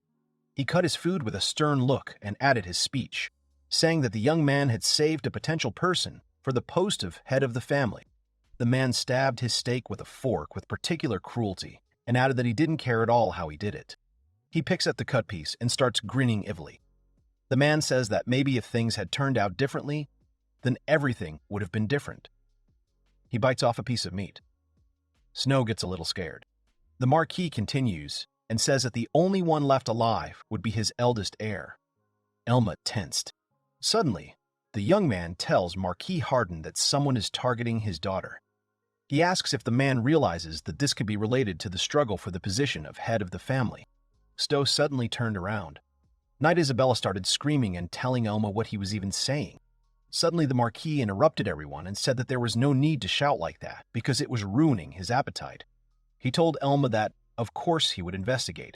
He cut his food with a stern look and added his speech, saying that the young man had saved a potential person for the post of head of the family. The man stabbed his steak with a fork with particular cruelty and added that he didn't care at all how he did it. He picks up the cut piece and starts grinning evilly. The man says that maybe if things had turned out differently, then everything would have been different. He bites off a piece of meat. Snow gets a little scared. The Marquis continues and says that the only one left alive would be his eldest heir. Elma tensed. Suddenly, the young man tells Marquis Hardin that someone is targeting his daughter. He asks if the man realizes that this could be related to the struggle for the position of head of the family. Stowe suddenly turned around. Knight Isabella started screaming and telling Elma what he was even saying. Suddenly, the Marquis interrupted everyone and said that there was no need to shout like that because it was ruining his appetite. He told Elma that, of course, he would investigate.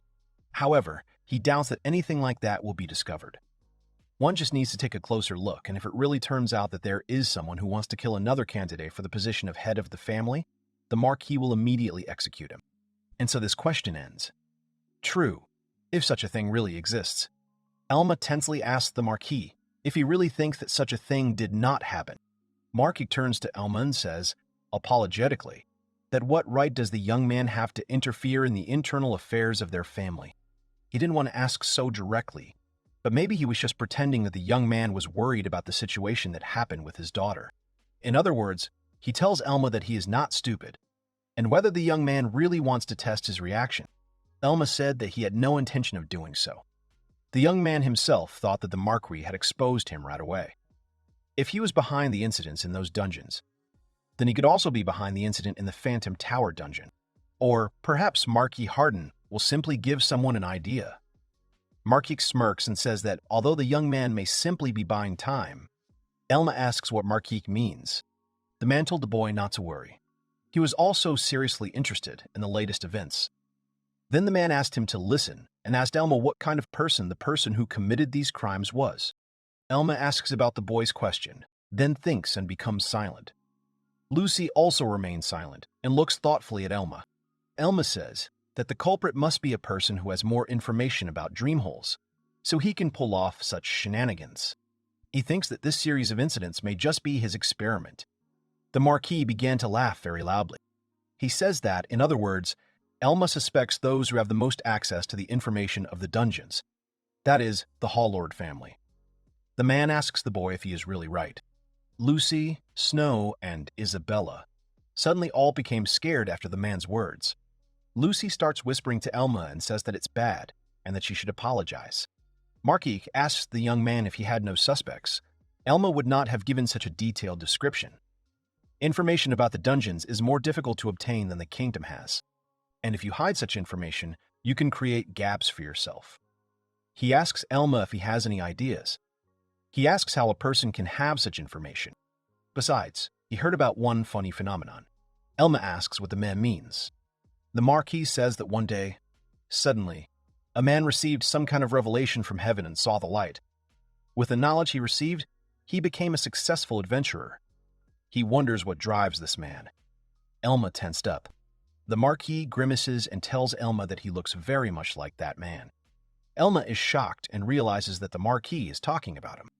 However, he doubts that anything like that will be discovered. One just needs to take a closer look, and if it really turns out that there is someone who wants to kill another candidate for the position of head of the family, the Marquis will immediately execute him. And so this question ends. True, if such a thing really exists. Elma tensely asks the Marquis if he really thinks that such a thing did not happen. Marquis turns to Elma and says, apologetically, that what right does the young man have to interfere in the internal affairs of their family? He didn't want to ask so directly, but maybe he was just pretending that the young man was worried about the situation that happened with his daughter. In other words, he tells Elma that he is not stupid, and whether the young man really wants to test his reaction. Elma said that he had no intention of doing so. The young man himself thought that the Marquis had exposed him right away. If he was behind the incidents in those dungeons, then he could also be behind the incident in the Phantom Tower dungeon. Or perhaps Marquis Hardin will simply give someone an idea. Marquis smirks and says that although the young man may simply be buying time, Elma asks what Marquis means. The man told the boy not to worry. He was also seriously interested in the latest events. Then the man asked him to listen and asked Elma what kind of person the person who committed these crimes was. Elma asks about the boy's question, then thinks and becomes silent. Lucy also remains silent and looks thoughtfully at Elma. Elma says that the culprit must be a person who has more information about dream holes, so he can pull off such shenanigans. He thinks that this series of incidents may just be his experiment. The Marquis began to laugh very loudly. He says that, in other words, Elma suspects those who have the most access to the information of the dungeons. That is, the Hall Lord family. The man asks the boy if he is really right. Lucy, Snow, and Isabella suddenly all became scared after the man's words. Lucy starts whispering to Elma and says that it's bad and that she should apologize. Marquis asks the young man if he had no suspects. Elma would not have given such a detailed description. Information about the dungeons is more difficult to obtain than the kingdom has. And if you hide such information, you can create gaps for yourself. He asks Elma if he has any ideas. He asks how a person can have such information. Besides, he heard about one funny phenomenon. Elma asks what the man means. The Marquis says that one day, suddenly, a man received some kind of revelation from heaven and saw the light. With the knowledge he received, he became a successful adventurer. He wonders what drives this man. Elma tensed up. The Marquis grimaces and tells Elma that he looks very much like that man. Elma is shocked and realizes that the Marquis is talking about him.